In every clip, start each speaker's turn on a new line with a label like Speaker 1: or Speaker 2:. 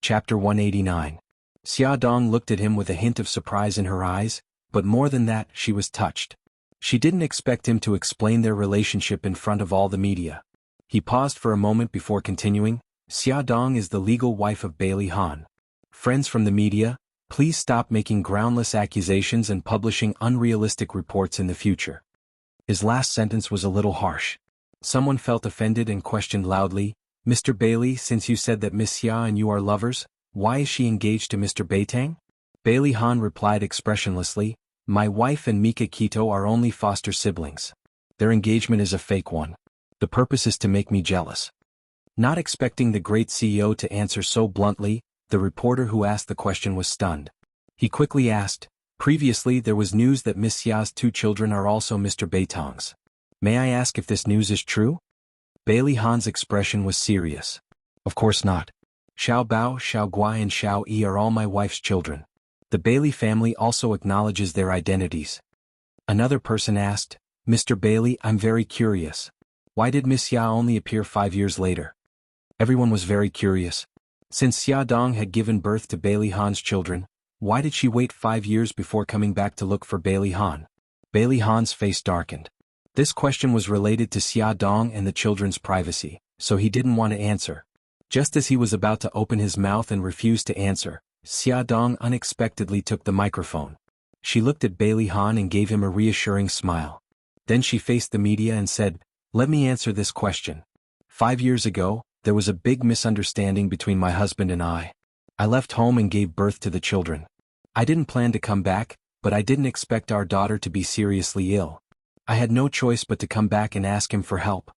Speaker 1: Chapter 189. Xia Dong looked at him with a hint of surprise in her eyes, but more than that, she was touched. She didn't expect him to explain their relationship in front of all the media. He paused for a moment before continuing. Xia Dong is the legal wife of Bailey Han. Friends from the media, please stop making groundless accusations and publishing unrealistic reports in the future. His last sentence was a little harsh. Someone felt offended and questioned loudly, Mr. Bailey, since you said that Miss Xia and you are lovers, why is she engaged to Mr. Beitang? Bailey Han replied expressionlessly, my wife and Mika Kito are only foster siblings. Their engagement is a fake one. The purpose is to make me jealous. Not expecting the great CEO to answer so bluntly, the reporter who asked the question was stunned. He quickly asked, previously there was news that Miss Xia's 2 children are also Mr. Beitang's. May I ask if this news is true? Bailey Han's expression was serious. Of course not. Xiao Bao, Xiao Guai and Xiao Yi are all my wife's children. The Bailey family also acknowledges their identities. Another person asked, Mr. Bailey, I'm very curious. Why did Miss Xia only appear 5 years later? Everyone was very curious. Since Xia Dong had given birth to Bailey Han's children, why did she wait 5 years before coming back to look for Bailey Han? Bailey Han's face darkened. This question was related to Xia Dong and the children's privacy, so he didn't want to answer. Just as he was about to open his mouth and refuse to answer, Xia Dong unexpectedly took the microphone. She looked at Bailey Han and gave him a reassuring smile. Then she faced the media and said, let me answer this question. 5 years ago, there was a big misunderstanding between my husband and I. I left home and gave birth to the children. I didn't plan to come back, but I didn't expect our daughter to be seriously ill. I had no choice but to come back and ask him for help.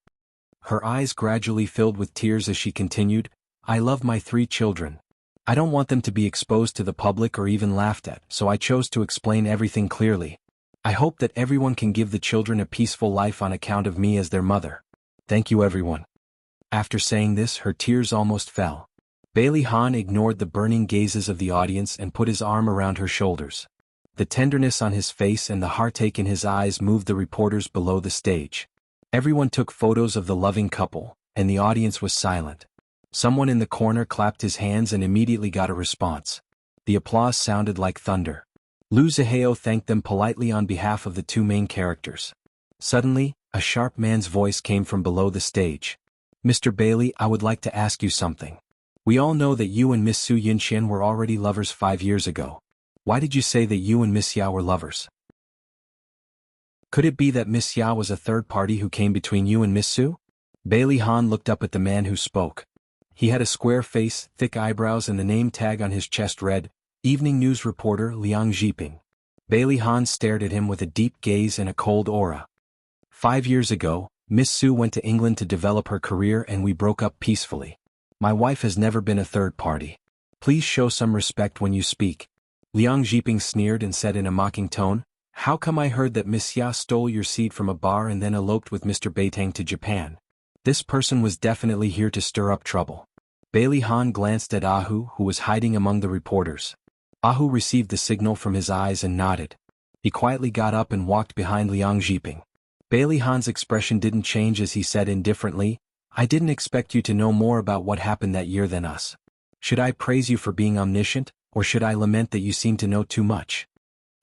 Speaker 1: Her eyes gradually filled with tears as she continued, I love my 3 children. I don't want them to be exposed to the public or even laughed at, so I chose to explain everything clearly. I hope that everyone can give the children a peaceful life on account of me as their mother. Thank you everyone. After saying this, her tears almost fell. Bailey Han ignored the burning gazes of the audience and put his arm around her shoulders. The tenderness on his face and the heartache in his eyes moved the reporters below the stage. Everyone took photos of the loving couple, and the audience was silent. Someone in the corner clapped his hands and immediately got a response. The applause sounded like thunder. Lu Zihao thanked them politely on behalf of the 2 main characters. Suddenly, a sharp man's voice came from below the stage. Mr. Bailey, I would like to ask you something. We all know that you and Miss Su Yunxian were already lovers 5 years ago. Why did you say that you and Miss Xia were lovers? Could it be that Miss Xia was a third party who came between you and Miss Su? Bailey Han looked up at the man who spoke. He had a square face, thick eyebrows and the name tag on his chest read, Evening News Reporter Liang Zhiping. Bailey Han stared at him with a deep gaze and a cold aura. 5 years ago, Miss Su went to England to develop her career and we broke up peacefully. My wife has never been a third party. Please show some respect when you speak. Liang Zhiping sneered and said in a mocking tone, How come I heard that Miss Xia stole your seed from a bar and then eloped with Mr. Beitang to Japan? This person was definitely here to stir up trouble. Bailey Han glanced at Ahu, who was hiding among the reporters. Ahu received the signal from his eyes and nodded. He quietly got up and walked behind Liang Zhiping. Bailey Han's expression didn't change as he said indifferently, I didn't expect you to know more about what happened that year than us. Should I praise you for being omniscient, or should I lament that you seem to know too much?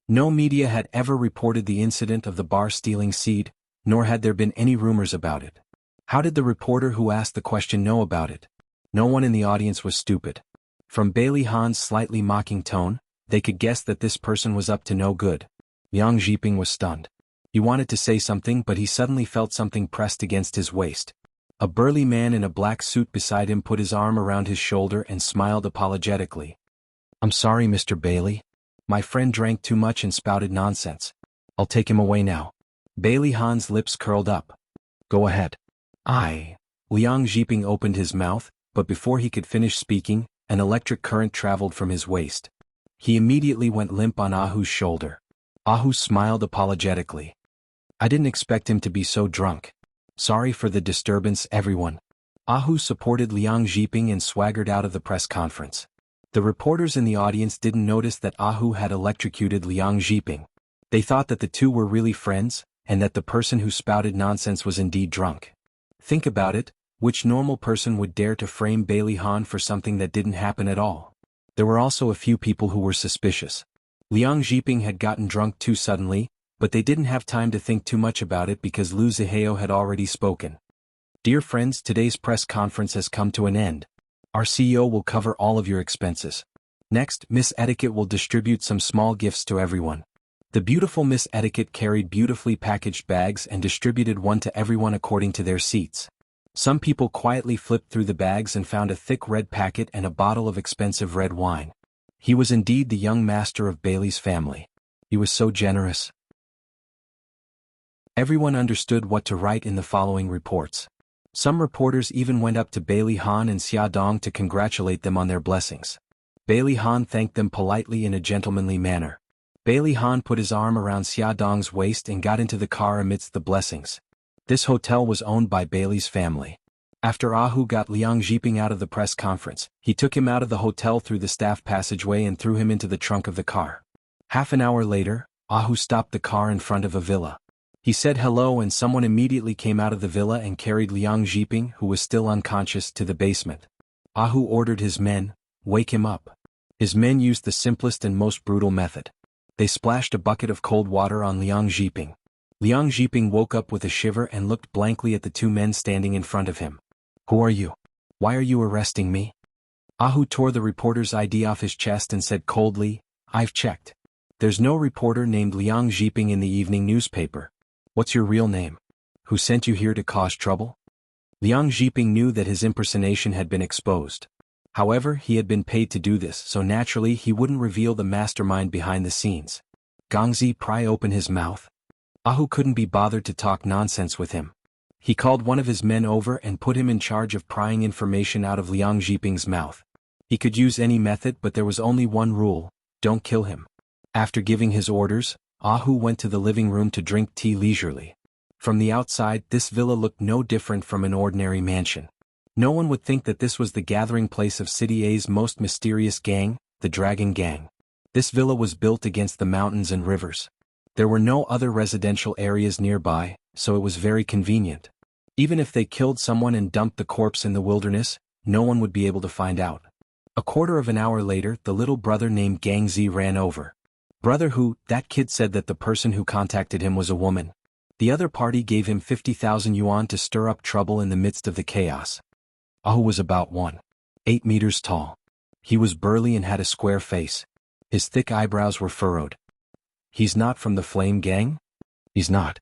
Speaker 1: No media had ever reported the incident of the bar stealing seed, nor had there been any rumors about it. How did the reporter who asked the question know about it? No one in the audience was stupid. From Bailey Han's slightly mocking tone, they could guess that this person was up to no good. Liang Zhiping was stunned. He wanted to say something but he suddenly felt something pressed against his waist. A burly man in a black suit beside him put his arm around his shoulder and smiled apologetically. I'm sorry, Mr. Bailey. My friend drank too much and spouted nonsense. I'll take him away now. Bailey Han's lips curled up. Go ahead. Liang Zhiping opened his mouth, but before he could finish speaking, an electric current traveled from his waist. He immediately went limp on Ahu's shoulder. Ahu smiled apologetically. I didn't expect him to be so drunk. Sorry for the disturbance, everyone. Ahu supported Liang Zhiping and swaggered out of the press conference. The reporters in the audience didn't notice that Ahu had electrocuted Liang Zhiping. They thought that the two were really friends, and that the person who spouted nonsense was indeed drunk. Think about it, Which normal person would dare to frame Bailey Han for something that didn't happen at all? There were also a few people who were suspicious. Liang Zhiping had gotten drunk too suddenly, but they didn't have time to think too much about it because Lu Zihao had already spoken. Dear friends, today's press conference has come to an end. Our CEO will cover all of your expenses. Next, Miss Etiquette will distribute some small gifts to everyone. The beautiful Miss Etiquette carried beautifully packaged bags and distributed one to everyone according to their seats. Some people quietly flipped through the bags and found a thick red packet and a bottle of expensive red wine. He was indeed the young master of Bailey's family. He was so generous. Everyone understood what to write in the following reports. Some reporters even went up to Bailey Han and Xia Dong to congratulate them on their blessings. Bailey Han thanked them politely in a gentlemanly manner. Bailey Han put his arm around Xia Dong's waist and got into the car amidst the blessings. This hotel was owned by Bailey's family. After Ahu got Liang Zhiping out of the press conference, he took him out of the hotel through the staff passageway and threw him into the trunk of the car. Half an hour later, Ahu stopped the car in front of a villa. He said hello and someone immediately came out of the villa and carried Liang Zhiping, who was still unconscious, to the basement. Ahu ordered his men, "Wake him up." His men used the simplest and most brutal method. They splashed a bucket of cold water on Liang Zhiping. Liang Zhiping woke up with a shiver and looked blankly at the two men standing in front of him. "Who are you? Why are you arresting me?" Ahu tore the reporter's ID off his chest and said coldly, "I've checked. There's no reporter named Liang Zhiping in the evening newspaper. What's your real name? Who sent you here to cause trouble?" Liang Zhiping knew that his impersonation had been exposed. However, he had been paid to do this, so naturally he wouldn't reveal the mastermind behind the scenes. Gongzi pry open his mouth. Ahu couldn't be bothered to talk nonsense with him. He called one of his men over and put him in charge of prying information out of Liang Zhiping's mouth. He could use any method, but there was only one rule: don't kill him. After giving his orders, Ahu went to the living room to drink tea leisurely. From the outside, this villa looked no different from an ordinary mansion. No one would think that this was the gathering place of City A's most mysterious gang, the Dragon Gang. This villa was built against the mountains and rivers. There were no other residential areas nearby, so it was very convenient. Even if they killed someone and dumped the corpse in the wilderness, no one would be able to find out. A quarter of an hour later, the little brother named Gangzi ran over. "Brother who? That kid said that the person who contacted him was a woman. The other party gave him 50,000 yuan to stir up trouble in the midst of the chaos." Ahu was about 1.8 meters tall. He was burly and had a square face. His thick eyebrows were furrowed. "He's not from the Flame Gang?" "He's not.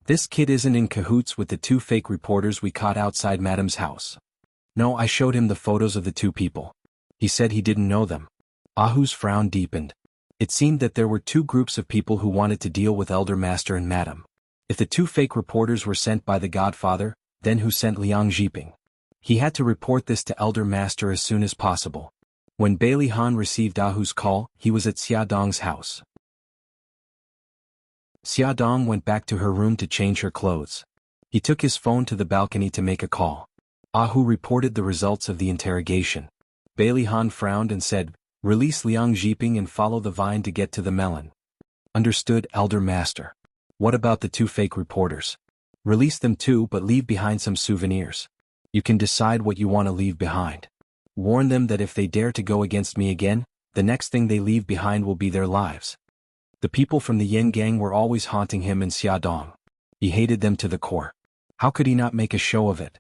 Speaker 1: This kid isn't in cahoots with the two fake reporters we caught outside Madam's house." "No, I showed him the photos of the two people. He said he didn't know them." Ahu's frown deepened. It seemed that there were two groups of people who wanted to deal with Elder Master and Madam. If the two fake reporters were sent by the Godfather, then who sent Liang Zhiping? He had to report this to Elder Master as soon as possible. When Bailey Han received Ahu's call, he was at Xia Dong's house. Xia Dong went back to her room to change her clothes. He took his phone to the balcony to make a call. Ahu reported the results of the interrogation. Bailey Han frowned and said, "Release Liang Zhiping and follow the vine to get to the melon." "Understood, Elder Master." "What about the two fake reporters?" "Release them too, but leave behind some souvenirs. You can decide what you want to leave behind. Warn them that if they dare to go against me again, the next thing they leave behind will be their lives." The people from the Yin Gang were always haunting him in Xiaodong. He hated them to the core. How could he not make a show of it?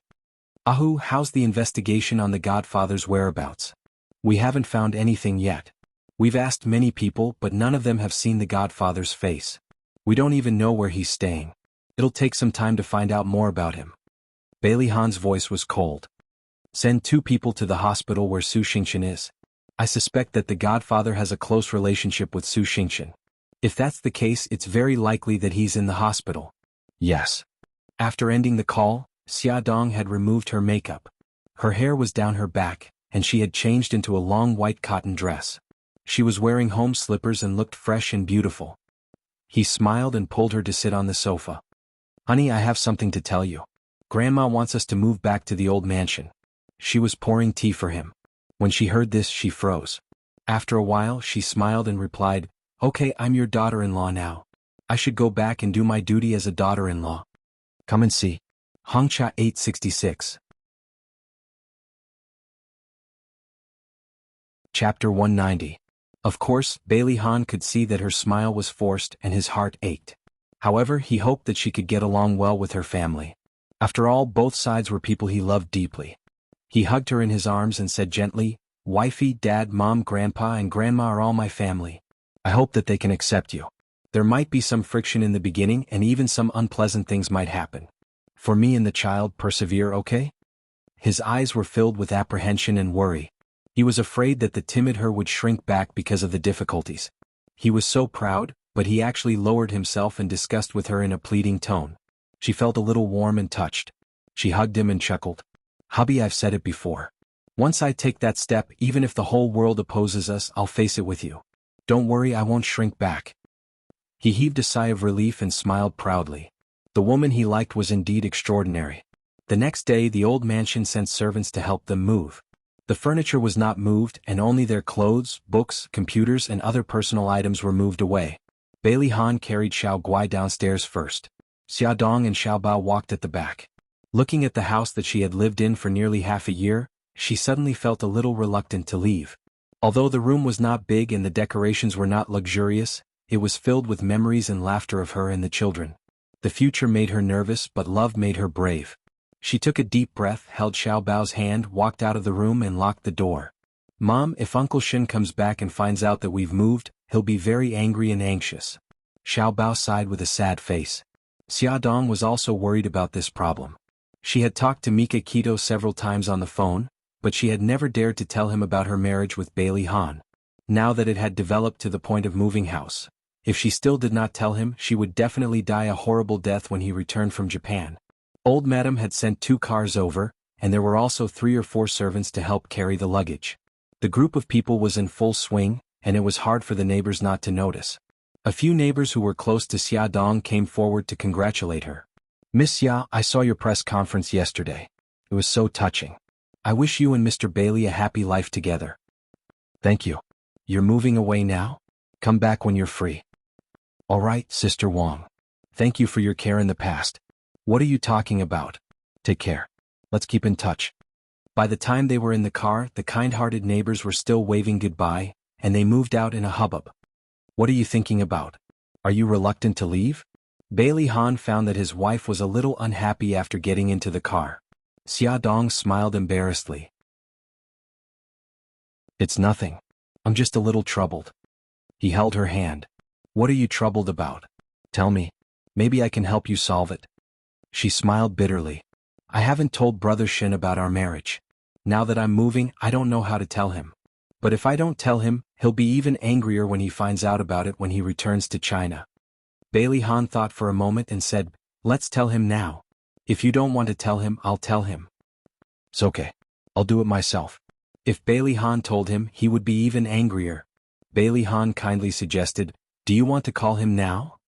Speaker 1: "Ahu, how's the investigation on the Godfather's whereabouts?" "We haven't found anything yet. We've asked many people, but none of them have seen the Godfather's face. We don't even know where he's staying. It'll take some time to find out more about him." Bailey Han's voice was cold. "Send 2 people to the hospital where Su Xingqian is. I suspect that the Godfather has a close relationship with Su Xingqian. If that's the case, it's very likely that he's in the hospital." "Yes." After ending the call, Xia Dong had removed her makeup. Her hair was down her back, and she had changed into a long white cotton dress. She was wearing home slippers and looked fresh and beautiful. He smiled and pulled her to sit on the sofa. "Honey, I have something to tell you. Grandma wants us to move back to the old mansion." She was pouring tea for him. When she heard this, she froze. After a while, she smiled and replied, "Okay, I'm your daughter-in-law now. I should go back and do my duty as a daughter-in-law. Come and see." Hongcha 866. Chapter 190. Of course, Bailey Han could see that her smile was forced and his heart ached. However, he hoped that she could get along well with her family. After all, both sides were people he loved deeply. He hugged her in his arms and said gently, "Wifey, Dad, Mom, Grandpa and Grandma are all my family. I hope that they can accept you. There might be some friction in the beginning and even some unpleasant things might happen. For me and the child, persevere, okay?" His eyes were filled with apprehension and worry. He was afraid that the timid her would shrink back because of the difficulties. He was so proud, but he actually lowered himself and discussed with her in a pleading tone. She felt a little warm and touched. She hugged him and chuckled. "Hubby, I've said it before. Once I take that step, even if the whole world opposes us, I'll face it with you. Don't worry, I won't shrink back." He heaved a sigh of relief and smiled proudly. The woman he liked was indeed extraordinary. The next day, the old mansion sent servants to help them move. The furniture was not moved and only their clothes, books, computers and other personal items were moved away. Bailey Han carried Xiao Guai downstairs first. Xia Dong and Xiao Bao walked at the back. Looking at the house that she had lived in for nearly half a year, she suddenly felt a little reluctant to leave. Although the room was not big and the decorations were not luxurious, it was filled with memories and laughter of her and the children. The future made her nervous, but love made her brave. She took a deep breath, held Xiao Bao's hand, walked out of the room and locked the door. "Mom, if Uncle Shin comes back and finds out that we've moved, he'll be very angry and anxious." Xiao Bao sighed with a sad face. Xia Dong was also worried about this problem. She had talked to Mika Kito several times on the phone, but she had never dared to tell him about her marriage with Bailey Han. Now that it had developed to the point of moving house, if she still did not tell him, she would definitely die a horrible death when he returned from Japan. Old Madam had sent 2 cars over, and there were also 3 or 4 servants to help carry the luggage. The group of people was in full swing, and it was hard for the neighbors not to notice. A few neighbors who were close to Xia Dong came forward to congratulate her. "Miss Xia, I saw your press conference yesterday. It was so touching. I wish you and Mr. Bailey a happy life together." "Thank you. You're moving away now? Come back when you're free." "All right, Sister Wang. Thank you for your care in the past." "What are you talking about? Take care. Let's keep in touch." By the time they were in the car, the kind-hearted neighbors were still waving goodbye, and they moved out in a hubbub. "What are you thinking about? Are you reluctant to leave?" Bailey Han found that his wife was a little unhappy after getting into the car. Xia Dong smiled embarrassedly. "It's nothing. I'm just a little troubled." He held her hand. "What are you troubled about? Tell me. Maybe I can help you solve it." She smiled bitterly. "I haven't told Brother Shin about our marriage. Now that I'm moving, I don't know how to tell him. But if I don't tell him, he'll be even angrier when he finds out about it when he returns to China." Bailey Han thought for a moment and said, "Let's tell him now. If you don't want to tell him, I'll tell him." "It's okay. I'll do it myself." If Bailey Han told him, he would be even angrier. Bailey Han kindly suggested, "Do you want to call him now?"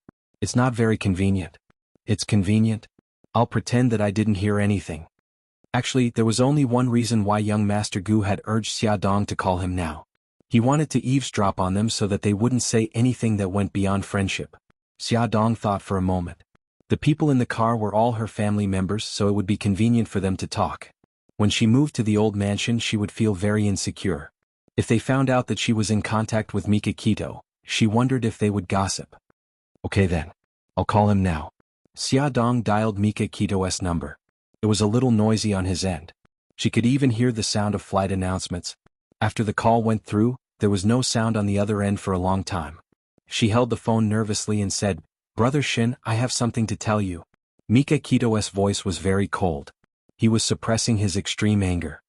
Speaker 1: "It's not very convenient." "It's convenient. I'll pretend that I didn't hear anything." Actually, there was only one reason why young Master Gu had urged Xia Dong to call him now. He wanted to eavesdrop on them so that they wouldn't say anything that went beyond friendship. Xia Dong thought for a moment. The people in the car were all her family members, so it would be convenient for them to talk. When she moved to the old mansion, she would feel very insecure. If they found out that she was in contact with Mika Kito, she wondered if they would gossip. "Okay then. I'll call him now." Xia Dong dialed Mika Kito's number. It was a little noisy on his end. She could even hear the sound of flight announcements. After the call went through, there was no sound on the other end for a long time. She held the phone nervously and said, "Brother Shin, I have something to tell you." Mika Kito's voice was very cold. He was suppressing his extreme anger.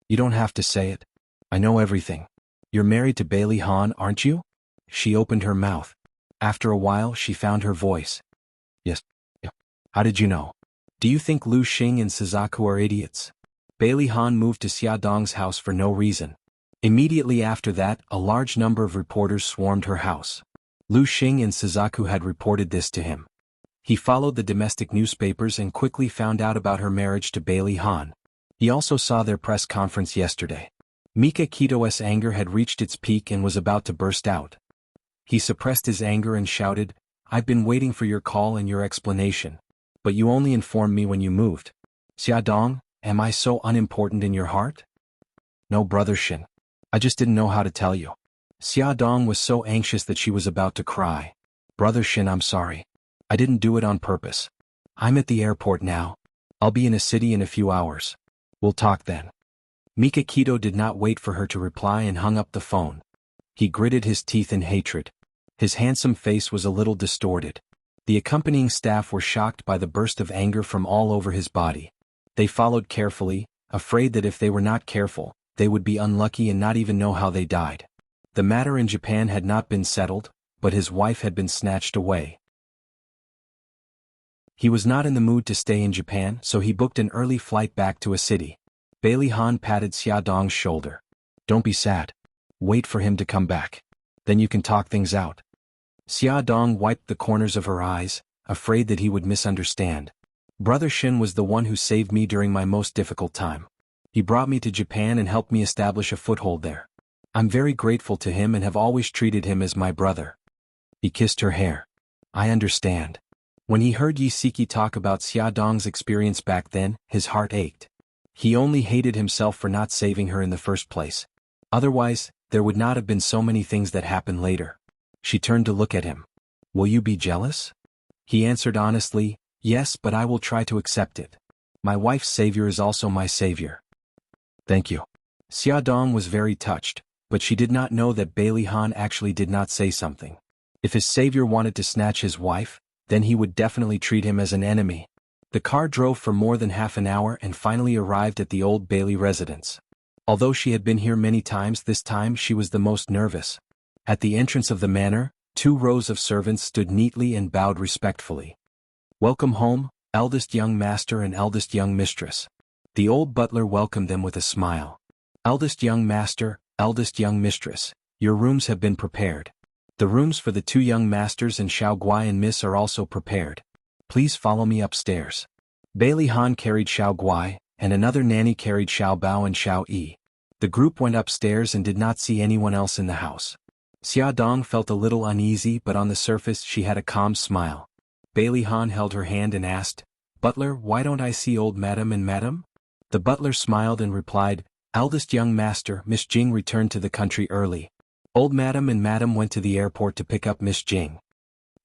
Speaker 1: "You don't have to say it. I know everything. You're married to Bailey Han, aren't you?" She opened her mouth. After a while, she found her voice. "Yes. How did you know? Do you think Lu Xing and Suzaku are idiots?" Bailey Han moved to Xia Dong's house for no reason. Immediately after that, a large number of reporters swarmed her house. Lu Xing and Suzaku had reported this to him. He followed the domestic newspapers and quickly found out about her marriage to Bailey Han. He also saw their press conference yesterday. Mika Kito's anger had reached its peak and was about to burst out. He suppressed his anger and shouted, "I've been waiting for your call and your explanation. But you only informed me when you moved. Xia Dong, am I so unimportant in your heart?" "No, Brother Shin. I just didn't know how to tell you. Xia Dong was so anxious that she was about to cry. Brother Shin, I'm sorry. I didn't do it on purpose. I'm at the airport now. I'll be in a city in a few hours. We'll talk then. Mika Kito did not wait for her to reply and hung up the phone. He gritted his teeth in hatred. His handsome face was a little distorted. The accompanying staff were shocked by the burst of anger from all over his body. They followed carefully, afraid that if they were not careful, they would be unlucky and not even know how they died. The matter in Japan had not been settled, but his wife had been snatched away. He was not in the mood to stay in Japan, so he booked an early flight back to a city. Bailey Han patted Xia Dong's shoulder. Don't be sad. Wait for him to come back. Then you can talk things out. Xia Dong wiped the corners of her eyes, afraid that he would misunderstand. Brother Shin was the one who saved me during my most difficult time. He brought me to Japan and helped me establish a foothold there. I'm very grateful to him and have always treated him as my brother. He kissed her hair. I understand. When he heard Yi Siki talk about Xia Dong's experience back then, his heart ached. He only hated himself for not saving her in the first place. Otherwise, there would not have been so many things that happened later. She turned to look at him. Will you be jealous? He answered honestly, yes, but I will try to accept it. My wife's savior is also my savior. Thank you. Xia Dong was very touched, but she did not know that Bailey Han actually did not say something. If his savior wanted to snatch his wife, then he would definitely treat him as an enemy. The car drove for more than half an hour and finally arrived at the old Bailey residence. Although she had been here many times, this time she was the most nervous. At the entrance of the manor, 2 rows of servants stood neatly and bowed respectfully. Welcome home, eldest young master and eldest young mistress. The old butler welcomed them with a smile. Eldest young master, eldest young mistress, your rooms have been prepared. The rooms for the 2 young masters and Xiao Guai and Miss are also prepared. Please follow me upstairs. Bailey Han carried Xiao Guai, and another nanny carried Xiao Bao and Xiao Yi. The group went upstairs and did not see anyone else in the house. Xia Dong felt a little uneasy, but on the surface she had a calm smile. Bailey Han held her hand and asked, Butler, why don't I see old madam and madam? The butler smiled and replied, Eldest young master, Miss Jing returned to the country early. Old madam and madam went to the airport to pick up Miss Jing.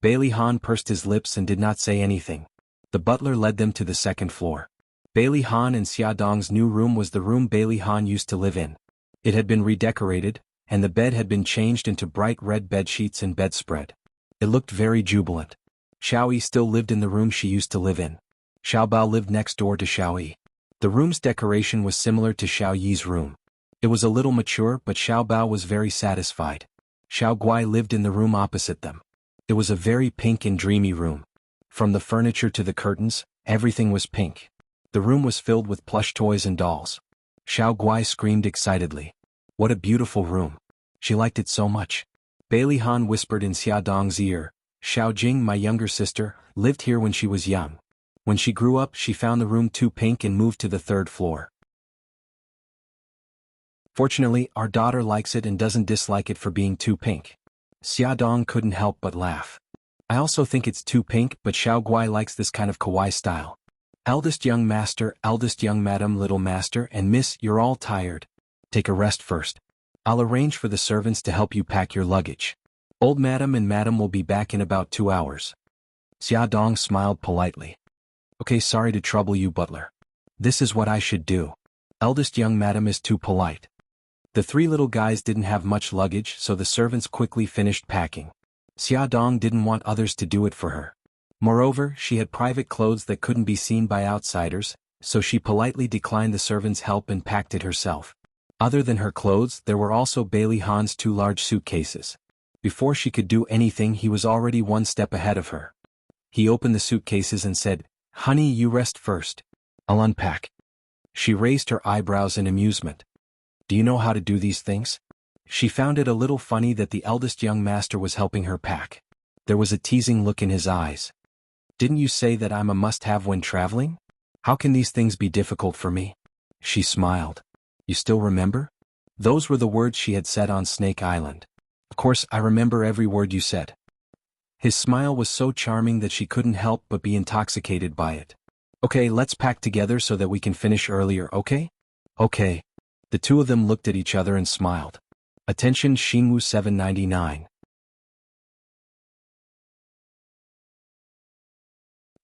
Speaker 1: Bailey Han pursed his lips and did not say anything. The butler led them to the second floor. Bailey Han and Xia Dong's new room was the room Bailey Han used to live in. It had been redecorated, and the bed had been changed into bright red bedsheets and bedspread. It looked very jubilant. Xiao Yi still lived in the room she used to live in. Xiao Bao lived next door to Xiao Yi. The room's decoration was similar to Xiao Yi's room. It was a little mature, but Xiao Bao was very satisfied. Xiao Guai lived in the room opposite them. It was a very pink and dreamy room. From the furniture to the curtains, everything was pink. The room was filled with plush toys and dolls. Xiao Guai screamed excitedly. What a beautiful room. She liked it so much. Bailey Han whispered in Xia Dong's ear, Xiao Jing, my younger sister, lived here when she was young. When she grew up, she found the room too pink and moved to the 3rd floor. Fortunately, our daughter likes it and doesn't dislike it for being too pink. Xia Dong couldn't help but laugh. I also think it's too pink, but Xiao Guai likes this kind of kawaii style. Eldest young master, eldest young madam, little master, and miss, you're all tired. Take a rest first. I'll arrange for the servants to help you pack your luggage. Old madam and madam will be back in about 2 hours. Xia Dong smiled politely. Okay, sorry to trouble you, butler. This is what I should do. Eldest young madam is too polite. The 3 little guys didn't have much luggage, so the servants quickly finished packing. Xia Dong didn't want others to do it for her. Moreover, she had private clothes that couldn't be seen by outsiders, so she politely declined the servants' help and packed it herself. Other than her clothes, there were also Bailey Han's 2 large suitcases. Before she could do anything, he was already 1 step ahead of her. He opened the suitcases and said, Honey, you rest first. I'll unpack. She raised her eyebrows in amusement. Do you know how to do these things? She found it a little funny that the eldest young master was helping her pack. There was a teasing look in his eyes. Didn't you say that I'm a must-have when traveling? How can these things be difficult for me? She smiled. You still remember? Those were the words she had said on Snake Island. Of course, I remember every word you said. His smile was so charming that she couldn't help but be intoxicated by it. Okay, let's pack together so that we can finish earlier, okay? Okay. The two of them looked at each other and smiled. Attention Jianghu 799.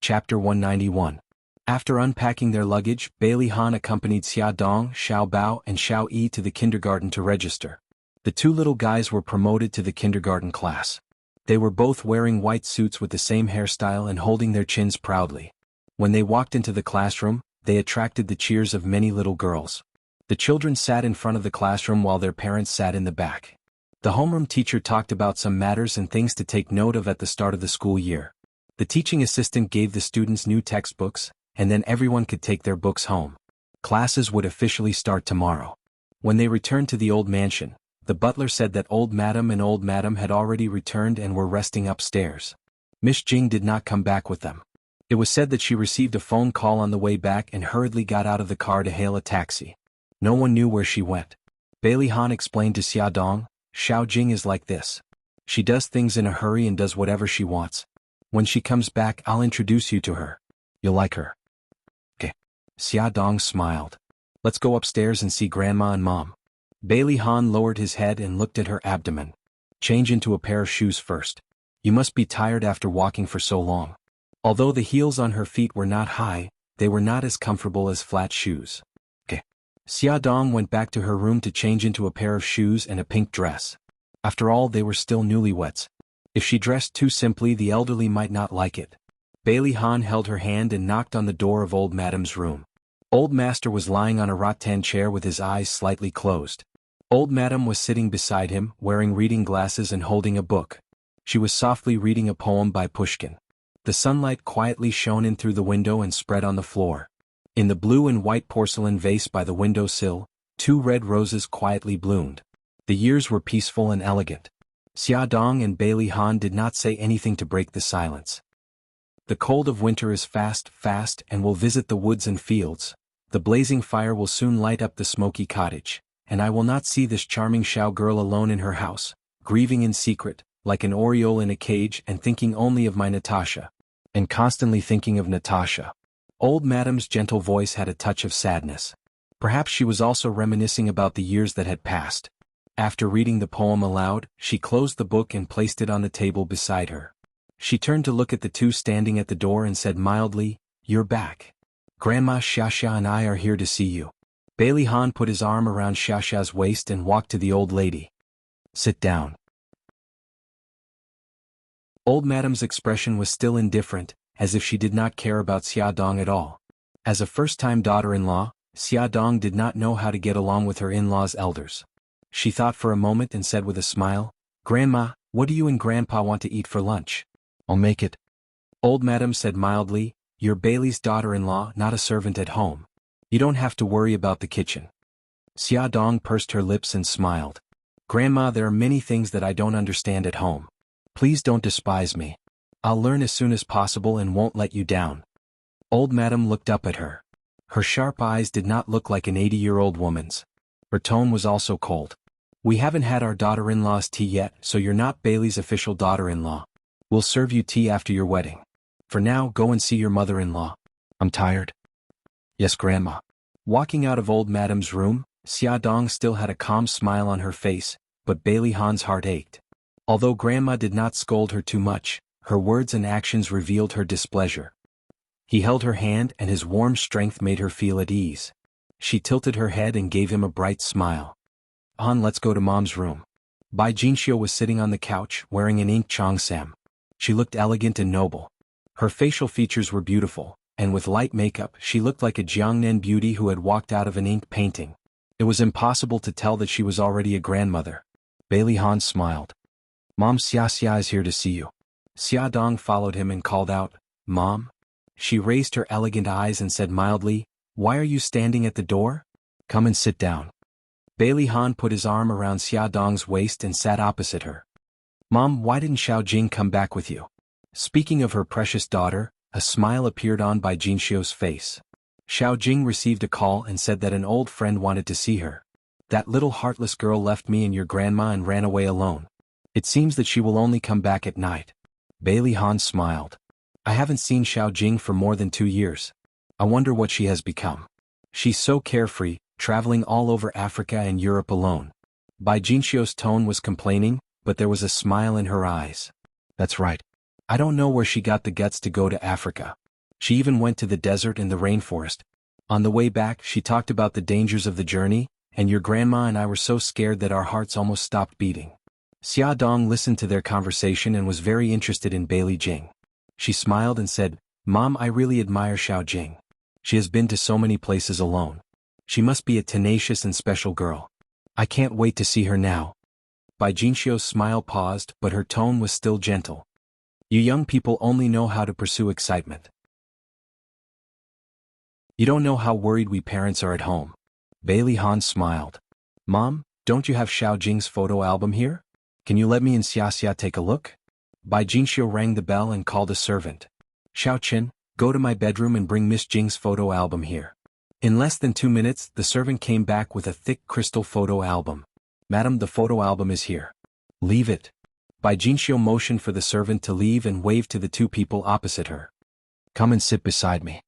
Speaker 1: Chapter 191. After unpacking their luggage, Bailey Han accompanied Xia Dong, Xiao Bao and Xiao Yi to the kindergarten to register. The two little guys were promoted to the kindergarten class. They were both wearing white suits with the same hairstyle and holding their chins proudly. When they walked into the classroom, they attracted the cheers of many little girls. The children sat in front of the classroom while their parents sat in the back. The homeroom teacher talked about some matters and things to take note of at the start of the school year. The teaching assistant gave the students new textbooks, and then everyone could take their books home. Classes would officially start tomorrow. When they returned to the old mansion, the butler said that old madam and old madam had already returned and were resting upstairs. Miss Jing did not come back with them. It was said that she received a phone call on the way back and hurriedly got out of the car to hail a taxi. No one knew where she went. Bailey Han explained to Xia Dong, Xiao Jing is like this. She does things in a hurry and does whatever she wants. When she comes back, I'll introduce you to her. You'll like her. Okay. Xia Dong smiled. Let's go upstairs and see Grandma and Mom. Bailey Han lowered his head and looked at her abdomen. Change into a pair of shoes first. You must be tired after walking for so long. Although the heels on her feet were not high, they were not as comfortable as flat shoes. Okay. Xia Dong went back to her room to change into a pair of shoes and a pink dress. After all, they were still newlyweds. If she dressed too simply, the elderly might not like it. Bailey Han held her hand and knocked on the door of old madam's room. Old master was lying on a rattan chair with his eyes slightly closed. Old madam was sitting beside him, wearing reading glasses and holding a book. She was softly reading a poem by Pushkin. The sunlight quietly shone in through the window and spread on the floor. In the blue and white porcelain vase by the window sill, 2 red roses quietly bloomed. The years were peaceful and elegant. Xia Dong and Bailey Han did not say anything to break the silence. The cold of winter is fast and will visit the woods and fields. The blazing fire will soon light up the smoky cottage, and I will not see this charming Xiao girl alone in her house, grieving in secret, like an oriole in a cage and thinking only of my Natasha. And constantly thinking of Natasha. Old madam's gentle voice had a touch of sadness. Perhaps she was also reminiscing about the years that had passed. After reading the poem aloud, she closed the book and placed it on the table beside her. She turned to look at the two standing at the door and said mildly, "You're back. Grandma Xiaxia and I are here to see you." Bailey Han put his arm around Xiaxia's waist and walked to the old lady. "Sit down." Old madam's expression was still indifferent, as if she did not care about Xia Dong at all. As a first-time daughter-in-law, Xia Dong did not know how to get along with her in-laws' elders. She thought for a moment and said with a smile, "Grandma, what do you and Grandpa want to eat for lunch?" "I'll make it." Old madam said mildly, "You're Bailey's daughter-in-law, not a servant at home. You don't have to worry about the kitchen." Xia Dong pursed her lips and smiled. "Grandma, there are many things that I don't understand at home. Please don't despise me. I'll learn as soon as possible and won't let you down." Old madam looked up at her. Her sharp eyes did not look like an 80-year-old woman's. Her tone was also cold. "We haven't had our daughter-in-law's tea yet, so you're not Bailey's official daughter-in-law. We'll serve you tea after your wedding. For now, go and see your mother-in-law." "I'm tired." "Yes, Grandma." Walking out of old madam's room, Xia Dong still had a calm smile on her face, but Bailey Han's heart ached. Although Grandma did not scold her too much, her words and actions revealed her displeasure. He held her hand and his warm strength made her feel at ease. She tilted her head and gave him a bright smile. "Han, let's go to Mom's room." Bai Jinxiu was sitting on the couch, wearing an ink cheongsam. She looked elegant and noble. Her facial features were beautiful, and with light makeup she looked like a Jiangnan beauty who had walked out of an ink painting. It was impossible to tell that she was already a grandmother. Bailey Han smiled. "Mom, Xia is here to see you." Xia Dong followed him and called out, "Mom?" She raised her elegant eyes and said mildly, "Why are you standing at the door? Come and sit down." Bailey Han put his arm around Xia Dong's waist and sat opposite her. "Mom, why didn't Xiao Jing come back with you?" Speaking of her precious daughter, a smile appeared on Bai Jinxiu's face. Xiao Jing received a call and said that an old friend wanted to see her. "That little heartless girl left me and your grandma and ran away alone. It seems that she will only come back at night." Bailey Han smiled. "I haven't seen Xiao Jing for more than 2 years. I wonder what she has become. She's so carefree, traveling all over Africa and Europe alone. Bai Jinxiu's tone was complaining, but there was a smile in her eyes. That's right. I don't know where she got the guts to go to Africa. She even went to the desert and the rainforest. On the way back, she talked about the dangers of the journey, and your grandma and I were so scared that our hearts almost stopped beating. Xia Dong listened to their conversation and was very interested in Bailey Jing. She smiled and said, Mom, I really admire Xiao Jing. She has been to so many places alone. She must be a tenacious and special girl. I can't wait to see her now. Bai Jinxiu's smile paused, but her tone was still gentle. You young people only know how to pursue excitement. You don't know how worried we parents are at home. Bailey Han smiled. Mom, don't you have Xiao Jing's photo album here? Can you let me and Xia take a look? Bai Jinxiu rang the bell and called a servant. Xiao Qin, go to my bedroom and bring Miss Jing's photo album here. In less than 2 minutes, the servant came back with a thick crystal photo album. Madam, the photo album is here. Leave it. Bai Jinxiu motioned for the servant to leave and waved to the two people opposite her. Come and sit beside me.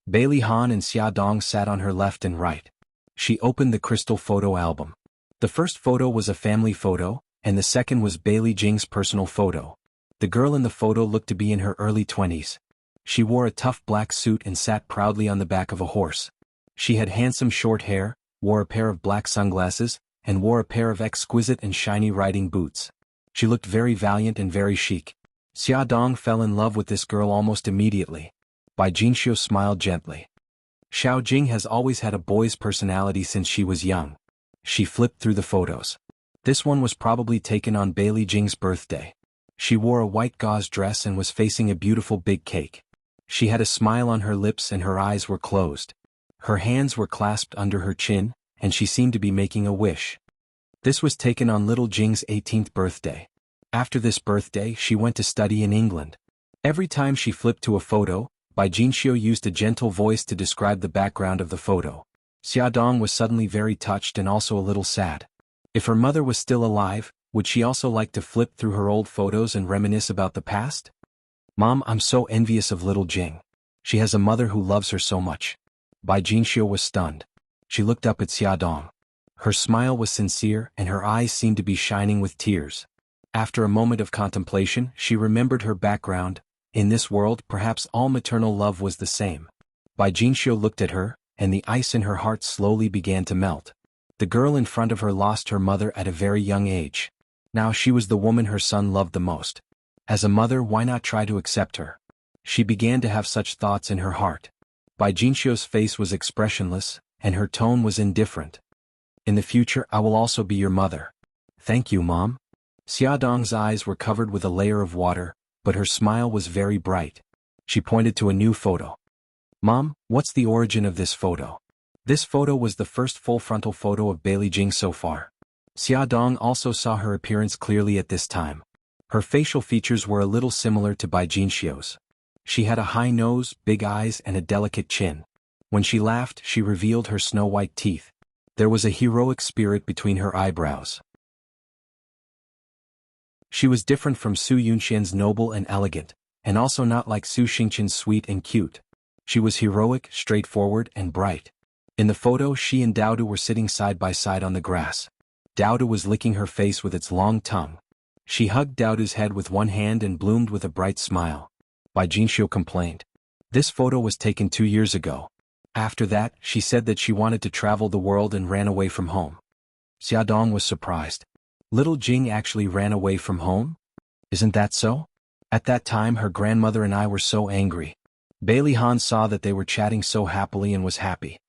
Speaker 1: Bailey Han and Xia Dong sat on her left and right. She opened the crystal photo album. The first photo was a family photo, and the second was Bailey Jing's personal photo. The girl in the photo looked to be in her early 20s. She wore a tough black suit and sat proudly on the back of a horse. She had handsome short hair, wore a pair of black sunglasses, and wore a pair of exquisite and shiny riding boots. She looked very valiant and very chic. Xia Dong fell in love with this girl almost immediately. Bai Jinxiu smiled gently. Xiao Jing has always had a boy's personality since she was young. She flipped through the photos. This one was probably taken on Bailey Jing's birthday. She wore a white gauze dress and was facing a beautiful big cake. She had a smile on her lips and her eyes were closed. Her hands were clasped under her chin, and she seemed to be making a wish. This was taken on little Jing's 18th birthday. After this birthday, she went to study in England. Every time she flipped to a photo, Bai Jinxiu used a gentle voice to describe the background of the photo. Xia Dong was suddenly very touched and also a little sad. If her mother was still alive, would she also like to flip through her old photos and reminisce about the past? Mom, I'm so envious of little Jing. She has a mother who loves her so much. Bai Jinxiu was stunned. She looked up at Xia Dong. Her smile was sincere and her eyes seemed to be shining with tears. After a moment of contemplation, she remembered her background. In this world, perhaps all maternal love was the same. Bai Jinxiu looked at her, and the ice in her heart slowly began to melt. The girl in front of her lost her mother at a very young age. Now she was the woman her son loved the most. As a mother, why not try to accept her? She began to have such thoughts in her heart. Bai Jinxiu's face was expressionless, and her tone was indifferent. In the future, I will also be your mother. Thank you, Mom. Xia Dong's eyes were covered with a layer of water, but her smile was very bright. She pointed to a new photo. Mom, what's the origin of this photo? This photo was the first full frontal photo of Bailey Jing so far. Xia Dong also saw her appearance clearly at this time. Her facial features were a little similar to Bai Jinxiu's. She had a high nose, big eyes, and a delicate chin. When she laughed, she revealed her snow-white teeth. There was a heroic spirit between her eyebrows. She was different from Su Yunxian's noble and elegant, and also not like Su Xingqian's sweet and cute. She was heroic, straightforward, and bright. In the photo, she and Daodu were sitting side by side on the grass. Daodu was licking her face with its long tongue. She hugged Daodu's head with one hand and bloomed with a bright smile. Bai Jinxiu complained. This photo was taken 2 years ago. After that, she said that she wanted to travel the world and ran away from home. Xia Dong was surprised. Little Jing actually ran away from home? Isn't that so? At that time her grandmother and I were so angry. Bailey Han saw that they were chatting so happily and was happy.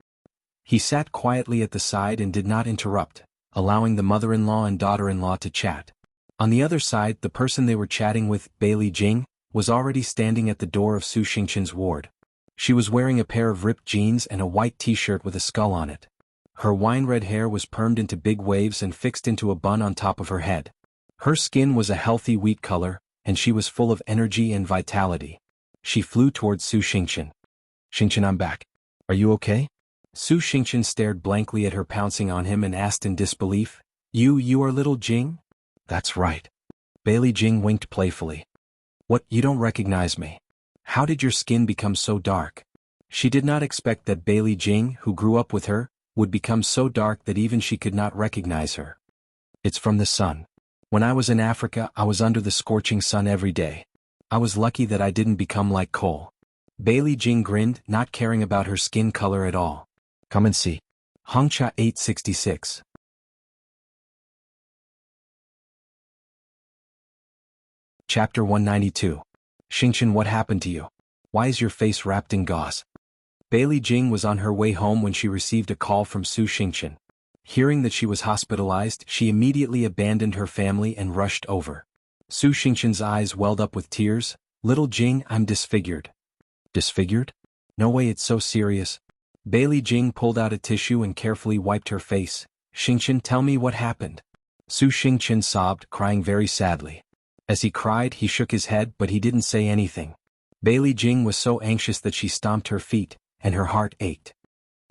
Speaker 1: He sat quietly at the side and did not interrupt, allowing the mother-in-law and daughter-in-law to chat. On the other side, the person they were chatting with, Bailey Jing, was already standing at the door of Su Xingqian's ward. She was wearing a pair of ripped jeans and a white t-shirt with a skull on it. Her wine-red hair was permed into big waves and fixed into a bun on top of her head. Her skin was a healthy wheat color, and she was full of energy and vitality. She flew towards Su Xingqian. Xingqian, I'm back. Are you okay? Su Xingqian stared blankly at her, pouncing on him, and asked in disbelief, You are little Jing? That's right. Bailey Jing winked playfully. What, you don't recognize me? How did your skin become so dark? She did not expect that Bailey Jing, who grew up with her, would become so dark that even she could not recognize her. It's from the sun. When I was in Africa, I was under the scorching sun every day. I was lucky that I didn't become like coal. Bailey Jing grinned, not caring about her skin color at all. Come and see. Hongcha 866. Chapter 192. Xingqian, what happened to you? Why is your face wrapped in gauze? Bailey Jing was on her way home when she received a call from Su Xingqian. Hearing that she was hospitalized, she immediately abandoned her family and rushed over. Su Xingqian's eyes welled up with tears. Little Jing, I'm disfigured. Disfigured? No way, it's so serious. Bailey Jing pulled out a tissue and carefully wiped her face. Xingqian, tell me what happened. Su Xingqian sobbed, crying very sadly. As he cried, he shook his head, but he didn't say anything. Bailey Jing was so anxious that she stomped her feet, and her heart ached.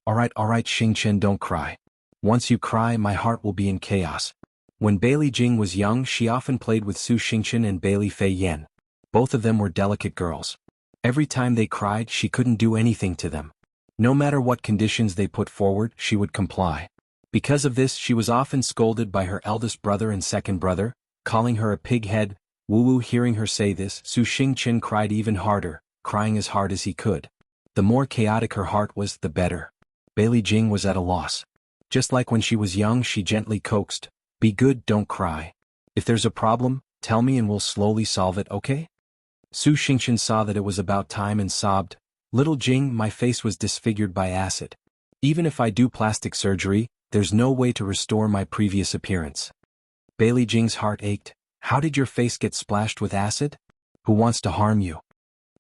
Speaker 1: All right, Xingqian, don't cry. Once you cry, my heart will be in chaos. When Bailey Jing was young, she often played with Su Xingqian and Bailey Fei Yan. Both of them were delicate girls. Every time they cried, she couldn't do anything to them. No matter what conditions they put forward, she would comply. Because of this, she was often scolded by her eldest brother and second brother, calling her a pig-head. Wu, hearing her say this, Su Xingqian cried even harder, crying as hard as he could. The more chaotic her heart was, the better. Bailey Jing was at a loss. Just like when she was young, she gently coaxed, be good, don't cry. If there's a problem, tell me and we'll slowly solve it, okay? Su Xingqian saw that it was about time and sobbed, Little Jing, my face was disfigured by acid. Even if I do plastic surgery, there's no way to restore my previous appearance. Bailey Jing's heart ached. How did your face get splashed with acid? Who wants to harm you?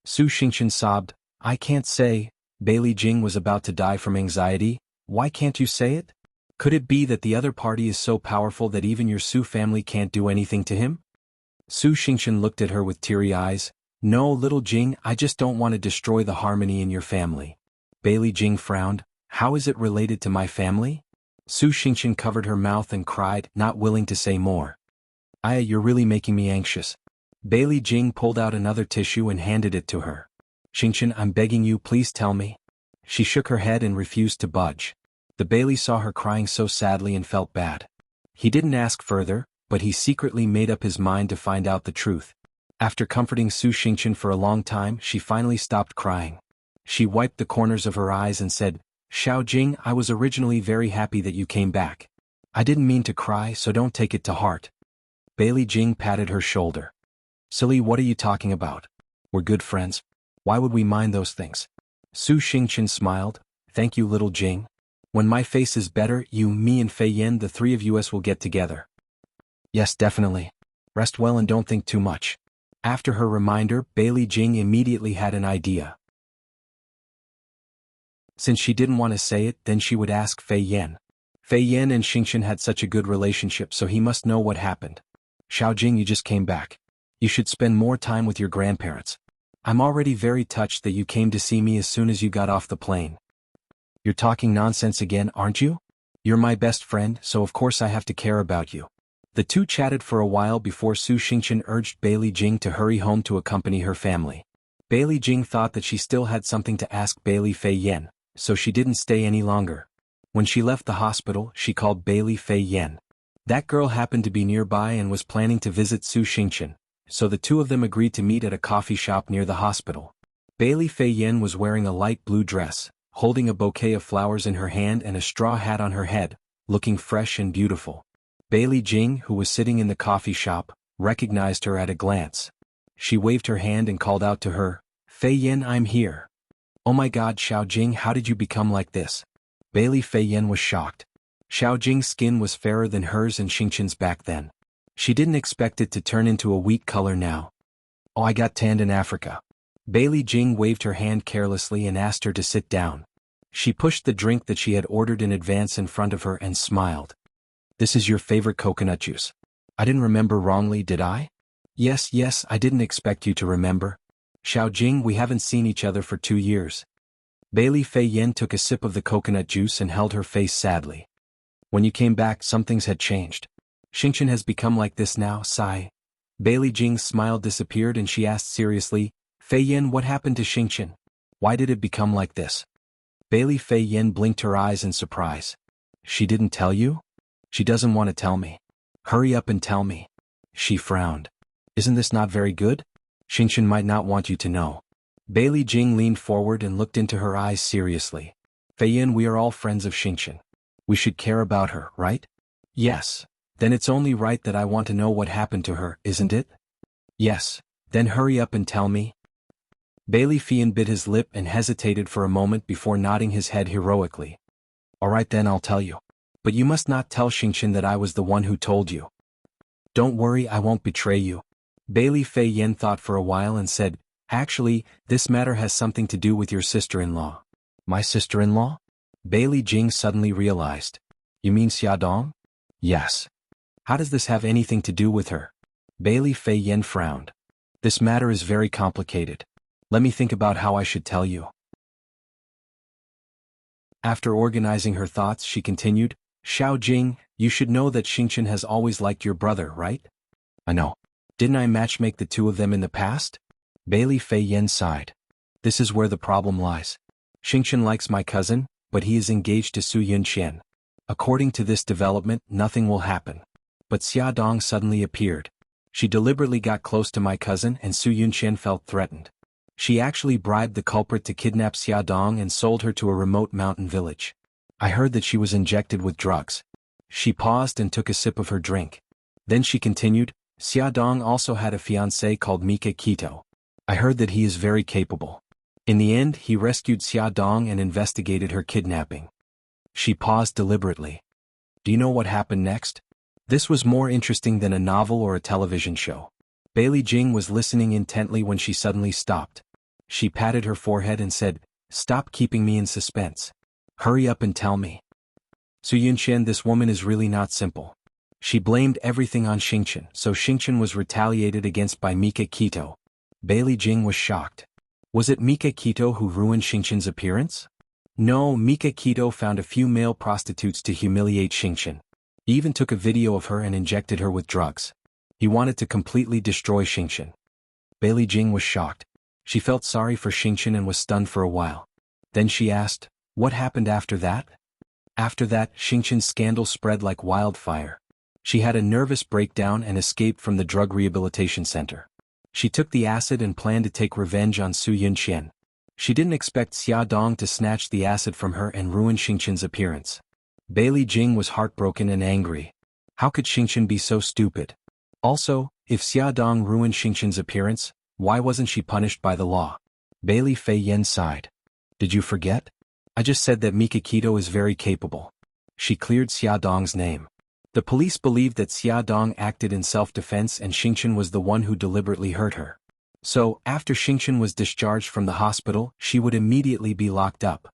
Speaker 1: Su Xingqian sobbed, I can't say. Bailey Jing was about to die from anxiety. Why can't you say it? Could it be that the other party is so powerful that even your Su family can't do anything to him? Su Xingqian looked at her with teary eyes. No, Little Jing, I just don't want to destroy the harmony in your family. Bailey Jing frowned. How is it related to my family? Su Xingqian covered her mouth and cried, not willing to say more. Aya, you're really making me anxious. Bailey Jing pulled out another tissue and handed it to her. Xingqian, I'm begging you, please tell me. She shook her head and refused to budge. The Bailey saw her crying so sadly and felt bad. He didn't ask further, but he secretly made up his mind to find out the truth. After comforting Su Xingqian for a long time, she finally stopped crying. She wiped the corners of her eyes and said, Xiao Jing, I was originally very happy that you came back. I didn't mean to cry, so don't take it to heart. Bailey Jing patted her shoulder. Silly, what are you talking about? We're good friends. Why would we mind those things? Su Xingqian smiled. Thank you, Little Jing. When my face is better, you, me and Fei Yan, the three of us will get together. Yes, definitely. Rest well and don't think too much. After her reminder, Bailey Jing immediately had an idea. Since she didn't want to say it, then she would ask Fei Yan. Fei Yan and Xingqian had such a good relationship, so he must know what happened. Xiao Jing, you just came back. You should spend more time with your grandparents. I'm already very touched that you came to see me as soon as you got off the plane. You're talking nonsense again, aren't you? You're my best friend, so of course I have to care about you. The two chatted for a while before Su Xingqian urged Bailey Jing to hurry home to accompany her family. Bailey Jing thought that she still had something to ask Bailey Fei Yan, so she didn't stay any longer. When she left the hospital, she called Bailey Fei Yan. That girl happened to be nearby and was planning to visit Su Xingqian, so the two of them agreed to meet at a coffee shop near the hospital. Bailey Fei Yan was wearing a light blue dress, holding a bouquet of flowers in her hand and a straw hat on her head, looking fresh and beautiful. Bailey Jing, who was sitting in the coffee shop, recognized her at a glance. She waved her hand and called out to her, Fei Yan, I'm here. Oh my God, Xiao Jing, how did you become like this? Bailey Fei Yan was shocked. Xiao Jing's skin was fairer than hers and Xingqian's back then. She didn't expect it to turn into a wheat color now. Oh, I got tanned in Africa. Bailey Jing waved her hand carelessly and asked her to sit down. She pushed the drink that she had ordered in advance in front of her and smiled. This is your favorite coconut juice. I didn't remember wrongly, did I? Yes, I didn't expect you to remember. Xiao Jing, we haven't seen each other for 2 years. Bailey Fei Yan took a sip of the coconut juice and held her face sadly. When you came back, some things had changed. Xingqian has become like this now, sigh. Bailey Jing's smile disappeared and she asked seriously, Fei Yan, what happened to Xingqian? Why did it become like this? Bailey Fei Yan blinked her eyes in surprise. She didn't tell you? She doesn't want to tell me. Hurry up and tell me. She frowned. Isn't this not very good? Xingqian might not want you to know. Bailey Jing leaned forward and looked into her eyes seriously. Fei Yin, we are all friends of Xingqian. We should care about her, right? Yes. Then it's only right that I want to know what happened to her, isn't it? Yes. Then hurry up and tell me. Bailey Fian bit his lip and hesitated for a moment before nodding his head heroically. All right then, I'll tell you. But you must not tell Xingqian that I was the one who told you. Don't worry, I won't betray you. Bailey Fei Yin thought for a while and said, actually, this matter has something to do with your sister-in-law. My sister-in-law? Bailey Jing suddenly realized. You mean Xia Dong? Yes. How does this have anything to do with her? Bailey Fei Yin frowned. This matter is very complicated. Let me think about how I should tell you. After organizing her thoughts, she continued, Xiao Jing, you should know that Xingqian has always liked your brother, right? I know. Didn't I matchmake the two of them in the past? Bailey Fei Yin sighed. This is where the problem lies. Xingqian likes my cousin, but he is engaged to Su Yunqian. According to this development, nothing will happen. But Xia Dong suddenly appeared. She deliberately got close to my cousin and Su Yunqian felt threatened. She actually bribed the culprit to kidnap Xia Dong and sold her to a remote mountain village. I heard that she was injected with drugs. She paused and took a sip of her drink. Then she continued, Xia Dong also had a fiancé called Mika Kito. I heard that he is very capable. In the end, he rescued Xia Dong and investigated her kidnapping. She paused deliberately. Do you know what happened next? This was more interesting than a novel or a television show. Bailey Jing was listening intently when she suddenly stopped. She patted her forehead and said, Stop keeping me in suspense. Hurry up and tell me. Su Yunqian, this woman is really not simple. She blamed everything on Xingqian, so Xingqian was retaliated against by Mika Kito. Bailey Jing was shocked. Was it Mika Kito who ruined Xingqian's appearance? No, Mika Kito found a few male prostitutes to humiliate Xingqian. He even took a video of her and injected her with drugs. He wanted to completely destroy Xingqian. Bailey Jing was shocked. She felt sorry for Xingqian and was stunned for a while. Then she asked, what happened after that? After that, Xingqian's scandal spread like wildfire. She had a nervous breakdown and escaped from the drug rehabilitation center. She took the acid and planned to take revenge on Su Yunqian. She didn't expect Xia Dong to snatch the acid from her and ruin Xingqian's appearance. Bailey Jing was heartbroken and angry. How could Xingqian be so stupid? Also, if Xia Dong ruined Xingqian's appearance, why wasn't she punished by the law? Bailey Fei Yin sighed. Did you forget? I just said that Mika Kito is very capable. She cleared Xia Dong's name. The police believed that Xia Dong acted in self-defense and Xingqian was the one who deliberately hurt her. So, after Xingqian was discharged from the hospital, she would immediately be locked up.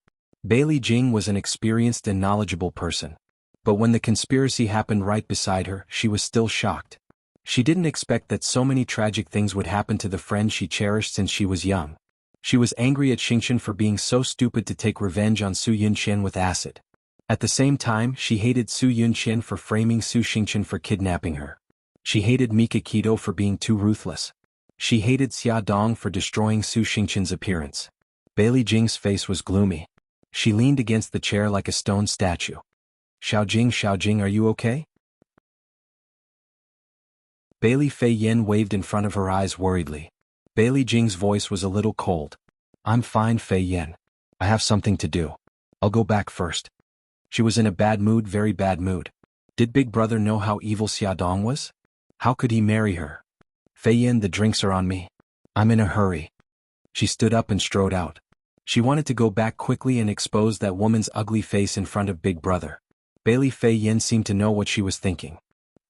Speaker 1: Bailey Jing was an experienced and knowledgeable person. But when the conspiracy happened right beside her, she was still shocked. She didn't expect that so many tragic things would happen to the friend she cherished since she was young. She was angry at Xingqian for being so stupid to take revenge on Su Yunqian with acid. At the same time, she hated Su Yunqian for framing Su Xingqian for kidnapping her. She hated Mika Kito for being too ruthless. She hated Xia Dong for destroying Su Xingqian's appearance. Bailey Jing's face was gloomy. She leaned against the chair like a stone statue. Xiao Jing, are you okay? Bailey Fei Yin waved in front of her eyes worriedly. Bailey Jing's voice was a little cold. I'm fine, Fei Yin. I have something to do. I'll go back first. She was in a bad mood, very bad mood. Did Big Brother know how evil Xia Dong was? How could he marry her? Fei Yin, the drinks are on me. I'm in a hurry. She stood up and strode out. She wanted to go back quickly and expose that woman's ugly face in front of Big Brother. Bailey Fei Yin seemed to know what she was thinking.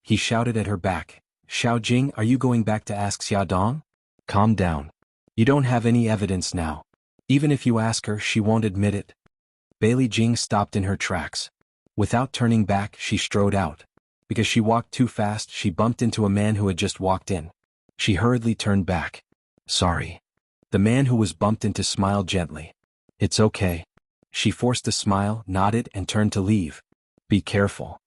Speaker 1: He shouted at her back, Xiao Jing, are you going back to ask Xia Dong? Calm down. You don't have any evidence now. Even if you ask her, she won't admit it. Bailey Jing stopped in her tracks. Without turning back, she strode out. Because she walked too fast, she bumped into a man who had just walked in. She hurriedly turned back. Sorry. The man who was bumped into smiled gently. It's okay. She forced a smile, nodded, and turned to leave. Be careful.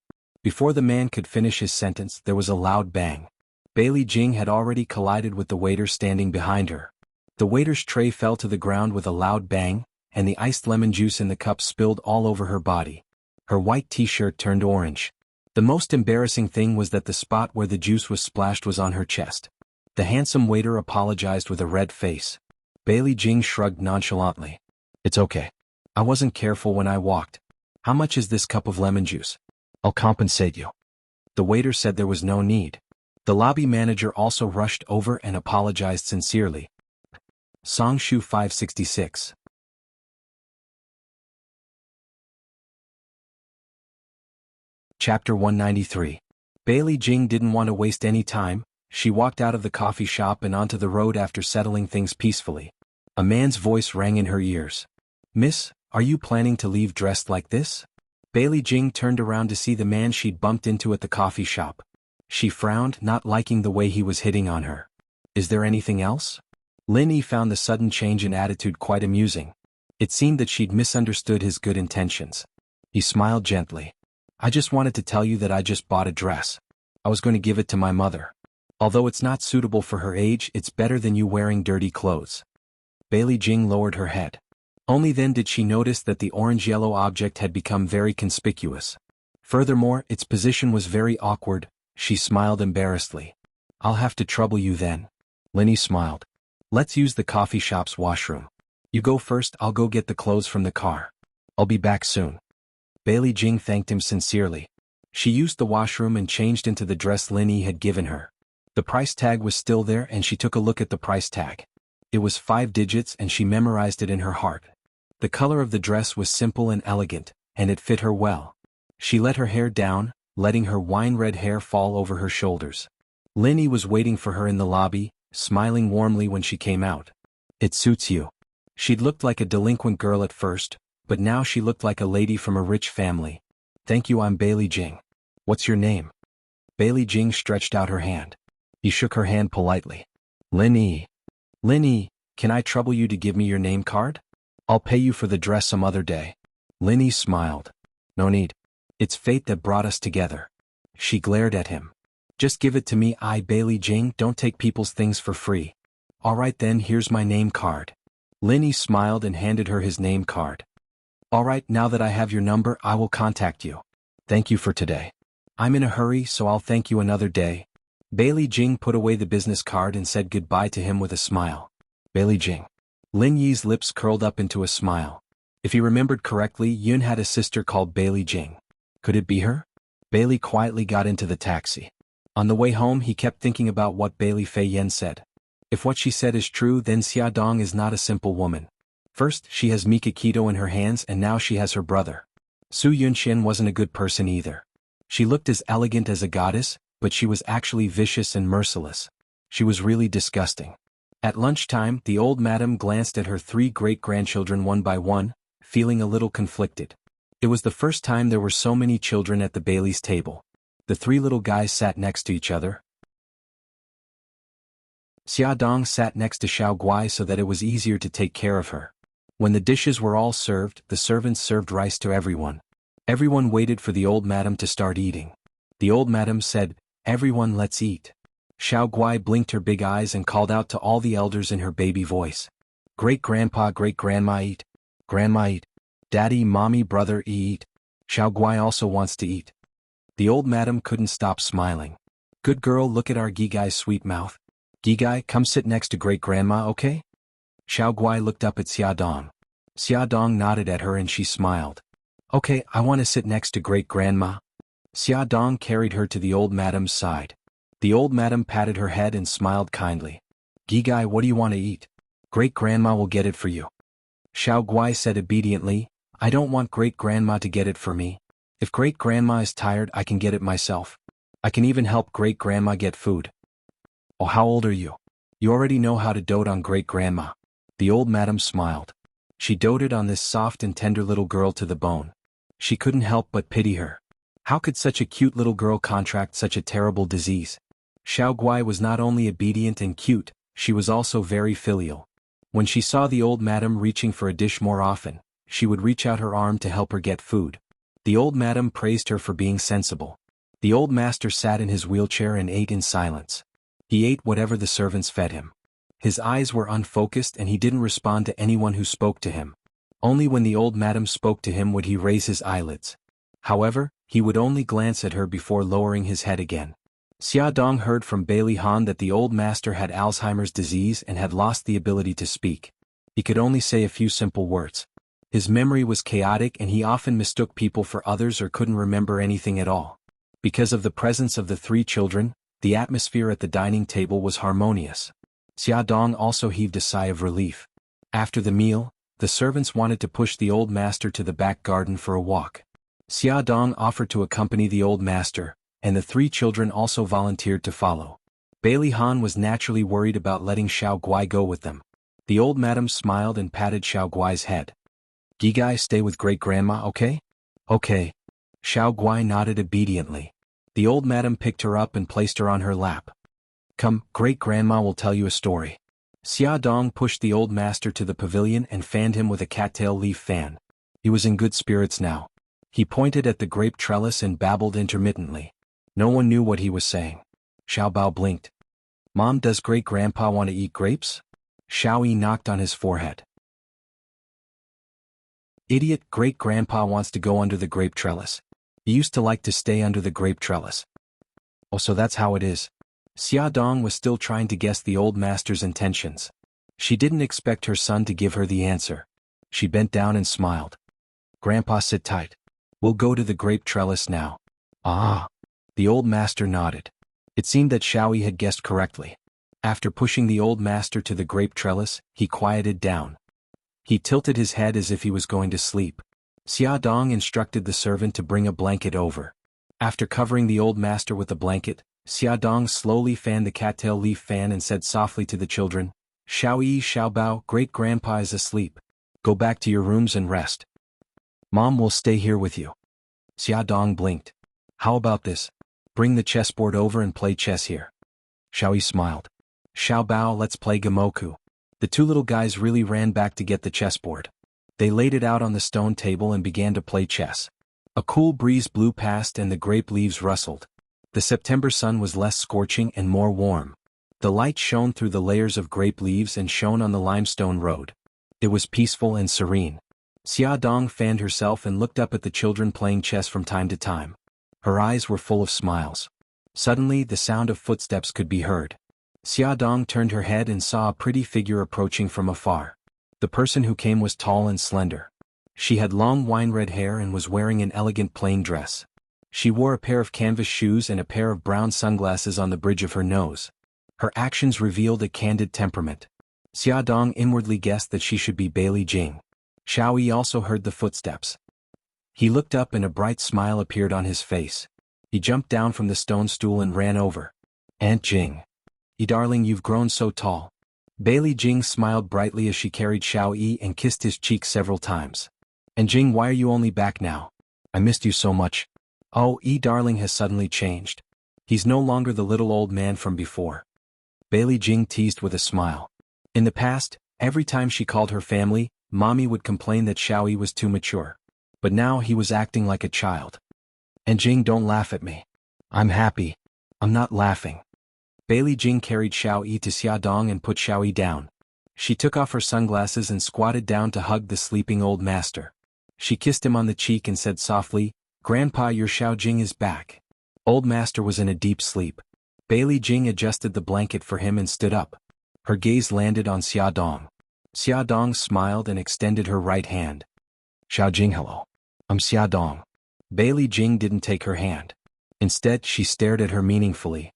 Speaker 1: Before the man could finish his sentence, there was a loud bang. Bailey Jing had already collided with the waiter standing behind her. The waiter's tray fell to the ground with a loud bang, and the iced lemon juice in the cup spilled all over her body. Her white t-shirt turned orange. The most embarrassing thing was that the spot where the juice was splashed was on her chest. The handsome waiter apologized with a red face. Bailey Jing shrugged nonchalantly. It's okay. I wasn't careful when I walked. How much is this cup of lemon juice? I'll compensate you. The waiter said there was no need. The lobby manager also rushed over and apologized sincerely. Songshu 566. Chapter 193. Bailey Jing didn't want to waste any time. She walked out of the coffee shop and onto the road after settling things peacefully. A man's voice rang in her ears. Miss, are you planning to leave dressed like this? Bailey Jing turned around to see the man she'd bumped into at the coffee shop. She frowned, not liking the way he was hitting on her. Is there anything else? Lin Yi found the sudden change in attitude quite amusing. It seemed that she'd misunderstood his good intentions. He smiled gently. I just wanted to tell you that I just bought a dress. I was going to give it to my mother. Although it's not suitable for her age, it's better than you wearing dirty clothes. Bailey Jing lowered her head. Only then did she notice that the orange-yellow object had become very conspicuous. Furthermore, its position was very awkward. She smiled embarrassedly. I'll have to trouble you then. Lin Yi smiled. Let's use the coffee shop's washroom. You go first, I'll go get the clothes from the car. I'll be back soon. Bailey Jing thanked him sincerely. She used the washroom and changed into the dress Lin Yi had given her. The price tag was still there and she took a look at the price tag. It was 5 digits and she memorized it in her heart. The color of the dress was simple and elegant, and it fit her well. She let her hair down, letting her wine-red hair fall over her shoulders. Lin Yi was waiting for her in the lobby, smiling warmly when she came out. It suits you. She'd looked like a delinquent girl at first, but now she looked like a lady from a rich family. Thank you, I'm Bailey Jing. What's your name? Bailey Jing stretched out her hand. He shook her hand politely. Lin Yi. Lin Yi, can I trouble you to give me your name card? I'll pay you for the dress some other day. Lin Yi smiled. No need. It's fate that brought us together. She glared at him. Just give it to me, I Bailey Jing don't take people's things for free. Alright then, here's my name card. Lin Yi smiled and handed her his name card. Alright, now that I have your number, I will contact you. Thank you for today. I'm in a hurry, so I'll thank you another day. Bailey Jing put away the business card and said goodbye to him with a smile. Bailey Jing. Lin Yi's lips curled up into a smile. If he remembered correctly, Yun had a sister called Bailey Jing. Could it be her? Bailey quietly got into the taxi. On the way home, he kept thinking about what Bailey Fei Yen said. If what she said is true, then Xia Dong is not a simple woman. First, she has Mika Keto in her hands and now she has her brother. Su Yunxian wasn't a good person either. She looked as elegant as a goddess, but she was actually vicious and merciless. She was really disgusting. At lunchtime, the old madam glanced at her 3 great-grandchildren one by one, feeling a little conflicted. It was the first time there were so many children at the Bailey's table. The 3 little guys sat next to each other. Xia Dong sat next to Xiao Guai so that it was easier to take care of her. When the dishes were all served, the servants served rice to everyone. Everyone waited for the old madam to start eating. The old madam said, "Everyone, let's eat." Xiao Guai blinked her big eyes and called out to all the elders in her baby voice. Great-grandpa, great-grandma eat. Grandma eat. Daddy, mommy, brother eat. Xiao Guai also wants to eat. The old madam couldn't stop smiling. Good girl, look at our Gigai's sweet mouth. Gigai, come sit next to great-grandma, okay? Xiao Guai looked up at Xia Dong. Xia Dong nodded at her and she smiled. Okay, I want to sit next to great-grandma. Xia Dong carried her to the old madam's side. The old madam patted her head and smiled kindly. Gigai, what do you want to eat? Great-grandma will get it for you. Xiao Guai said obediently, I don't want great-grandma to get it for me. If great-grandma is tired, I can get it myself. I can even help great-grandma get food. Oh, how old are you? You already know how to dote on great-grandma. The old madam smiled. She doted on this soft and tender little girl to the bone. She couldn't help but pity her. How could such a cute little girl contract such a terrible disease? Xiao Guai was not only obedient and cute, she was also very filial. When she saw the old madam reaching for a dish more often, she would reach out her arm to help her get food. The old madam praised her for being sensible. The old master sat in his wheelchair and ate in silence. He ate whatever the servants fed him. His eyes were unfocused and he didn't respond to anyone who spoke to him. Only when the old madam spoke to him would he raise his eyelids. However, he would only glance at her before lowering his head again. Xia Dong heard from Bailey Han that the old master had Alzheimer's disease and had lost the ability to speak. He could only say a few simple words. His memory was chaotic and he often mistook people for others or couldn't remember anything at all. Because of the presence of the three children, the atmosphere at the dining table was harmonious. Xia Dong also heaved a sigh of relief. After the meal, the servants wanted to push the old master to the back garden for a walk. Xia Dong offered to accompany the old master, and the three children also volunteered to follow. Bailey Han was naturally worried about letting Xiao Guai go with them. The old madam smiled and patted Xiao Guai's head. "Gigai, stay with great-grandma, okay?" "Okay." Xiao Guai nodded obediently. The old madam picked her up and placed her on her lap. "Come, great-grandma will tell you a story." Xia Dong pushed the old master to the pavilion and fanned him with a cattail leaf fan. He was in good spirits now. He pointed at the grape trellis and babbled intermittently. No one knew what he was saying. Xiao Bao blinked. "Mom, does great-grandpa want to eat grapes?" Xiao Yi knocked on his forehead. "Idiot, great-grandpa wants to go under the grape trellis. He used to like to stay under the grape trellis." "Oh, so that's how it is." Xia Dong was still trying to guess the old master's intentions. She didn't expect her son to give her the answer. She bent down and smiled. "Grandpa, sit tight. We'll go to the grape trellis now." "Ah." The old master nodded. It seemed that Xiao Yi had guessed correctly. After pushing the old master to the grape trellis, he quieted down. He tilted his head as if he was going to sleep. Xia Dong instructed the servant to bring a blanket over. After covering the old master with the blanket, Xia Dong slowly fanned the cattail leaf fan and said softly to the children, "Xiao Yi, Xiao Bao, great-grandpa is asleep. Go back to your rooms and rest. Mom will stay here with you." Xia Dong blinked. "How about this? Bring the chessboard over and play chess here." Xiao Yi smiled. "Xiao Bao, let's play Gamoku." The two little guys really ran back to get the chessboard. They laid it out on the stone table and began to play chess. A cool breeze blew past and the grape leaves rustled. The September sun was less scorching and more warm. The light shone through the layers of grape leaves and shone on the limestone road. It was peaceful and serene. Xia Dong fanned herself and looked up at the children playing chess from time to time. Her eyes were full of smiles. Suddenly, the sound of footsteps could be heard. Xia Dong turned her head and saw a pretty figure approaching from afar. The person who came was tall and slender. She had long wine-red hair and was wearing an elegant plain dress. She wore a pair of canvas shoes and a pair of brown sunglasses on the bridge of her nose. Her actions revealed a candid temperament. Xia Dong inwardly guessed that she should be Bailey Jing. Xiao Yi also heard the footsteps. He looked up and a bright smile appeared on his face. He jumped down from the stone stool and ran over. "Aunt Jing. Darling, you've grown so tall." Bailey Jing smiled brightly as she carried Xiao Yi and kissed his cheek several times. "And Jing, why are you only back now? I missed you so much." "Oh, darling has suddenly changed. He's no longer the little old man from before." Bailey Jing teased with a smile. In the past, every time she called her family, Mommy would complain that Xiao Yi was too mature. But now he was acting like a child. "And Jing, don't laugh at me. I'm happy. I'm not laughing." Bailey Jing carried Xiao Yi to Xia Dong and put Xiao Yi down. She took off her sunglasses and squatted down to hug the sleeping old master. She kissed him on the cheek and said softly, "Grandpa, your Xiao Jing is back." Old master was in a deep sleep. Bailey Jing adjusted the blanket for him and stood up. Her gaze landed on Xia Dong. Xia Dong smiled and extended her right hand. "Xiao Jing, hello. I'm Xia Dong." Bailey Jing didn't take her hand. Instead, she stared at her meaningfully.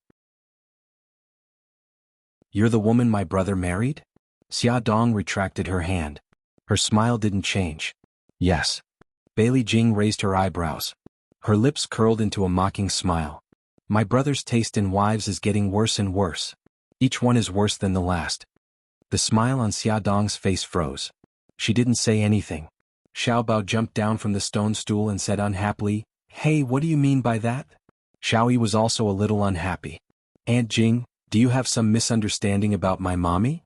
Speaker 1: "You're the woman my brother married?" Xia Dong retracted her hand. Her smile didn't change. "Yes." Bailey Jing raised her eyebrows. Her lips curled into a mocking smile. "My brother's taste in wives is getting worse and worse. Each one is worse than the last." The smile on Xia Dong's face froze. She didn't say anything. Xiao Bao jumped down from the stone stool and said unhappily, "Hey, what do you mean by that?" Xiao Yi was also a little unhappy. "Aunt Jing, do you have some misunderstanding about my mommy?"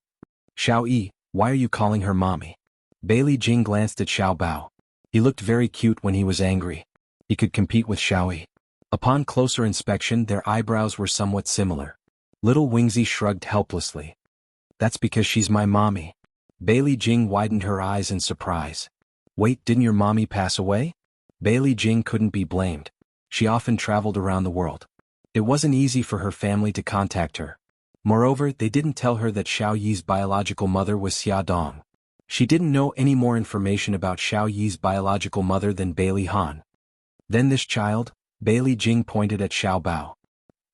Speaker 1: "Xiao Yi, why are you calling her mommy?" Bailey Jing glanced at Xiao Bao. He looked very cute when he was angry. He could compete with Xiao Yi. Upon closer inspection, their eyebrows were somewhat similar. Little Wingzy shrugged helplessly. "That's because she's my mommy." Bailey Jing widened her eyes in surprise. "Wait, didn't your mommy pass away?" Bailey Jing couldn't be blamed. She often traveled around the world. It wasn't easy for her family to contact her. Moreover, they didn't tell her that Xiao Yi's biological mother was Xia Dong. She didn't know any more information about Xiao Yi's biological mother than Bailey Han. Then this child, Bailey Jing pointed at Xiao Bao.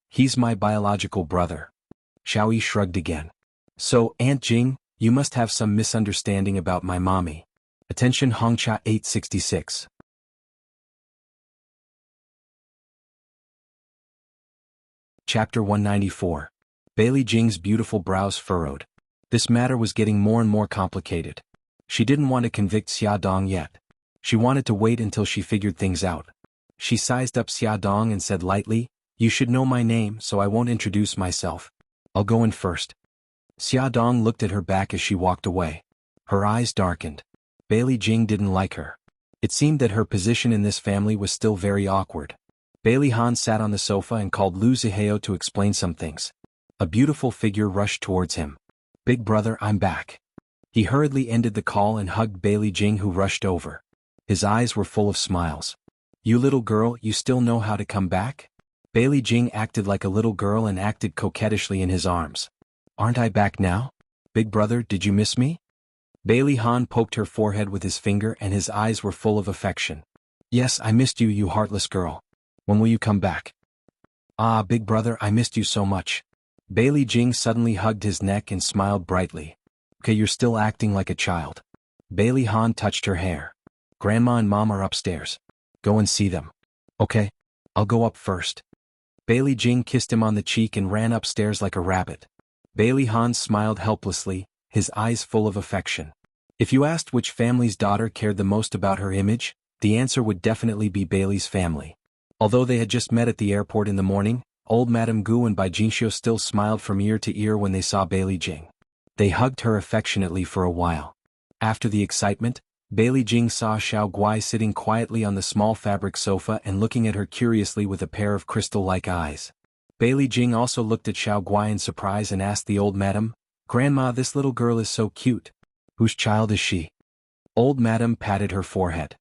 Speaker 1: He's my biological brother. Xiao Yi shrugged again. So, Aunt Jing, you must have some misunderstanding about my mommy. Attention Hongcha 866. Chapter 194. Bailey Jing's beautiful brows furrowed. This matter was getting more and more complicated. She didn't want to convict Xia Dong yet. She wanted to wait until she figured things out. She sized up Xia Dong and said lightly, "You should know my name, so I won't introduce myself. I'll go in first." Xia Dong looked at her back as she walked away. Her eyes darkened. Bailey Jing didn't like her. It seemed that her position in this family was still very awkward. Bailey Han sat on the sofa and called Lu Zihao to explain some things. A beautiful figure rushed towards him. "Big brother, I'm back." He hurriedly ended the call and hugged Bailey Jing, who rushed over. His eyes were full of smiles. "You little girl, you still know how to come back?" Bailey Jing acted like a little girl and acted coquettishly in his arms. "Aren't I back now? Big brother, did you miss me?" Bailey Han poked her forehead with his finger and his eyes were full of affection. "Yes, I missed you, you heartless girl. When will you come back?" "Ah, big brother, I missed you so much." Bailey Jing suddenly hugged his neck and smiled brightly. "Okay, you're still acting like a child." Bailey Han touched her hair. "Grandma and Mom are upstairs. Go and see them." "Okay. I'll go up first." Bailey Jing kissed him on the cheek and ran upstairs like a rabbit. Bailey Han smiled helplessly, his eyes full of affection. If you asked which family's daughter cared the most about her image, the answer would definitely be Bailey's family. Although they had just met at the airport in the morning, old Madame Gu and Bai Jinxiu still smiled from ear to ear when they saw Bailey Jing. They hugged her affectionately for a while. After the excitement, Bailey Jing saw Xiao Guai sitting quietly on the small fabric sofa and looking at her curiously with a pair of crystal-like eyes. Bailey Jing also looked at Xiao Guai in surprise and asked the old madam, "Grandma, this little girl is so cute. Whose child is she?" Old madam patted her forehead.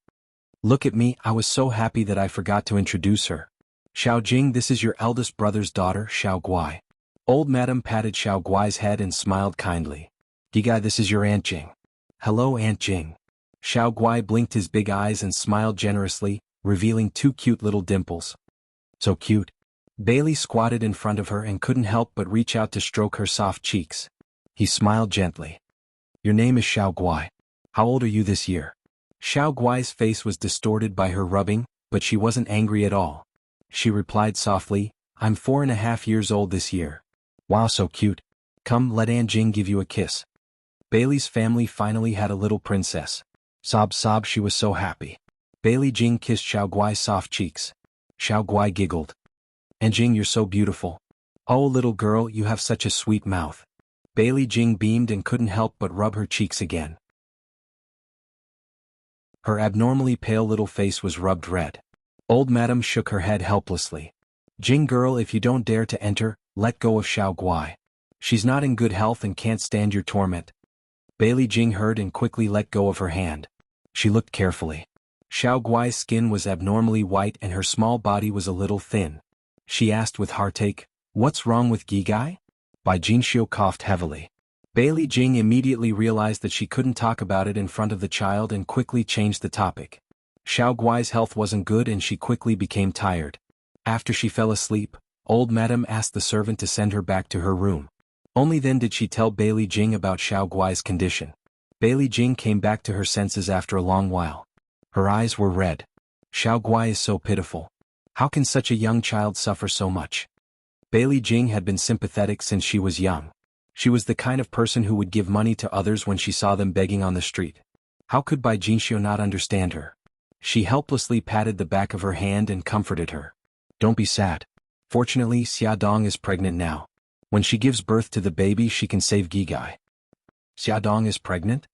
Speaker 1: "Look at me, I was so happy that I forgot to introduce her. Xiao Jing, this is your eldest brother's daughter, Xiao Guai." Old madam patted Xiao Guai's head and smiled kindly. "Gigai, this is your Aunt Jing." "Hello, Aunt Jing." Xiao Guai blinked his big eyes and smiled generously, revealing two cute little dimples. "So cute." Bailey squatted in front of her and couldn't help but reach out to stroke her soft cheeks. He smiled gently. "Your name is Xiao Guai. How old are you this year?" Xiao Guai's face was distorted by her rubbing, but she wasn't angry at all. She replied softly, "I'm 4.5 years old this year." "Wow, so cute. Come, let Aunt Jing give you a kiss." Bailey's family finally had a little princess. Sob sob, she was so happy. Bailey Jing kissed Xiao Guai's soft cheeks. Xiao Guai giggled. "Aunt Jing, you're so beautiful. Oh, little girl, you have such a sweet mouth." Bailey Jing beamed and couldn't help but rub her cheeks again. Her abnormally pale little face was rubbed red. Old madam shook her head helplessly. "Jing girl, if you don't dare to enter, let go of Xiao Guai. She's not in good health and can't stand your torment." Bailey Jing heard and quickly let go of her hand. She looked carefully. Xiao Guai's skin was abnormally white and her small body was a little thin. She asked with heartache, "What's wrong with Gigai?" Bai Jinxiu coughed heavily. Bailey Jing immediately realized that she couldn't talk about it in front of the child and quickly changed the topic. Xiao Guai's health wasn't good and she quickly became tired. After she fell asleep, old madam asked the servant to send her back to her room. Only then did she tell Bailey Jing about Xiao Guai's condition. Bailey Jing came back to her senses after a long while. Her eyes were red. Xiao Guai is so pitiful. How can such a young child suffer so much? Bailey Jing had been sympathetic since she was young. She was the kind of person who would give money to others when she saw them begging on the street. How could Bai Jinxiu not understand her? She helplessly patted the back of her hand and comforted her. "Don't be sad. Fortunately, Xia Dong is pregnant now. When she gives birth to the baby, she can save Gigai." "Xia Dong is pregnant?"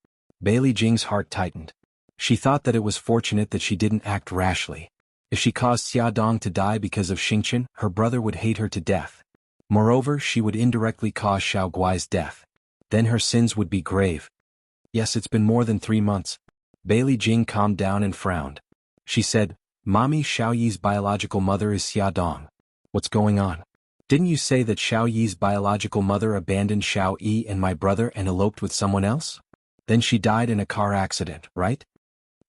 Speaker 1: Bailey Jing's heart tightened. She thought that it was fortunate that she didn't act rashly. If she caused Xia Dong to die because of Xingchen, her brother would hate her to death. Moreover, she would indirectly cause Xiao Guai's death. Then her sins would be grave. "Yes, it's been more than 3 months." Bailey Jing calmed down and frowned. She said, Mommy, Xiao Yi's biological mother is Xia Dong. What's going on? Didn't you say that Xiao Yi's biological mother abandoned Xiao Yi and my brother and eloped with someone else? Then she died in a car accident, right?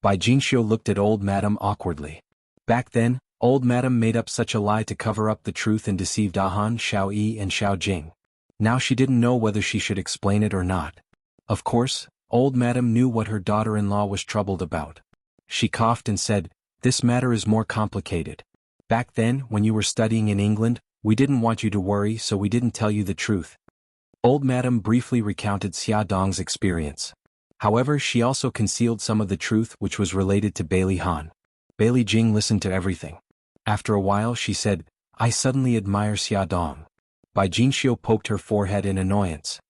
Speaker 1: Bai Jingxiu looked at old madam awkwardly. Back then, old madam made up such a lie to cover up the truth and deceived Han, Xiao Yi and Xiao Jing. Now she didn't know whether she should explain it or not. Of course, old madam knew what her daughter-in-law was troubled about. She coughed and said, "This matter is more complicated. Back then, when you were studying in England, we didn't want you to worry, so we didn't tell you the truth." Old madam briefly recounted Xia Dong's experience. However, she also concealed some of the truth which was related to Bailey Han. Bailey Jing listened to everything. After a while she said, "I suddenly admire Xia Dong." Bai Jingxiu poked her forehead in annoyance.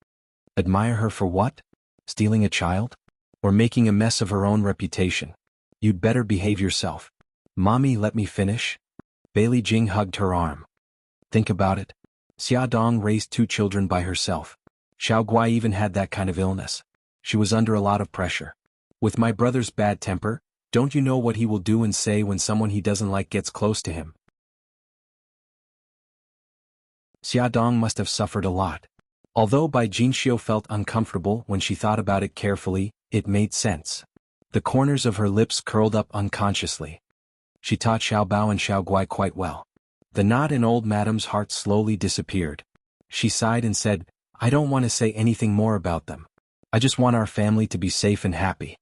Speaker 1: Admire her for what? Stealing a child? Or making a mess of her own reputation? You'd better behave yourself. Mommy, let me finish. Bailey Jing hugged her arm. Think about it. Xia Dong raised 2 children by herself. Xiao Guai even had that kind of illness. She was under a lot of pressure. With my brother's bad temper, don't you know what he will do and say when someone he doesn't like gets close to him? Xia Dong must have suffered a lot. Although Bai Jingxiu felt uncomfortable when she thought about it carefully, it made sense. The corners of her lips curled up unconsciously. She taught Xiao Bao and Xiao Guai quite well. The knot in old madam's heart slowly disappeared. She sighed and said, "I don't want to say anything more about them. I just want our family to be safe and happy."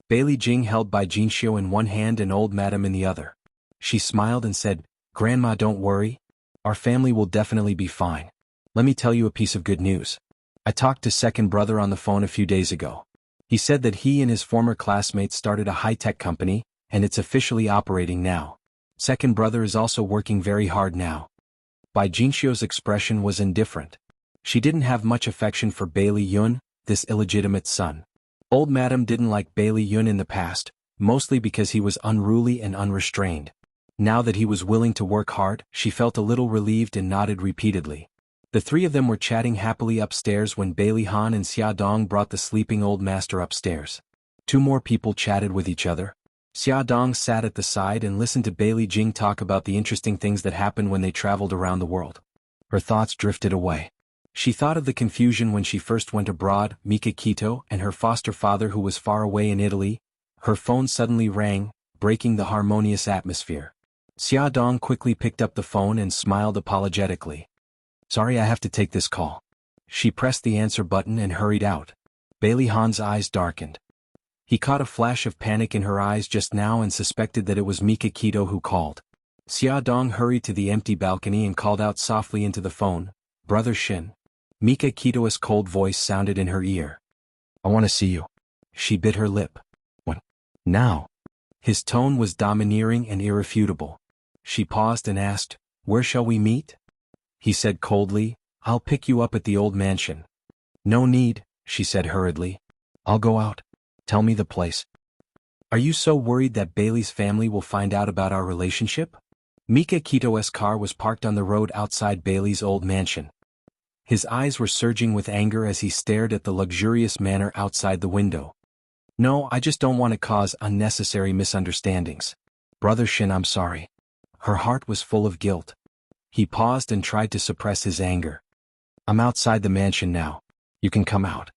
Speaker 1: Bailey Jing held Bai Jingxiu in one hand and old madam in the other. She smiled and said, "Grandma, don't worry. Our family will definitely be fine. Let me tell you a piece of good news. I talked to second brother on the phone a few days ago. He said that he and his former classmates started a high-tech company, and it's officially operating now. Second brother is also working very hard now." Bai Jingxiu's expression was indifferent. She didn't have much affection for Bailey Yun, this illegitimate son. Old madam didn't like Bailey Yun in the past, mostly because he was unruly and unrestrained. Now that he was willing to work hard, she felt a little relieved and nodded repeatedly. The 3 of them were chatting happily upstairs when Bailey Han and Xia Dong brought the sleeping old master upstairs. 2 more people chatted with each other. Xia Dong sat at the side and listened to Bailey Jing talk about the interesting things that happened when they traveled around the world. Her thoughts drifted away. She thought of the confusion when she first went abroad, Mika Kito and her foster father who was far away in Italy. Her phone suddenly rang, breaking the harmonious atmosphere. Xia Dong quickly picked up the phone and smiled apologetically. "Sorry, I have to take this call." She pressed the answer button and hurried out. Bailey Han's eyes darkened. He caught a flash of panic in her eyes just now and suspected that it was Mika Kito who called. Xia Dong hurried to the empty balcony and called out softly into the phone, "Brother Shin." Mika Kito's cold voice sounded in her ear. "I want to see you." She bit her lip. "What? Now?" His tone was domineering and irrefutable. She paused and asked, "Where shall we meet?" He said coldly, "I'll pick you up at the old mansion." "No need," she said hurriedly. "I'll go out. Tell me the place." "Are you so worried that Bailey's family will find out about our relationship?" Mika Kito's car was parked on the road outside Bailey's old mansion. His eyes were surging with anger as he stared at the luxurious manor outside the window. "No, I just don't want to cause unnecessary misunderstandings. Brother Shin, I'm sorry." Her heart was full of guilt. He paused and tried to suppress his anger. "I'm outside the mansion now. You can come out."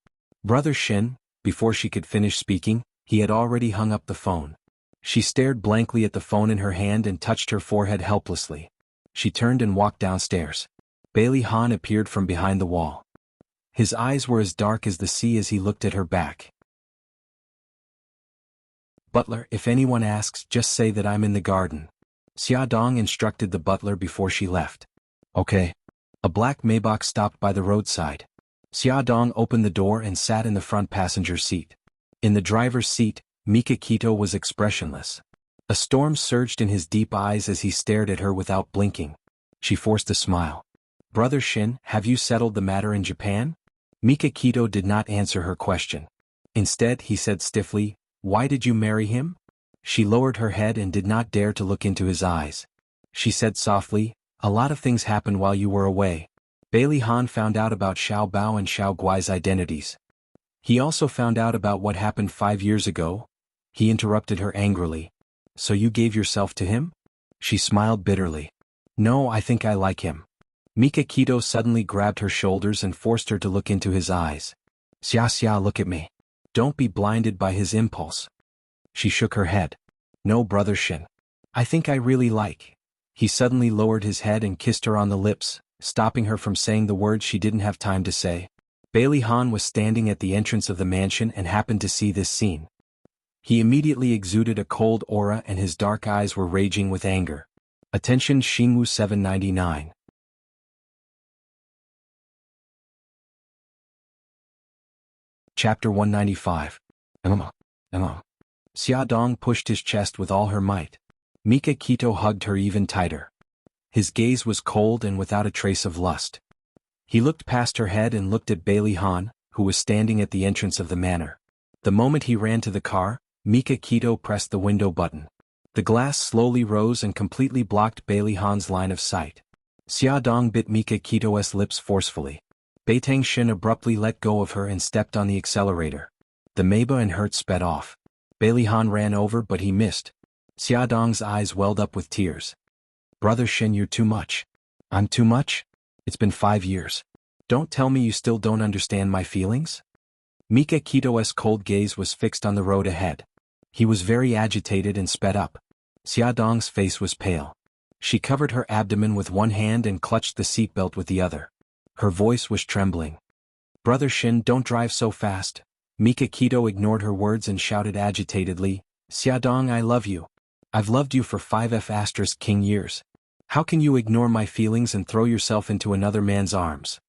Speaker 1: Brother Shin, before she could finish speaking, he had already hung up the phone. She stared blankly at the phone in her hand and touched her forehead helplessly. She turned and walked downstairs. Bailey Han appeared from behind the wall. His eyes were as dark as the sea as he looked at her back. "Butler, if anyone asks, just say that I'm in the garden." Xia Dong instructed the butler before she left. "Okay." A black Maybach stopped by the roadside. Xia Dong opened the door and sat in the front passenger seat. In the driver's seat, Mika Kito was expressionless. A storm surged in his deep eyes as he stared at her without blinking. She forced a smile. "Brother Shin, have you settled the matter in Japan?" Mika Kito did not answer her question. Instead, he said stiffly, "Why did you marry him?" She lowered her head and did not dare to look into his eyes. She said softly, "A lot of things happened while you were away." Bailey Han found out about Xiao Bao and Xiao Guai's identities. He also found out about what happened 5 years ago. He interrupted her angrily. So you gave yourself to him? She smiled bitterly. No, I think I like him. Mikakito suddenly grabbed her shoulders and forced her to look into his eyes. Xia, look at me. Don't be blinded by his impulse. She shook her head. No, Brother Shin. I think I really like. He suddenly lowered his head and kissed her on the lips, stopping her from saying the words she didn't have time to say. Bailey Han was standing at the entrance of the mansion and happened to see this scene. He immediately exuded a cold aura and his dark eyes were raging with anger. Attention Jianghu 799. Chapter 195. Emma. Xia Dong pushed his chest with all her might. Mikakito hugged her even tighter. His gaze was cold and without a trace of lust. He looked past her head and looked at Bailey Han, who was standing at the entrance of the manor. The moment he ran to the car, Mikakito pressed the window button. The glass slowly rose and completely blocked Bailey Han's line of sight. Xia Dong bit Mikakito's lips forcefully. Beitang Shin abruptly let go of her and stepped on the accelerator. The Meiba and Hertz sped off. Bailey Han ran over but he missed. Xia Dong's eyes welled up with tears. Brother Shin, you're too much. I'm too much? It's been 5 years. Don't tell me you still don't understand my feelings? Mikakito's cold gaze was fixed on the road ahead. He was very agitated and sped up. Xia Dong's face was pale. She covered her abdomen with one hand and clutched the seatbelt with the other. Her voice was trembling. Brother Shin, don't drive so fast. Mikakito ignored her words and shouted agitatedly, Xia Dong, I love you. I've loved you for 5F *King years. How can you ignore my feelings and throw yourself into another man's arms?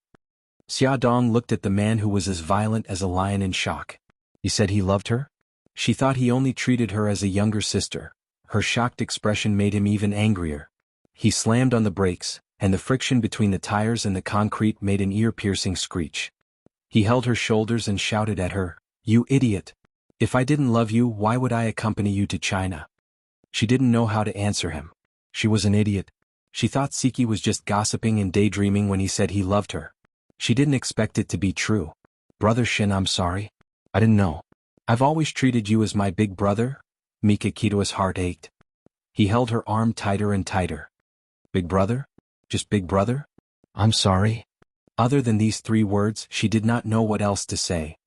Speaker 1: Xia Dong looked at the man who was as violent as a lion in shock. He said he loved her? She thought he only treated her as a younger sister. Her shocked expression made him even angrier. He slammed on the brakes, and the friction between the tires and the concrete made an ear-piercing screech. He held her shoulders and shouted at her, You idiot! If I didn't love you, why would I accompany you to China? She didn't know how to answer him. She was an idiot. She thought Siki was just gossiping and daydreaming when he said he loved her. She didn't expect it to be true. Brother Shin, I'm sorry. I didn't know. I've always treated you as my big brother. Mikakito's heart ached. He held her arm tighter and tighter. Big brother? Just big brother? I'm sorry. Other than these 3 words, she did not know what else to say.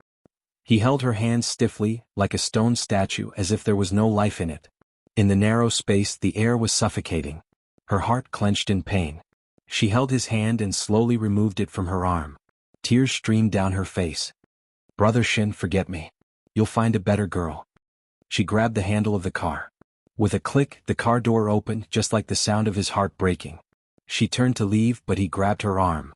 Speaker 1: He held her hand stiffly, like a stone statue, as if there was no life in it. In the narrow space, the air was suffocating. Her heart clenched in pain. She held his hand and slowly removed it from her arm. Tears streamed down her face. Brother Shin, forget me. You'll find a better girl. She grabbed the handle of the car. With a click, the car door opened, just like the sound of his heart breaking. She turned to leave, but he grabbed her arm.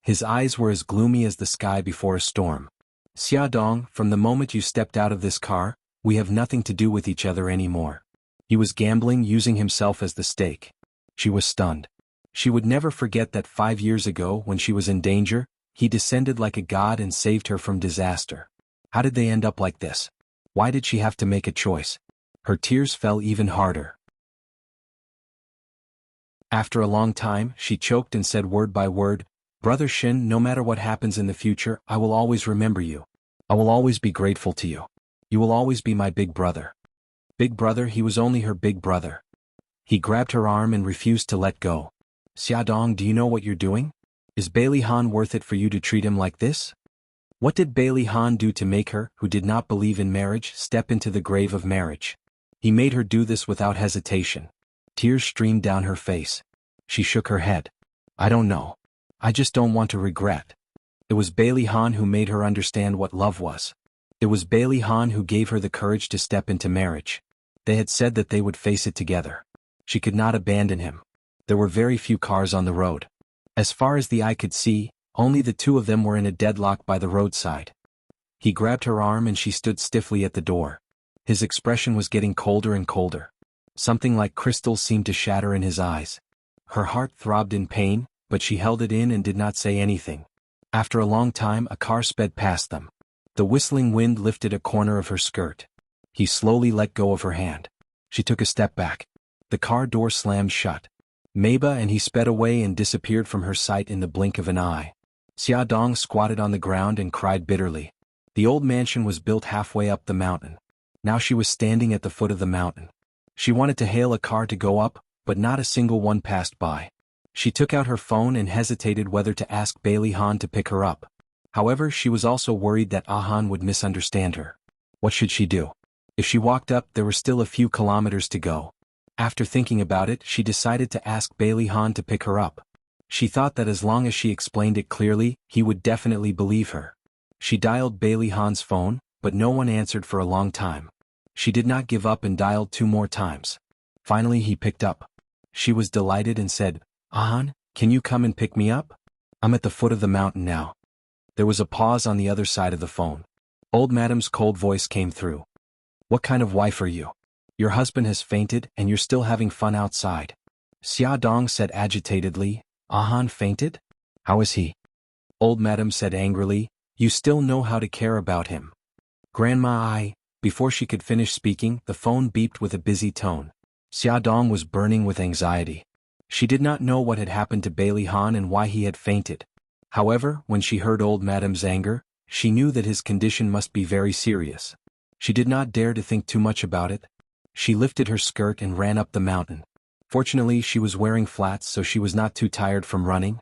Speaker 1: His eyes were as gloomy as the sky before a storm. Xia Dong, from the moment you stepped out of this car, we have nothing to do with each other anymore. He was gambling, using himself as the stake. She was stunned. She would never forget that 5 years ago, when she was in danger, he descended like a god and saved her from disaster. How did they end up like this? Why did she have to make a choice? Her tears fell even harder. After a long time, she choked and said word by word, Brother Shin, no matter what happens in the future, I will always remember you. I will always be grateful to you. You will always be my big brother. Big brother, he was only her big brother. He grabbed her arm and refused to let go. Xia Dong, do you know what you're doing? Is Bailey Han worth it for you to treat him like this? What did Bailey Han do to make her, who did not believe in marriage, step into the grave of marriage? He made her do this without hesitation. Tears streamed down her face. She shook her head. I don't know. I just don't want to regret. It was Bailey Han who made her understand what love was. It was Bailey Han who gave her the courage to step into marriage. They had said that they would face it together. She could not abandon him. There were very few cars on the road. As far as the eye could see, only the 2 of them were in a deadlock by the roadside. He grabbed her arm and she stood stiffly at the door. His expression was getting colder and colder. Something like crystals seemed to shatter in his eyes. Her heart throbbed in pain, but she held it in and did not say anything. After a long time, a car sped past them. The whistling wind lifted a corner of her skirt. He slowly let go of her hand. She took a step back. The car door slammed shut. Meiba and he sped away and disappeared from her sight in the blink of an eye. Xia Dong squatted on the ground and cried bitterly. The old mansion was built halfway up the mountain. Now she was standing at the foot of the mountain. She wanted to hail a car to go up, but not a single one passed by. She took out her phone and hesitated whether to ask Bailey Han to pick her up. However, she was also worried that Han would misunderstand her. What should she do? If she walked up, there were still a few kilometers to go. After thinking about it, she decided to ask Bailey Han to pick her up. She thought that as long as she explained it clearly, he would definitely believe her. She dialed Bailey Han's phone, but no one answered for a long time. She did not give up and dialed 2 more times. Finally he picked up. She was delighted and said, "Han, can you come and pick me up? I'm at the foot of the mountain now." There was a pause on the other side of the phone. Old Madam's cold voice came through. "What kind of wife are you? Your husband has fainted and you're still having fun outside." Xia Dong said agitatedly, "Han fainted? How is he?" Old Madam said angrily, "You still know how to care about him." Grandma. Before she could finish speaking, the phone beeped with a busy tone. Xia Dong was burning with anxiety. She did not know what had happened to Bailey Han and why he had fainted. However, when she heard Old Madam's anger, she knew that his condition must be very serious. She did not dare to think too much about it. She lifted her skirt and ran up the mountain. Fortunately, she was wearing flats, so she was not too tired from running.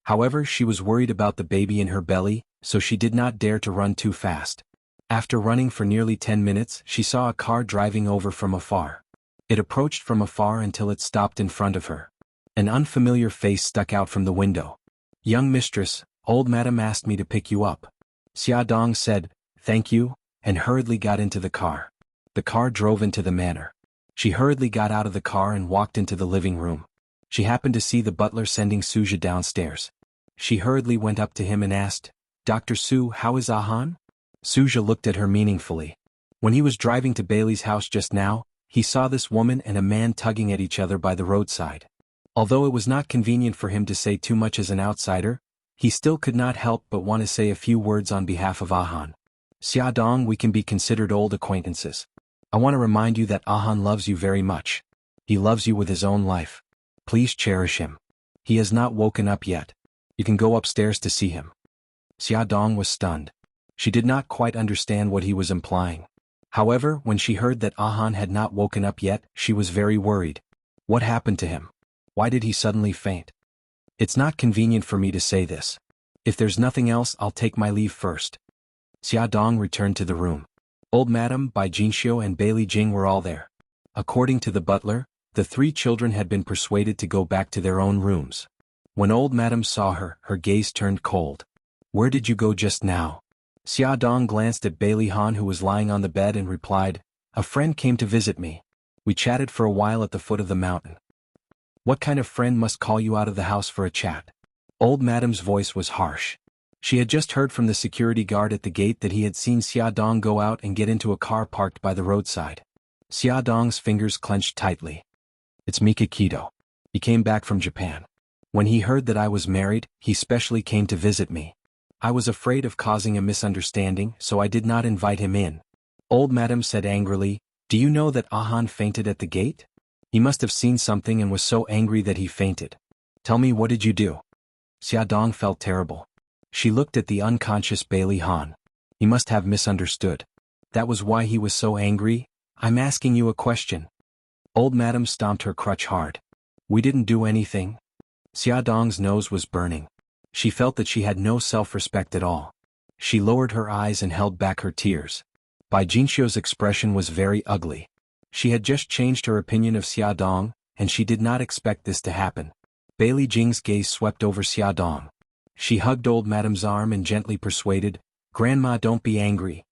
Speaker 1: However, she was worried about the baby in her belly, so she did not dare to run too fast. After running for nearly 10 minutes, she saw a car driving over from afar. It approached from afar until it stopped in front of her. An unfamiliar face stuck out from the window. "Young mistress, Old Madam asked me to pick you up." Xia Dong said, "Thank you," and hurriedly got into the car. The car drove into the manor. She hurriedly got out of the car and walked into the living room. She happened to see the butler sending Suja downstairs. She hurriedly went up to him and asked, "Dr. Su, how is Han?" Suja looked at her meaningfully. When he was driving to Bailey's house just now, he saw this woman and a man tugging at each other by the roadside. Although it was not convenient for him to say too much as an outsider, he still could not help but want to say a few words on behalf of Han. "Xia Dong, we can be considered old acquaintances. I want to remind you that Han loves you very much. He loves you with his own life. Please cherish him. He has not woken up yet. You can go upstairs to see him." Xia Dong was stunned. She did not quite understand what he was implying. However, when she heard that Han had not woken up yet, she was very worried. What happened to him? Why did he suddenly faint? It's not convenient for me to say this. If there's nothing else, I'll take my leave first. Xia Dong returned to the room. Old Madam, Bai Jinxiu and Bailey Jing were all there. According to the butler, the 3 children had been persuaded to go back to their own rooms. When Old Madam saw her, her gaze turned cold. "Where did you go just now?" Xia Dong glanced at Bailey Han, who was lying on the bed, and replied, "A friend came to visit me. We chatted for a while at the foot of the mountain." "What kind of friend must call you out of the house for a chat?" Old Madam's voice was harsh. She had just heard from the security guard at the gate that he had seen Xia Dong go out and get into a car parked by the roadside. Xia Dong's fingers clenched tightly. "It's Mika Kido. He came back from Japan. When he heard that I was married, he specially came to visit me. I was afraid of causing a misunderstanding, so I did not invite him in." Old Madam said angrily, "Do you know that Han fainted at the gate? He must have seen something and was so angry that he fainted. Tell me, what did you do?" Xia Dong felt terrible. She looked at the unconscious Bailey Han. He must have misunderstood. That was why he was so angry. "I'm asking you a question." Old Madam stomped her crutch hard. "We didn't do anything." Xia Dong's nose was burning. She felt that she had no self-respect at all. She lowered her eyes and held back her tears. Bai Jinxiu's expression was very ugly. She had just changed her opinion of Xia Dong, and she did not expect this to happen. Bailey Jing's gaze swept over Xia Dong. She hugged Old Madam's arm and gently persuaded, "Grandma, don't be angry.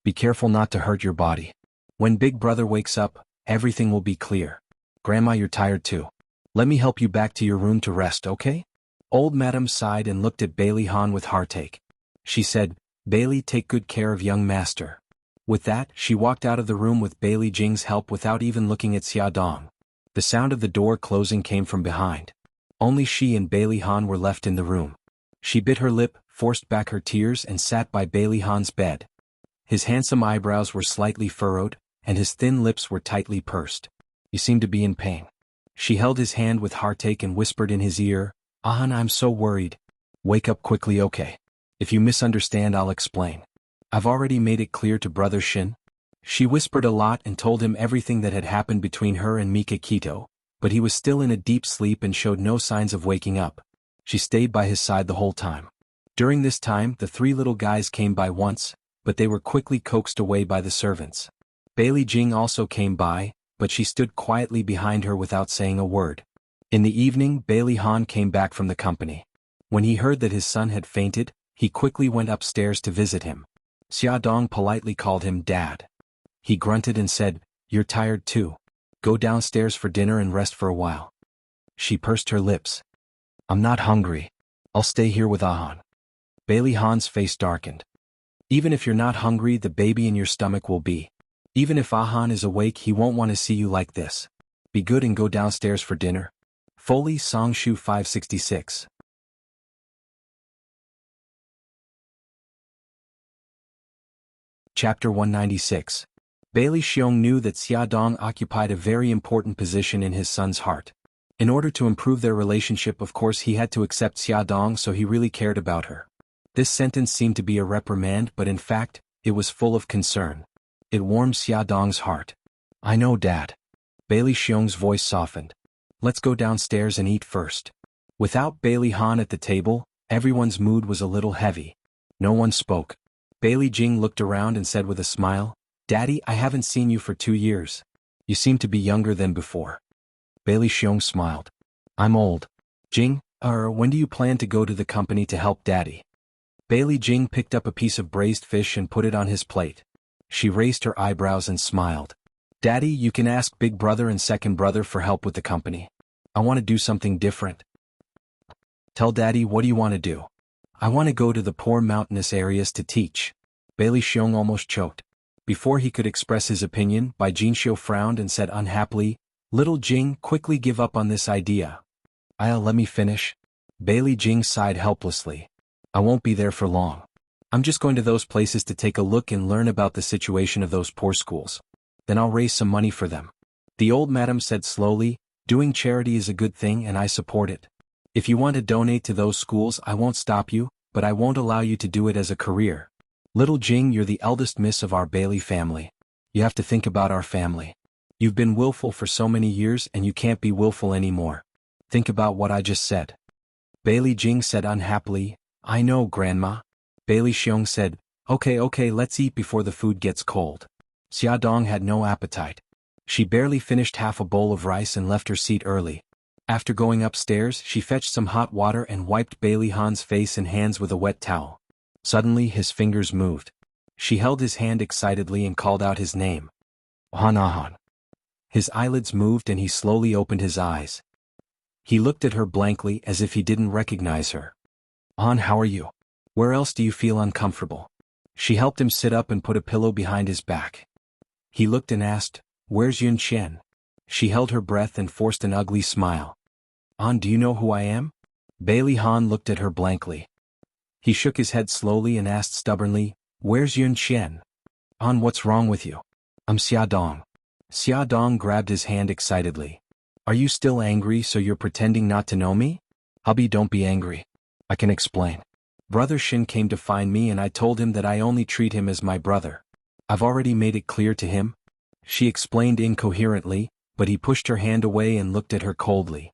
Speaker 1: Be careful not to hurt your body. When Big Brother wakes up, everything will be clear. Grandma, you're tired too. Let me help you back to your room to rest, okay?" Old Madam sighed and looked at Bailey Han with heartache. She said, "Bailey, take good care of young master." With that, she walked out of the room with Bailey Jing's help without even looking at Xia Dong. The sound of the door closing came from behind. Only she and Bailey Han were left in the room. She bit her lip, forced back her tears, and sat by Bailey Han's bed. His handsome eyebrows were slightly furrowed, and his thin lips were tightly pursed. He seemed to be in pain. She held his hand with heartache and whispered in his ear, "Han, I'm so worried. Wake up quickly, okay? If you misunderstand, I'll explain." I've already made it clear to Brother Shin. She whispered a lot and told him everything that had happened between her and Mika Kito, but he was still in a deep sleep and showed no signs of waking up. She stayed by his side the whole time. During this time, the three little guys came by once, but they were quickly coaxed away by the servants. Bailey Jing also came by, but she stood quietly behind her without saying a word. In the evening, Bailey Han came back from the company. When he heard that his son had fainted, he quickly went upstairs to visit him. Xia Dong politely called him Dad. He grunted and said, "You're tired too. Go downstairs for dinner and rest for a while." She pursed her lips. "I'm not hungry. I'll stay here with Ahan." Bailey Han's face darkened. "Even if you're not hungry, the baby in your stomach will be. Even if Ahan is awake, he won't want to see you like this. Be good and go downstairs for dinner." Foley Songshu 566. Chapter 196. Bailey Xiong knew that Xia Dong occupied a very important position in his son's heart. In order to improve their relationship, of course he had to accept Xia Dong, so he really cared about her. This sentence seemed to be a reprimand, but in fact, it was full of concern. It warmed Xia Dong's heart. "I know, Dad." Bailey Xiong's voice softened. "Let's go downstairs and eat first." Without Bailey Han at the table, everyone's mood was a little heavy. No one spoke. Bailey Jing looked around and said with a smile, "Daddy, I haven't seen you for 2 years. You seem to be younger than before." Bailey Xiong smiled. "I'm old. Jing, when do you plan to go to the company to help Daddy?" Bailey Jing picked up a piece of braised fish and put it on his plate. She raised her eyebrows and smiled. "Daddy, you can ask big brother and second brother for help with the company. I want to do something different." "Tell Daddy, what do you want to do?" "I want to go to the poor mountainous areas to teach." Bailey Xiong almost choked. Before he could express his opinion, Bai Jinxiu frowned and said unhappily, "Little Jing, quickly give up on this idea." Let me finish." Bailey Jing sighed helplessly. "I won't be there for long. I'm just going to those places to take a look and learn about the situation of those poor schools. Then I'll raise some money for them." The old madam said slowly, "Doing charity is a good thing and I support it. If you want to donate to those schools, I won't stop you, but I won't allow you to do it as a career. Little Jing, you're the eldest miss of our Bailey family. You have to think about our family. You've been willful for so many years and you can't be willful anymore. Think about what I just said." Bailey Jing said unhappily, "I know, Grandma." Bailey Xiong said, Okay, let's eat before the food gets cold." Xia Dong had no appetite. She barely finished half a bowl of rice and left her seat early. After going upstairs, she fetched some hot water and wiped Bailey Han's face and hands with a wet towel. Suddenly his fingers moved. She held his hand excitedly and called out his name. "Ahan." His eyelids moved and he slowly opened his eyes. He looked at her blankly as if he didn't recognize her. "Ahan, how are you? Where else do you feel uncomfortable?" She helped him sit up and put a pillow behind his back. He looked and asked, "Where's Yun Qian?" She held her breath and forced an ugly smile. "An, do you know who I am?" Bailey Han looked at her blankly. He shook his head slowly and asked stubbornly, "Where's Yun Qian?" "An, what's wrong with you?" "I'm Xia Dong." Xia Dong grabbed his hand excitedly. "Are you still angry so you're pretending not to know me?" "Hubby, don't be angry. I can explain. Brother Shin came to find me and I told him that I only treat him as my brother. I've already made it clear to him." She explained incoherently, but he pushed her hand away and looked at her coldly.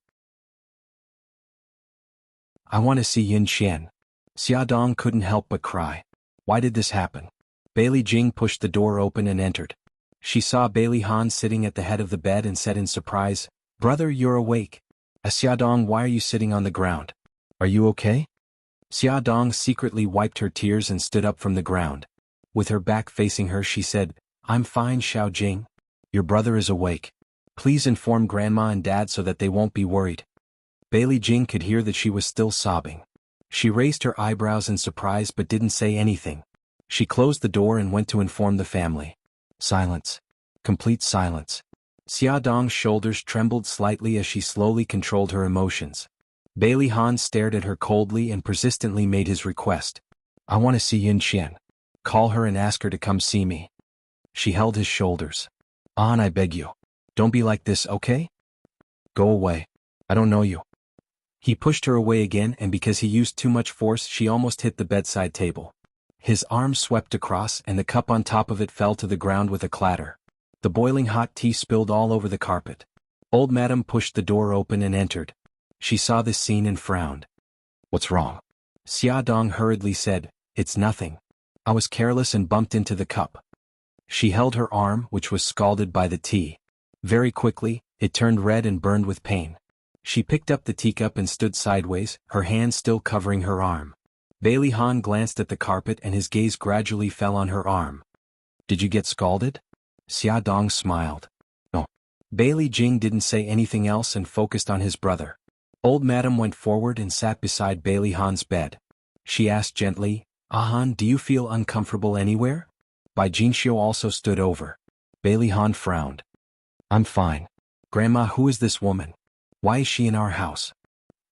Speaker 1: "I want to see Yin Qian." Xia Dong couldn't help but cry. Why did this happen? Bailey Jing pushed the door open and entered. She saw Bailey Han sitting at the head of the bed and said in surprise, "Brother, you're awake." "Xia Dong, why are you sitting on the ground? Are you okay?" Xia Dong secretly wiped her tears and stood up from the ground. With her back facing her, she said, "I'm fine, Xiao Jing. Your brother is awake. Please inform Grandma and Dad so that they won't be worried." Bailey Jing could hear that she was still sobbing. She raised her eyebrows in surprise but didn't say anything. She closed the door and went to inform the family. Silence. Complete silence. Xia Dong's shoulders trembled slightly as she slowly controlled her emotions. Bailey Han stared at her coldly and persistently made his request. "I want to see Yin Qian. Call her and ask her to come see me." She held his shoulders. "An, I beg you. Don't be like this, okay? Go away. I don't know you." He pushed her away again and because he used too much force she almost hit the bedside table. His arm swept across and the cup on top of it fell to the ground with a clatter. The boiling hot tea spilled all over the carpet. Old Madam pushed the door open and entered. She saw this scene and frowned. "What's wrong?" Xiaodong hurriedly said, "It's nothing. I was careless and bumped into the cup." She held her arm, which was scalded by the tea. Very quickly, it turned red and burned with pain. She picked up the teacup and stood sideways, her hand still covering her arm. Bailey Han glanced at the carpet and his gaze gradually fell on her arm. "Did you get scalded?" Xiaodong smiled. "No." Bailey Jing didn't say anything else and focused on his brother. Old Madam went forward and sat beside Bailey Han's bed. She asked gently, "Han, do you feel uncomfortable anywhere?" Bai Jinxiu also stood over. Bailey Han frowned. "I'm fine." "Grandma, who is this woman? Why is she in our house?"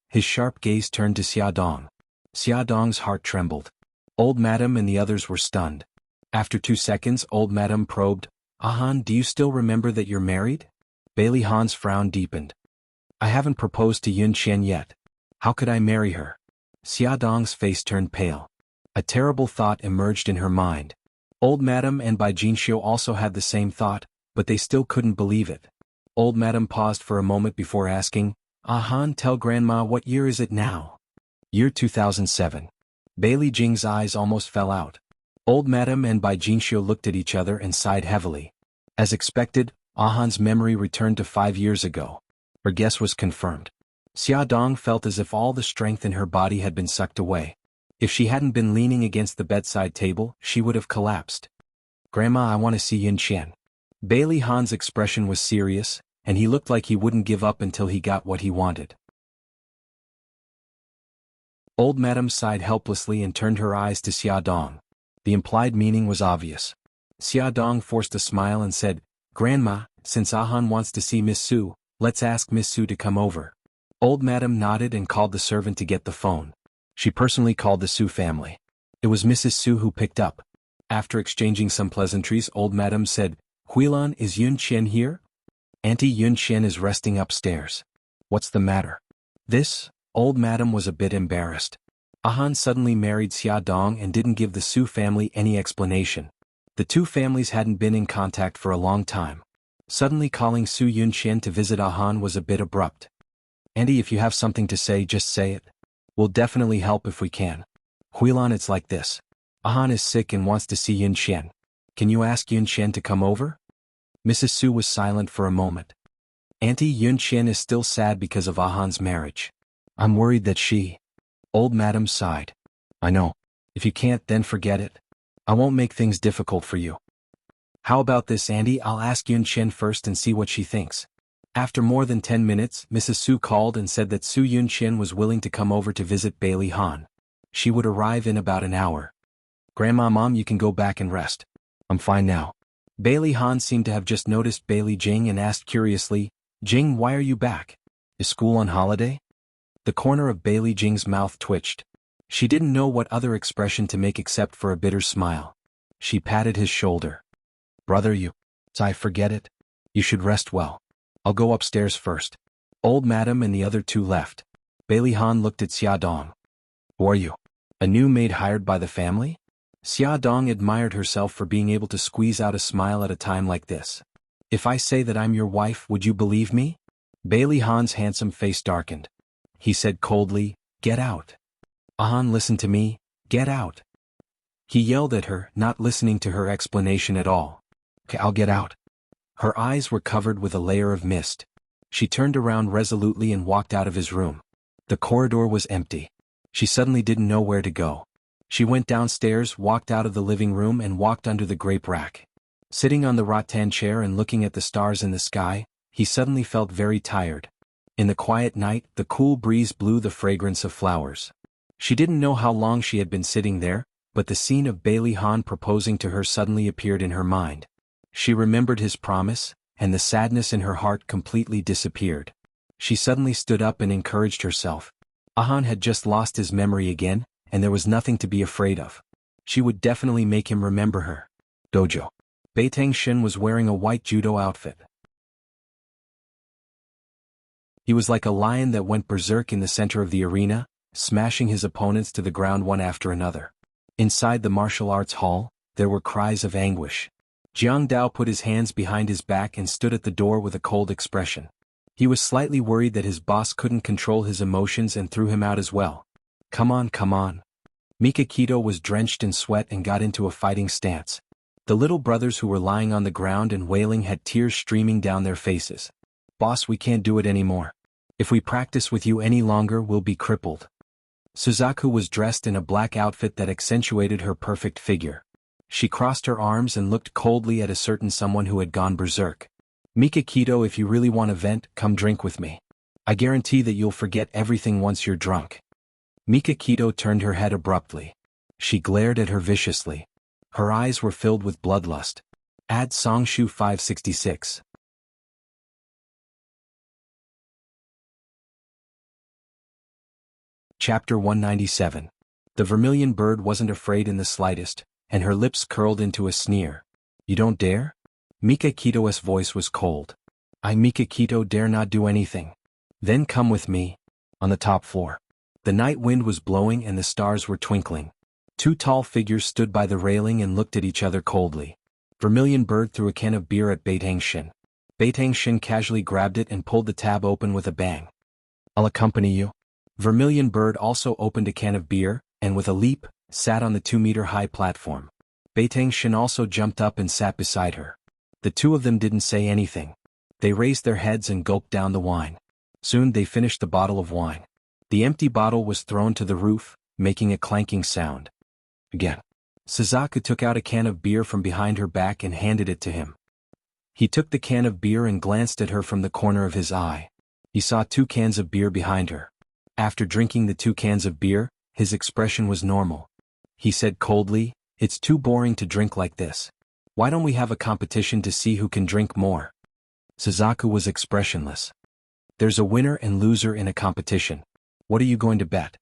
Speaker 1: His sharp gaze turned to Xiaodong. Xiaodong's heart trembled. Old Madam and the others were stunned. After 2 seconds, Old Madam probed, "Han, do you still remember that you're married?" Bailey Han's frown deepened. "I haven't proposed to Yun Qian yet. How could I marry her?" Xiaodong's face turned pale. A terrible thought emerged in her mind. Old Madam and Bai Jinxiu also had the same thought, but they still couldn't believe it. Old Madam paused for a moment before asking, "Han, tell Grandma, what year is it now?" "Year 2007. Bailey Jing's eyes almost fell out. Old Madam and Bai Jinxiu looked at each other and sighed heavily. As expected, Han's memory returned to 5 years ago. Her guess was confirmed. Xiaodong felt as if all the strength in her body had been sucked away. If she hadn't been leaning against the bedside table, she would have collapsed. "Grandma, I want to see Yun Qian." Bailey Han's expression was serious, and he looked like he wouldn't give up until he got what he wanted. Old Madam sighed helplessly and turned her eyes to Xiaodong. The implied meaning was obvious. Xiaodong forced a smile and said, "Grandma, since Han wants to see Miss Su, let's ask Miss Su to come over." Old Madam nodded and called the servant to get the phone. She personally called the Su family. It was Mrs. Su who picked up. After exchanging some pleasantries, Old Madam said, "Huilan, is Yun Qian here?" "Auntie Yun Qian is resting upstairs." "What's the matter?" Old Madam was a bit embarrassed. Han suddenly married Xiaodong and didn't give the Su family any explanation. The two families hadn't been in contact for a long time. Suddenly calling Su Yun Qian to visit Han was a bit abrupt. "Auntie, if you have something to say, just say it. We'll definitely help if we can. Huilan, it's like this. Han is sick and wants to see Yun Qian. Can you ask Yun Qian to come over?" Mrs. Su was silent for a moment. "Auntie, Yun Qian is still sad because of Han's marriage. I'm worried that she..." Old Madam sighed. "I know. If you can't, then forget it. I won't make things difficult for you. How about this, Auntie? I'll ask Yun Qian first and see what she thinks." After more than 10 minutes, Mrs. Su called and said that Su Yun Qian was willing to come over to visit Bailey Han. She would arrive in about an hour. "Grandma, Mom, you can go back and rest. I'm fine now." Bailey Han seemed to have just noticed Bailey Jing and asked curiously, "Jing, why are you back? Is school on holiday?" The corner of Bailey Jing's mouth twitched. She didn't know what other expression to make except for a bitter smile. She patted his shoulder. "Brother, I forget it. You should rest well. I'll go upstairs first." Old Madam and the other two left. Bailey Han looked at Xiaodong. "Who are you? A new maid hired by the family?" Xiaodong admired herself for being able to squeeze out a smile at a time like this. "If I say that I'm your wife, would you believe me?" Bailey Han's handsome face darkened. He said coldly, "Get out. Han, listen to me, get out." He yelled at her, not listening to her explanation at all. "Okay, I'll get out." Her eyes were covered with a layer of mist. She turned around resolutely and walked out of his room. The corridor was empty. She suddenly didn't know where to go. She went downstairs, walked out of the living room and walked under the grape rack. Sitting on the rattan chair and looking at the stars in the sky, he suddenly felt very tired. In the quiet night, the cool breeze blew the fragrance of flowers. She didn't know how long she had been sitting there, but the scene of Bailey Han proposing to her suddenly appeared in her mind. She remembered his promise, and the sadness in her heart completely disappeared. She suddenly stood up and encouraged herself. Han had just lost his memory again, and there was nothing to be afraid of. She would definitely make him remember her. Dojo. Beitang Shen was wearing a white judo outfit. He was like a lion that went berserk in the center of the arena, smashing his opponents to the ground one after another. Inside the martial arts hall, there were cries of anguish. Jianghu put his hands behind his back and stood at the door with a cold expression. He was slightly worried that his boss couldn't control his emotions and threw him out as well. Come on, come on. Mikakito was drenched in sweat and got into a fighting stance. The little brothers who were lying on the ground and wailing had tears streaming down their faces. Boss, we can't do it anymore. If we practice with you any longer, we'll be crippled. Suzaku was dressed in a black outfit that accentuated her perfect figure. She crossed her arms and looked coldly at a certain someone who had gone berserk. Mikakito, if you really want to vent, come drink with me. I guarantee that you'll forget everything once you're drunk. Mikakito turned her head abruptly. She glared at her viciously. Her eyes were filled with bloodlust. Add Songshu 566. Chapter 197. The vermilion bird wasn't afraid in the slightest, and her lips curled into a sneer. You don't dare? Mikakito's voice was cold. I, Mikakito, dare not do anything. Then come with me. On the top floor. The night wind was blowing and the stars were twinkling. Two tall figures stood by the railing and looked at each other coldly. Vermilion Bird threw a can of beer at Beitang-shin. Beitang-shin casually grabbed it and pulled the tab open with a bang. I'll accompany you. Vermilion Bird also opened a can of beer, and with a leap, sat on the 2-meter-high platform. Beitang-shin also jumped up and sat beside her. The two of them didn't say anything. They raised their heads and gulped down the wine. Soon they finished the bottle of wine. The empty bottle was thrown to the roof, making a clanking sound. Again. Suzaku took out a can of beer from behind her back and handed it to him. He took the can of beer and glanced at her from the corner of his eye. He saw 2 cans of beer behind her. After drinking the 2 cans of beer, his expression was normal. He said coldly, "It's too boring to drink like this. Why don't we have a competition to see who can drink more?" Suzaku was expressionless. There's a winner and loser in a competition. What are you going to bet?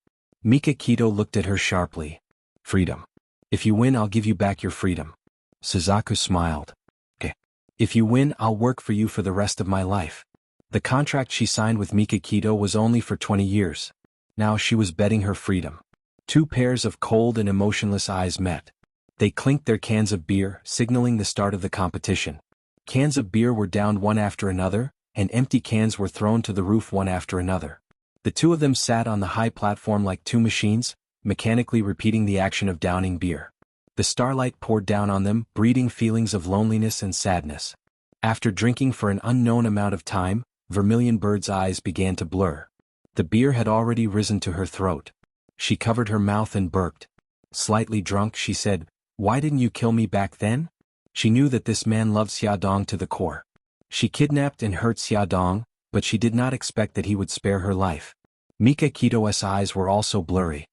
Speaker 1: Mikakito looked at her sharply. Freedom. If you win, I'll give you back your freedom. Suzaku smiled. Okay. If you win, I'll work for you for the rest of my life. The contract she signed with Mikakito was only for 20 years. Now she was betting her freedom. 2 pairs of cold and emotionless eyes met. They clinked their cans of beer, signaling the start of the competition. Cans of beer were downed one after another, and empty cans were thrown to the roof one after another. The two of them sat on the high platform like 2 machines, mechanically repeating the action of downing beer. The starlight poured down on them, breeding feelings of loneliness and sadness. After drinking for an unknown amount of time, Vermilion Bird's eyes began to blur. The beer had already risen to her throat. She covered her mouth and burped. Slightly drunk, she said, "Why didn't you kill me back then?" She knew that this man loved Xiaodong to the core. She kidnapped and hurt Xiaodong, but she did not expect that he would spare her life. Mikakito's eyes were also blurry.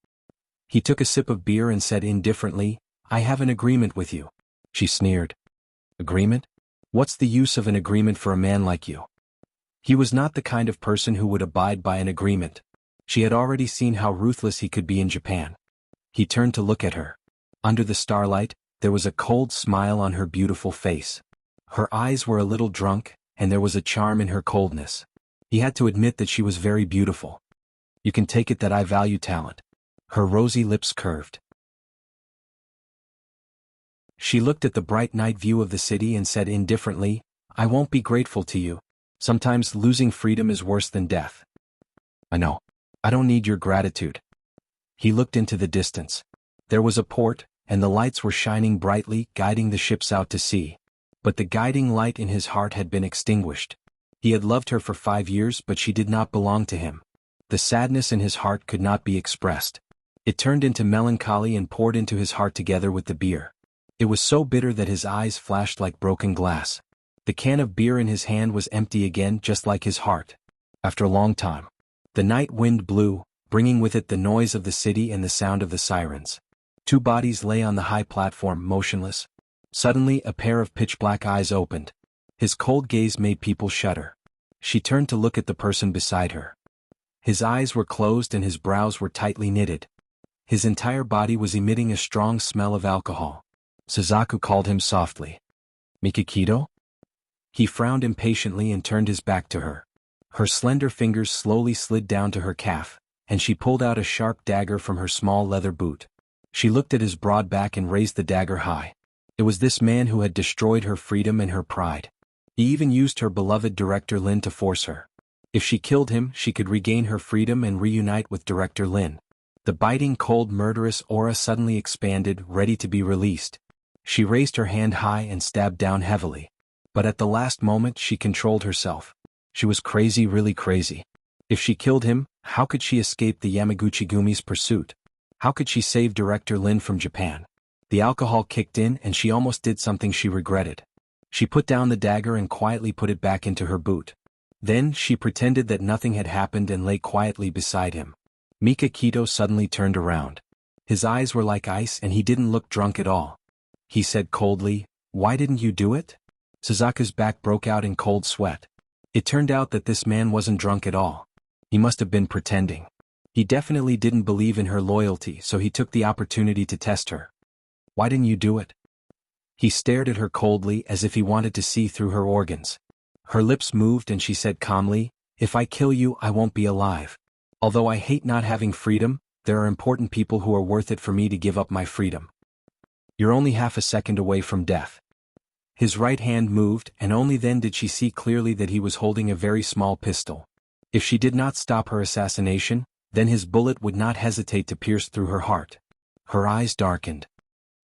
Speaker 1: He took a sip of beer and said indifferently, "I have an agreement with you." She sneered. Agreement? What's the use of an agreement for a man like you? He was not the kind of person who would abide by an agreement. She had already seen how ruthless he could be in Japan. He turned to look at her. Under the starlight, there was a cold smile on her beautiful face. Her eyes were a little drunk, and there was a charm in her coldness. He had to admit that she was very beautiful. You can take it that I value talent. Her rosy lips curved. She looked at the bright night view of the city and said indifferently, "I won't be grateful to you. Sometimes losing freedom is worse than death." "I know. I don't need your gratitude." He looked into the distance. There was a port, and the lights were shining brightly, guiding the ships out to sea. But the guiding light in his heart had been extinguished. He had loved her for 5 years, but she did not belong to him. The sadness in his heart could not be expressed. It turned into melancholy and poured into his heart together with the beer. It was so bitter that his eyes flashed like broken glass. The can of beer in his hand was empty again, just like his heart. After a long time, the night wind blew, bringing with it the noise of the city and the sound of the sirens. 2 bodies lay on the high platform, motionless. Suddenly, a pair of pitch-black eyes opened. His cold gaze made people shudder. She turned to look at the person beside her. His eyes were closed and his brows were tightly knitted. His entire body was emitting a strong smell of alcohol. Suzaku called him softly. "Mikakito?" He frowned impatiently and turned his back to her. Her slender fingers slowly slid down to her calf, and she pulled out a sharp dagger from her small leather boot. She looked at his broad back and raised the dagger high. It was this man who had destroyed her freedom and her pride. He even used her beloved Director Lin to force her. If she killed him, she could regain her freedom and reunite with Director Lin. The biting, cold, murderous aura suddenly expanded, ready to be released. She raised her hand high and stabbed down heavily. But at the last moment she controlled herself. She was crazy, really crazy. If she killed him, how could she escape the Yamaguchi-gumi's pursuit? How could she save Director Lin from Japan? The alcohol kicked in and she almost did something she regretted. She put down the dagger and quietly put it back into her boot. Then she pretended that nothing had happened and lay quietly beside him. Mika Kito suddenly turned around. His eyes were like ice and he didn't look drunk at all. He said coldly, "Why didn't you do it?" Suzuka's back broke out in cold sweat. It turned out that this man wasn't drunk at all. He must have been pretending. He definitely didn't believe in her loyalty, so he took the opportunity to test her. "Why didn't you do it?" He stared at her coldly as if he wanted to see through her organs. Her lips moved and she said calmly, "If I kill you, I won't be alive. Although I hate not having freedom, there are important people who are worth it for me to give up my freedom. You're only half a second away from death." His right hand moved and only then did she see clearly that he was holding a very small pistol. If she did not stop her assassination, then his bullet would not hesitate to pierce through her heart. Her eyes darkened.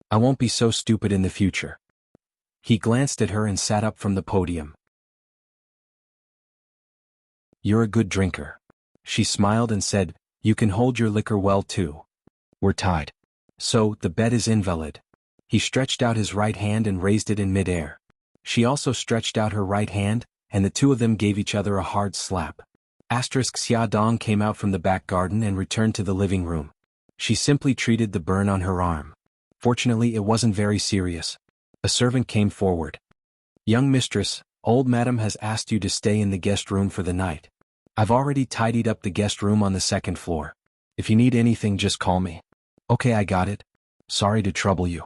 Speaker 1: "I won't be so stupid in the future." He glanced at her and sat up from the podium. "You're a good drinker." She smiled and said, "You can hold your liquor well too. We're tied. So, the bet is invalid." He stretched out his right hand and raised it in midair. She also stretched out her right hand, and the two of them gave each other a hard slap. Xia Dong came out from the back garden and returned to the living room. She simply treated the burn on her arm. Fortunately, it wasn't very serious. A servant came forward. "Young mistress, old madam has asked you to stay in the guest room for the night. I've already tidied up the guest room on the second floor. If you need anything, just call me." "Okay, I got it. Sorry to trouble you."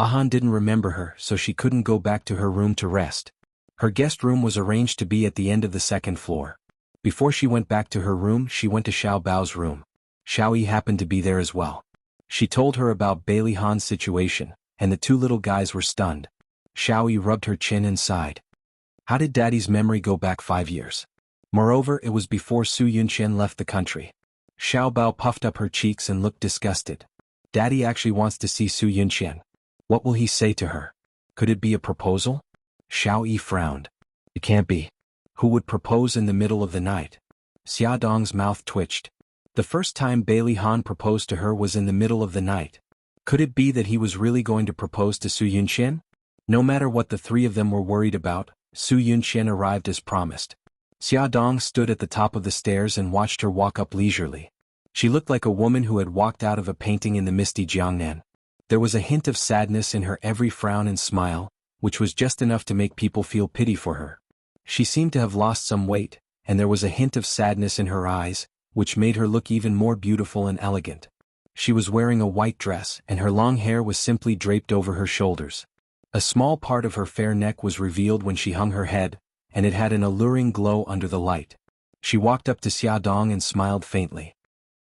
Speaker 1: Ahan didn't remember her, so she couldn't go back to her room to rest. Her guest room was arranged to be at the end of the second floor. Before she went back to her room, she went to Xiao Bao's room. Xiao Yi happened to be there as well. She told her about Bailey Han's situation, and the two little guys were stunned. Xiao Yi rubbed her chin and sighed. How did Daddy's memory go back 5 years? Moreover, it was before Su Yunqian left the country. Xiao Bao puffed up her cheeks and looked disgusted. Daddy actually wants to see Su Yunqian. What will he say to her? Could it be a proposal? Xiao Yi frowned. It can't be. Who would propose in the middle of the night? Xia Dong's mouth twitched. The first time Bailey Han proposed to her was in the middle of the night. Could it be that he was really going to propose to Su Yunqian? No matter what the three of them were worried about, Su Yunqian arrived as promised. Xia Dong stood at the top of the stairs and watched her walk up leisurely. She looked like a woman who had walked out of a painting in the misty Jiangnan. There was a hint of sadness in her every frown and smile, which was just enough to make people feel pity for her. She seemed to have lost some weight, and there was a hint of sadness in her eyes, which made her look even more beautiful and elegant. She was wearing a white dress, and her long hair was simply draped over her shoulders. A small part of her fair neck was revealed when she hung her head, and it had an alluring glow under the light. She walked up to Xia Dong and smiled faintly.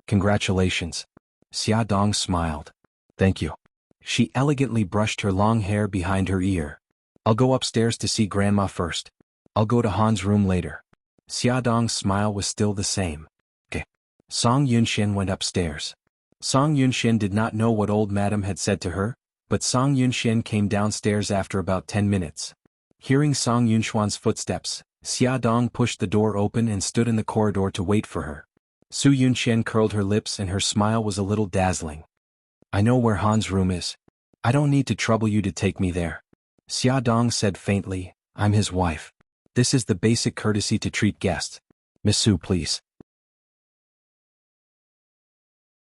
Speaker 1: Congratulations. Xia Dong smiled. Thank you. She elegantly brushed her long hair behind her ear. I'll go upstairs to see Grandma first. I'll go to Han's room later. Xia Dong's smile was still the same. Okay. Song Yunxian went upstairs. Song Yunxian did not know what old madam had said to her, but Song Yunxian came downstairs after about 10 minutes. Hearing Song Yunxuan's footsteps, Xia Dong pushed the door open and stood in the corridor to wait for her. Su Yunxian curled her lips and her smile was a little dazzling. I know where Han's room is. I don't need to trouble you to take me there. Xia Dong said faintly, I'm his wife. This is the basic courtesy to treat guests. Miss Su, please.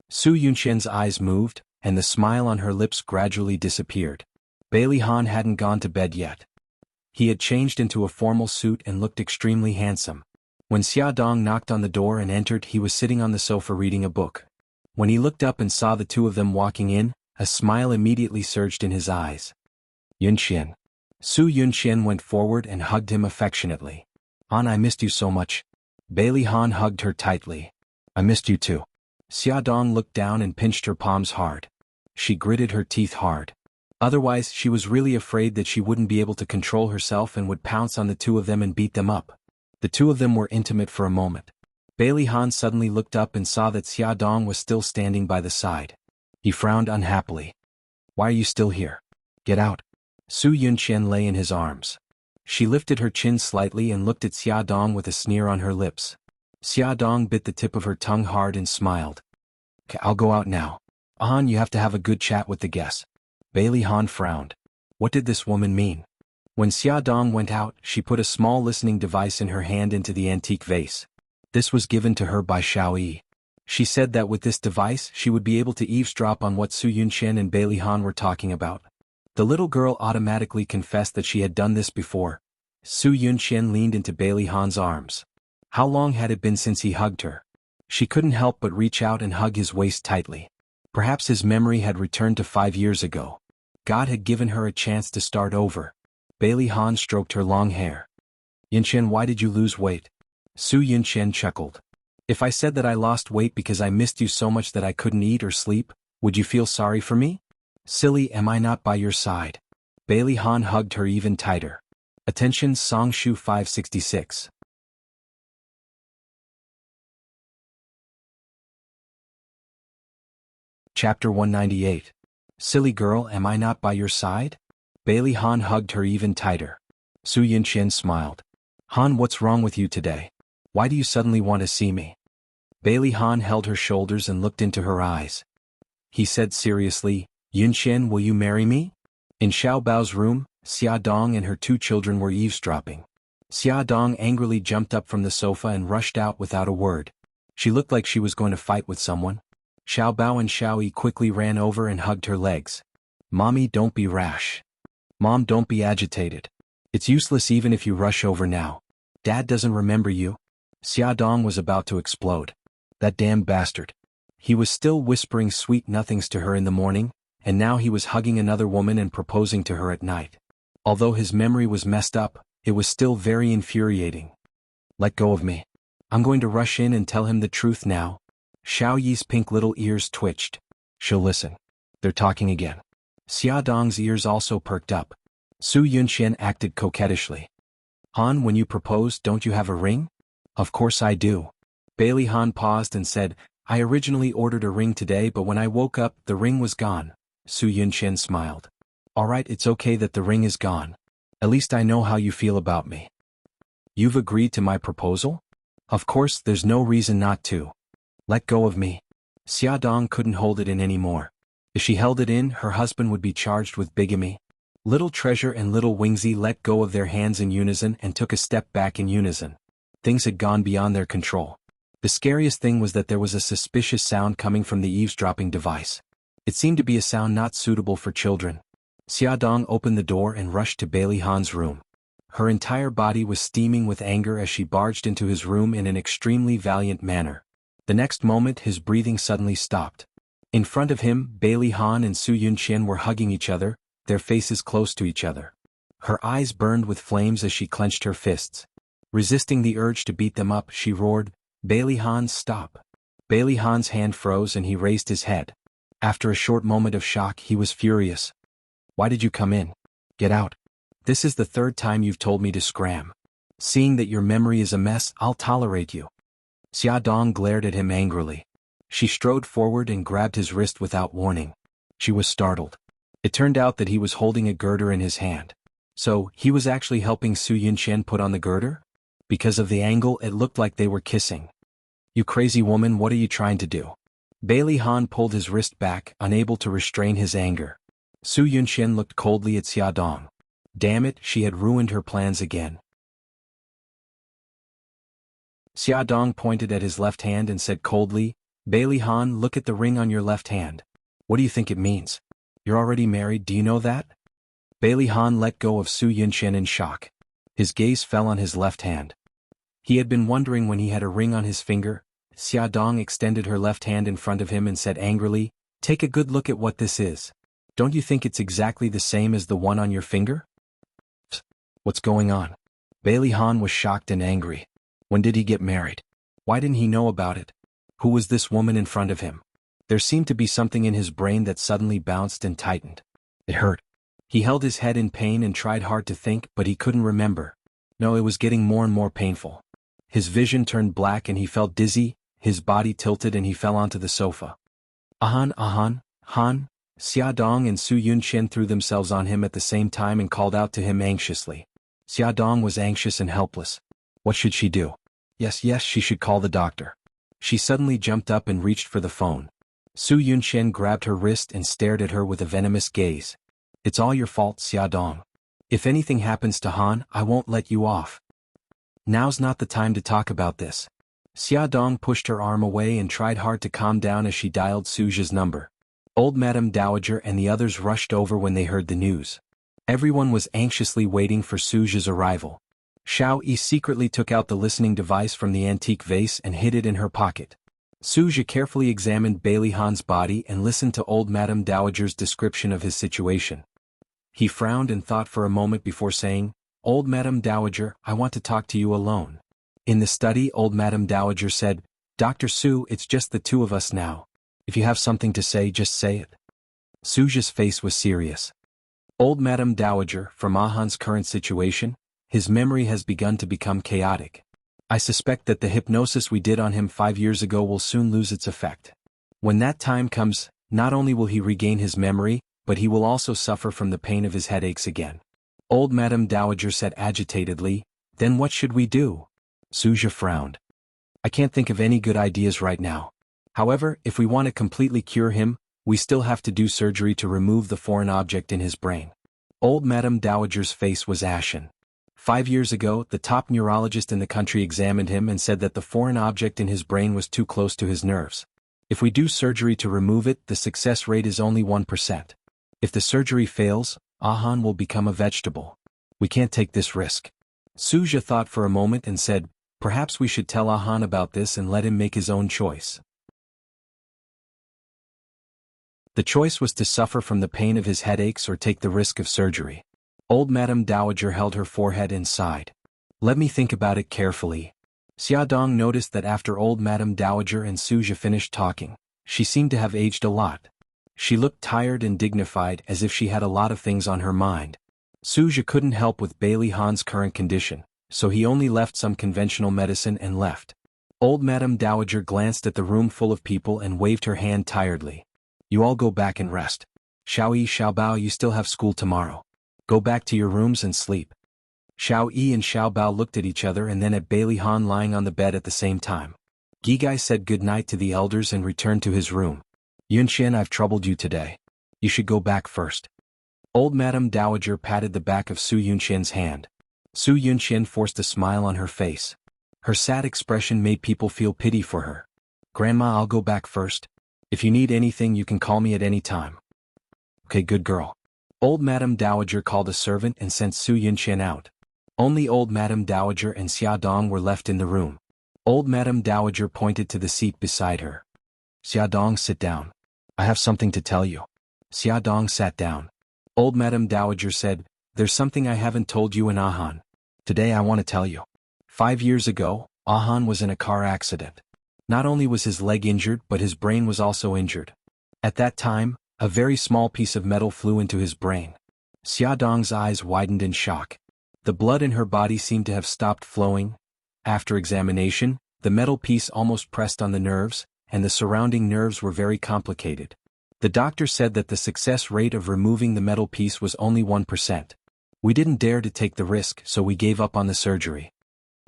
Speaker 1: Su Yunxian's eyes moved, and the smile on her lips gradually disappeared. Bailey Han hadn't gone to bed yet. He had changed into a formal suit and looked extremely handsome. When Xia Dong knocked on the door and entered, he was sitting on the sofa reading a book. When he looked up and saw the two of them walking in, a smile immediately surged in his eyes. Yunxian. Su Yunxian went forward and hugged him affectionately. Han, I missed you so much. Bailey Han hugged her tightly. I missed you too. Xia Dong looked down and pinched her palms hard. She gritted her teeth hard. Otherwise, she was really afraid that she wouldn't be able to control herself and would pounce on the two of them and beat them up. The two of them were intimate for a moment. Bailey Han suddenly looked up and saw that Xia Dong was still standing by the side. He frowned unhappily. "Why are you still here? Get out." Su Yunqian lay in his arms. She lifted her chin slightly and looked at Xia Dong with a sneer on her lips. Xia Dong bit the tip of her tongue hard and smiled. "I'll go out now. Han, you have to have a good chat with the guests." Bailey Han frowned. What did this woman mean? When Xia Dong went out, she put a small listening device in her hand into the antique vase. This was given to her by Xiao Yi. She said that with this device she would be able to eavesdrop on what Su Yunqian and Bailey Han were talking about. The little girl automatically confessed that she had done this before. Su Yunqian leaned into Bailey Han's arms. How long had it been since he hugged her? She couldn't help but reach out and hug his waist tightly. Perhaps his memory had returned to 5 years ago. God had given her a chance to start over. Bailey Han stroked her long hair. "Yunqian, why did you lose weight?" Su Yunqian chuckled. "If I said that I lost weight because I missed you so much that I couldn't eat or sleep, would you feel sorry for me? Silly, am I not by your side?" Bailey Han hugged her even tighter. Attention, Song Shu 566. Chapter 198. Silly girl, am I not by your side? Bailey Han hugged her even tighter. Su Yunqian smiled. "Han, what's wrong with you today? Why do you suddenly want to see me?" Bailey Han held her shoulders and looked into her eyes. He said seriously, "Yunqian, will you marry me?" In Xiao Bao's room, Xia Dong and her 2 children were eavesdropping. Xia Dong angrily jumped up from the sofa and rushed out without a word. She looked like she was going to fight with someone. Xiao Bao and Xiao Yi quickly ran over and hugged her legs. "Mommy, don't be rash. Mom, don't be agitated. It's useless even if you rush over now. Dad doesn't remember you." Xia Dong was about to explode. That damn bastard. He was still whispering sweet nothings to her in the morning, and now he was hugging another woman and proposing to her at night. Although his memory was messed up, it was still very infuriating. "Let go of me. I'm going to rush in and tell him the truth now." Xiao Yi's pink little ears twitched. She'll listen. They're talking again. Xia Dong's ears also perked up. Su Yunqian acted coquettishly. "Han, when you propose, don't you have a ring?" "Of course I do." Bailey Han paused and said, "I originally ordered a ring today, but when I woke up, the ring was gone." Su Yunqian smiled. "Alright, it's okay that the ring is gone. At least I know how you feel about me." "You've agreed to my proposal?" "Of course, there's no reason not to." "Let go of me." Xia Dong couldn't hold it in anymore. If she held it in, her husband would be charged with bigamy. Little Treasure and Little Wingzy let go of their hands in unison and took a step back in unison. Things had gone beyond their control. The scariest thing was that there was a suspicious sound coming from the eavesdropping device. It seemed to be a sound not suitable for children. Xia Dong opened the door and rushed to Bailey Han's room. Her entire body was steaming with anger as she barged into his room in an extremely valiant manner. The next moment his breathing suddenly stopped. In front of him, Bailey Han and Su Yunqian were hugging each other, their faces close to each other. Her eyes burned with flames as she clenched her fists. Resisting the urge to beat them up, she roared, "Bailey Han, stop." Bailey Han's hand froze and he raised his head. After a short moment of shock, he was furious. "Why did you come in? Get out. This is the 3rd time you've told me to scram. Seeing that your memory is a mess, I'll tolerate you." Xia Dong glared at him angrily. She strode forward and grabbed his wrist without warning. She was startled. It turned out that he was holding a girder in his hand. So, he was actually helping Su Yunqian put on the girder? Because of the angle, it looked like they were kissing. "You crazy woman, what are you trying to do?" Bailey Han pulled his wrist back, unable to restrain his anger. Su Yunqian looked coldly at Xia Dong. Damn it, she had ruined her plans again. Xia Dong pointed at his left hand and said coldly, "Bailey Han, look at the ring on your left hand. What do you think it means? You're already married, do you know that?" Bailey Han let go of Su Yunqian in shock. His gaze fell on his left hand. He had been wondering when he had a ring on his finger. Xia Dong extended her left hand in front of him and said angrily, "Take a good look at what this is. Don't you think it's exactly the same as the one on your finger?" What's going on? Bailey Han was shocked and angry. When did he get married? Why didn't he know about it? Who was this woman in front of him? There seemed to be something in his brain that suddenly bounced and tightened. It hurt. He held his head in pain and tried hard to think, but he couldn't remember. No, it was getting more and more painful. His vision turned black and he felt dizzy, his body tilted and he fell onto the sofa. Han, Xia Dong and Su Yunqian threw themselves on him at the same time and called out to him anxiously. Xia Dong was anxious and helpless. What should she do? Yes, she should call the doctor. She suddenly jumped up and reached for the phone. Su Yunqian grabbed her wrist and stared at her with a venomous gaze. It's all your fault, Xia Dong. If anything happens to Han, I won't let you off. Now's not the time to talk about this. Xia Dong pushed her arm away and tried hard to calm down as she dialed Suja's number. Old Madame Dowager and the others rushed over when they heard the news. Everyone was anxiously waiting for Suja's arrival. Xiao Yi secretly took out the listening device from the antique vase and hid it in her pocket. Suja carefully examined Bailey Han's body and listened to old Madame Dowager's description of his situation. He frowned and thought for a moment before saying, Old Madame Dowager, I want to talk to you alone. In the study, old Madame Dowager said, Dr. Su, it's just the two of us now. If you have something to say, just say it. Suja's face was serious. Old Madame Dowager, from Han's current situation, his memory has begun to become chaotic. I suspect that the hypnosis we did on him 5 years ago will soon lose its effect. When that time comes, not only will he regain his memory, but he will also suffer from the pain of his headaches again. Old Madame Dowager said agitatedly, Then what should we do? Suja frowned. I can't think of any good ideas right now. However, if we want to completely cure him, we still have to do surgery to remove the foreign object in his brain. Old Madame Dowager's face was ashen. 5 years ago, the top neurologist in the country examined him and said that the foreign object in his brain was too close to his nerves. If we do surgery to remove it, the success rate is only 1%. If the surgery fails, Han will become a vegetable. We can't take this risk. Suja thought for a moment and said, Perhaps we should tell Han about this and let him make his own choice. The choice was to suffer from the pain of his headaches or take the risk of surgery. Old Madame Dowager held her forehead and sighed. Let me think about it carefully. Xia Dong noticed that after old Madame Dowager and Suja finished talking, she seemed to have aged a lot. She looked tired and dignified as if she had a lot of things on her mind. Suja couldn't help with Bailey Han's current condition, so he only left some conventional medicine and left. Old Madame Dowager glanced at the room full of people and waved her hand tiredly. You all go back and rest. Xiao Yi, Xiao Bao, you still have school tomorrow. Go back to your rooms and sleep. Xiao Yi and Xiao Bao looked at each other and then at Bailey Han lying on the bed at the same time. Gigai said good night to the elders and returned to his room. Yunqian, I've troubled you today. You should go back first. Old Madame Dowager patted the back of Su Yunqian's hand. Su Yunqian forced a smile on her face. Her sad expression made people feel pity for her. Grandma, I'll go back first. If you need anything, you can call me at any time. Okay, good girl. Old Madame Dowager called a servant and sent Su Yunqian out. Only old Madame Dowager and Xia Dong were left in the room. Old Madame Dowager pointed to the seat beside her. Xia Dong, sit down. I have something to tell you. Xia Dong sat down. Old Madame Dowager said, There's something I haven't told you and Han. Today I want to tell you. 5 years ago, Han was in a car accident. Not only was his leg injured but his brain was also injured. At that time, a very small piece of metal flew into his brain. Xia Dong's eyes widened in shock. The blood in her body seemed to have stopped flowing. After examination, the metal piece almost pressed on the nerves, and the surrounding nerves were very complicated. The doctor said that the success rate of removing the metal piece was only 1%. We didn't dare to take the risk, so we gave up on the surgery.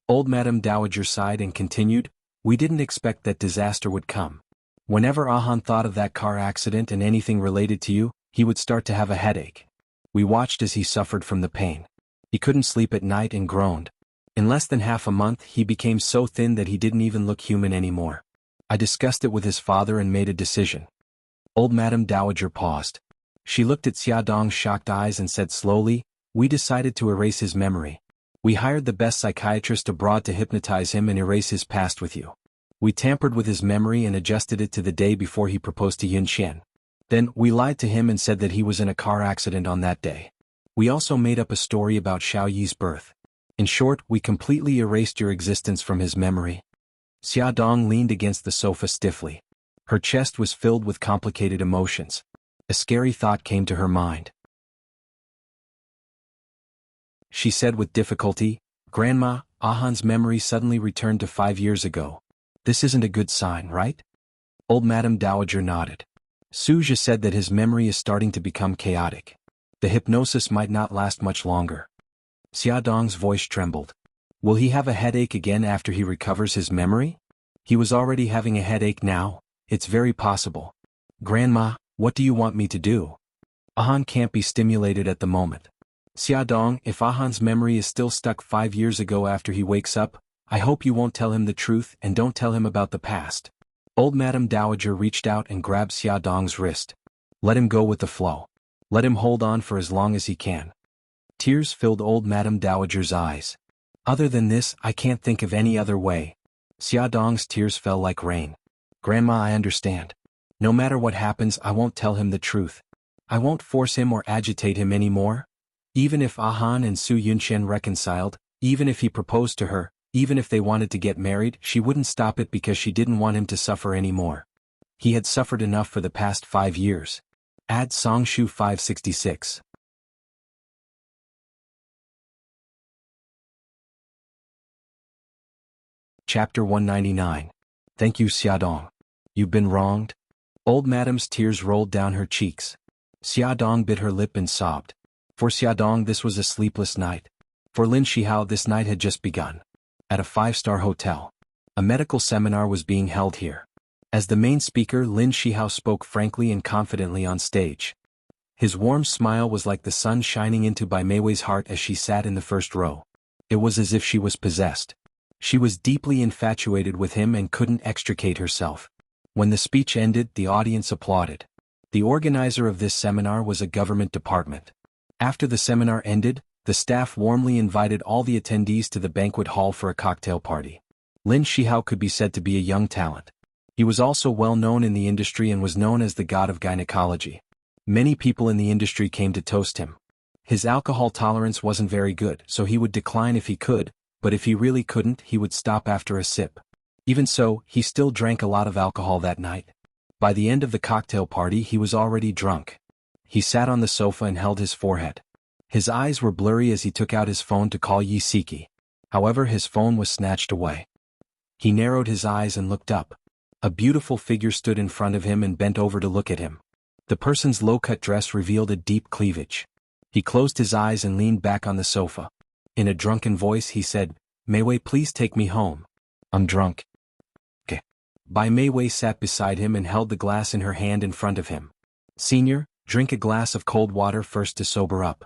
Speaker 1: Old Madame Dowager sighed and continued, We didn't expect that disaster would come. Whenever Han thought of that car accident and anything related to you, he would start to have a headache. We watched as he suffered from the pain. He couldn't sleep at night and groaned. In less than half a month he became so thin that he didn't even look human anymore. I discussed it with his father and made a decision. Old Madame Dowager paused. She looked at Xia Dong's shocked eyes and said slowly, We decided to erase his memory. We hired the best psychiatrist abroad to hypnotize him and erase his past with you. We tampered with his memory and adjusted it to the day before he proposed to Yunqian. Then, we lied to him and said that he was in a car accident on that day. We also made up a story about Xiao Yi's birth. In short, we completely erased your existence from his memory. Xia Dong leaned against the sofa stiffly. Her chest was filled with complicated emotions. A scary thought came to her mind. She said with difficulty, "Grandma, Ahan's memory suddenly returned to 5 years ago. This isn't a good sign, right?" Old Madame Dowager nodded. Suja said that his memory is starting to become chaotic. The hypnosis might not last much longer. Xiaodong's voice trembled. Will he have a headache again after he recovers his memory? He was already having a headache now. It's very possible. Grandma, what do you want me to do? Ahan can't be stimulated at the moment. Xiaodong, if Ahan's memory is still stuck 5 years ago after he wakes up, I hope you won't tell him the truth and don't tell him about the past. Old Madame Dowager reached out and grabbed Xiaodong's wrist. Let him go with the flow. Let him hold on for as long as he can. Tears filled Old Madame Dowager's eyes. Other than this, I can't think of any other way. Xiaodong's tears fell like rain. Grandma, I understand. No matter what happens, I won't tell him the truth. I won't force him or agitate him anymore. Even if Ahan and Su Yunxian reconciled, even if he proposed to her, even if they wanted to get married, she wouldn't stop it because she didn't want him to suffer anymore. He had suffered enough for the past 5 years. Add Songshu 566. Chapter 199. Thank you, Xiaodong. You've been wronged? Old Madame's tears rolled down her cheeks. Xiaodong bit her lip and sobbed. For Xiaodong this was a sleepless night. For Lin Shihao this night had just begun. At a 5-star hotel. A medical seminar was being held here. As the main speaker, Lin Shihao spoke frankly and confidently on stage. His warm smile was like the sun shining into Bai Meiwei's heart as she sat in the first row. It was as if she was possessed. She was deeply infatuated with him and couldn't extricate herself. When the speech ended, the audience applauded. The organizer of this seminar was a government department. After the seminar ended, the staff warmly invited all the attendees to the banquet hall for a cocktail party. Lin Shihao could be said to be a young talent. He was also well known in the industry and was known as the god of gynecology. Many people in the industry came to toast him. His alcohol tolerance wasn't very good, so he would decline if he could, but if he really couldn't, he would stop after a sip. Even so, he still drank a lot of alcohol that night. By the end of the cocktail party, he was already drunk. He sat on the sofa and held his forehead. His eyes were blurry as he took out his phone to call Yi Siki. However, his phone was snatched away. He narrowed his eyes and looked up. A beautiful figure stood in front of him and bent over to look at him. The person's low-cut dress revealed a deep cleavage. He closed his eyes and leaned back on the sofa. In a drunken voice he said, "Meiwei, please take me home. I'm drunk." "Okay." Bai Meiwei sat beside him and held the glass in her hand in front of him. "Senior, drink a glass of cold water first to sober up."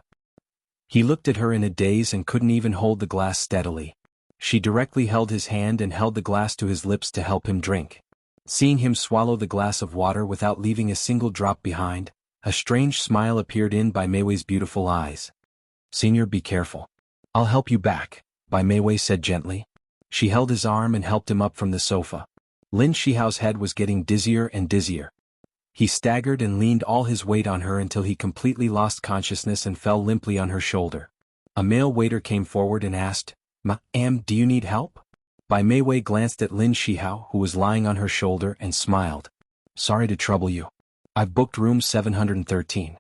Speaker 1: He looked at her in a daze and couldn't even hold the glass steadily. She directly held his hand and held the glass to his lips to help him drink. Seeing him swallow the glass of water without leaving a single drop behind, a strange smile appeared in Bai Meiwei's beautiful eyes. "Senior, be careful. I'll help you back," Bai Meiwei said gently. She held his arm and helped him up from the sofa. Lin Shihao's head was getting dizzier and dizzier. He staggered and leaned all his weight on her until he completely lost consciousness and fell limply on her shoulder. A male waiter came forward and asked, "Ma'am, do you need help?" Bai Meiwei glanced at Lin Shihao, who was lying on her shoulder, and smiled. "Sorry to trouble you. I've booked room 713.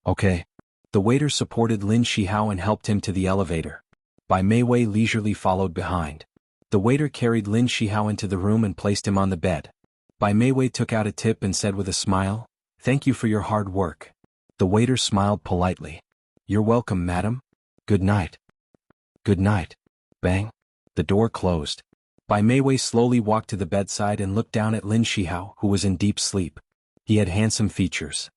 Speaker 1: "Okay." The waiter supported Lin Shihao and helped him to the elevator. Bai Meiwei leisurely followed behind. The waiter carried Lin Shihao into the room and placed him on the bed. Bai Meiwei took out a tip and said with a smile, "Thank you for your hard work." The waiter smiled politely. "You're welcome, madam. Good night." "Good night." Bang. The door closed. Bai Meiwei slowly walked to the bedside and looked down at Lin Shihao, who was in deep sleep. He had handsome features.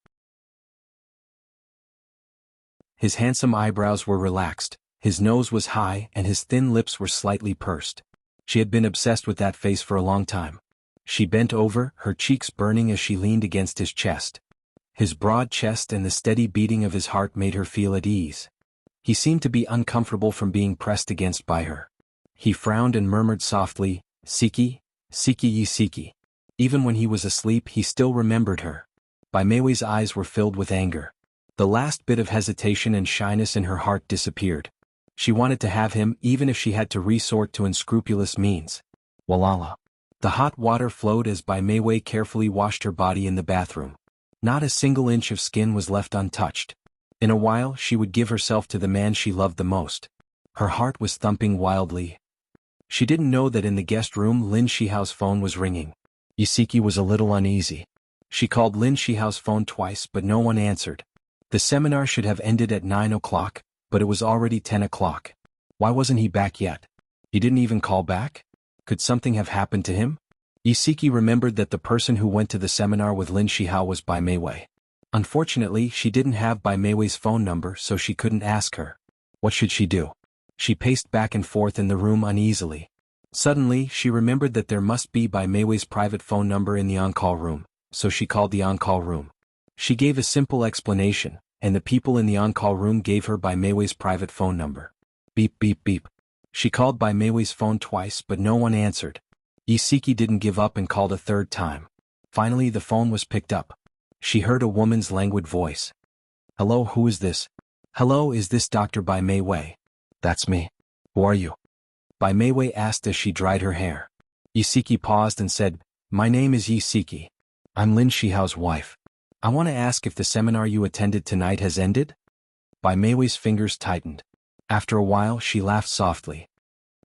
Speaker 1: His handsome eyebrows were relaxed, his nose was high and his thin lips were slightly pursed. She had been obsessed with that face for a long time. She bent over, her cheeks burning as she leaned against his chest. His broad chest and the steady beating of his heart made her feel at ease. He seemed to be uncomfortable from being pressed against by her. He frowned and murmured softly, "Siki, Siki Yi Siki." Even when he was asleep he still remembered her. Bai Meiwei's eyes were filled with anger. The last bit of hesitation and shyness in her heart disappeared. She wanted to have him even if she had to resort to unscrupulous means. Walala. The hot water flowed as Bai Mei carefully washed her body in the bathroom. Not a single inch of skin was left untouched. In a while she would give herself to the man she loved the most. Her heart was thumping wildly. She didn't know that in the guest room Lin Shihao's phone was ringing. Isiki was a little uneasy. She called Lin Shihao's phone twice but no one answered. The seminar should have ended at 9 o'clock, but it was already 10 o'clock. Why wasn't he back yet? He didn't even call back? Could something have happened to him? Isiki remembered that the person who went to the seminar with Lin Shihao was Bai Mei. Unfortunately, she didn't have Bai Mei's phone number so she couldn't ask her. What should she do? She paced back and forth in the room uneasily. Suddenly, she remembered that there must be Bai Mei's private phone number in the on-call room, so she called the on-call room. She gave a simple explanation, and the people in the on-call room gave her Bai Mei's private phone number. Beep beep beep. She called Bai Mei's phone twice but no one answered. Isiki didn't give up and called a third time. Finally the phone was picked up. She heard a woman's languid voice. Hello, who is this? Hello, is this Dr. Bai Mei? That's me. Who are you? Bai Mei asked as she dried her hair. Isiki paused and said, My name is Isiki. I'm Lin Shihao's wife. I want to ask if the seminar you attended tonight has ended? Bai Mei's fingers tightened. After a while she laughed softly.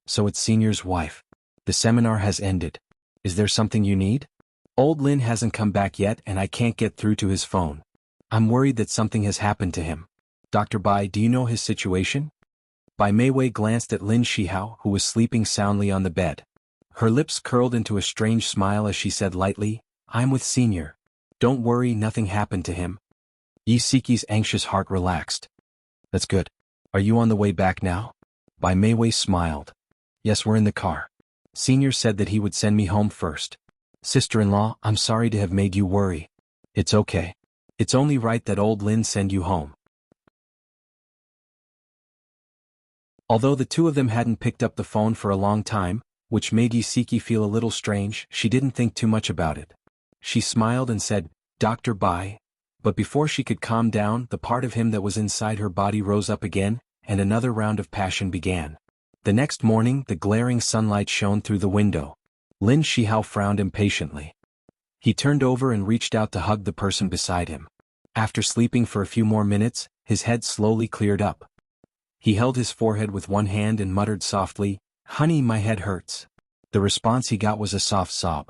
Speaker 1: So it's Senior's wife. The seminar has ended. Is there something you need? Old Lin hasn't come back yet and I can't get through to his phone. I'm worried that something has happened to him. Dr. Bai, do you know his situation? Bai Mei glanced at Lin Shihao, who was sleeping soundly on the bed. Her lips curled into a strange smile as she said lightly, I'm with Senior. Don't worry, nothing happened to him. Isiki's anxious heart relaxed. That's good. Are you on the way back now? Bai Mei smiled. Yes, we're in the car. Senior said that he would send me home first. Sister-in-law, I'm sorry to have made you worry. It's okay. It's only right that old Lin send you home. Although the two of them hadn't picked up the phone for a long time, which made Isiki feel a little strange, she didn't think too much about it. She smiled and said, Dr. Bai. But before she could calm down, the part of him that was inside her body rose up again, and another round of passion began. The next morning, the glaring sunlight shone through the window. Lin Shihao frowned impatiently. He turned over and reached out to hug the person beside him. After sleeping for a few more minutes, his head slowly cleared up. He held his forehead with one hand and muttered softly, Honey, my head hurts. The response he got was a soft sob.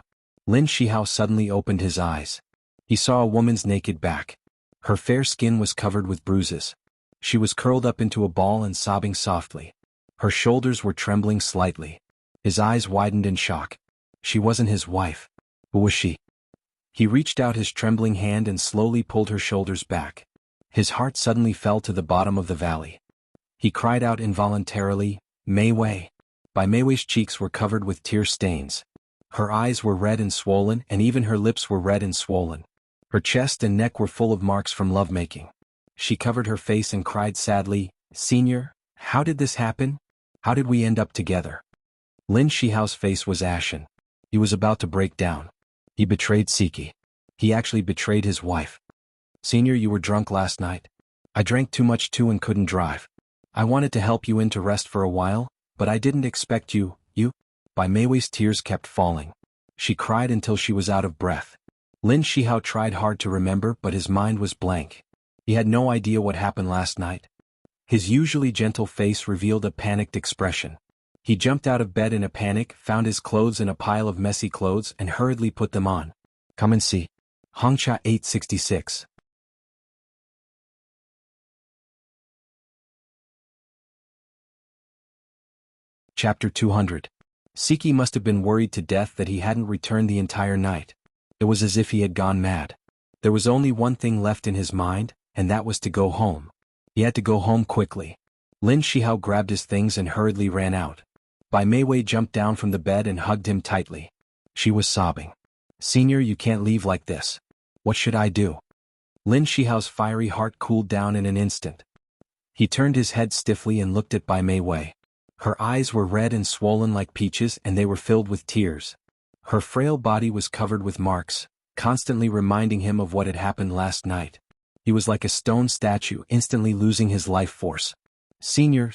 Speaker 1: Lin Shihao suddenly opened his eyes. He saw a woman's naked back. Her fair skin was covered with bruises. She was curled up into a ball and sobbing softly. Her shoulders were trembling slightly. His eyes widened in shock. She wasn't his wife. Who was she? He reached out his trembling hand and slowly pulled her shoulders back. His heart suddenly fell to the bottom of the valley. He cried out involuntarily, Mei Wei. Bai Mei's cheeks were covered with tear stains. Her eyes were red and swollen and even her lips were red and swollen. Her chest and neck were full of marks from lovemaking. She covered her face and cried sadly, Senior, how did this happen? How did we end up together? Lin Shihao's face was ashen. He was about to break down. He betrayed Siki. He actually betrayed his wife. Senior, you were drunk last night. I drank too much too and couldn't drive. I wanted to help you in to rest for a while, but I didn't expect you. Bai Mei's tears kept falling. She cried until she was out of breath. Lin Shihao tried hard to remember but his mind was blank. He had no idea what happened last night. His usually gentle face revealed a panicked expression. He jumped out of bed in a panic, found his clothes in a pile of messy clothes and hurriedly put them on. Come and see. Hongcha 866. Chapter 200. Siki must have been worried to death that he hadn't returned the entire night. It was as if he had gone mad. There was only one thing left in his mind, and that was to go home. He had to go home quickly. Lin Shihao grabbed his things and hurriedly ran out. Bai Mei jumped down from the bed and hugged him tightly. She was sobbing. Senior, you can't leave like this. What should I do? Lin Shihao's fiery heart cooled down in an instant. He turned his head stiffly and looked at Bai Mei. Her eyes were red and swollen like peaches and they were filled with tears. Her frail body was covered with marks, constantly reminding him of what had happened last night. He was like a stone statue, instantly losing his life force. Senior,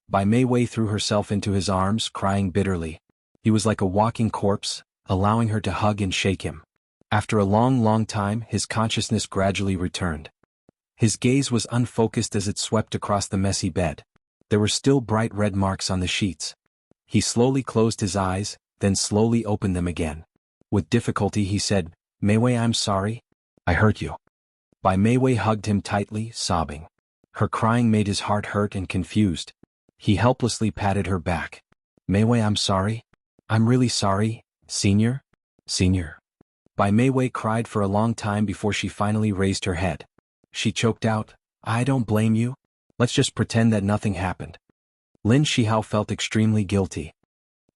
Speaker 1: Bai Mei threw herself into his arms, crying bitterly. He was like a walking corpse, allowing her to hug and shake him. After a long time, his consciousness gradually returned. His gaze was unfocused as it swept across the messy bed. There were still bright red marks on the sheets. He slowly closed his eyes, then slowly opened them again. With difficulty he said, "Mei Wei, I'm sorry. I hurt you." Mei Wei hugged him tightly, sobbing. Her crying made his heart hurt and confused. He helplessly patted her back. "Mei Wei, I'm sorry. I'm really sorry, Senior. Senior." Mei Wei cried for a long time before she finally raised her head. She choked out, "I don't blame you. Let's just pretend that nothing happened." Lin Shihao felt extremely guilty.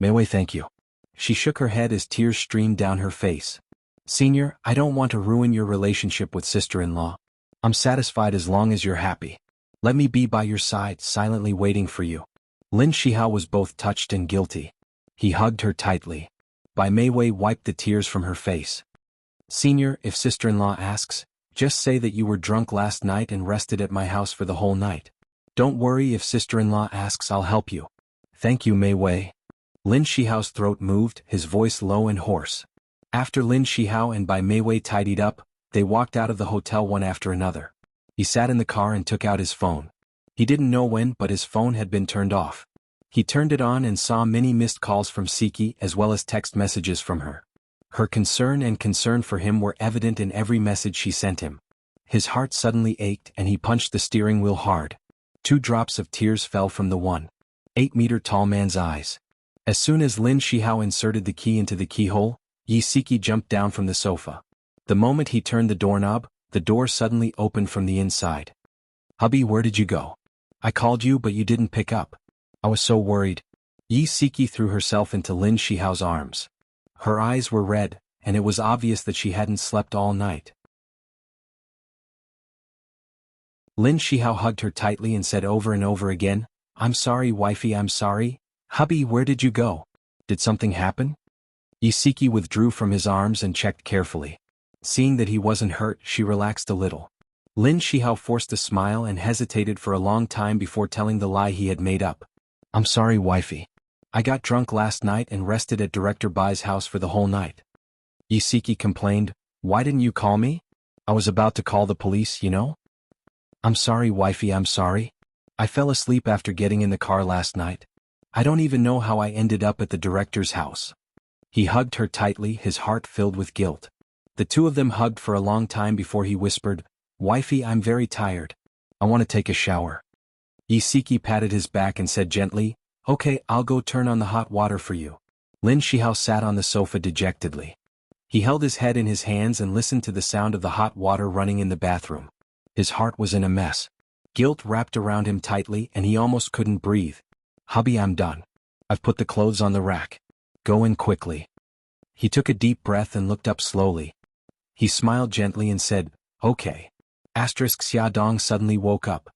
Speaker 1: "Mei Wei, thank you." She shook her head as tears streamed down her face. "Senior, I don't want to ruin your relationship with sister-in-law. I'm satisfied as long as you're happy. Let me be by your side, silently waiting for you." Lin Shihao was both touched and guilty. He hugged her tightly. Mei Wei wiped the tears from her face. "Senior, if sister-in-law asks, just say that you were drunk last night and rested at my house for the whole night. Don't worry if sister-in-law asks, I'll help you." "Thank you, Mei Wei." Lin Shihao's throat moved, his voice low and hoarse. After Lin Shihao and Mei Wei tidied up, they walked out of the hotel one after another. He sat in the car and took out his phone. He didn't know when, but his phone had been turned off. He turned it on and saw many missed calls from Siki as well as text messages from her. Her concern for him were evident in every message she sent him. His heart suddenly ached and he punched the steering wheel hard. 2 drops of tears fell from the 1.8-meter-tall man's eyes. As soon as Lin Shihao inserted the key into the keyhole, Yi Siki jumped down from the sofa. The moment he turned the doorknob, the door suddenly opened from the inside. "Hubby, where did you go? I called you but you didn't pick up. I was so worried." Yi Siki threw herself into Lin Shihao's arms. Her eyes were red, and it was obvious that she hadn't slept all night. Lin Shihao hugged her tightly and said over and over again, "I'm sorry, wifey, I'm sorry. Hubby, where did you go? Did something happen?" Yi Siki withdrew from his arms and checked carefully. Seeing that he wasn't hurt, she relaxed a little. Lin Shihao forced a smile and hesitated for a long time before telling the lie he had made up. "I'm sorry, wifey. I got drunk last night and rested at Director Bai's house for the whole night." Yi Siki complained, "Why didn't you call me? I was about to call the police, you know." "I'm sorry, wifey, I'm sorry. I fell asleep after getting in the car last night. I don't even know how I ended up at the director's house." He hugged her tightly, his heart filled with guilt. The two of them hugged for a long time before he whispered, "Wifey, I'm very tired. I want to take a shower." Yi Siki patted his back and said gently, "Okay, I'll go turn on the hot water for you." Lin Shihao sat on the sofa dejectedly. He held his head in his hands and listened to the sound of the hot water running in the bathroom. His heart was in a mess. Guilt wrapped around him tightly and he almost couldn't breathe. "Hubby, I'm done. I've put the clothes on the rack. Go in quickly." He took a deep breath and looked up slowly. He smiled gently and said, "Okay." Xia Dong suddenly woke up.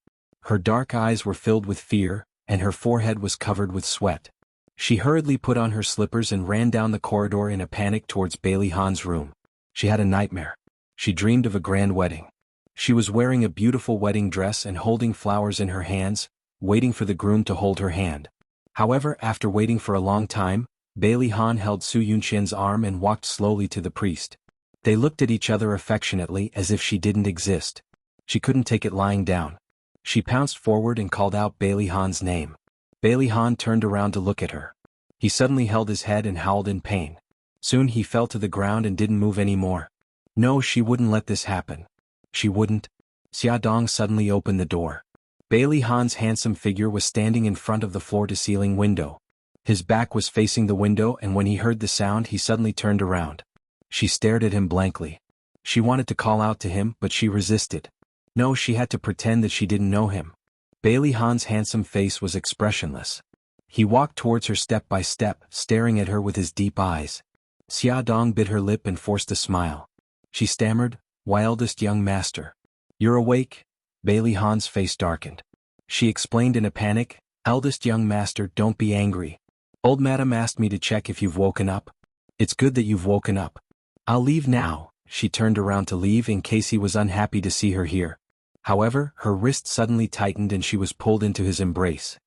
Speaker 1: Her dark eyes were filled with fear, and her forehead was covered with sweat. She hurriedly put on her slippers and ran down the corridor in a panic towards Bailey Han's room. She had a nightmare. She dreamed of a grand wedding. She was wearing a beautiful wedding dress and holding flowers in her hands, waiting for the groom to hold her hand. However, after waiting for a long time, Bailey Han held Su Yunqian's arm and walked slowly to the priest. They looked at each other affectionately as if she didn't exist. She couldn't take it lying down. She pounced forward and called out Bailey Han's name. Bailey Han turned around to look at her. He suddenly held his head and howled in pain. Soon he fell to the ground and didn't move anymore. No, she wouldn't let this happen. She wouldn't. Xia Dong suddenly opened the door. Bailey Han's handsome figure was standing in front of the floor-to-ceiling window. His back was facing the window, and when he heard the sound he suddenly turned around. She stared at him blankly. She wanted to call out to him, but she resisted. No, she had to pretend that she didn't know him. Bailey Han's handsome face was expressionless. He walked towards her step by step, staring at her with his deep eyes. Xia Dong bit her lip and forced a smile. She stammered, "Why, eldest young master? You're awake?" Bailey Han's face darkened. She explained in a panic, "Eldest young master, don't be angry. Old madam asked me to check if you've woken up. It's good that you've woken up. I'll leave now." She turned around to leave in case he was unhappy to see her here. However, her wrist suddenly tightened and she was pulled into his embrace.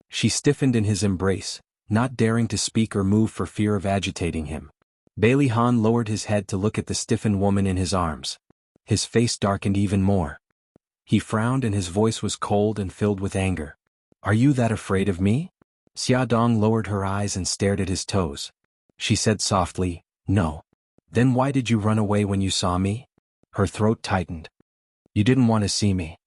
Speaker 1: She stiffened in his embrace, not daring to speak or move for fear of agitating him. Bailey Han lowered his head to look at the stiffened woman in his arms. His face darkened even more. He frowned and his voice was cold and filled with anger. "Are you that afraid of me?" Xia Dong lowered her eyes and stared at his toes. She said softly, "No." "Then why did you run away when you saw me?" Her throat tightened. "You didn't want to see me."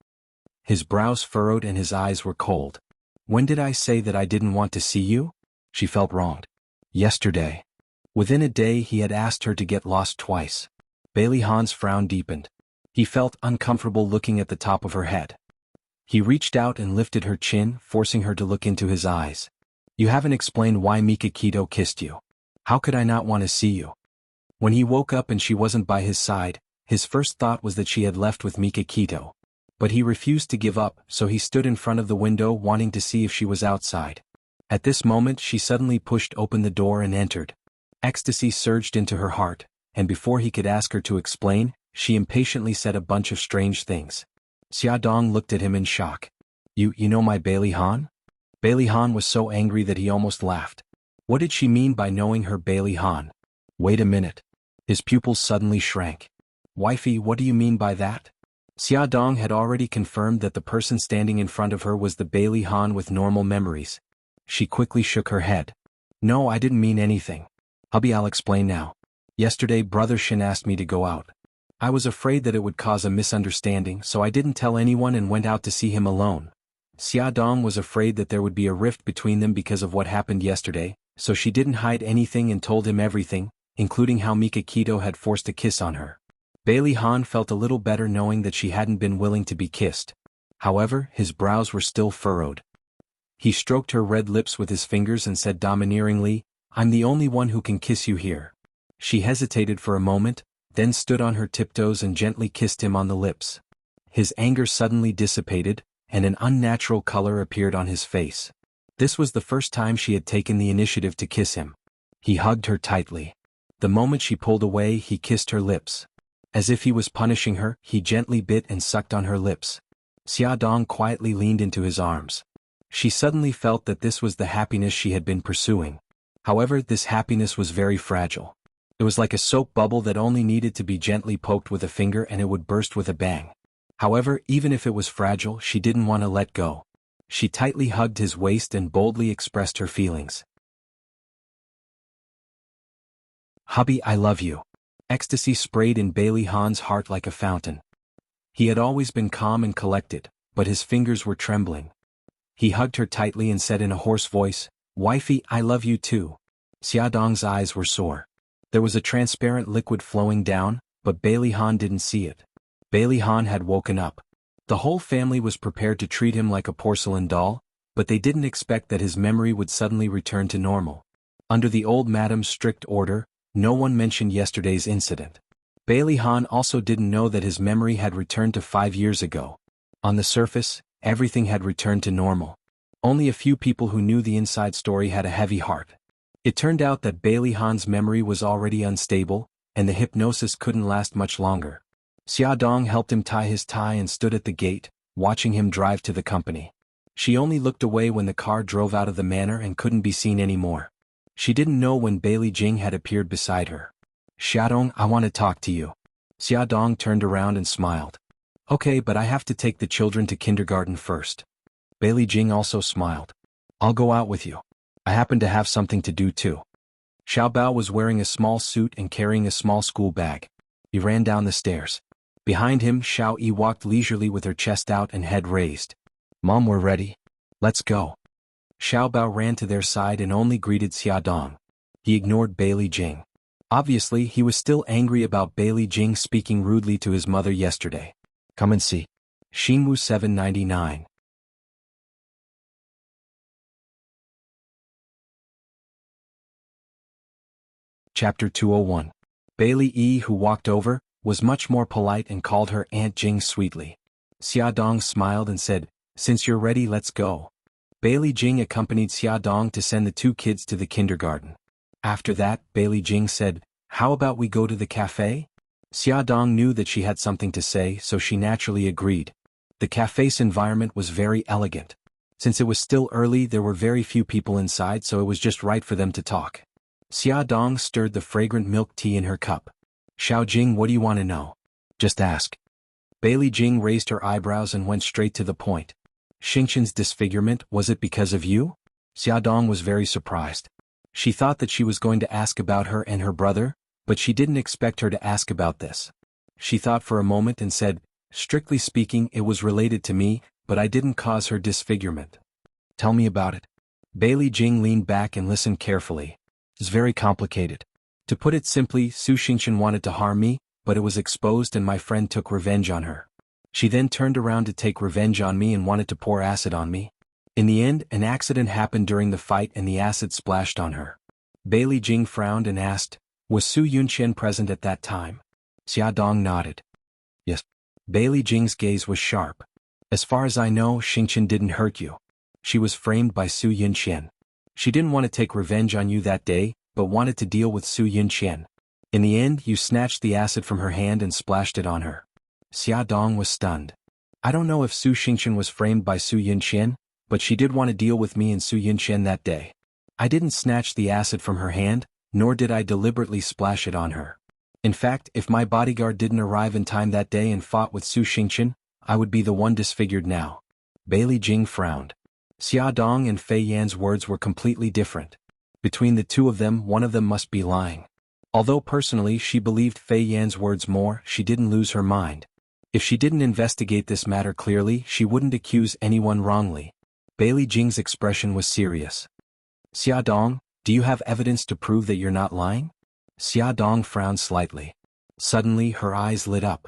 Speaker 1: His brows furrowed and his eyes were cold. "When did I say that I didn't want to see you?" She felt wronged. "Yesterday." Within a day he had asked her to get lost twice. Bailey Han's frown deepened. He felt uncomfortable looking at the top of her head. He reached out and lifted her chin, forcing her to look into his eyes. "You haven't explained why Mikakito kissed you. How could I not want to see you?" When he woke up and she wasn't by his side, his first thought was that she had left with Mikakito. But he refused to give up, so he stood in front of the window wanting to see if she was outside. At this moment she suddenly pushed open the door and entered. Ecstasy surged into her heart, and before he could ask her to explain, she impatiently said a bunch of strange things. Xia Dong looked at him in shock. You know my Bailey Han?" Bailey Han was so angry that he almost laughed. What did she mean by knowing her Bailey Han? Wait a minute. His pupils suddenly shrank. "Wifey, what do you mean by that?" Xia Dong had already confirmed that the person standing in front of her was the Bailey Han with normal memories. She quickly shook her head. "No, I didn't mean anything. Hubby, I'll explain now. Yesterday Brother Shin asked me to go out. I was afraid that it would cause a misunderstanding, so I didn't tell anyone and went out to see him alone." Xia Dong was afraid that there would be a rift between them because of what happened yesterday, so she didn't hide anything and told him everything, including how Mikakito had forced a kiss on her. Bailey Han felt a little better knowing that she hadn't been willing to be kissed. However, his brows were still furrowed. He stroked her red lips with his fingers and said domineeringly, "I'm the only one who can kiss you here." She hesitated for a moment, then stood on her tiptoes and gently kissed him on the lips. His anger suddenly dissipated, and an unnatural color appeared on his face. This was the first time she had taken the initiative to kiss him. He hugged her tightly. The moment she pulled away, he kissed her lips. As if he was punishing her, he gently bit and sucked on her lips. Xia Dong quietly leaned into his arms. She suddenly felt that this was the happiness she had been pursuing. However, this happiness was very fragile. It was like a soap bubble that only needed to be gently poked with a finger and it would burst with a bang. However, even if it was fragile, she didn't want to let go. She tightly hugged his waist and boldly expressed her feelings. "Hubby, I love you." Ecstasy sprayed in Bailey Han's heart like a fountain. He had always been calm and collected, but his fingers were trembling. He hugged her tightly and said in a hoarse voice, "Wifey, I love you too." Xia Dong's eyes were sore. There was a transparent liquid flowing down, but Bailey Han didn't see it. Bailey Han had woken up. The whole family was prepared to treat him like a porcelain doll, but they didn't expect that his memory would suddenly return to normal. Under the old madam's strict order, no one mentioned yesterday's incident. Bailey Han also didn't know that his memory had returned to 5 years ago. On the surface, everything had returned to normal. Only a few people who knew the inside story had a heavy heart. It turned out that Bailey Han's memory was already unstable, and the hypnosis couldn't last much longer. Xia Dong helped him tie his tie and stood at the gate, watching him drive to the company. She only looked away when the car drove out of the manor and couldn't be seen anymore. She didn't know when Bailey Jing had appeared beside her. "Xia Dong, I want to talk to you." Xia Dong turned around and smiled. "Okay, but I have to take the children to kindergarten first." Bailey Jing also smiled. "I'll go out with you. I happen to have something to do too." Xiao Bao was wearing a small suit and carrying a small school bag. He ran down the stairs. Behind him, Xiao Yi walked leisurely with her chest out and head raised. "Mom, we're ready. Let's go." Xiao Bao ran to their side and only greeted Xia Dong. He ignored Bailey Jing. Obviously, he was still angry about Bailey Jing speaking rudely to his mother yesterday. Come and see. Xinwu 799. Chapter 201. Bailey Yi, who walked over, was much more polite and called her Aunt Jing sweetly. Xia Dong smiled and said, "Since you're ready, let's go." Bailey Jing accompanied Xia Dong to send the 2 kids to the kindergarten. After that, Bailey Jing said, "How about we go to the cafe?" Xia Dong knew that she had something to say, so she naturally agreed. The cafe's environment was very elegant. Since it was still early, there were very few people inside, so it was just right for them to talk. Xia Dong stirred the fragrant milk tea in her cup. Xiao Jing, what do you want to know? Just ask. Bailey Jing raised her eyebrows and went straight to the point. Xingqian's disfigurement, was it because of you? Xia Dong was very surprised. She thought that she was going to ask about her and her brother, but she didn't expect her to ask about this. She thought for a moment and said, strictly speaking, it was related to me, but I didn't cause her disfigurement. Tell me about it. Bailey Jing leaned back and listened carefully. It's very complicated. To put it simply, Su Xingqian wanted to harm me, but it was exposed and my friend took revenge on her. She then turned around to take revenge on me and wanted to pour acid on me. In the end, an accident happened during the fight and the acid splashed on her. Bailey Jing frowned and asked, was Su Yunqian present at that time? Xia Dong nodded. Yes. Bailey Jing's gaze was sharp. As far as I know, Xingqian didn't hurt you. She was framed by Su Yunqian. She didn't want to take revenge on you that day, but wanted to deal with Su Yunqian. In the end, you snatched the acid from her hand and splashed it on her. Xia Dong was stunned. I don't know if Su Xingqian was framed by Su Yunqian, but she did want to deal with me and Su Yunqian that day. I didn't snatch the acid from her hand, nor did I deliberately splash it on her. In fact, if my bodyguard didn't arrive in time that day and fought with Su Xingqian, I would be the one disfigured now. Bailey Jing frowned. Xia Dong and Fei Yan's words were completely different. Between the two of them, one of them must be lying. Although personally she believed Fei Yan's words more, she didn't lose her mind. If she didn't investigate this matter clearly, she wouldn't accuse anyone wrongly. Bailey Jing's expression was serious. Xia Dong, do you have evidence to prove that you're not lying? Xia Dong frowned slightly. Suddenly her eyes lit up.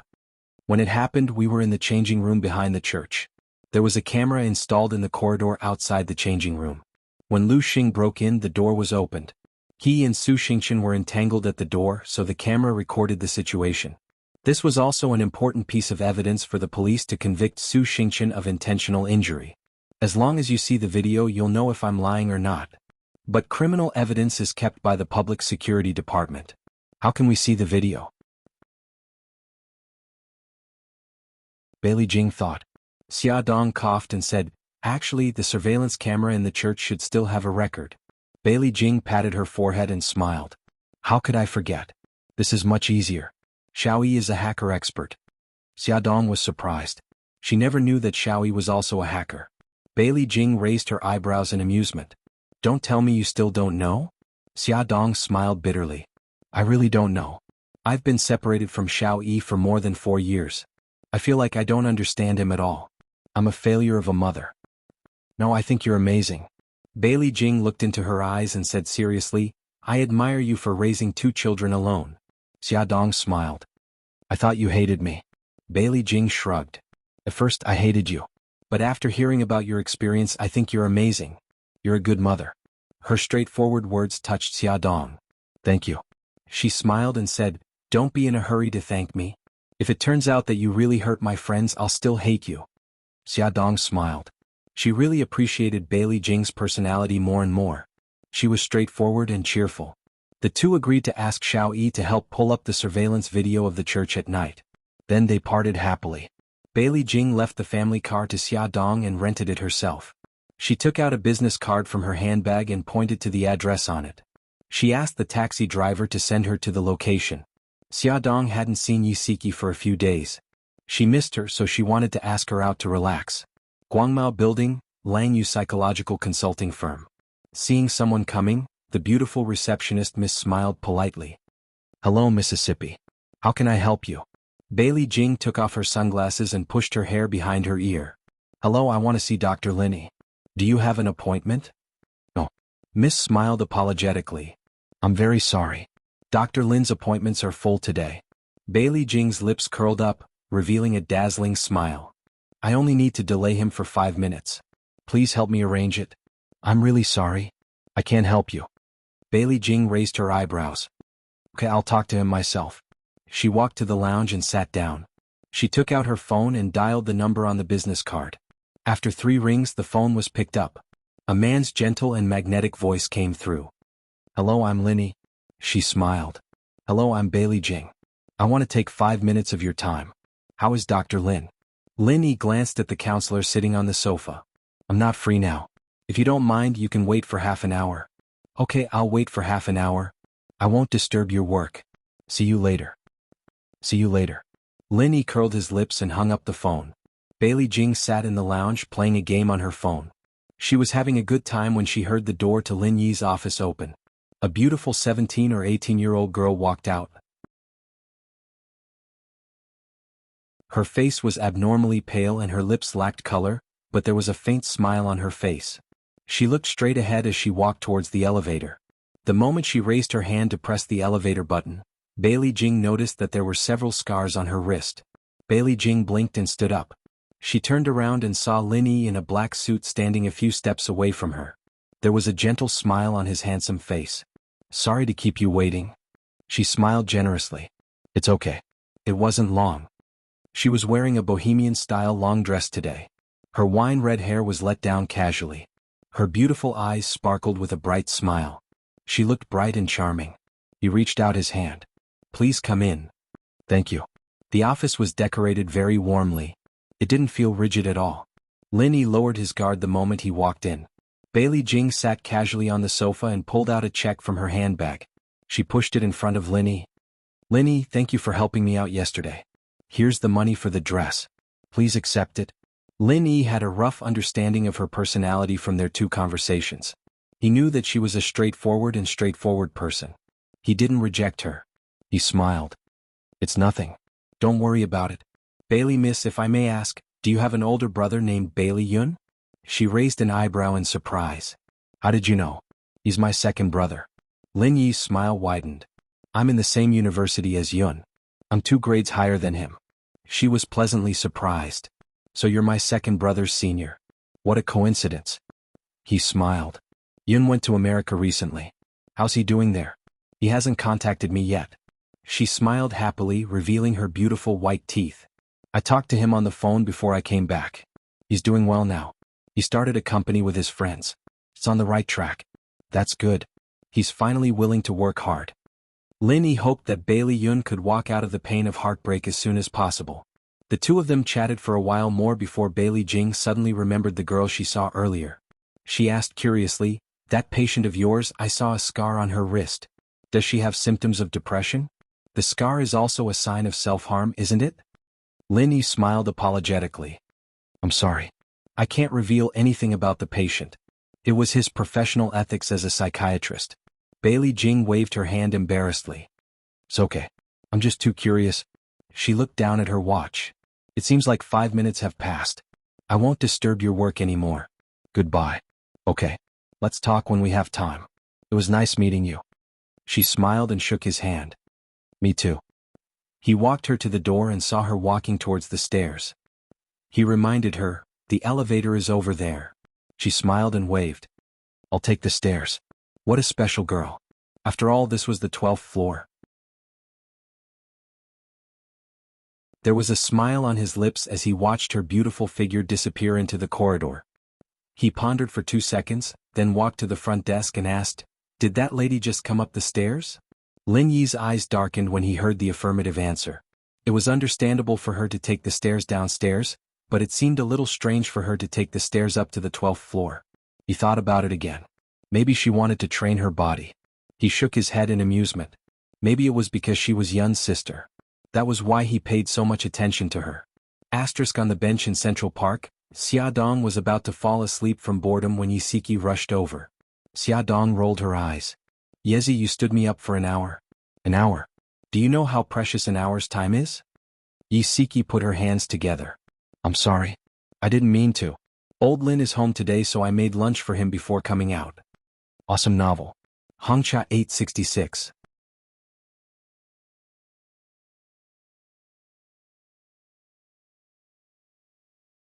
Speaker 1: When it happened, we were in the changing room behind the church. There was a camera installed in the corridor outside the changing room. When Lu Xing broke in, the door was opened. He and Su Xingqian were entangled at the door, so the camera recorded the situation. This was also an important piece of evidence for the police to convict Su Xingqian of intentional injury. As long as you see the video, you'll know if I'm lying or not. But criminal evidence is kept by the Public Security Department. How can we see the video? Bailey Jing thought. Xia Dong coughed and said, actually, the surveillance camera in the church should still have a record. Bailey Jing patted her forehead and smiled. How could I forget? This is much easier. Xiao Yi is a hacker expert. Xia Dong was surprised. She never knew that Xiao Yi was also a hacker. Bailey Jing raised her eyebrows in amusement. Don't tell me you still don't know? Xia Dong smiled bitterly. I really don't know. I've been separated from Xiao Yi for more than 4 years. I feel like I don't understand him at all. I'm a failure of a mother. No, I think you're amazing. Bailey Jing looked into her eyes and said seriously, I admire you for raising 2 children alone. Xia Dong smiled. I thought you hated me. Bailey Jing shrugged. At first I hated you. But after hearing about your experience, I think you're amazing. You're a good mother. Her straightforward words touched Xia Dong. Thank you. She smiled and said, don't be in a hurry to thank me. If it turns out that you really hurt my friends, I'll still hate you. Xia Dong smiled. She really appreciated Bailey Jing's personality more and more. She was straightforward and cheerful. The two agreed to ask Xiao Yi to help pull up the surveillance video of the church at night. Then they parted happily. Bailey Jing left the family car to Xia Dong and rented it herself. She took out a business card from her handbag and pointed to the address on it. She asked the taxi driver to send her to the location. Xia Dong hadn't seen Yisiki for a few days. She missed her, so she wanted to ask her out to relax. Guangmao Building, Langyu Psychological Consulting Firm. Seeing someone coming, the beautiful receptionist Miss smiled politely. Hello, Mississippi. How can I help you? Bailey Jing took off her sunglasses and pushed her hair behind her ear. Hello, I want to see Dr. Linny. Do you have an appointment? No. Miss smiled apologetically. I'm very sorry. Dr. Lin's appointments are full today. Bailey Jing's lips curled up, revealing a dazzling smile. I only need to delay him for 5 minutes. Please help me arrange it. I'm really sorry. I can't help you. Bailey Jing raised her eyebrows. Okay, I'll talk to him myself. She walked to the lounge and sat down. She took out her phone and dialed the number on the business card. After 3 rings, the phone was picked up. A man's gentle and magnetic voice came through. Hello, I'm Linny. She smiled. Hello, I'm Bailey Jing. I want to take 5 minutes of your time. How is Dr. Lin? Linny glanced at the counselor sitting on the sofa. I'm not free now. If you don't mind, you can wait for half an hour. Okay, I'll wait for half an hour. I won't disturb your work. See you later. See you later. Lin Yi curled his lips and hung up the phone. Bailey Jing sat in the lounge playing a game on her phone. She was having a good time when she heard the door to Lin Yi's office open. A beautiful 17 or 18-year-old girl walked out. Her face was abnormally pale and her lips lacked color, but there was a faint smile on her face. She looked straight ahead as she walked towards the elevator. The moment she raised her hand to press the elevator button, Bailey Jing noticed that there were several scars on her wrist. Bailey Jing blinked and stood up. She turned around and saw Lin Yi in a black suit standing a few steps away from her. There was a gentle smile on his handsome face. Sorry to keep you waiting. She smiled generously. It's okay. It wasn't long. She was wearing a bohemian-style long dress today. Her wine-red hair was let down casually. Her beautiful eyes sparkled with a bright smile. She looked bright and charming. He reached out his hand. Please come in. Thank you. The office was decorated very warmly. It didn't feel rigid at all. Lin Yi lowered his guard the moment he walked in. Bailey Jing sat casually on the sofa and pulled out a check from her handbag. She pushed it in front of Lin Yi. Lin Yi, thank you for helping me out yesterday. Here's the money for the dress. Please accept it. Lin Yi had a rough understanding of her personality from their two conversations. He knew that she was a straightforward person. He didn't reject her. He smiled. It's nothing. Don't worry about it. Bailey miss, if I may ask, do you have an older brother named Bailey Yun? She raised an eyebrow in surprise. How did you know? He's my second brother. Lin Yi's smile widened. I'm in the same university as Yun. I'm 2 grades higher than him. She was pleasantly surprised. So you're my second brother's senior. What a coincidence. He smiled. Yun went to America recently. How's he doing there? He hasn't contacted me yet. She smiled happily, revealing her beautiful white teeth. I talked to him on the phone before I came back. He's doing well now. He started a company with his friends. It's on the right track. That's good. He's finally willing to work hard. Lin Yi hoped that Bailey Yun could walk out of the pain of heartbreak as soon as possible. The two of them chatted for a while more before Bailey Jing suddenly remembered the girl she saw earlier. She asked curiously, that patient of yours, I saw a scar on her wrist. Does she have symptoms of depression? The scar is also a sign of self-harm, isn't it? Lin Yi smiled apologetically. I'm sorry. I can't reveal anything about the patient. It was his professional ethics as a psychiatrist. Bailey Jing waved her hand embarrassedly. It's okay. I'm just too curious. She looked down at her watch. It seems like 5 minutes have passed. I won't disturb your work anymore. Goodbye. Okay. Let's talk when we have time. It was nice meeting you. She smiled and shook his hand. Me too. He walked her to the door and saw her walking towards the stairs. He reminded her, the elevator is over there. She smiled and waved. I'll take the stairs. What a special girl. After all, this was the 12th floor. There was a smile on his lips as he watched her beautiful figure disappear into the corridor. He pondered for 2 seconds, then walked to the front desk and asked, did that lady just come up the stairs? Lin Yi's eyes darkened when he heard the affirmative answer. It was understandable for her to take the stairs downstairs, but it seemed a little strange for her to take the stairs up to the 12th floor. He thought about it again. Maybe she wanted to train her body. He shook his head in amusement. Maybe it was because she was Yun's sister. That was why he paid so much attention to her. Asterisk on the bench in Central Park, Xia Dong was about to fall asleep from boredom when Yisiki rushed over. Xia Dong rolled her eyes. Yezi, you stood me up for an hour. An hour? Do you know how precious an hour's time is? Yisiki put her hands together. I'm sorry. I didn't mean to. Old Lin is home today, so I made lunch for him before coming out. Awesome novel. Hongcha 866.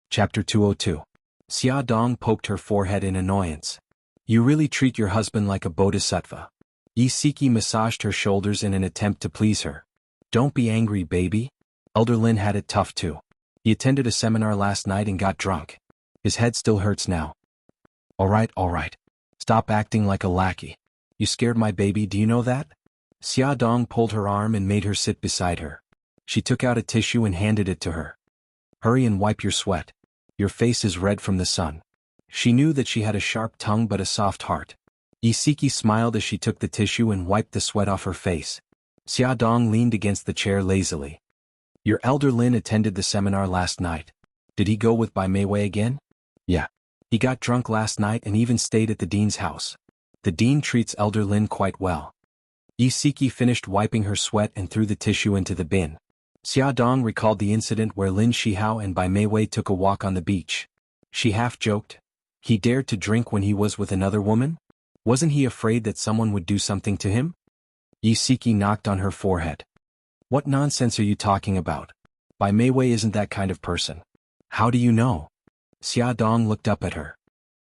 Speaker 1: Chapter 202. Xia Dong poked her forehead in annoyance. You really treat your husband like a bodhisattva. Yisiki massaged her shoulders in an attempt to please her. Don't be angry, baby. Elder Lin had it tough too. He attended a seminar last night and got drunk. His head still hurts now. All right. Stop acting like a lackey. You scared my baby, do you know that? Xia Dong pulled her arm and made her sit beside her. She took out a tissue and handed it to her. Hurry and wipe your sweat. Your face is red from the sun. She knew that she had a sharp tongue but a soft heart. Isiki smiled as she took the tissue and wiped the sweat off her face. Xiaodong leaned against the chair lazily. Your elder Lin attended the seminar last night. Did he go with Bai Meiwei again? Yeah. He got drunk last night and even stayed at the dean's house. The dean treats elder Lin quite well. Isiki finished wiping her sweat and threw the tissue into the bin. Xiaodong recalled the incident where Lin Shihao and Bai Meiwei took a walk on the beach. She half joked. He dared to drink when he was with another woman? Wasn't he afraid that someone would do something to him? Isiki knocked on her forehead. What nonsense are you talking about? Bai Meiwei isn't that kind of person. How do you know? Xiaodong looked up at her.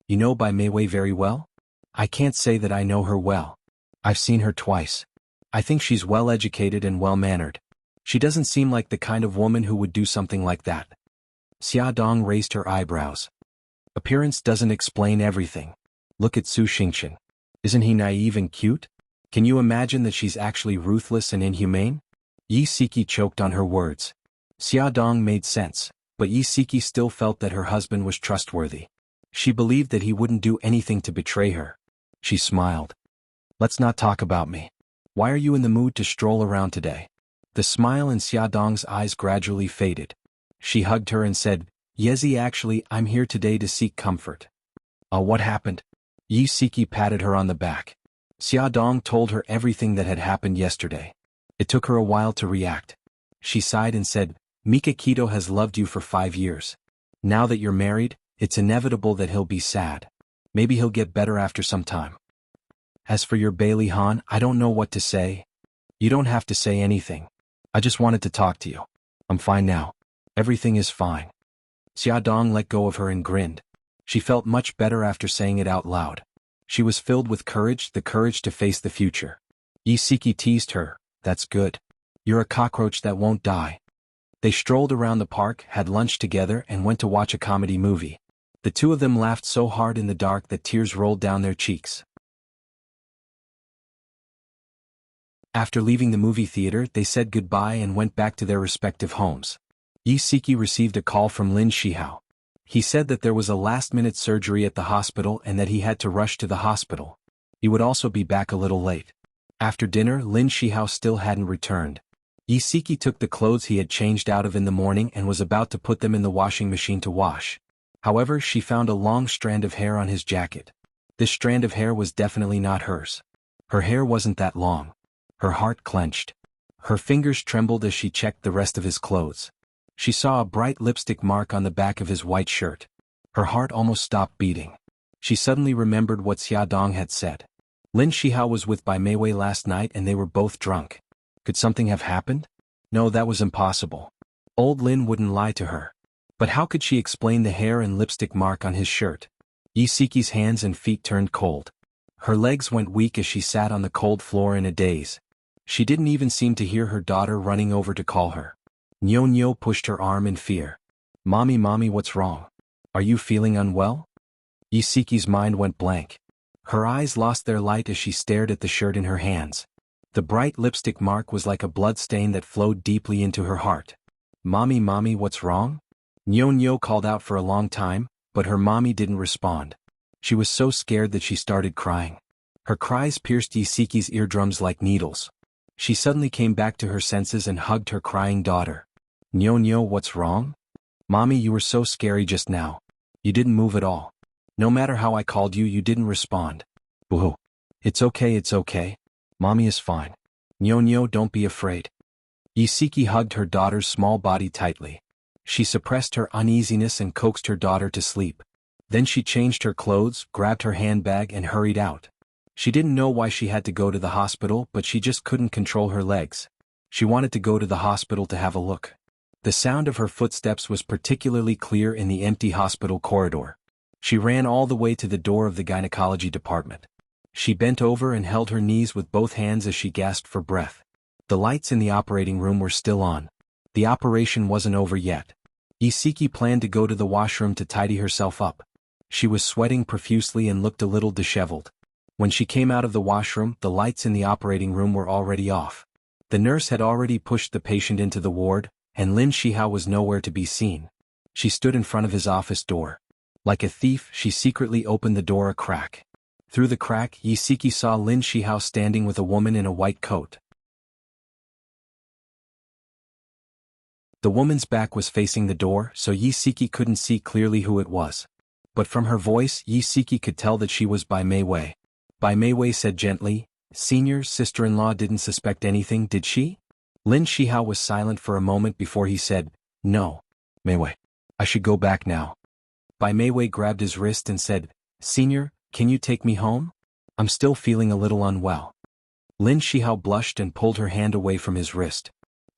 Speaker 1: You know Bai Meiwei very well? I can't say that I know her well. I've seen her twice. I think she's well-educated and well-mannered. She doesn't seem like the kind of woman who would do something like that. Xiaodong raised her eyebrows. Appearance doesn't explain everything. Look at Su Xingchen. Isn't he naive and cute? Can you imagine that she's actually ruthless and inhumane? Isiki choked on her words. Xiaodong made sense, but Isiki still felt that her husband was trustworthy. She believed that he wouldn't do anything to betray her. She smiled. Let's not talk about me. Why are you in the mood to stroll around today? The smile in Xiaodong's eyes gradually faded. She hugged her and said, Yezi, actually, I'm here today to seek comfort. What happened? Isiki patted her on the back. Xiaodong told her everything that had happened yesterday. It took her a while to react. She sighed and said, Mika Kito has loved you for 5 years. Now that you're married, it's inevitable that he'll be sad. Maybe he'll get better after some time. As for your Bailey Han, I don't know what to say. You don't have to say anything. I just wanted to talk to you. I'm fine now. Everything is fine. Xiaodong let go of her and grinned. She felt much better after saying it out loud. She was filled with courage, the courage to face the future. Isiki teased her, That's good. You're a cockroach that won't die. They strolled around the park, had lunch together and went to watch a comedy movie. The two of them laughed so hard in the dark that tears rolled down their cheeks. After leaving the movie theater, they said goodbye and went back to their respective homes. Isiki received a call from Lin Shihao. He said that there was a last-minute surgery at the hospital and that he had to rush to the hospital. He would also be back a little late. After dinner, Lin Shihao still hadn't returned. Isiki took the clothes he had changed out of in the morning and was about to put them in the washing machine to wash. However, she found a long strand of hair on his jacket. This strand of hair was definitely not hers. Her hair wasn't that long. Her heart clenched. Her fingers trembled as she checked the rest of his clothes. She saw a bright lipstick mark on the back of his white shirt. Her heart almost stopped beating. She suddenly remembered what Xiaodong had said. Lin Shihao was with Bai Meiwei last night and they were both drunk. Could something have happened? No, that was impossible. Old Lin wouldn't lie to her. But how could she explain the hair and lipstick mark on his shirt? Isiki's hands and feet turned cold. Her legs went weak as she sat on the cold floor in a daze. She didn't even seem to hear her daughter running over to call her. Nyo pushed her arm in fear. Mommy, what's wrong? Are you feeling unwell? Isiki's mind went blank. Her eyes lost their light as she stared at the shirt in her hands. The bright lipstick mark was like a blood stain that flowed deeply into her heart. Mommy, what's wrong? Nyo called out for a long time, but her mommy didn't respond. She was so scared that she started crying. Her cries pierced Isiki's eardrums like needles. She suddenly came back to her senses and hugged her crying daughter. Nyo, what's wrong? Mommy, you were so scary just now. You didn't move at all. No matter how I called you, you didn't respond. Whoa. It's okay. Mommy is fine. Nyo, don't be afraid. Isiki hugged her daughter's small body tightly. She suppressed her uneasiness and coaxed her daughter to sleep. Then she changed her clothes, grabbed her handbag and hurried out. She didn't know why she had to go to the hospital, but she just couldn't control her legs. She wanted to go to the hospital to have a look. The sound of her footsteps was particularly clear in the empty hospital corridor. She ran all the way to the door of the gynecology department. She bent over and held her knees with both hands as she gasped for breath. The lights in the operating room were still on. The operation wasn't over yet. Isiki planned to go to the washroom to tidy herself up. She was sweating profusely and looked a little disheveled. When she came out of the washroom, the lights in the operating room were already off. The nurse had already pushed the patient into the ward, and Lin Shihao was nowhere to be seen. She stood in front of his office door. Like a thief, she secretly opened the door a crack. Through the crack, Yi Siki saw Lin Shihao standing with a woman in a white coat. The woman's back was facing the door, so Yi Siki couldn't see clearly who it was. But from her voice, Yi Siki could tell that she was Bai Meiwei. Bai Meiwei said gently, "Senior's sister-in-law didn't suspect anything, did she?" Lin Shihao was silent for a moment before he said, "No. Meiwei. I should go back now." Bai Meiwei grabbed his wrist and said, "Senior, can you take me home? I'm still feeling a little unwell." Lin Shihao blushed and pulled her hand away from his wrist.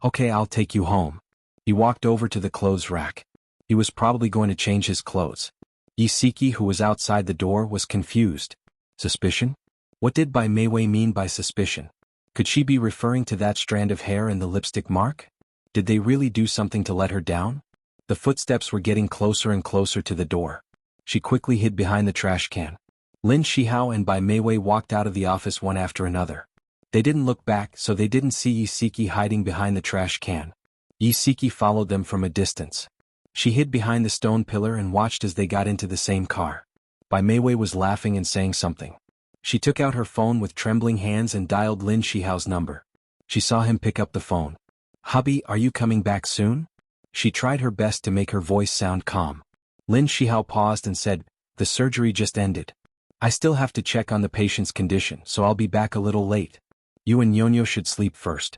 Speaker 1: "Okay, I'll take you home." He walked over to the clothes rack. He was probably going to change his clothes. Yi Siki, who was outside the door, was confused. Suspicion? What did Bai Meiwei mean by suspicion? Could she be referring to that strand of hair and the lipstick mark? Did they really do something to let her down? The footsteps were getting closer and closer to the door. She quickly hid behind the trash can. Lin Shihao and Bai Meiwei walked out of the office one after another. They didn't look back, so they didn't see Yi Siki hiding behind the trash can. Yi Siki followed them from a distance. She hid behind the stone pillar and watched as they got into the same car. Bai Meiwei was laughing and saying something. She took out her phone with trembling hands and dialed Lin Shihao's number. She saw him pick up the phone. "Hubby, are you coming back soon?" She tried her best to make her voice sound calm. Lin Shihao paused and said, "The surgery just ended. I still have to check on the patient's condition, so I'll be back a little late. You and Nyonyo should sleep first."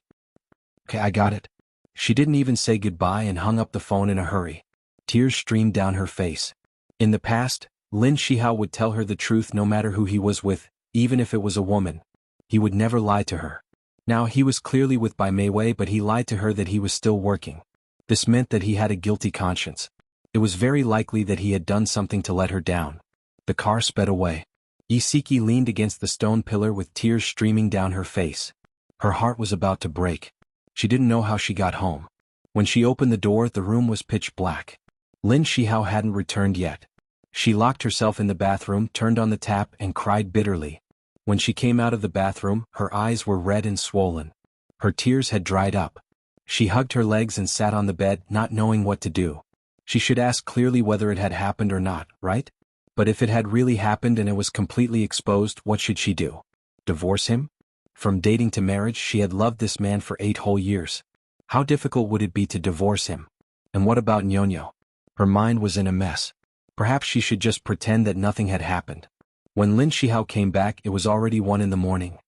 Speaker 1: "Okay, I got it." She didn't even say goodbye and hung up the phone in a hurry. Tears streamed down her face. In the past, Lin Shihao would tell her the truth no matter who he was with, even if it was a woman. He would never lie to her. Now he was clearly with Bai Meiwei, but he lied to her that he was still working. This meant that he had a guilty conscience. It was very likely that he had done something to let her down. The car sped away. Yi Siki leaned against the stone pillar with tears streaming down her face. Her heart was about to break. She didn't know how she got home. When she opened the door, the room was pitch black. Lin Shihao hadn't returned yet. She locked herself in the bathroom, turned on the tap, and cried bitterly. When she came out of the bathroom, her eyes were red and swollen. Her tears had dried up. She hugged her legs and sat on the bed, not knowing what to do. She should ask clearly whether it had happened or not, right? But if it had really happened and it was completely exposed, what should she do? Divorce him? From dating to marriage, she had loved this man for 8 whole years. How difficult would it be to divorce him? And what about Nyonyo? Her mind was in a mess. Perhaps she should just pretend that nothing had happened. When Lin Shihao came back, it was already 1 in the morning.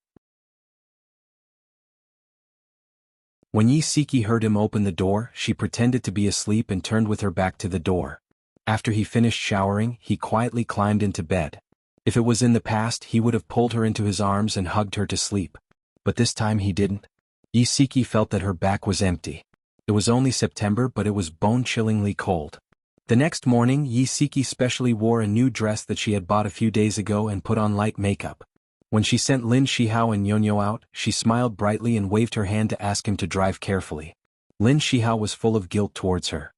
Speaker 1: When Yi Siki heard him open the door, she pretended to be asleep and turned with her back to the door. After he finished showering, he quietly climbed into bed. If it was in the past, he would have pulled her into his arms and hugged her to sleep. But this time he didn't. Yi Siki felt that her back was empty. It was only September, but it was bone-chillingly cold. The next morning, Yi Siki specially wore a new dress that she had bought a few days ago and put on light makeup. When she sent Lin Shihao and Nyonyo out, she smiled brightly and waved her hand to ask him to drive carefully. Lin Shihao was full of guilt towards her.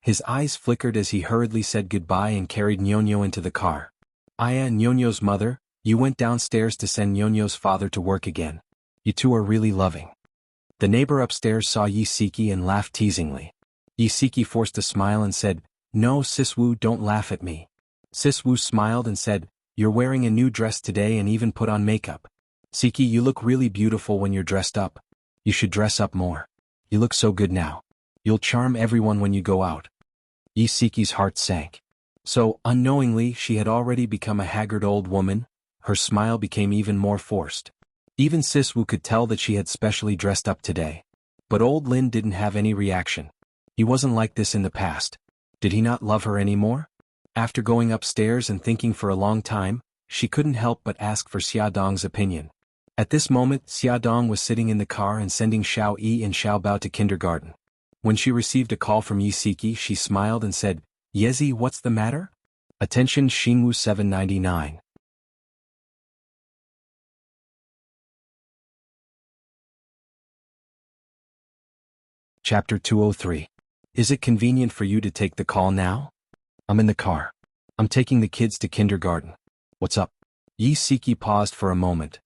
Speaker 1: His eyes flickered as he hurriedly said goodbye and carried Nyonyo into the car. "Aya, Nyonyo's mother, you went downstairs to send Nyonyo's father to work again. You two are really loving." The neighbor upstairs saw Yi Siki and laughed teasingly. Yi Siki forced a smile and said, "No, Sis Wu, don't laugh at me." Sis Wu smiled and said, "You're wearing a new dress today and even put on makeup. Siki, you look really beautiful when you're dressed up. You should dress up more. You look so good now. You'll charm everyone when you go out." Yi Siki's heart sank. So, unknowingly, she had already become a haggard old woman. Her smile became even more forced. Even Sis Wu could tell that she had specially dressed up today. But old Lin didn't have any reaction. He wasn't like this in the past. Did he not love her anymore? After going upstairs and thinking for a long time, she couldn't help but ask for Xiaodong's opinion. At this moment, Xiaodong was sitting in the car and sending Xiao Yi and Xiao Bao to kindergarten. When she received a call from Yi Siki, she smiled and said, "Yezi, what's the matter?" Attention, Xingwu 799. Chapter 203. Is it convenient for you to take the call now? I'm in the car. I'm taking the kids to kindergarten. What's up? Yi Siki paused for a moment.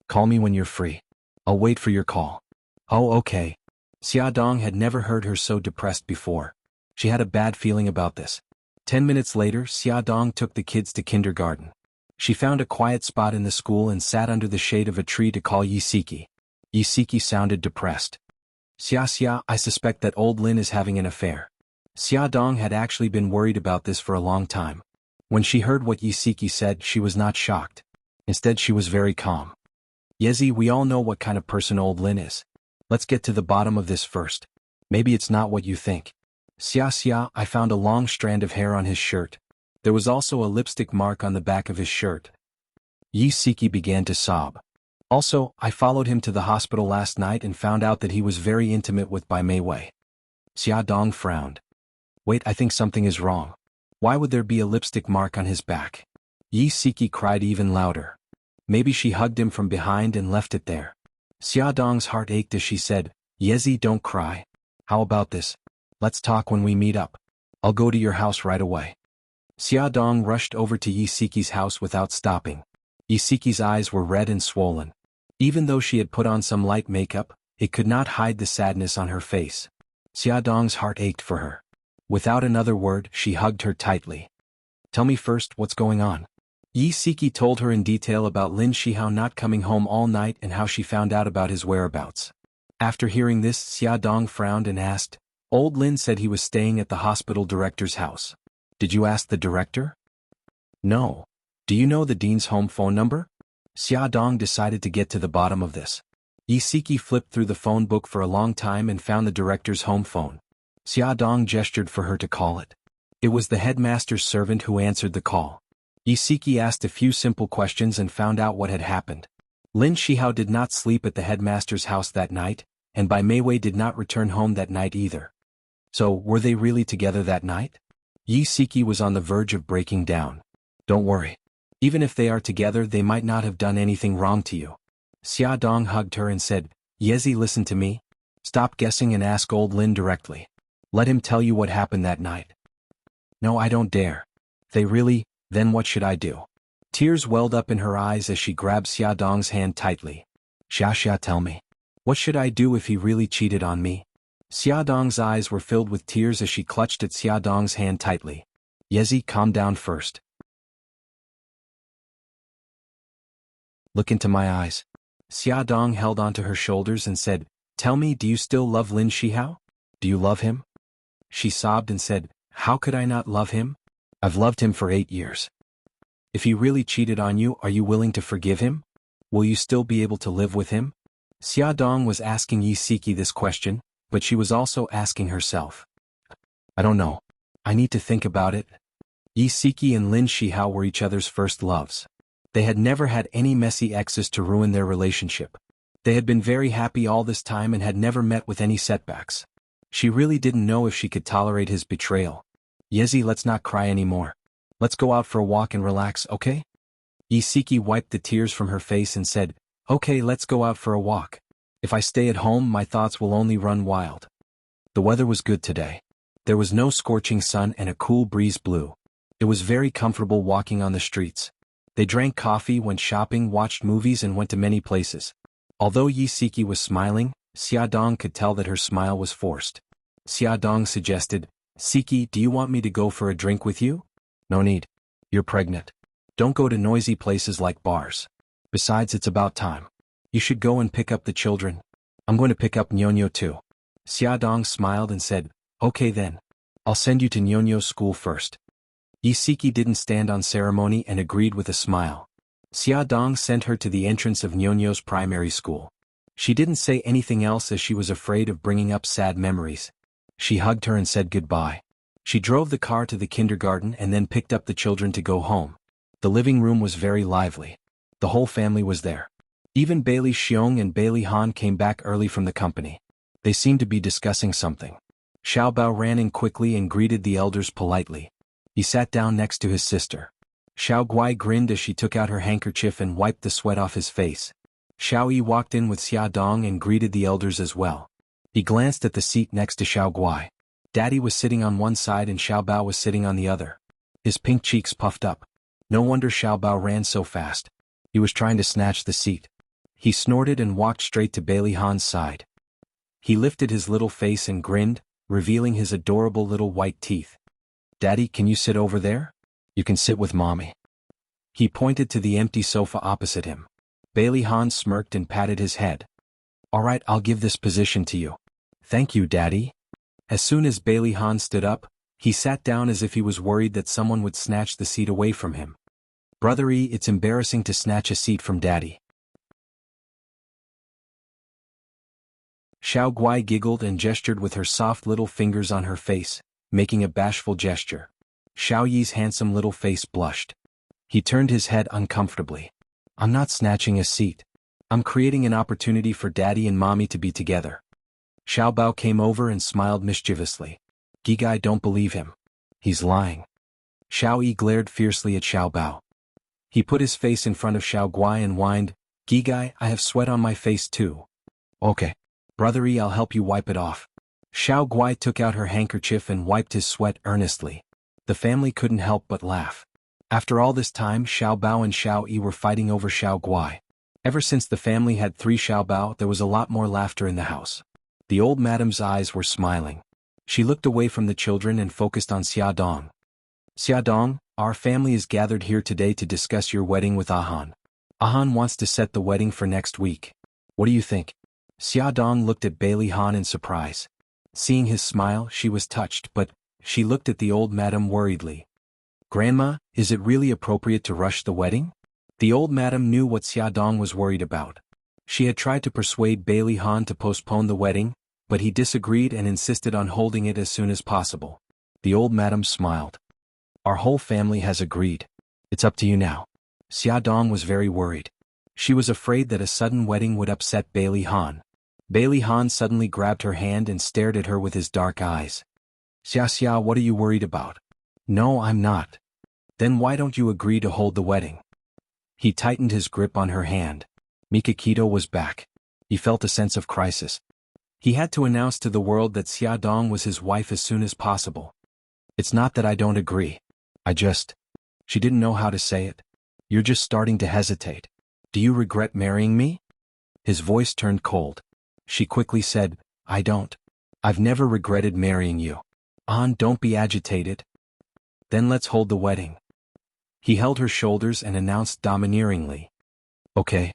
Speaker 1: Call me when you're free. I'll wait for your call. Oh, okay. Xiaodong had never heard her so depressed before. She had a bad feeling about this. 10 minutes later, Xia Dong took the kids to kindergarten. She found a quiet spot in the school and sat under the shade of a tree to call Yisiki. Yisiki sounded depressed. Xia, I suspect that old Lin is having an affair. Xia Dong had actually been worried about this for a long time. When she heard what Yisiki said, she was not shocked. Instead, she was very calm. Yezi, we all know what kind of person old Lin is. Let's get to the bottom of this first. Maybe it's not what you think. Xia, I found a long strand of hair on his shirt. There was also a lipstick mark on the back of his shirt. Yisiki began to sob. Also, I followed him to the hospital last night and found out that he was very intimate with Bai Meiwei. Xia Dong frowned. Wait, I think something is wrong. Why would there be a lipstick mark on his back? Yisiki cried even louder. Maybe she hugged him from behind and left it there. Xia Dong's heart ached as she said, Yezi, don't cry. How about this? Let's talk when we meet up. I'll go to your house right away. Xia Dong rushed over to Yisiki's house without stopping. Yisiki's eyes were red and swollen. Even though she had put on some light makeup, it could not hide the sadness on her face. Xia Dong's heart ached for her. Without another word, she hugged her tightly. Tell me first what's going on. Yisiki told her in detail about Lin Shihao not coming home all night and how she found out about his whereabouts. After hearing this, Xia Dong frowned and asked, Old Lin said he was staying at the hospital director's house. Did you ask the director? No. Do you know the dean's home phone number? Xia Dong decided to get to the bottom of this. Yisiki flipped through the phone book for a long time and found the director's home phone. Xia Dong gestured for her to call it. It was the headmaster's servant who answered the call. Yisiki asked a few simple questions and found out what had happened. Lin Shihao did not sleep at the headmaster's house that night, and Bai Meiwei did not return home that night either. So, were they really together that night? Yisiki was on the verge of breaking down. Don't worry. Even if they are together, they might not have done anything wrong to you. Xia Dong hugged her and said, Yezi, listen to me. Stop guessing and ask old Lin directly. Let him tell you what happened that night. No, I don't dare. They really, then what should I do? Tears welled up in her eyes as she grabbed Xia Dong's hand tightly. Xia, tell me. What should I do if he really cheated on me? Xia Dong's eyes were filled with tears as she clutched at Xia Dong's hand tightly. Yezi, calm down first. Look into my eyes. Xia Dong held onto her shoulders and said, Tell me, do you still love Lin Shihao? Do you love him? She sobbed and said, How could I not love him? I've loved him for 8 years. If he really cheated on you, are you willing to forgive him? Will you still be able to live with him? Xia Dong was asking Yisiki this question, but she was also asking herself. I don't know. I need to think about it. Yisiki and Lin Shihao were each other's first loves. They had never had any messy exes to ruin their relationship. They had been very happy all this time and had never met with any setbacks. She really didn't know if she could tolerate his betrayal. Yezi, let's not cry anymore. Let's go out for a walk and relax, okay? Yisiki wiped the tears from her face and said, Okay, let's go out for a walk. If I stay at home, my thoughts will only run wild. The weather was good today. There was no scorching sun and a cool breeze blew. It was very comfortable walking on the streets. They drank coffee, went shopping, watched movies and went to many places. Although Yisiki was smiling, Xia Dong could tell that her smile was forced. Xia Dong suggested, Siki, do you want me to go for a drink with you? No need. You're pregnant. Don't go to noisy places like bars. Besides, it's about time. You should go and pick up the children. I'm going to pick up Nyonyo too. Xia Dong smiled and said, Okay then. I'll send you to Nyonyo's school first. Yisiki didn't stand on ceremony and agreed with a smile. Xia Dong sent her to the entrance of Nyonyo's primary school. She didn't say anything else as she was afraid of bringing up sad memories. She hugged her and said goodbye. She drove the car to the kindergarten and then picked up the children to go home. The living room was very lively. The whole family was there. Even Bailey Xiong and Bailey Han came back early from the company. They seemed to be discussing something. Xiao Bao ran in quickly and greeted the elders politely. He sat down next to his sister. Xiao Guai grinned as she took out her handkerchief and wiped the sweat off his face. Xiao Yi walked in with Xia Dong and greeted the elders as well. He glanced at the seat next to Xiao Guai. Daddy was sitting on one side and Xiao Bao was sitting on the other. His pink cheeks puffed up. No wonder Xiao Bao ran so fast. He was trying to snatch the seat. He snorted and walked straight to Bailey Han's side. He lifted his little face and grinned, revealing his adorable little white teeth. Daddy, can you sit over there? You can sit with Mommy. He pointed to the empty sofa opposite him. Bailey Han smirked and patted his head. All right, I'll give this position to you. Thank you, Daddy. As soon as Bailey Han stood up, he sat down as if he was worried that someone would snatch the seat away from him. Brothery, it's embarrassing to snatch a seat from Daddy. Xiao Guai giggled and gestured with her soft little fingers on her face, making a bashful gesture. Xiao Yi's handsome little face blushed. He turned his head uncomfortably. I'm not snatching a seat. I'm creating an opportunity for Daddy and Mommy to be together. Xiao Bao came over and smiled mischievously. Gigai, don't believe him. He's lying. Xiao Yi glared fiercely at Xiao Bao. He put his face in front of Xiao Guai and whined, Gigai, I have sweat on my face too. Okay. Brothery, I'll help you wipe it off. Xiao Guai took out her handkerchief and wiped his sweat earnestly. The family couldn't help but laugh. After all this time, Xiao Bao and Xiao Yi were fighting over Xiao Guai. Ever since the family had 3 Xiao Bao, there was a lot more laughter in the house. The old madam's eyes were smiling. She looked away from the children and focused on Xia Dong. Xia Dong, our family is gathered here today to discuss your wedding with Ahan. Ahan wants to set the wedding for next week. What do you think? Xia Dong looked at Bailey Han in surprise. Seeing his smile, she was touched, but she looked at the old madam worriedly. Grandma, is it really appropriate to rush the wedding? The old madam knew what Xia Dong was worried about. She had tried to persuade Bailey Han to postpone the wedding, but he disagreed and insisted on holding it as soon as possible. The old madam smiled. Our whole family has agreed. It's up to you now. Xia Dong was very worried. She was afraid that a sudden wedding would upset Bailey Han. Bailey Han suddenly grabbed her hand and stared at her with his dark eyes. Xia, what are you worried about? No, I'm not. Then why don't you agree to hold the wedding? He tightened his grip on her hand. Mikakito was back. He felt a sense of crisis. He had to announce to the world that Xia Dong was his wife as soon as possible. It's not that I don't agree. She didn't know how to say it. You're just starting to hesitate. Do you regret marrying me? His voice turned cold. She quickly said, I don't. I've never regretted marrying you. Don't be agitated. Then let's hold the wedding. He held her shoulders and announced domineeringly. Okay.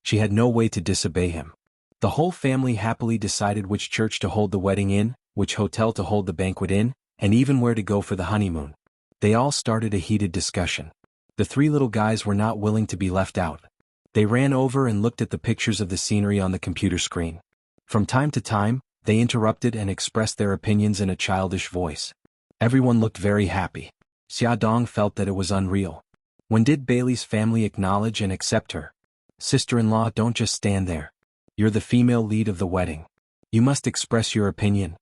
Speaker 1: She had no way to disobey him. The whole family happily decided which church to hold the wedding in, which hotel to hold the banquet in, and even where to go for the honeymoon. They all started a heated discussion. The 3 little guys were not willing to be left out. They ran over and looked at the pictures of the scenery on the computer screen. From time to time, they interrupted and expressed their opinions in a childish voice. Everyone looked very happy. Xia Dong felt that it was unreal. When did Bailey's family acknowledge and accept her? Sister-in-law, don't just stand there. You're the female lead of the wedding. You must express your opinion.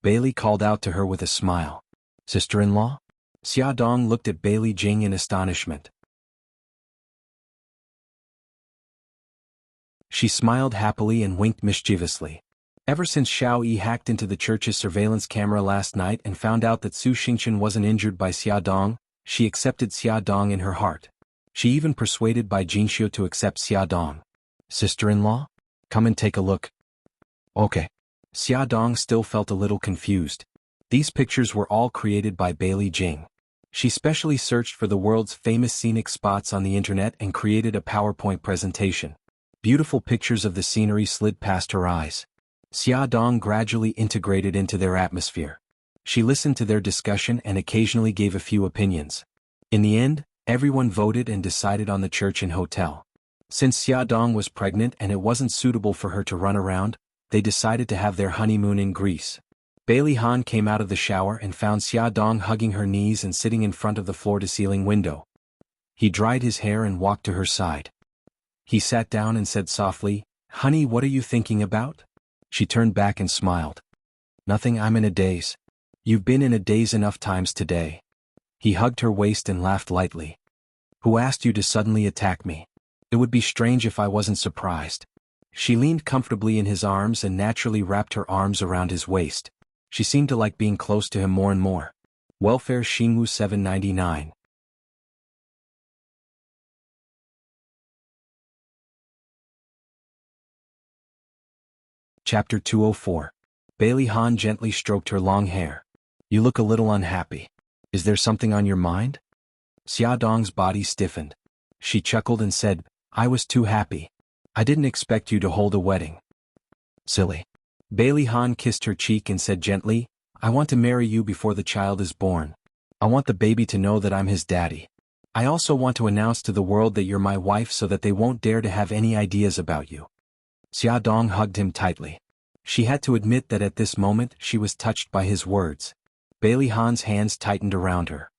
Speaker 1: Bailey called out to her with a smile. Sister-in-law? Xia Dong looked at Bailey Jing in astonishment. She smiled happily and winked mischievously. Ever since Xiao Yi hacked into the church's surveillance camera last night and found out that Su Xingchen wasn't injured by Xia Dong, she accepted Xia Dong in her heart. She even persuaded Bai Jinxiu to accept Xia Dong. Sister-in-law? Come and take a look. Okay. Xia Dong still felt a little confused. These pictures were all created by Bailey Jing. She specially searched for the world's famous scenic spots on the internet and created a PowerPoint presentation. Beautiful pictures of the scenery slid past her eyes. Xia Dong gradually integrated into their atmosphere. She listened to their discussion and occasionally gave a few opinions. In the end, everyone voted and decided on the church and hotel. Since Xia Dong was pregnant and it wasn't suitable for her to run around, they decided to have their honeymoon in Greece. Bailey Han came out of the shower and found Xia Dong hugging her knees and sitting in front of the floor-to-ceiling window. He dried his hair and walked to her side. He sat down and said softly, "Honey, what are you thinking about?" She turned back and smiled. "Nothing, I'm in a daze." "You've been in a daze enough times today." He hugged her waist and laughed lightly. "Who asked you to suddenly attack me? It would be strange if I wasn't surprised." She leaned comfortably in his arms and naturally wrapped her arms around his waist. She seemed to like being close to him more and more. Welfare Jianghu 799. Chapter 204. Bailey Han gently stroked her long hair. "You look a little unhappy. Is there something on your mind? Xiaodong's body stiffened. She chuckled and said, I was too happy. I didn't expect you to hold a wedding. Silly. Bailey Han kissed her cheek and said gently, I want to marry you before the child is born. I want the baby to know that I'm his daddy. I also want to announce to the world that you're my wife so that they won't dare to have any ideas about you. Xiaodong hugged him tightly. She had to admit that at this moment she was touched by his words. Bailey Han's hands tightened around her.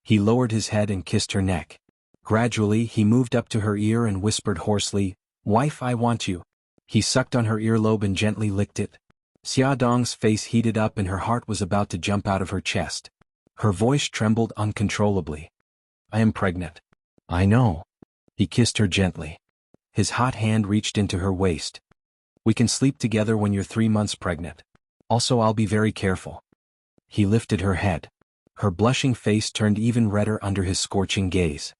Speaker 1: He lowered his head and kissed her neck. Gradually he moved up to her ear and whispered hoarsely, Wife, I want you. He sucked on her earlobe and gently licked it. Xiaodong's face heated up and her heart was about to jump out of her chest. Her voice trembled uncontrollably. I am pregnant. I know. He kissed her gently. His hot hand reached into her waist. We can sleep together when you're 3 months pregnant. Also, I'll be very careful. He lifted her head. Her blushing face turned even redder under his scorching gaze.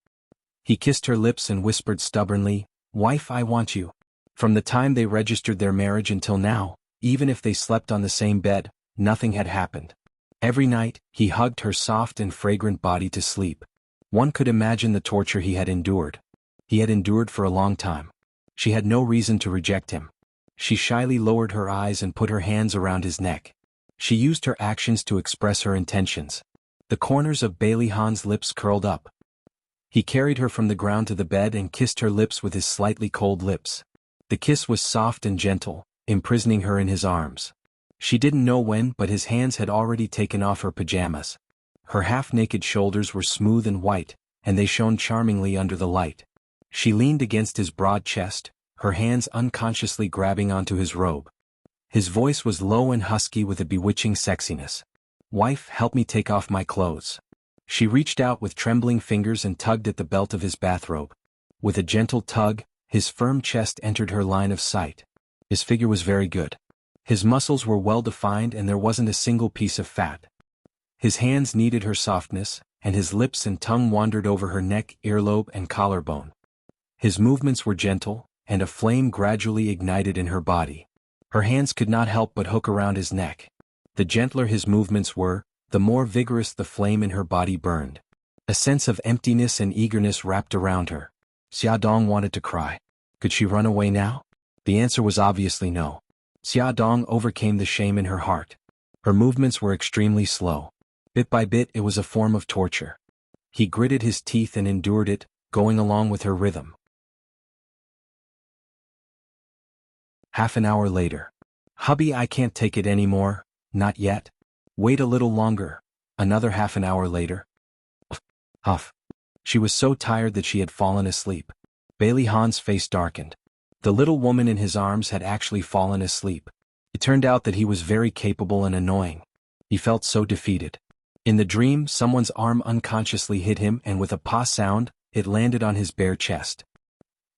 Speaker 1: He kissed her lips and whispered stubbornly, Wife, I want you. From the time they registered their marriage until now, even if they slept on the same bed, nothing had happened. Every night, he hugged her soft and fragrant body to sleep. One could imagine the torture he had endured. He had endured for a long time. She had no reason to reject him. She shyly lowered her eyes and put her hands around his neck. She used her actions to express her intentions. The corners of Bailey Han's lips curled up. He carried her from the ground to the bed and kissed her lips with his slightly cold lips. The kiss was soft and gentle, imprisoning her in his arms. She didn't know when, but his hands had already taken off her pajamas. Her half-naked shoulders were smooth and white, and they shone charmingly under the light. She leaned against his broad chest, her hands unconsciously grabbing onto his robe. His voice was low and husky with a bewitching sexiness. Wife, help me take off my clothes. She reached out with trembling fingers and tugged at the belt of his bathrobe. With a gentle tug, his firm chest entered her line of sight. His figure was very good. His muscles were well defined and there wasn't a single piece of fat. His hands kneaded her softness, and his lips and tongue wandered over her neck, earlobe, and collarbone. His movements were gentle, and a flame gradually ignited in her body. Her hands could not help but hook around his neck. The gentler his movements were, the more vigorous the flame in her body burned. A sense of emptiness and eagerness wrapped around her. Xiaodong wanted to cry. Could she run away now? The answer was obviously no. Xiaodong overcame the shame in her heart. Her movements were extremely slow. Bit by bit it was a form of torture. He gritted his teeth and endured it, going along with her rhythm. Half an hour later. Hubby, I can't take it anymore. Not yet. Wait a little longer. Another half an hour later. Huff. She was so tired that she had fallen asleep. Bailey Han's face darkened. The little woman in his arms had actually fallen asleep. It turned out that he was very capable and annoying. He felt so defeated. In the dream, someone's arm unconsciously hit him and with a "pa" sound, it landed on his bare chest.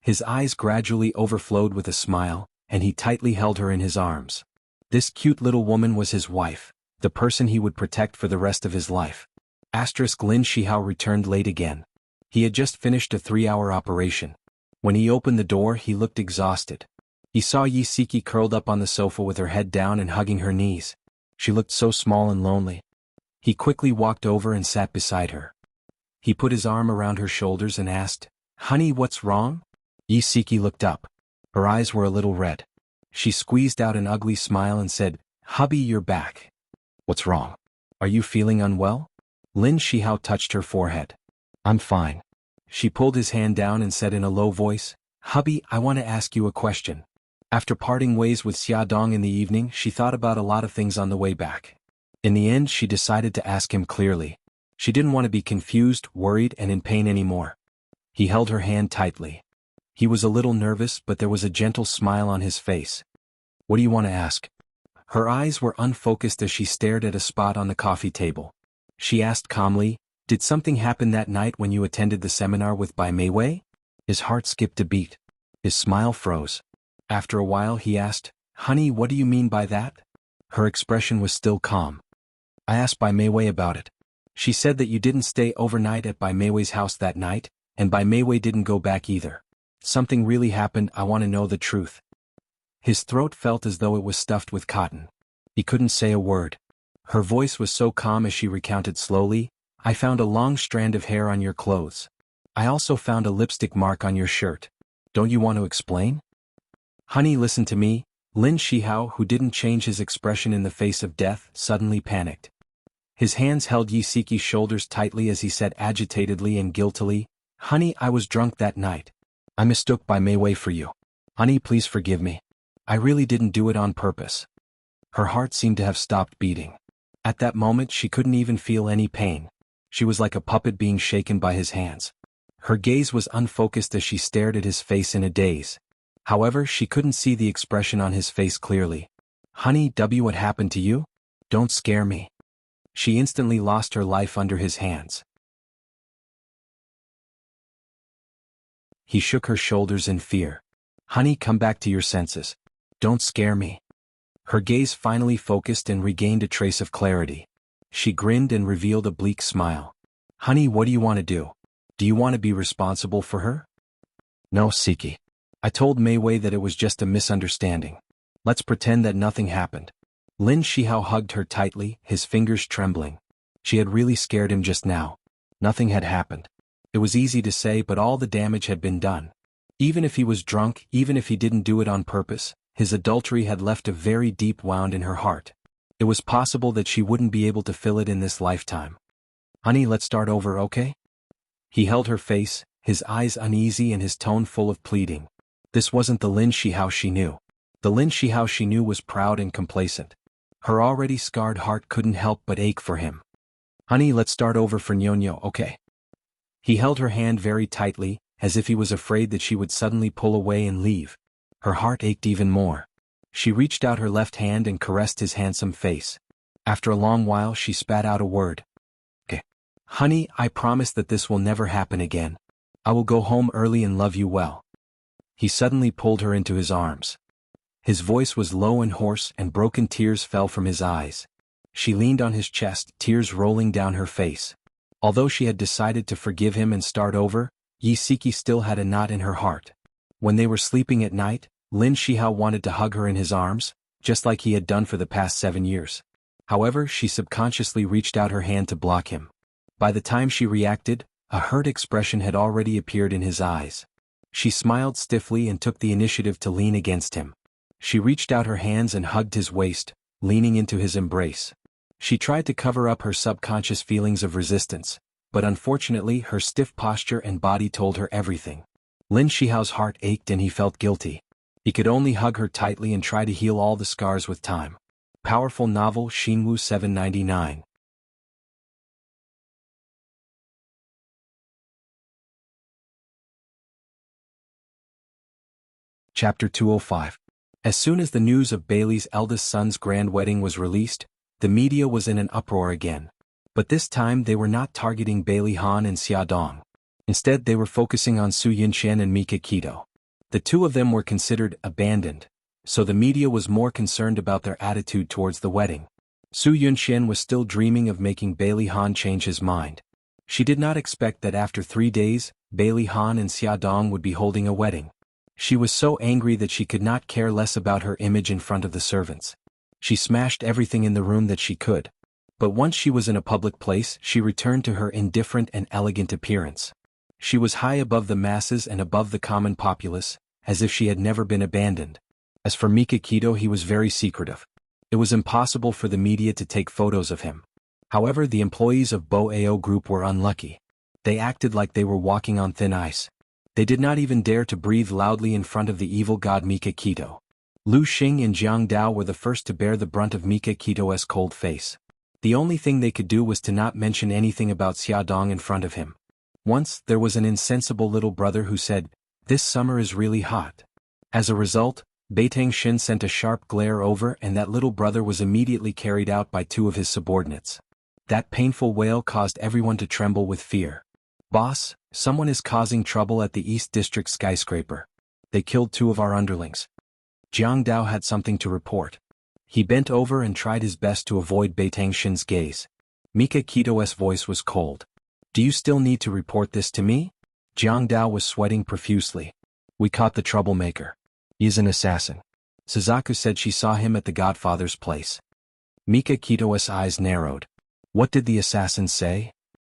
Speaker 1: His eyes gradually overflowed with a smile, and he tightly held her in his arms. This cute little woman was his wife, the person he would protect for the rest of his life. Lin Shihao returned late again. He had just finished a 3-hour operation. When he opened the door, he looked exhausted. He saw Yi Siki curled up on the sofa with her head down and hugging her knees. She looked so small and lonely. He quickly walked over and sat beside her. He put his arm around her shoulders and asked, Honey, what's wrong? Yi Siki looked up. Her eyes were a little red. She squeezed out an ugly smile and said, Hubby, you're back. What's wrong? Are you feeling unwell? Lin Shihao touched her forehead. I'm fine. She pulled his hand down and said in a low voice, Hubby, I want to ask you a question. After parting ways with Xiaodong in the evening, she thought about a lot of things on the way back. In the end, she decided to ask him clearly. She didn't want to be confused, worried, and in pain anymore. He held her hand tightly. He was a little nervous, but there was a gentle smile on his face. What do you want to ask? Her eyes were unfocused as she stared at a spot on the coffee table. She asked calmly, Did something happen that night when you attended the seminar with Bai Meiwei? His heart skipped a beat. His smile froze. After a while he asked, Honey, what do you mean by that? Her expression was still calm. I asked Bai Meiwei about it. She said that you didn't stay overnight at Bai Meiwei's house that night, and Bai Meiwei didn't go back either. Something really happened, I want to know the truth. His throat felt as though it was stuffed with cotton. He couldn't say a word. Her voice was so calm as she recounted slowly, I found a long strand of hair on your clothes. I also found a lipstick mark on your shirt. Don't you want to explain? Honey, listen to me. Lin Shihao, who didn't change his expression in the face of death, suddenly panicked. His hands held Yi Siki's shoulders tightly as he said agitatedly and guiltily, Honey, I was drunk that night. I mistook by Mei Wei for you. Honey, please forgive me. I really didn't do it on purpose. Her heart seemed to have stopped beating. At that moment she couldn't even feel any pain. She was like a puppet being shaken by his hands. Her gaze was unfocused as she stared at his face in a daze. However, she couldn't see the expression on his face clearly. Honey, what happened to you? Don't scare me. She instantly lost her life under his hands. He shook her shoulders in fear. Honey, come back to your senses. Don't scare me. Her gaze finally focused and regained a trace of clarity. She grinned and revealed a bleak smile. Honey, what do you want to do? Do you want to be responsible for her? No, Siki. I told Mei Wei that it was just a misunderstanding. Let's pretend that nothing happened. Lin Shihao hugged her tightly, his fingers trembling. She had really scared him just now. Nothing had happened. It was easy to say, but all the damage had been done. Even if he was drunk, even if he didn't do it on purpose, his adultery had left a very deep wound in her heart. It was possible that she wouldn't be able to fill it in this lifetime. Honey, let's start over, okay? He held her face, his eyes uneasy and his tone full of pleading. This wasn't the Lin Shihao she knew. The Lin Shihao she knew was proud and complacent. Her already scarred heart couldn't help but ache for him. Honey, let's start over for Nyonyo, okay? He held her hand very tightly, as if he was afraid that she would suddenly pull away and leave. Her heart ached even more. She reached out her left hand and caressed his handsome face. After a long while she spat out a word. Okay. Honey, I promise that this will never happen again. I will go home early and love you well. He suddenly pulled her into his arms. His voice was low and hoarse and broken tears fell from his eyes. She leaned on his chest, tears rolling down her face. Although she had decided to forgive him and start over, Yi Siki still had a knot in her heart. When they were sleeping at night, Lin Shihao wanted to hug her in his arms, just like he had done for the past 7 years. However, she subconsciously reached out her hand to block him. By the time she reacted, a hurt expression had already appeared in his eyes. She smiled stiffly and took the initiative to lean against him. She reached out her hands and hugged his waist, leaning into his embrace. She tried to cover up her subconscious feelings of resistance, but unfortunately her stiff posture and body told her everything. Lin Shihao's heart ached and he felt guilty. He could only hug her tightly and try to heal all the scars with time. Powerful novel Jianghu 799. Chapter 205. As soon as the news of Bailey's eldest son's grand wedding was released, the media was in an uproar again. But this time they were not targeting Bailey Han and Xia Dong. Instead they were focusing on Su Yunxian and Mika Kito. The two of them were considered abandoned, so the media was more concerned about their attitude towards the wedding. Su Yunxian was still dreaming of making Bailey Han change his mind. She did not expect that after 3 days, Bailey Han and Xia Dong would be holding a wedding. She was so angry that she could not care less about her image in front of the servants. She smashed everything in the room that she could. But once she was in a public place, she returned to her indifferent and elegant appearance. She was high above the masses and above the common populace, as if she had never been abandoned. As for Mika Kito, he was very secretive. It was impossible for the media to take photos of him. However, the employees of Bo Ao Group were unlucky. They acted like they were walking on thin ice. They did not even dare to breathe loudly in front of the evil god Mika Kito. Lu Xing and Jiang Dao were the first to bear the brunt of Mika Kito's cold face. The only thing they could do was to not mention anything about Xia Dong in front of him. Once, there was an insensible little brother who said, "This summer is really hot." As a result, Beitang Xin sent a sharp glare over and that little brother was immediately carried out by 2 of his subordinates. That painful wail caused everyone to tremble with fear. "Boss, someone is causing trouble at the East District skyscraper. They killed 2 of our underlings." Jiang Dao had something to report. He bent over and tried his best to avoid Beitang Xin's gaze. Mika Kito's voice was cold. "Do you still need to report this to me?" Jiang Dao was sweating profusely. "We caught the troublemaker. He's an assassin." Suzaku said she saw him at the Godfather's place. Mika Kito's eyes narrowed. "What did the assassin say?"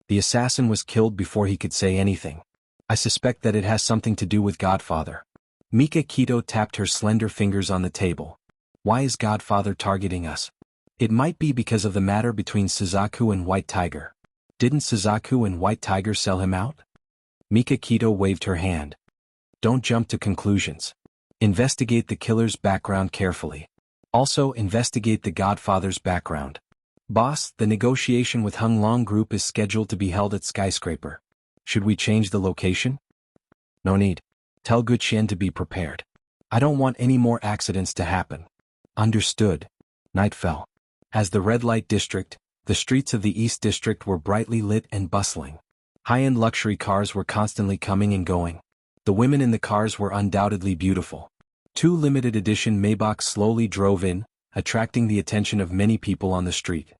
Speaker 1: The assassin was killed before he could say anything. I suspect that it has something to do with Godfather. Mika Kito tapped her slender fingers on the table. Why is Godfather targeting us? It might be because of the matter between Suzaku and White Tiger. Didn't Suzaku and White Tiger sell him out? Mika Kito waved her hand. Don't jump to conclusions. Investigate the killer's background carefully. Also investigate the Godfather's background. Boss, the negotiation with Hung Long Group is scheduled to be held at Skyscraper. Should we change the location? No need. Tell Guqian to be prepared. I don't want any more accidents to happen. Understood. Night fell. As the red light district, the streets of the East District were brightly lit and bustling. High-end luxury cars were constantly coming and going. The women in the cars were undoubtedly beautiful. 2 limited edition Maybachs slowly drove in, attracting the attention of many people on the street.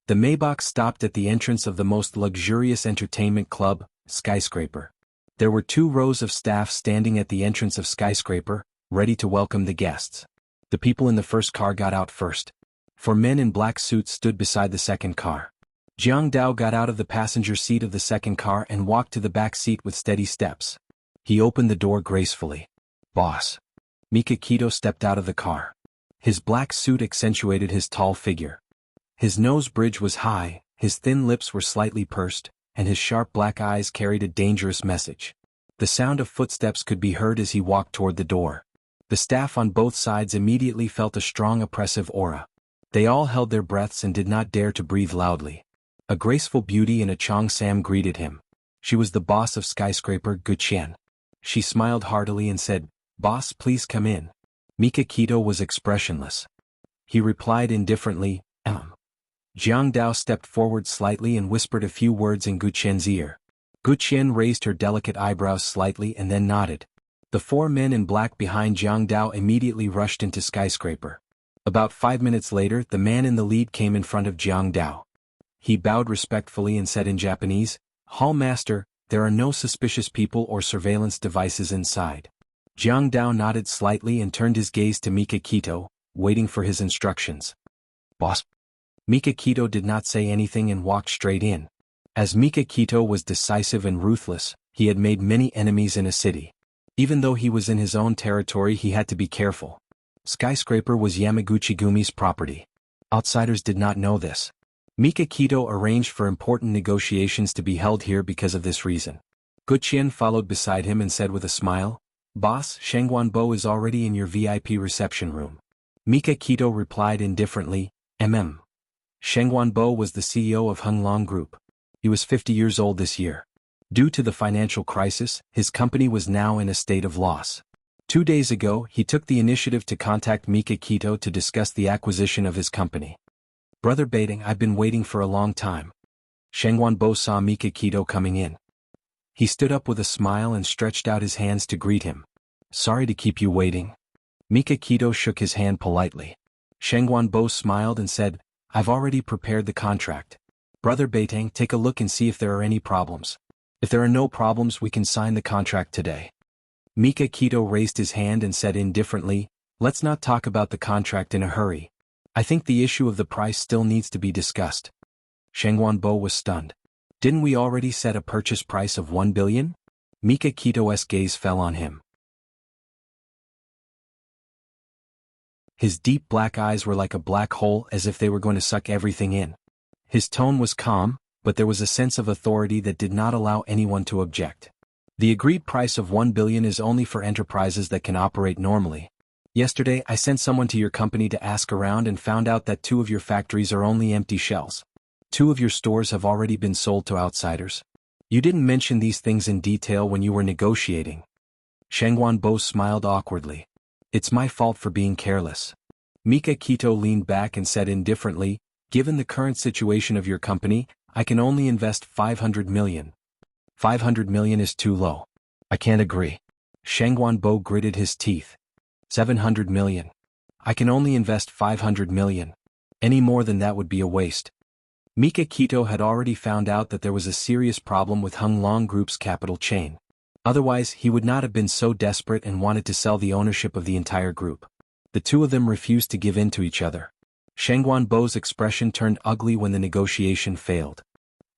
Speaker 1: The Maybach stopped at the entrance of the most luxurious entertainment club, Skyscraper. There were 2 rows of staff standing at the entrance of Skyscraper, ready to welcome the guests. The people in the first car got out first. 4 men in black suits stood beside the second car. Jianghu got out of the passenger seat of the second car and walked to the back seat with steady steps. He opened the door gracefully. Boss. Mika Kito stepped out of the car. His black suit accentuated his tall figure. His nose bridge was high, his thin lips were slightly pursed, and his sharp black eyes carried a dangerous message. The sound of footsteps could be heard as he walked toward the door. The staff on both sides immediately felt a strong oppressive aura. They all held their breaths and did not dare to breathe loudly. A graceful beauty in a cheongsam greeted him. She was the boss of Skyscraper, Guqian. She smiled heartily and said, "Boss, please come in." Mika Kito was expressionless. He replied indifferently, Jianghu stepped forward slightly and whispered a few words in Guqian's ear. Guqian raised her delicate eyebrows slightly and then nodded. The 4 men in black behind Jianghu immediately rushed into Skyscraper. About 5 minutes later, the man in the lead came in front of Jianghu. He bowed respectfully and said in Japanese, "Hall Master, there are no suspicious people or surveillance devices inside." Jianghu nodded slightly and turned his gaze to Mika Kito, waiting for his instructions. "Boss." Mika Kito did not say anything and walked straight in. As Mika Kito was decisive and ruthless, he had made many enemies in a city. Even though he was in his own territory, he had to be careful. Skyscraper was Yamaguchi-gumi's property. Outsiders did not know this. Mika Kito arranged for important negotiations to be held here because of this reason. Guqian followed beside him and said with a smile, "Boss, Shengguanbo is already in your VIP reception room." Mika Kito replied indifferently, Shengguanbo was the CEO of Hung Long Group. He was 50 years old this year. Due to the financial crisis, his company was now in a state of loss. 2 days ago, he took the initiative to contact Mika Kito to discuss the acquisition of his company. "Brother Baiting, I've been waiting for a long time." Shengguanbo saw Mika Kito coming in. He stood up with a smile and stretched out his hands to greet him. "Sorry to keep you waiting." Mika Kito shook his hand politely. Shengguanbo smiled and said, "I've already prepared the contract. Brother Beitang, take a look and see if there are any problems. If there are no problems, we can sign the contract today." Mika Kito raised his hand and said indifferently, "Let's not talk about the contract in a hurry. I think the issue of the price still needs to be discussed." Shengguanbo was stunned. "Didn't we already set a purchase price of 1 billion? Mika Kito's gaze fell on him. His deep black eyes were like a black hole, as if they were going to suck everything in. His tone was calm, but there was a sense of authority that did not allow anyone to object. "The agreed price of 1 billion is only for enterprises that can operate normally. Yesterday I sent someone to your company to ask around and found out that 2 of your factories are only empty shells. 2 of your stores have already been sold to outsiders. You didn't mention these things in detail when you were negotiating." Shengguanbo smiled awkwardly. "It's my fault for being careless." Mika Kito leaned back and said indifferently, "Given the current situation of your company, I can only invest 500 million. 500 million is too low. I can't agree." Shengguanbo gritted his teeth. 700 million. I can only invest 500 million. Any more than that would be a waste. Mika Kito had already found out that there was a serious problem with Hung Long Group's capital chain. Otherwise, he would not have been so desperate and wanted to sell the ownership of the entire group. The 2 of them refused to give in to each other. Shangguanbo's expression turned ugly when the negotiation failed.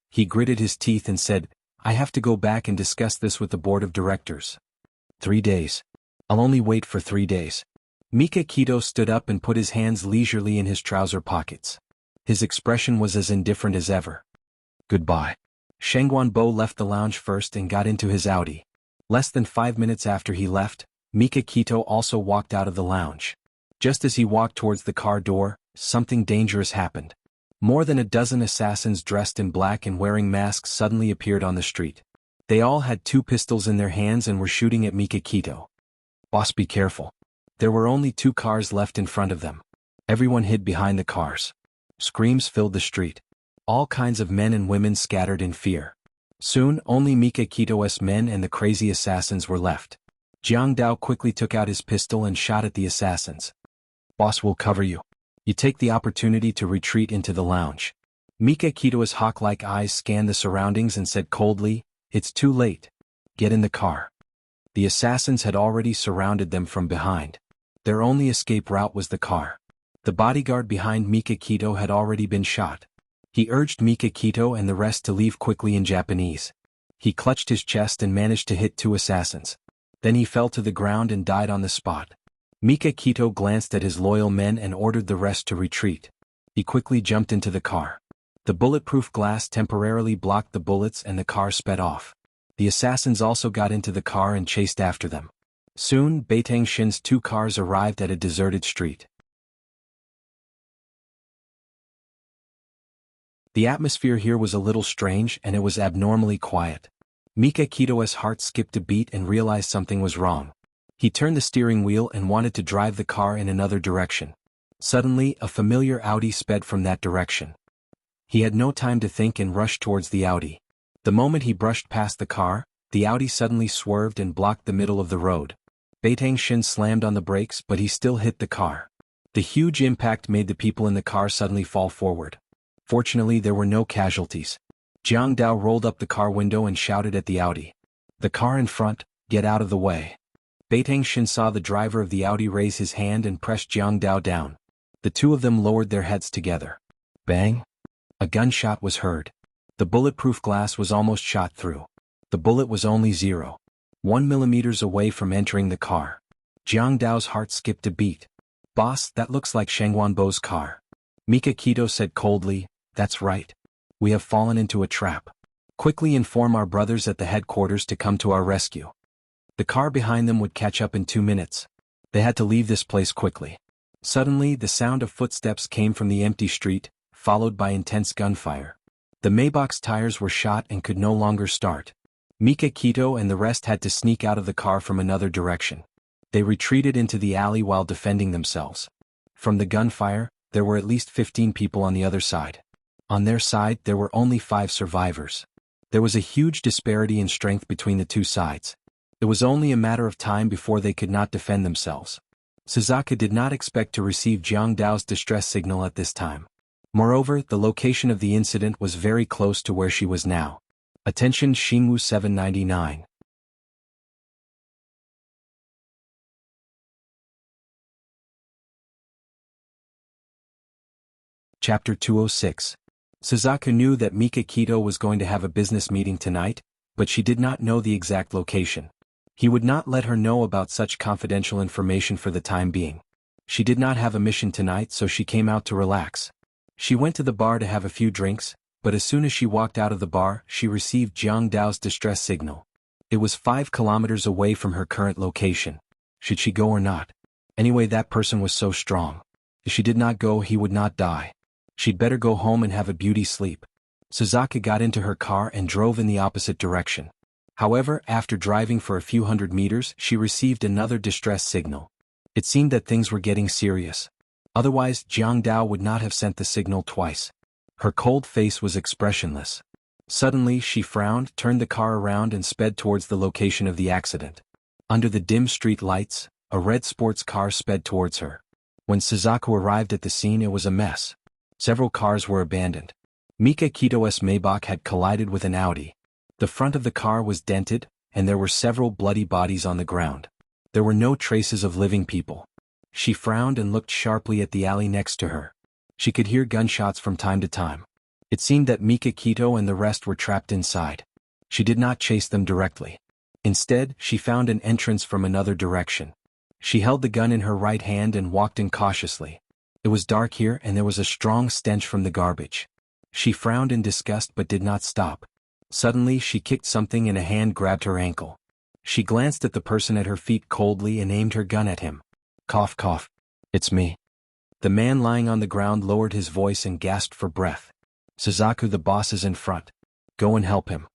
Speaker 1: He gritted his teeth and said, "I have to go back and discuss this with the board of directors." 3 days. I'll only wait for 3 days. Mika Kito stood up and put his hands leisurely in his trouser pockets. His expression was as indifferent as ever. Goodbye. Shangguanbo left the lounge first and got into his Audi. Less than 5 minutes after he left, Mika Kito also walked out of the lounge. Just as he walked towards the car door, something dangerous happened. More than a dozen assassins dressed in black and wearing masks suddenly appeared on the street. They all had 2 pistols in their hands and were shooting at Mika Kito. "Boss, be careful." There were only 2 cars left in front of them. Everyone hid behind the cars. Screams filled the street. All kinds of men and women scattered in fear. Soon, only Mika Kito's men and the crazy assassins were left. Jianghu quickly took out his pistol and shot at the assassins. "Boss will cover you." You take the opportunity to retreat into the lounge. Mika Kito's hawk-like eyes scanned the surroundings and said coldly, "It's too late. Get in the car." The assassins had already surrounded them from behind. Their only escape route was the car. The bodyguard behind Mika Kito had already been shot. He urged Mika Kito and the rest to leave quickly in Japanese. He clutched his chest and managed to hit 2 assassins. Then he fell to the ground and died on the spot. Mika Kito glanced at his loyal men and ordered the rest to retreat. He quickly jumped into the car. The bulletproof glass temporarily blocked the bullets and the car sped off. The assassins also got into the car and chased after them. Soon, Beitang Shin's 2 cars arrived at a deserted street. The atmosphere here was a little strange and it was abnormally quiet. Mika Kito's heart skipped a beat and realized something was wrong. He turned the steering wheel and wanted to drive the car in another direction. Suddenly, a familiar Audi sped from that direction. He had no time to think and rushed towards the Audi. The moment he brushed past the car, the Audi suddenly swerved and blocked the middle of the road. Beitang Shin slammed on the brakes but he still hit the car. The huge impact made the people in the car suddenly fall forward. Fortunately, there were no casualties. Jianghu rolled up the car window and shouted at the Audi. "The car in front, get out of the way." Beitang Shin saw the driver of the Audi raise his hand and pressed Jianghu down. The 2 of them lowered their heads together. Bang! A gunshot was heard. The bulletproof glass was almost shot through. The bullet was only 0.1 millimeters away from entering the car. Jianghu's heart skipped a beat. "Boss, that looks like Shangguanbo's car." Mika Kito said coldly, "That's right. We have fallen into a trap. Quickly inform our brothers at the headquarters to come to our rescue." The car behind them would catch up in 2 minutes. They had to leave this place quickly. Suddenly, the sound of footsteps came from the empty street, followed by intense gunfire. The Maybach's tires were shot and could no longer start. Mika Kito and the rest had to sneak out of the car from another direction. They retreated into the alley while defending themselves. From the gunfire, there were at least 15 people on the other side. On their side, there were only 5 survivors. There was a huge disparity in strength between the 2 sides. It was only a matter of time before they could not defend themselves. Suzuka did not expect to receive Jianghu's distress signal at this time. Moreover, the location of the incident was very close to where she was now. Attention Xingwu 799. Chapter 206. Suzuka knew that Mika Kito was going to have a business meeting tonight, but she did not know the exact location. He would not let her know about such confidential information for the time being. She did not have a mission tonight, so she came out to relax. She went to the bar to have a few drinks, but as soon as she walked out of the bar, she received Jianghu's distress signal. It was 5 kilometers away from her current location. Should she go or not? Anyway, that person was so strong. If she did not go, he would not die. She'd better go home and have a beauty sleep. Suzuka got into her car and drove in the opposite direction. However, after driving for a few hundred meters, she received another distress signal. It seemed that things were getting serious. Otherwise, Jianghu would not have sent the signal twice. Her cold face was expressionless. Suddenly, she frowned, turned the car around and sped towards the location of the accident. Under the dim street lights, a red sports car sped towards her. When Suzuka arrived at the scene, it was a mess. Several cars were abandoned. Mika Kito's Maybach had collided with an Audi. The front of the car was dented, and there were several bloody bodies on the ground. There were no traces of living people. She frowned and looked sharply at the alley next to her. She could hear gunshots from time to time. It seemed that Mikakito and the rest were trapped inside. She did not chase them directly. Instead, she found an entrance from another direction. She held the gun in her right hand and walked in cautiously. It was dark here and there was a strong stench from the garbage. She frowned in disgust but did not stop. Suddenly she kicked something and a hand grabbed her ankle. She glanced at the person at her feet coldly and aimed her gun at him. Cough cough. It's me. The man lying on the ground lowered his voice and gasped for breath. Suzaku, the boss is in front. Go and help him.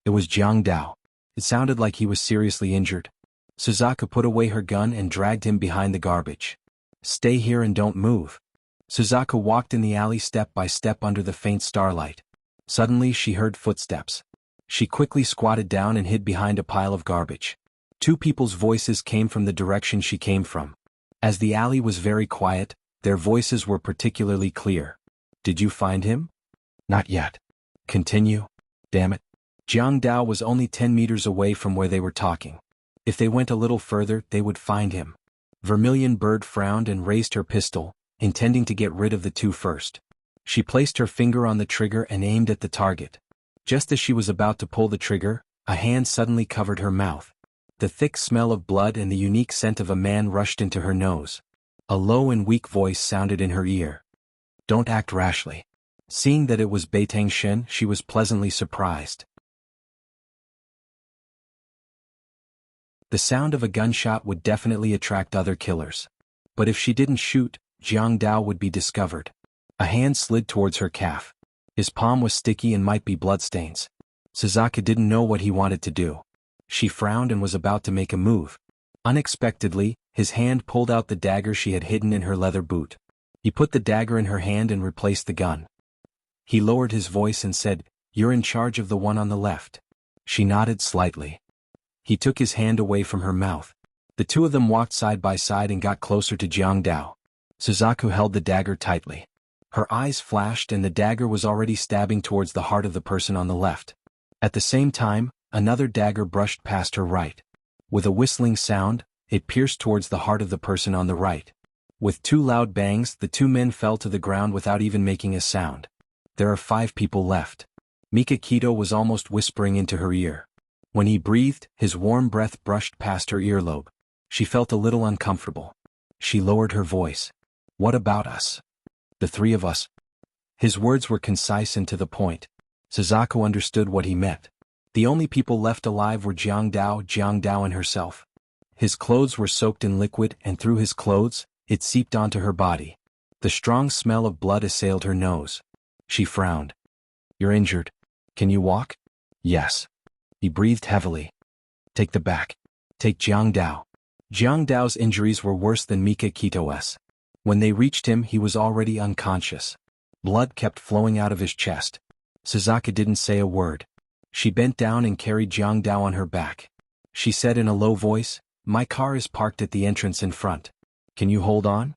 Speaker 1: It was Jianghu. It sounded like he was seriously injured. Suzaku put away her gun and dragged him behind the garbage. Stay here and don't move. Suzaku walked in the alley step by step under the faint starlight. Suddenly she heard footsteps. She quickly squatted down and hid behind a pile of garbage. Two people's voices came from the direction she came from. As the alley was very quiet, their voices were particularly clear. Did you find him? Not yet. Continue. Damn it. Jianghu was only 10 meters away from where they were talking. If they went a little further, they would find him. Vermilion Bird frowned and raised her pistol, intending to get rid of the two first. She placed her finger on the trigger and aimed at the target. Just as she was about to pull the trigger, a hand suddenly covered her mouth. The thick smell of blood and the unique scent of a man rushed into her nose. A low and weak voice sounded in her ear. Don't act rashly. Seeing that it was Beitang Shen, she was pleasantly surprised. The sound of a gunshot would definitely attract other killers. But if she didn't shoot, Jianghu would be discovered. A hand slid towards her calf. His palm was sticky and might be bloodstains. Suzaku didn't know what he wanted to do. She frowned and was about to make a move. Unexpectedly, his hand pulled out the dagger she had hidden in her leather boot. He put the dagger in her hand and replaced the gun. He lowered his voice and said, "You're in charge of the one on the left." She nodded slightly. He took his hand away from her mouth. The two of them walked side by side and got closer to Jianghu. Suzaku held the dagger tightly. Her eyes flashed and the dagger was already stabbing towards the heart of the person on the left. At the same time, another dagger brushed past her right. With a whistling sound, it pierced towards the heart of the person on the right. With two loud bangs, the two men fell to the ground without even making a sound. There are 5 people left. Mikakito was almost whispering into her ear. When he breathed, his warm breath brushed past her earlobe. She felt a little uncomfortable. She lowered her voice. What about us? The 3 of us. His words were concise and to the point. Suzaku understood what he meant. The only people left alive were Jianghu and herself. His clothes were soaked in liquid and through his clothes, it seeped onto her body. The strong smell of blood assailed her nose. She frowned. You're injured. Can you walk? Yes. He breathed heavily. Take the back. Take Jianghu. Jianghu's injuries were worse than Mikakito's. When they reached him, he was already unconscious. Blood kept flowing out of his chest. Suzaku didn't say a word. She bent down and carried Jianghu on her back. She said in a low voice, "My car is parked at the entrance in front. Can you hold on?"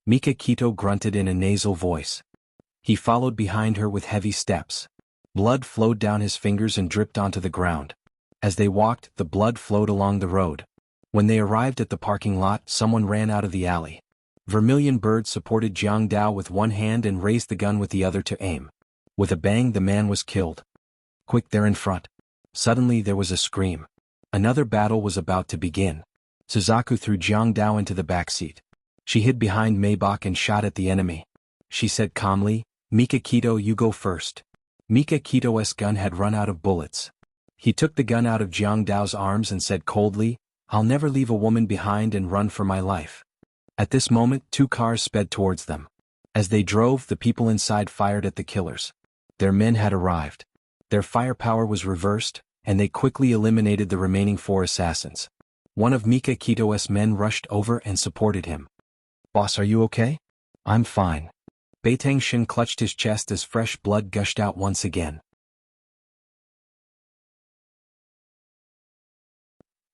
Speaker 1: Mikakito grunted in a nasal voice. He followed behind her with heavy steps. Blood flowed down his fingers and dripped onto the ground. As they walked, the blood flowed along the road. When they arrived at the parking lot, someone ran out of the alley. Vermilion Bird supported Jianghu with one hand and raised the gun with the other to aim. With a bang, the man was killed. Quick, they're in front. Suddenly there was a scream. Another battle was about to begin. Suzaku threw Jianghu into the back seat. She hid behind Maybach and shot at the enemy. She said calmly, "Mikakito, you go first." Mikakito's gun had run out of bullets. He took the gun out of Jianghu's arms and said coldly, "I'll never leave a woman behind and run for my life." At this moment, 2 cars sped towards them. As they drove, the people inside fired at the killers. Their men had arrived. Their firepower was reversed, and they quickly eliminated the remaining 4 assassins. One of Mikakito's men rushed over and supported him. "Boss, are you okay?" "I'm fine." Beitang Shen clutched his chest as fresh blood gushed out once again.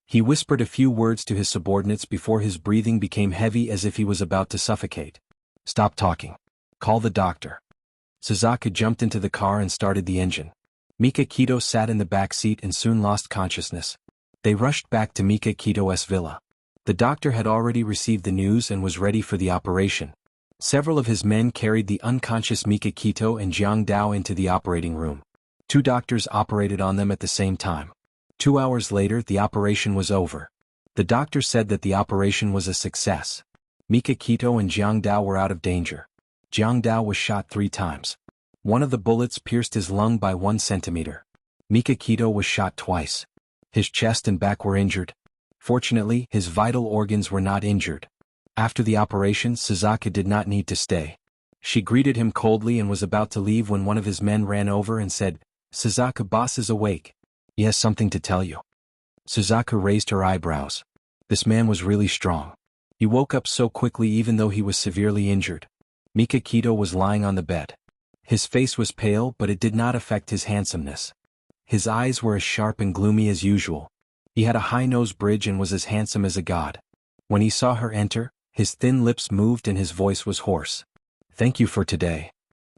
Speaker 1: He whispered a few words to his subordinates before his breathing became heavy as if he was about to suffocate. "Stop talking. Call the doctor." Suzaku jumped into the car and started the engine. Mikakito sat in the back seat and soon lost consciousness. They rushed back to Mikakito's villa. The doctor had already received the news and was ready for the operation. Several of his men carried the unconscious Mikakito and Jianghu into the operating room. 2 doctors operated on them at the same time. 2 hours later, the operation was over. The doctor said that the operation was a success. Mikakito and Jianghu were out of danger. Jianghu was shot 3 times. One of the bullets pierced his lung by 1 centimeter. Mikakito was shot twice. His chest and back were injured. Fortunately, his vital organs were not injured. After the operation, Suzuka did not need to stay. She greeted him coldly and was about to leave when one of his men ran over and said, "Suzuka, boss is awake. He has something to tell you." Suzuka raised her eyebrows. This man was really strong. He woke up so quickly even though he was severely injured. Mikakito was lying on the bed. His face was pale, but it did not affect his handsomeness. His eyes were as sharp and gloomy as usual. He had a high nose bridge and was as handsome as a god. When he saw her enter, his thin lips moved and his voice was hoarse. "Thank you for today."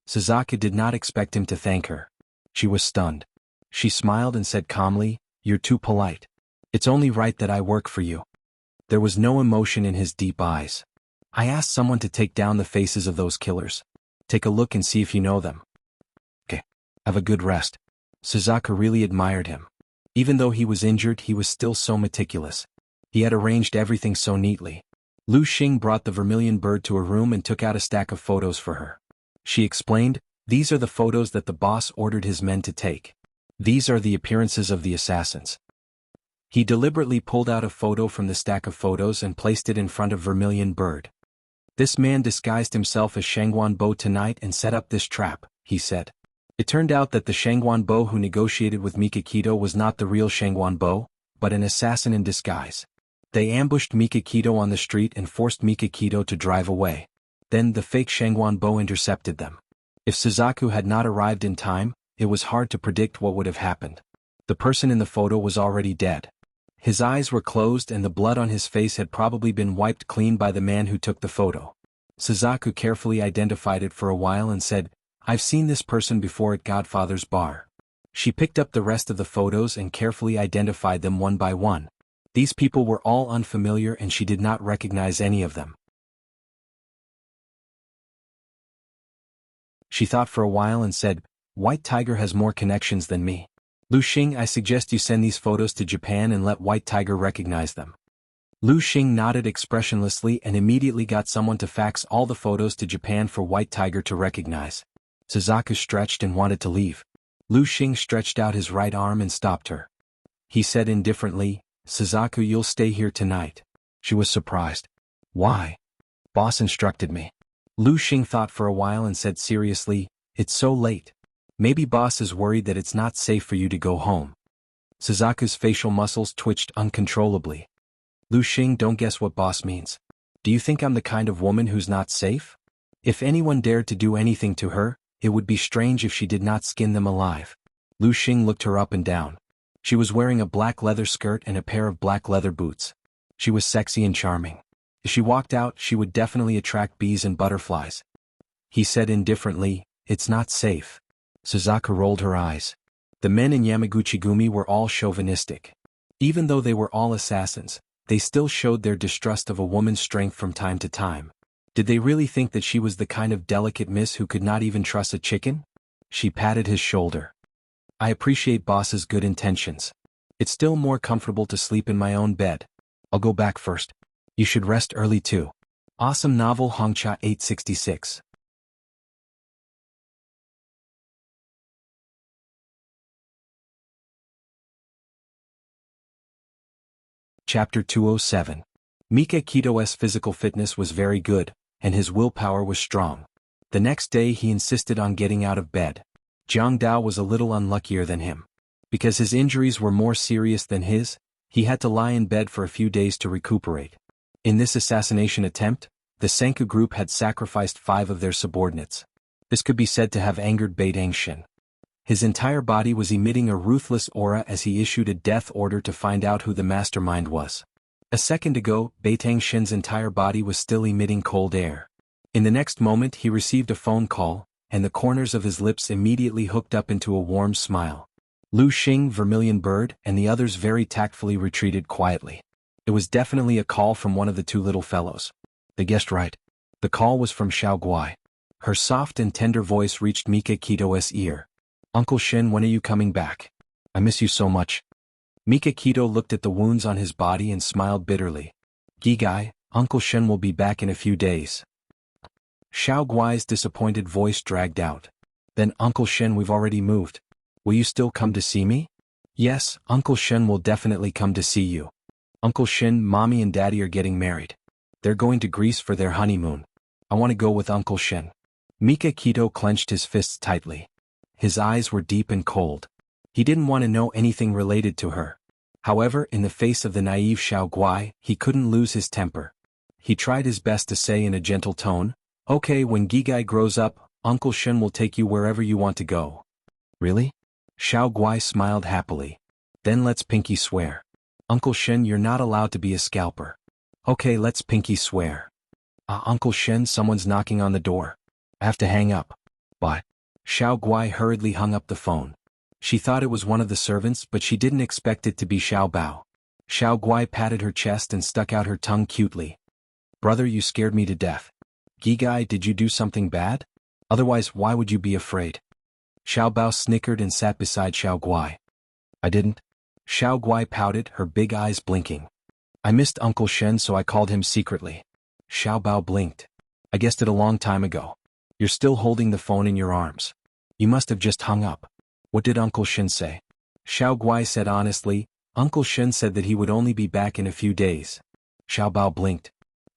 Speaker 1: Suzuka did not expect him to thank her. She was stunned. She smiled and said calmly, "You're too polite. It's only right that I work for you." There was no emotion in his deep eyes. "I asked someone to take down the faces of those killers. Take a look and see if you know them." "Okay. Have a good rest." Suzuka really admired him. Even though he was injured, he was still so meticulous. He had arranged everything so neatly. Lu Xing brought the vermilion bird to her room and took out a stack of photos for her. She explained, "These are the photos that the boss ordered his men to take. These are the appearances of the assassins." He deliberately pulled out a photo from the stack of photos and placed it in front of Vermilion Bird. "This man disguised himself as Shangguan Bo tonight and set up this trap," he said. It turned out that the Shangguan Bo who negotiated with Mikakito was not the real Shangguan Bo, but an assassin in disguise. They ambushed Mikakito on the street and forced Mikakito to drive away. Then the fake Shangguan Bo intercepted them. If Suzaku had not arrived in time, it was hard to predict what would have happened. The person in the photo was already dead. His eyes were closed and the blood on his face had probably been wiped clean by the man who took the photo. Suzaku carefully identified it for a while and said, "I've seen this person before at Godfather's bar." She picked up the rest of the photos and carefully identified them one by one. These people were all unfamiliar and she did not recognize any of them. She thought for a while and said, "White Tiger has more connections than me. Lu Xing, I suggest you send these photos to Japan and let White Tiger recognize them." Lu Xing nodded expressionlessly and immediately got someone to fax all the photos to Japan for White Tiger to recognize. Suzaku stretched and wanted to leave. Lu Xing stretched out his right arm and stopped her. He said indifferently, "Suzaku, you'll stay here tonight." She was surprised. "Why?" "Boss instructed me." Lu Xing thought for a while and said seriously, "It's so late. Maybe boss is worried that it's not safe for you to go home." Suzaku's facial muscles twitched uncontrollably. "Lu Xing, don't guess what boss means. Do you think I'm the kind of woman who's not safe? If anyone dared to do anything to her, it would be strange if she did not skin them alive." Lu Xing looked her up and down. She was wearing a black leather skirt and a pair of black leather boots. She was sexy and charming. If she walked out, she would definitely attract bees and butterflies. He said indifferently, "It's not safe." Suzaku rolled her eyes. The men in Yamaguchi-gumi were all chauvinistic. Even though they were all assassins, they still showed their distrust of a woman's strength from time to time. Did they really think that she was the kind of delicate miss who could not even trust a chicken? She patted his shoulder. "I appreciate boss's good intentions. It's still more comfortable to sleep in my own bed. I'll go back first. You should rest early too." Awesome novel Hongcha 866. Chapter 207. Mika Kito's physical fitness was very good, and his willpower was strong. The next day he insisted on getting out of bed. Jianghu was a little unluckier than him. Because his injuries were more serious than his, he had to lie in bed for a few days to recuperate. In this assassination attempt, the Senku group had sacrificed 5 of their subordinates. This could be said to have angered Beiteng. His entire body was emitting a ruthless aura as he issued a death order to find out who the mastermind was. A second ago, Beiteng's entire body was still emitting cold air. In the next moment he received a phone call, and the corners of his lips immediately hooked up into a warm smile. Lu Xing, Vermilion Bird, and the others very tactfully retreated quietly. It was definitely a call from one of the 2 little fellows. They guessed right. The call was from Xiao Guai. Her soft and tender voice reached Mika Kito's ear. Uncle Shen, when are you coming back? I miss you so much. Mika Kito looked at the wounds on his body and smiled bitterly. Gigai, Uncle Shen will be back in a few days. Xiao Guai's disappointed voice dragged out. Then Uncle Shen, we've already moved. Will you still come to see me? Yes, Uncle Shen will definitely come to see you. Uncle Shen, Mommy and Daddy are getting married. They're going to Greece for their honeymoon. I want to go with Uncle Shen. Mika Kito clenched his fists tightly. His eyes were deep and cold. He didn't want to know anything related to her. However, in the face of the naive Xiao Guai, he couldn't lose his temper. He tried his best to say in a gentle tone, Okay, when Gigai grows up, Uncle Shen will take you wherever you want to go. Really? Xiao Guai smiled happily. Then let's pinky swear. Uncle Shen, you're not allowed to be a scalper. Okay, let's pinky swear. Uncle Shen, someone's knocking on the door. I have to hang up. What? Xiao Guai hurriedly hung up the phone. She thought it was one of the servants, but she didn't expect it to be Xiao Bao. Xiao Guai patted her chest and stuck out her tongue cutely. Brother, you scared me to death. Gigai, did you do something bad? Otherwise, why would you be afraid? Xiao Bao snickered and sat beside Xiao Guai. I didn't. Xiao Guai pouted, her big eyes blinking. I missed Uncle Shen, so I called him secretly. Xiao Bao blinked. I guessed it a long time ago. You're still holding the phone in your arms. You must have just hung up. What did Uncle Shen say? Xiao Guai said honestly, Uncle Shen said that he would only be back in a few days. Xiao Bao blinked.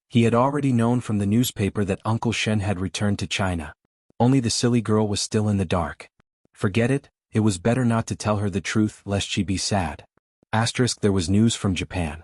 Speaker 1: He had already known from the newspaper that Uncle Shen had returned to China. Only the silly girl was still in the dark. Forget it, it was better not to tell her the truth lest she be sad. Asterisk, there was news from Japan.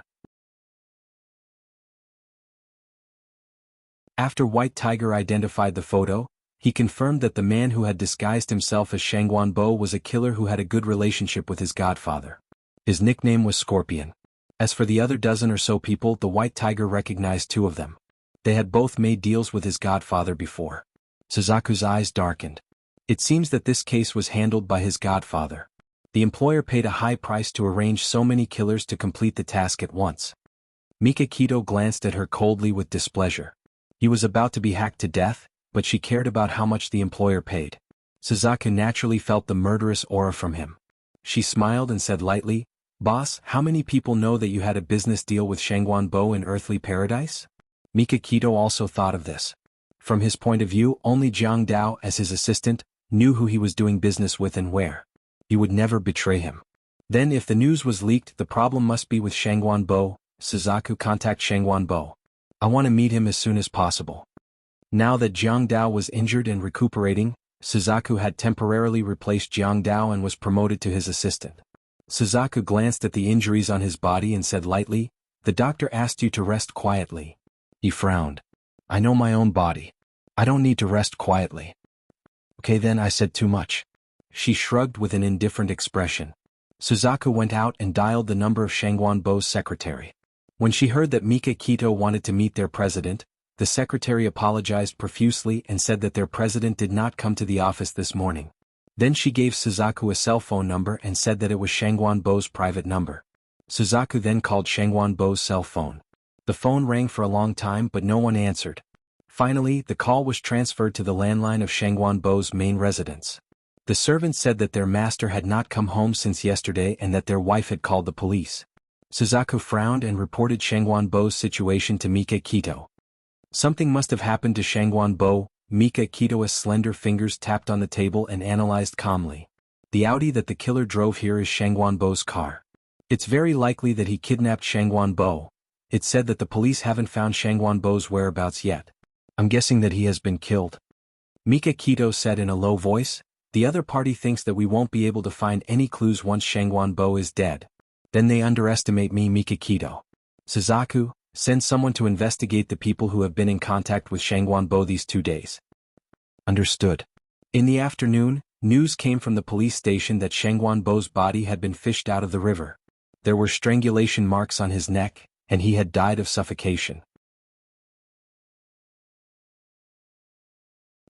Speaker 1: After White Tiger identified the photo, he confirmed that the man who had disguised himself as Shangguan Bo was a killer who had a good relationship with his godfather. His nickname was Scorpion. As for the other dozen or so people, the White Tiger recognized two of them. They had both made deals with his godfather before. Suzaku's eyes darkened. It seems that this case was handled by his godfather. The employer paid a high price to arrange so many killers to complete the task at once. Mika Kito glanced at her coldly with displeasure. He was about to be hacked to death, but she cared about how much the employer paid. Suzaku naturally felt the murderous aura from him. She smiled and said lightly, Boss, how many people know that you had a business deal with Shangguan Bo in Earthly Paradise? Mika Kito also thought of this. From his point of view, only Jiang Dao, as his assistant, knew who he was doing business with and where. He would never betray him. Then if the news was leaked, the problem must be with Shangguan Bo. Suzaku, contact Shangguan Bo. I want to meet him as soon as possible. Now that Jiang Dao was injured and recuperating, Suzaku had temporarily replaced Jiang Dao and was promoted to his assistant. Suzaku glanced at the injuries on his body and said lightly, The doctor asked you to rest quietly. He frowned. I know my own body. I don't need to rest quietly. Okay then, I said too much. She shrugged with an indifferent expression. Suzaku went out and dialed the number of Shangguan Bo's secretary. When she heard that Mika Kito wanted to meet their president, the secretary apologized profusely and said that their president did not come to the office this morning. Then she gave Suzaku a cell phone number and said that it was Shangguan Bo's private number. Suzaku then called Shangguan Bo's cell phone. The phone rang for a long time but no one answered. Finally, the call was transferred to the landline of Shangguan Bo's main residence. The servant said that their master had not come home since yesterday and that their wife had called the police. Suzaku frowned and reported Shangguan Bo's situation to Mika Kito. Something must have happened to Shangguan Bo. Mika Kito's slender fingers tapped on the table and analyzed calmly. The Audi that the killer drove here is Shangguan Bo's car. It's very likely that he kidnapped Shangguan Bo. It's said that the police haven't found Shangguan Bo's whereabouts yet. I'm guessing that he has been killed. Mika Kito said in a low voice, The other party thinks that we won't be able to find any clues once Shangguan Bo is dead. Then they underestimate me, Mika Kito. Suzaku, send someone to investigate the people who have been in contact with Shangguan Bo these 2 days. Understood. In the afternoon, news came from the police station that Shangguan Bo's body had been fished out of the river. There were strangulation marks on his neck, and he had died of suffocation.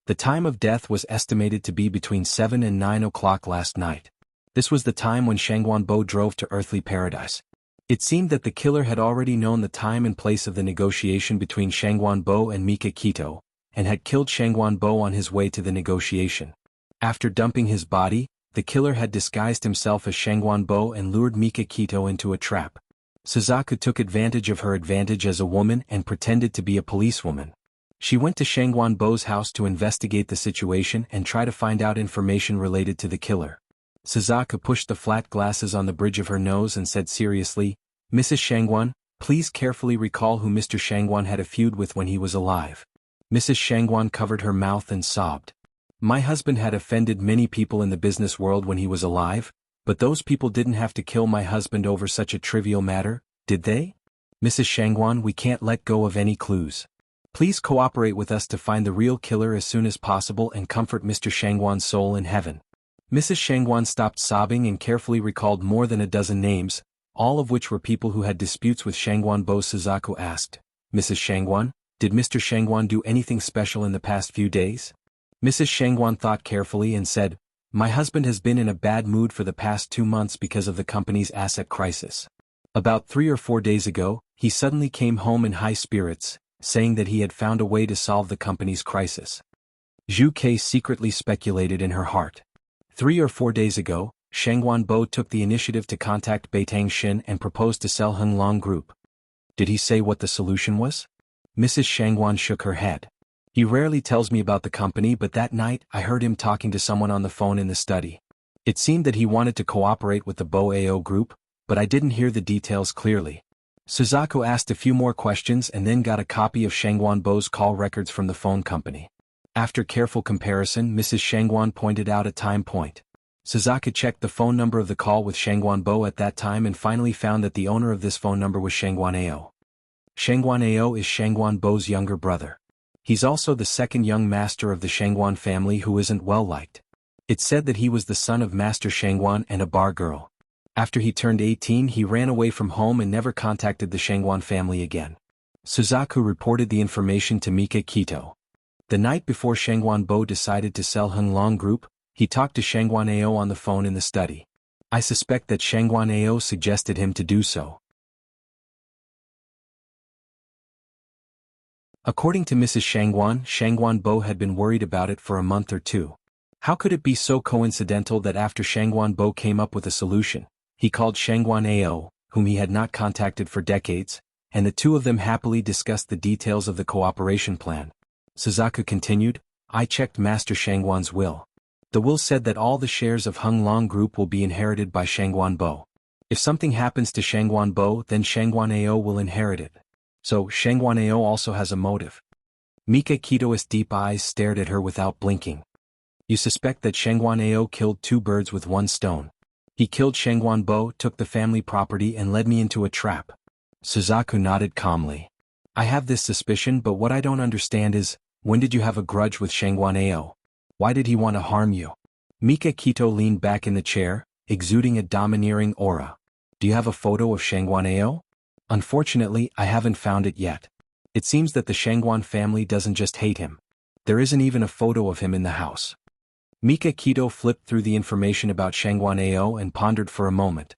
Speaker 1: The time of death was estimated to be between 7 and 9 o'clock last night. This was the time when Shangguan Bo drove to Earthly Paradise. It seemed that the killer had already known the time and place of the negotiation between Shangguan and Mika Kito, and had killed Shangguan on his way to the negotiation. After dumping his body, the killer had disguised himself as Shangguan and lured Mika Kito into a trap. Suzaku took advantage of her advantage as a woman and pretended to be a policewoman. She went to Shangguan house to investigate the situation and try to find out information related to the killer. Suzaku pushed the flat glasses on the bridge of her nose and said seriously, "Mrs. Shangguan, please carefully recall who Mr. Shangguan had a feud with when he was alive." Mrs. Shangguan covered her mouth and sobbed. "My husband had offended many people in the business world when he was alive, but those people didn't have to kill my husband over such a trivial matter, did they? Mrs. Shangguan, we can't let go of any clues. Please cooperate with us to find the real killer as soon as possible and comfort Mr. Shangguan's soul in heaven." Mrs. Shangguan stopped sobbing and carefully recalled more than a dozen names, all of which were people who had disputes with Shangguan. Suzaku asked, "Mrs. Shangguan, did Mr. Shangguan do anything special in the past few days?" Mrs. Shangguan thought carefully and said, "My husband has been in a bad mood for the past 2 months because of the company's asset crisis. About 3 or 4 days ago, he suddenly came home in high spirits, saying that he had found a way to solve the company's crisis." Zhu Kei secretly speculated in her heart. 3 or 4 days ago, Shangguan took the initiative to contact Beitang Xin and proposed to sell Heng Long Group. Did he say what the solution was? Mrs. Shangguan shook her head. "He rarely tells me about the company, but that night I heard him talking to someone on the phone in the study. It seemed that he wanted to cooperate with the Bo-Ao group, but I didn't hear the details clearly." Suzaku asked a few more questions and then got a copy of Shangguan call records from the phone company. After careful comparison, Mrs. Shangguan pointed out a time point. Suzaku checked the phone number of the call with Shangguan at that time and finally found that the owner of this phone number was Shangguan Ao. Shangguan Ao is Shangguan younger brother. He's also the second young master of the Shangguan family who isn't well liked. It's said that he was the son of Master Shangguan and a bar girl. After he turned 18, he ran away from home and never contacted the Shangguan family again. Suzaku reported the information to Mika Kito. The night before Shangguan decided to sell Heng Long Group, he talked to Shangguan Ao on the phone in the study. I suspect that Shangguan Ao suggested him to do so. According to Mrs. Shangguan had been worried about it for a month or two. How could it be so coincidental that after Shangguan came up with a solution, he called Shangguan Ao, whom he had not contacted for decades, and the two of them happily discussed the details of the cooperation plan. Suzaku continued, "I checked Master Shangguan's will. The will said that all the shares of Heng Long Group will be inherited by Shangguan. If something happens to Shangguan then Shangguan Ao will inherit it. So Shangguan Ao also has a motive." Mika Kito's deep eyes stared at her without blinking. "You suspect that Shangguan Ao killed 2 birds with 1 stone. He killed Shangguan took the family property and led me into a trap." Suzaku nodded calmly. "I have this suspicion, but what I don't understand is, when did you have a grudge with Shangguan Ao? Why did he want to harm you?" Mika Kito leaned back in the chair, exuding a domineering aura. "Do you have a photo of Shangguan Ao?" "Unfortunately, I haven't found it yet. It seems that the Shangguan family doesn't just hate him. There isn't even a photo of him in the house." Mika Kito flipped through the information about Shangguan Ao and pondered for a moment.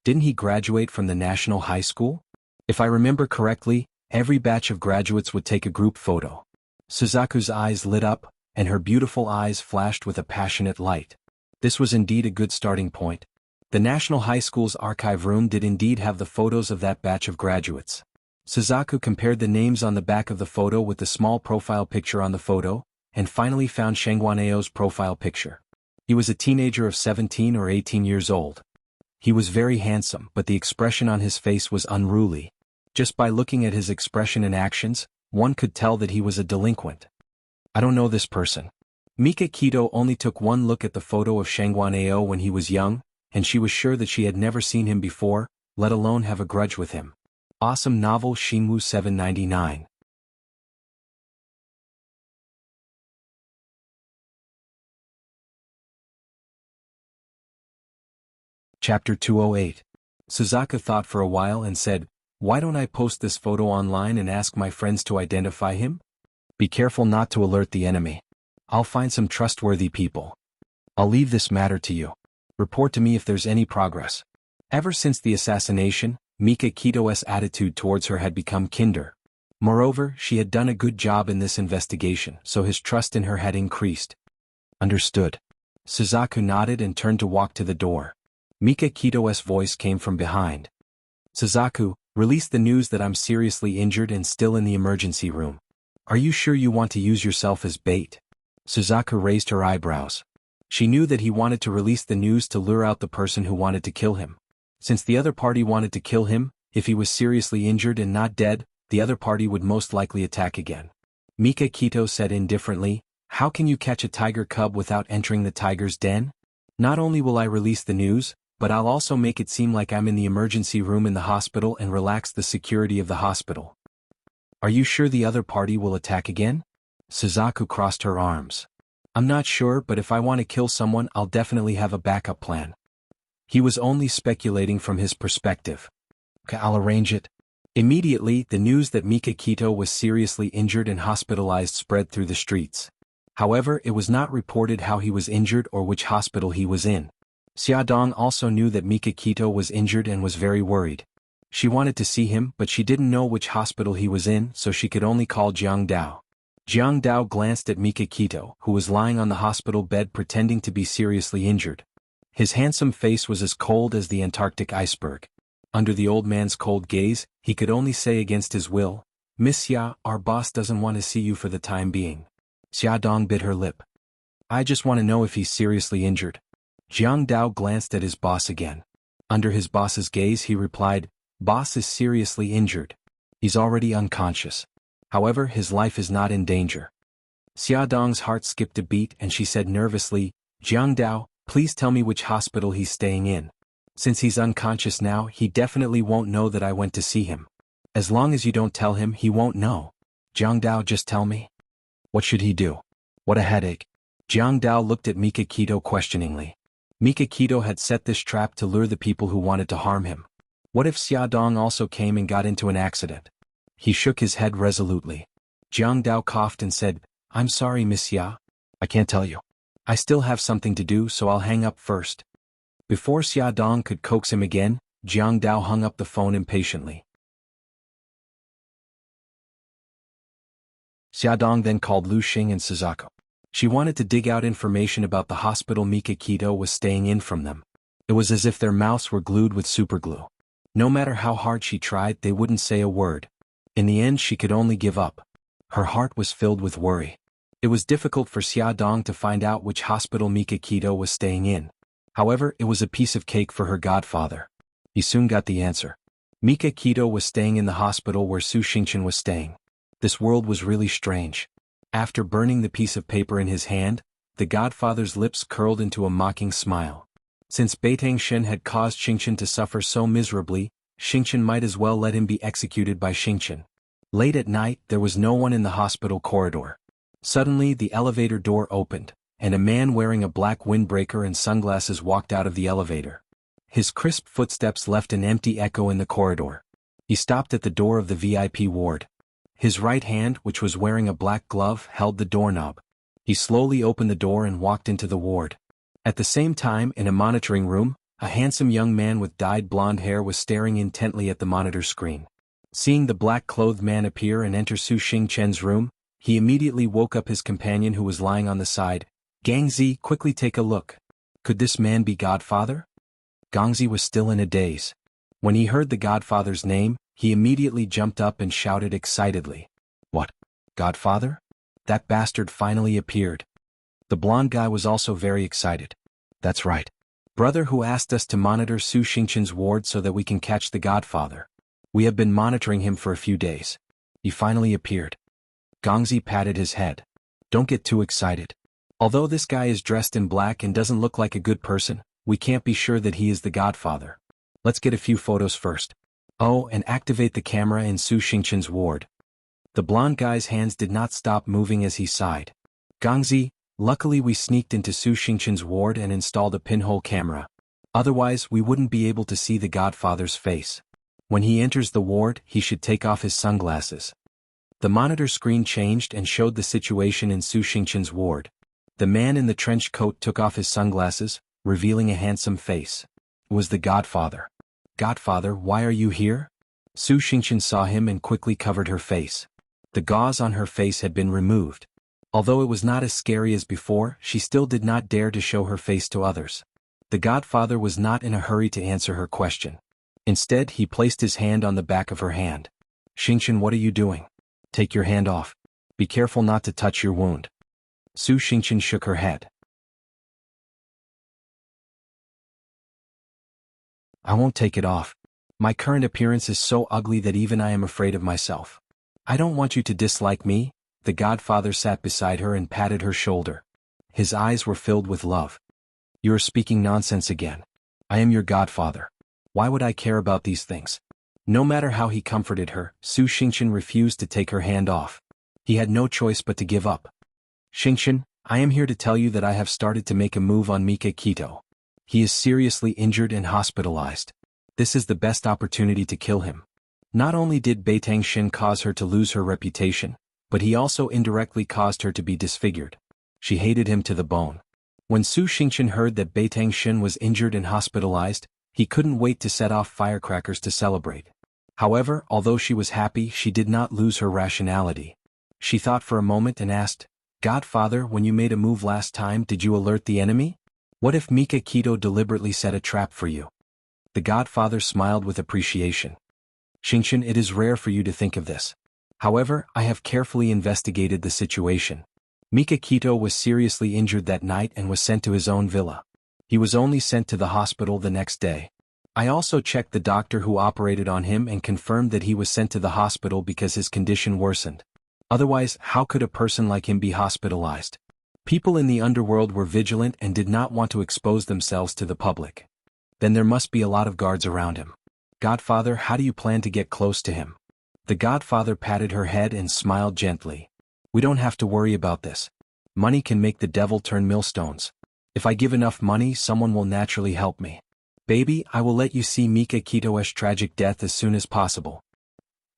Speaker 1: "Didn't he graduate from the National High School? If I remember correctly, every batch of graduates would take a group photo." Suzaku's eyes lit up, and her beautiful eyes flashed with a passionate light. This was indeed a good starting point. The National High School's archive room did indeed have the photos of that batch of graduates. Suzaku compared the names on the back of the photo with the small profile picture on the photo, and finally found Shangguan Ao's profile picture. He was a teenager of 17 or 18 years old. He was very handsome, but the expression on his face was unruly. Just by looking at his expression and actions, one could tell that he was a delinquent. "I don't know this person." Mika Kito only took one look at the photo of Shangguan Ao when he was young, and she was sure that she had never seen him before, let alone have a grudge with him. Awesome novel Xinwu 799. Chapter 208. Suzaku thought for a while and said, "Why don't I post this photo online and ask my friends to identify him? Be careful not to alert the enemy. I'll find some trustworthy people. I'll leave this matter to you. Report to me if there's any progress." Ever since the assassination, Mika Kito's attitude towards her had become kinder. Moreover, she had done a good job in this investigation, so his trust in her had increased. Understood. Suzaku nodded and turned to walk to the door. Mika Kito's voice came from behind. Suzaku, release the news that I'm seriously injured and still in the emergency room. Are you sure you want to use yourself as bait? Suzaku raised her eyebrows. She knew that he wanted to release the news to lure out the person who wanted to kill him. Since the other party wanted to kill him, if he was seriously injured and not dead, the other party would most likely attack again. Mika Kito said indifferently, how can you catch a tiger cub without entering the tiger's den? Not only will I release the news, but I'll also make it seem like I'm in the emergency room in the hospital and relax the security of the hospital. Are you sure the other party will attack again? Suzaku crossed her arms. I'm not sure, but if I want to kill someone, I'll definitely have a backup plan. He was only speculating from his perspective. I'll arrange it. Immediately, the news that Mika Kito was seriously injured and hospitalized spread through the streets. However, it was not reported how he was injured or which hospital he was in. Xiaodong also knew that Mika Kito was injured and was very worried. She wanted to see him, but she didn't know which hospital he was in, so she could only call Jianghu. Jianghu glanced at Mika Kito, who was lying on the hospital bed pretending to be seriously injured. His handsome face was as cold as the Antarctic iceberg. Under the old man's cold gaze, he could only say against his will, Miss Xia, our boss doesn't want to see you for the time being. Xiaodong bit her lip. I just want to know if he's seriously injured. Jianghu glanced at his boss again. Under his boss's gaze he replied, Boss is seriously injured. He's already unconscious. However, his life is not in danger. Xiaodong's heart skipped a beat and she said nervously, Jianghu, please tell me which hospital he's staying in. Since he's unconscious now, he definitely won't know that I went to see him. As long as you don't tell him, he won't know. Jianghu, just tell me. What should he do? What a headache. Jianghu looked at Mika Kito questioningly. Mika Kito had set this trap to lure the people who wanted to harm him. What if Xiaodong also came and got into an accident? He shook his head resolutely. Jianghu coughed and said, I'm sorry, Miss Xia. I can't tell you. I still have something to do, so I'll hang up first. Before Xiaodong could coax him again, Jianghu hung up the phone impatiently. Xiaodong then called Lu Xing and Suzaku. She wanted to dig out information about the hospital Mika Kito was staying in from them. It was as if their mouths were glued with superglue. No matter how hard she tried, they wouldn't say a word. In the end, she could only give up. Her heart was filled with worry. It was difficult for Xiaodong to find out which hospital Mika Kito was staying in. However, it was a piece of cake for her godfather. He soon got the answer. Mika Kito was staying in the hospital where Su Xingchen was staying. This world was really strange. After burning the piece of paper in his hand, the godfather's lips curled into a mocking smile. Since Beitang Shen had caused Xingchen to suffer so miserably, Xingchen might as well let him be executed by Xingchen. Late at night, there was no one in the hospital corridor. Suddenly, the elevator door opened, and a man wearing a black windbreaker and sunglasses walked out of the elevator. His crisp footsteps left an empty echo in the corridor. He stopped at the door of the VIP ward. His right hand, which was wearing a black glove, held the doorknob. He slowly opened the door and walked into the ward. At the same time, in a monitoring room, a handsome young man with dyed blonde hair was staring intently at the monitor screen. Seeing the black-clothed man appear and enter Su Xingchen's room, he immediately woke up his companion who was lying on the side. Gangzi, quickly take a look. Could this man be Godfather? Gangzi was still in a daze. When he heard the Godfather's name, he immediately jumped up and shouted excitedly. What? Godfather? That bastard finally appeared. The blonde guy was also very excited. That's right. Brother who asked us to monitor Su Xingchen's ward so that we can catch the Godfather. We have been monitoring him for a few days. He finally appeared. Gangzi patted his head. Don't get too excited. Although this guy is dressed in black and doesn't look like a good person, we can't be sure that he is the Godfather. Let's get a few photos first. Oh, and activate the camera in Su Xingchen's ward. The blonde guy's hands did not stop moving as he sighed. Gangzi, luckily we sneaked into Su Xingchen's ward and installed a pinhole camera. Otherwise, we wouldn't be able to see the Godfather's face. When he enters the ward, he should take off his sunglasses. The monitor screen changed and showed the situation in Su Xingchen's ward. The man in the trench coat took off his sunglasses, revealing a handsome face. It was the Godfather. "Godfather, why are you here?" Su Xingqian saw him and quickly covered her face. The gauze on her face had been removed. Although it was not as scary as before, she still did not dare to show her face to others. The godfather was not in a hurry to answer her question. Instead, he placed his hand on the back of her hand. "Xingqian, what are you doing? Take your hand off. Be careful not to touch your wound." Su Xingqian shook her head. "I won't take it off. My current appearance is so ugly that even I am afraid of myself. I don't want you to dislike me." The godfather sat beside her and patted her shoulder. His eyes were filled with love. "You are speaking nonsense again. I am your godfather. Why would I care about these things?" No matter how he comforted her, Su Xingqian refused to take her hand off. He had no choice but to give up. "Xingqian, I am here to tell you that I have started to make a move on Mika Kito. He is seriously injured and hospitalized. This is the best opportunity to kill him." Not only did Beitang Xin cause her to lose her reputation, but he also indirectly caused her to be disfigured. She hated him to the bone. When Su Xingqian heard that Beitang Xin was injured and hospitalized, he couldn't wait to set off firecrackers to celebrate. However, although she was happy, she did not lose her rationality. She thought for a moment and asked, "Godfather, when you made a move last time, did you alert the enemy? What if Mika Kito deliberately set a trap for you?" The godfather smiled with appreciation. "Xingqian, it is rare for you to think of this. However, I have carefully investigated the situation. Mika Kito was seriously injured that night and was sent to his own villa. He was only sent to the hospital the next day. I also checked the doctor who operated on him and confirmed that he was sent to the hospital because his condition worsened. Otherwise, how could a person like him be hospitalized? People in the underworld were vigilant and did not want to expose themselves to the public. Then there must be a lot of guards around him. Godfather, how do you plan to get close to him?" The godfather patted her head and smiled gently. "We don't have to worry about this. Money can make the devil turn millstones. If I give enough money, someone will naturally help me. Baby, I will let you see Mika Kito's tragic death as soon as possible."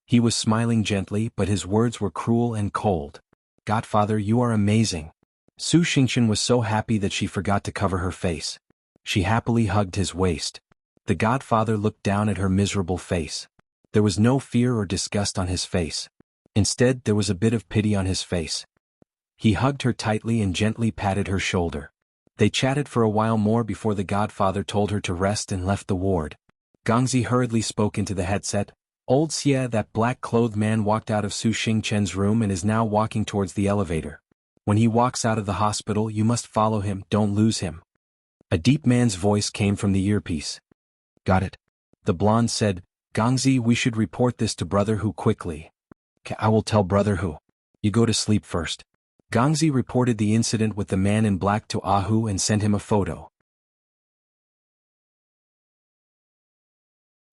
Speaker 1: He was smiling gently, but his words were cruel and cold. "Godfather, you are amazing." Su Xingqian was so happy that she forgot to cover her face. She happily hugged his waist. The godfather looked down at her miserable face. There was no fear or disgust on his face. Instead, there was a bit of pity on his face. He hugged her tightly and gently patted her shoulder. They chatted for a while more before the godfather told her to rest and left the ward. Gangzi hurriedly spoke into the headset. "Old Xia, that black-clothed man walked out of Su Xingqian's room and is now walking towards the elevator. When he walks out of the hospital, you must follow him, don't lose him." A deep man's voice came from the earpiece. "Got it." The blonde said, "Gangzi, we should report this to Brother Hu quickly." "I will tell Brother Hu. You go to sleep first." Gangzi reported the incident with the man in black to Ahu and sent him a photo.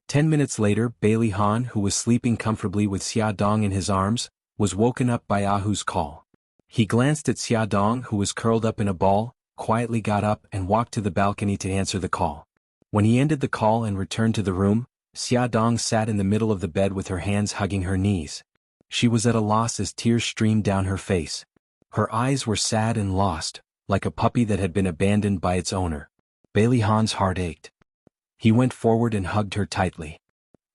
Speaker 1: 10 minutes later, Bailey Han, who was sleeping comfortably with Xia Dong in his arms, was woken up by Ahu's call. He glanced at Xia Dong, who was curled up in a ball, quietly got up and walked to the balcony to answer the call. When he ended the call and returned to the room, Xia Dong sat in the middle of the bed with her hands hugging her knees. She was at a loss as tears streamed down her face. Her eyes were sad and lost, like a puppy that had been abandoned by its owner. Bailey Han's heart ached. He went forward and hugged her tightly.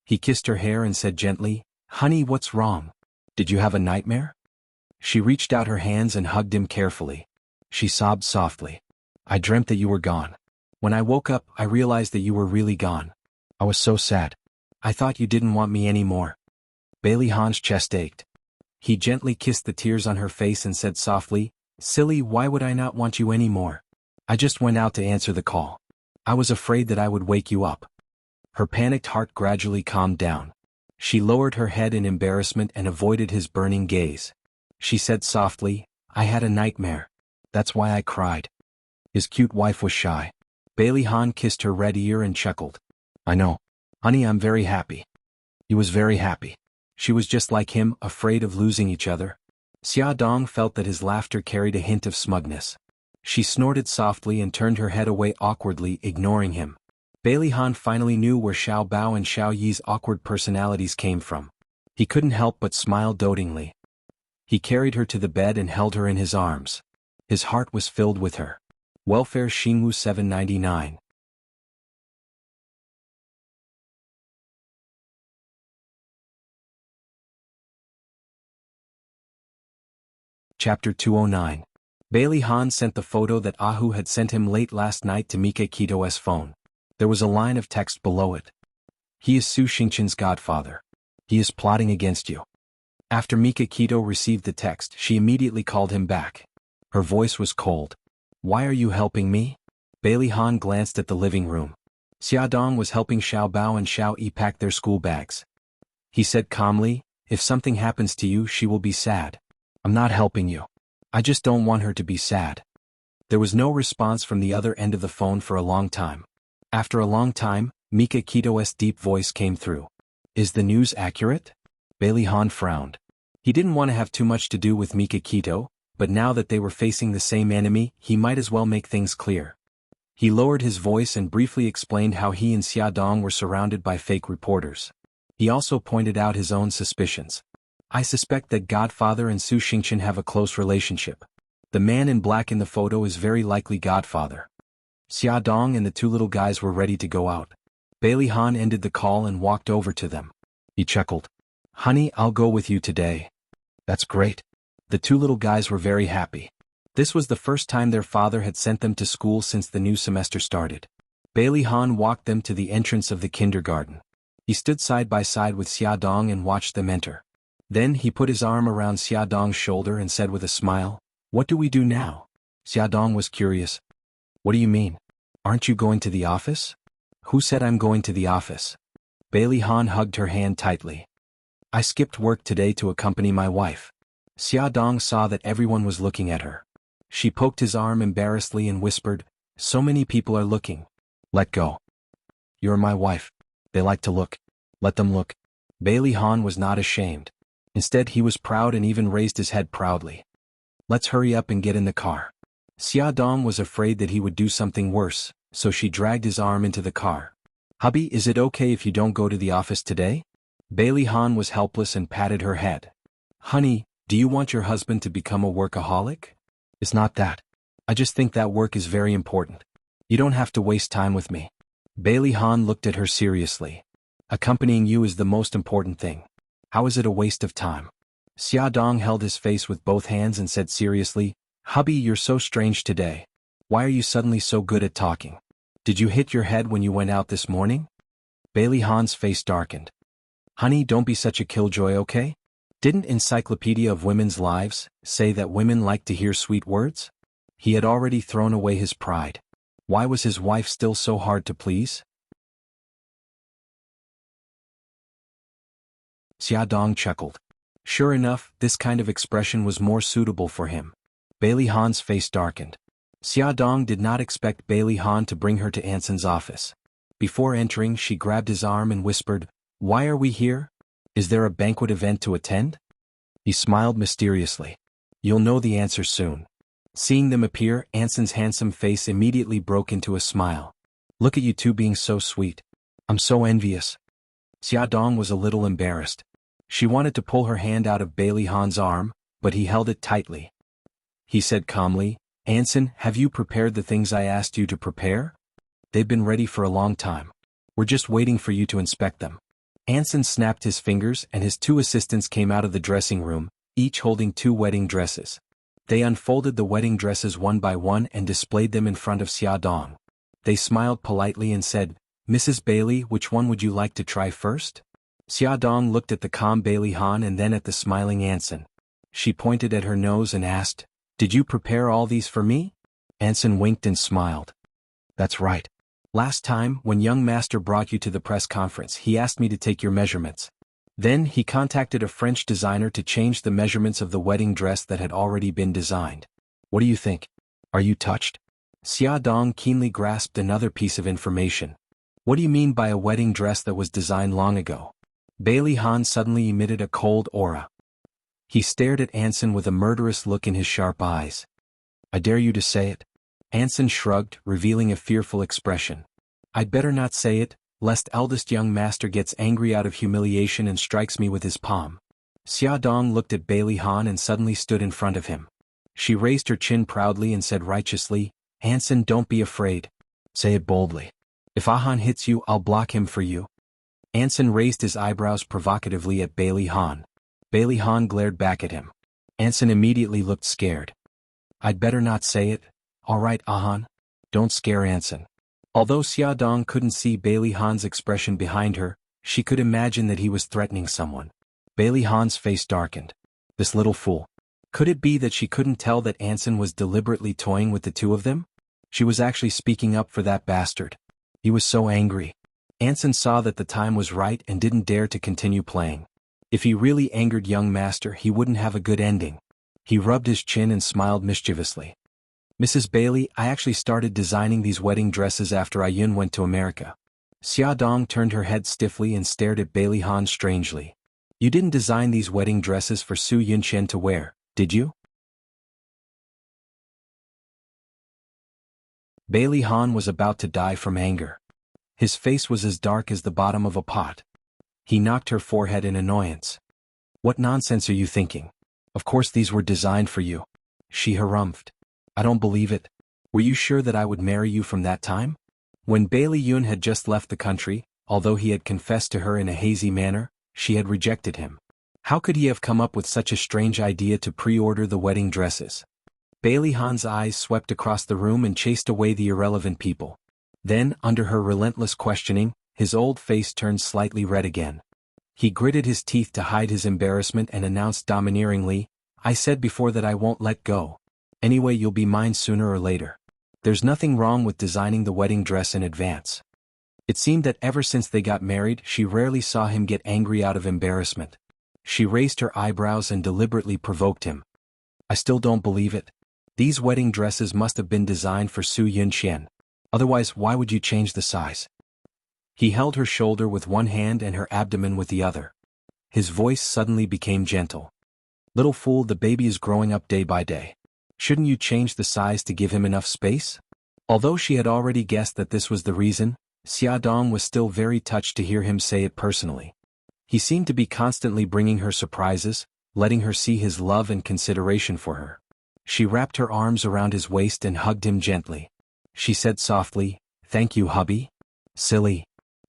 Speaker 1: He kissed her hair and said gently, "Honey, what's wrong? Did you have a nightmare?" She reached out her hands and hugged him carefully. She sobbed softly. "I dreamt that you were gone. When I woke up, I realized that you were really gone. I was so sad. I thought you didn't want me anymore." Bailey Han's chest ached. He gently kissed the tears on her face and said softly, "Silly, why would I not want you anymore? I just went out to answer the call. I was afraid that I would wake you up." Her panicked heart gradually calmed down. She lowered her head in embarrassment and avoided his burning gaze. She said softly, "I had a nightmare. That's why I cried." His cute wife was shy. Bailey Han kissed her red ear and chuckled. "I know. Honey, I'm very happy." He was very happy. She was just like him, afraid of losing each other. Xia Dong felt that his laughter carried a hint of smugness. She snorted softly and turned her head away awkwardly, ignoring him. Bailey Han finally knew where Xiao Bao and Xiao Yi's awkward personalities came from. He couldn't help but smile dotingly. He carried her to the bed and held her in his arms. His heart was filled with her. Welfare Xingwu 799. Chapter 209. Bailey Han sent the photo that Ahu had sent him late last night to Mika Kito's phone. There was a line of text below it. He is Su Xingqian's godfather. He is plotting against you. After Mika Kito received the text, she immediately called him back. Her voice was cold. Why are you helping me? Bailey Han glanced at the living room. Xiaodong was helping Xiao Bao and Xiao Yi pack their school bags. He said calmly, if something happens to you, she will be sad. I'm not helping you. I just don't want her to be sad. There was no response from the other end of the phone for a long time. After a long time, Mika Kito's deep voice came through. Is the news accurate? Bailey Han frowned. He didn't want to have too much to do with Mika Kito, but now that they were facing the same enemy, he might as well make things clear. He lowered his voice and briefly explained how he and Xiaodong were surrounded by fake reporters. He also pointed out his own suspicions. I suspect that Godfather and Su Xingqian have a close relationship. The man in black in the photo is very likely Godfather. Xiaodong and the two little guys were ready to go out. Bailey Han ended the call and walked over to them. He chuckled. Honey, I'll go with you today. That's great. The two little guys were very happy. This was the first time their father had sent them to school since the new semester started. Bailey Han walked them to the entrance of the kindergarten. He stood side by side with Xiaodong and watched them enter. Then he put his arm around Xiaodong's shoulder and said with a smile, What do we do now? Xiaodong was curious. What do you mean? Aren't you going to the office? Who said I'm going to the office? Bailey Han hugged her hand tightly. I skipped work today to accompany my wife. Xiaodong saw that everyone was looking at her. She poked his arm embarrassedly and whispered, So many people are looking. Let go. You're my wife. They like to look. Let them look. Bailey Han was not ashamed. Instead, he was proud and even raised his head proudly. Let's hurry up and get in the car. Xiaodong was afraid that he would do something worse, so she dragged his arm into the car. Hubby, is it okay if you don't go to the office today? Bailey Han was helpless and patted her head. Honey, do you want your husband to become a workaholic? It's not that. I just think that work is very important. You don't have to waste time with me. Bailey Han looked at her seriously. Accompanying you is the most important thing. How is it a waste of time? Xiaodong held his face with both hands and said seriously, Hubby, you're so strange today. Why are you suddenly so good at talking? Did you hit your head when you went out this morning? Bailey Han's face darkened. Honey, don't be such a killjoy, okay? Didn't Encyclopedia of Women's Lives say that women like to hear sweet words? He had already thrown away his pride. Why was his wife still so hard to please? Xiaodong chuckled. Sure enough, this kind of expression was more suitable for him. Bailey Han's face darkened. Xiaodong did not expect Bailey Han to bring her to Anson's office. Before entering, she grabbed his arm and whispered, Why are we here? Is there a banquet event to attend? He smiled mysteriously. You'll know the answer soon. Seeing them appear, Anson's handsome face immediately broke into a smile. Look at you two being so sweet. I'm so envious. Xiaodong was a little embarrassed. She wanted to pull her hand out of Bailey Han's arm, but he held it tightly. He said calmly, Anson, have you prepared the things I asked you to prepare? They've been ready for a long time. We're just waiting for you to inspect them. Anson snapped his fingers and his two assistants came out of the dressing room, each holding 2 wedding dresses. They unfolded the wedding dresses one by one and displayed them in front of Xiaodong. They smiled politely and said, Mrs. Bailey, which one would you like to try first? Xiaodong looked at the calm Bailey Han and then at the smiling Anson. She pointed at her nose and asked, Did you prepare all these for me? Anson winked and smiled. That's right. Last time, when young master brought you to the press conference, he asked me to take your measurements. Then he contacted a French designer to change the measurements of the wedding dress that had already been designed. What do you think? Are you touched? Xiaodong keenly grasped another piece of information. What do you mean by a wedding dress that was designed long ago? Bailey Han suddenly emitted a cold aura. He stared at Anson with a murderous look in his sharp eyes. I dare you to say it. Anson shrugged, revealing a fearful expression. I'd better not say it, lest eldest young master gets angry out of humiliation and strikes me with his palm. Xiaodong looked at Bailey Han and suddenly stood in front of him. She raised her chin proudly and said righteously, Anson, don't be afraid. Say it boldly. If Ahan hits you, I'll block him for you. Anson raised his eyebrows provocatively at Bailey Han. Bailey Han glared back at him. Anson immediately looked scared. I'd better not say it. All right, Ahan. Don't scare Anson. Although Xiaodong couldn't see Bailey Han's expression behind her, she could imagine that he was threatening someone. Bailey Han's face darkened. This little fool. Could it be that she couldn't tell that Anson was deliberately toying with the two of them? She was actually speaking up for that bastard. He was so angry. Anson saw that the time was right and didn't dare to continue playing. If he really angered young master, he wouldn't have a good ending. He rubbed his chin and smiled mischievously. Mrs. Bailey, I actually started designing these wedding dresses after Ayun went to America. Xiaodong turned her head stiffly and stared at Bailey Han strangely. You didn't design these wedding dresses for Su Yunqian to wear, did you? Bailey Han was about to die from anger. His face was as dark as the bottom of a pot. He knocked her forehead in annoyance. What nonsense are you thinking? Of course these were designed for you. She harumphed. I don't believe it. Were you sure that I would marry you from that time? When Bailey Yun had just left the country, although he had confessed to her in a hazy manner, she had rejected him. How could he have come up with such a strange idea to pre-order the wedding dresses? Bailey Han's eyes swept across the room and chased away the irrelevant people. Then, under her relentless questioning, his old face turned slightly red again. He gritted his teeth to hide his embarrassment and announced domineeringly, I said before that I won't let go. Anyway, you'll be mine sooner or later. There's nothing wrong with designing the wedding dress in advance. It seemed that ever since they got married, she rarely saw him get angry out of embarrassment. She raised her eyebrows and deliberately provoked him. I still don't believe it. These wedding dresses must have been designed for Su Yunqian. Otherwise, why would you change the size? He held her shoulder with one hand and her abdomen with the other. His voice suddenly became gentle. Little fool, the baby is growing up day by day. Shouldn't you change the size to give him enough space? Although she had already guessed that this was the reason, Xiaodong was still very touched to hear him say it personally. He seemed to be constantly bringing her surprises, letting her see his love and consideration for her. She wrapped her arms around his waist and hugged him gently. She said softly, Thank you, hubby. Silly.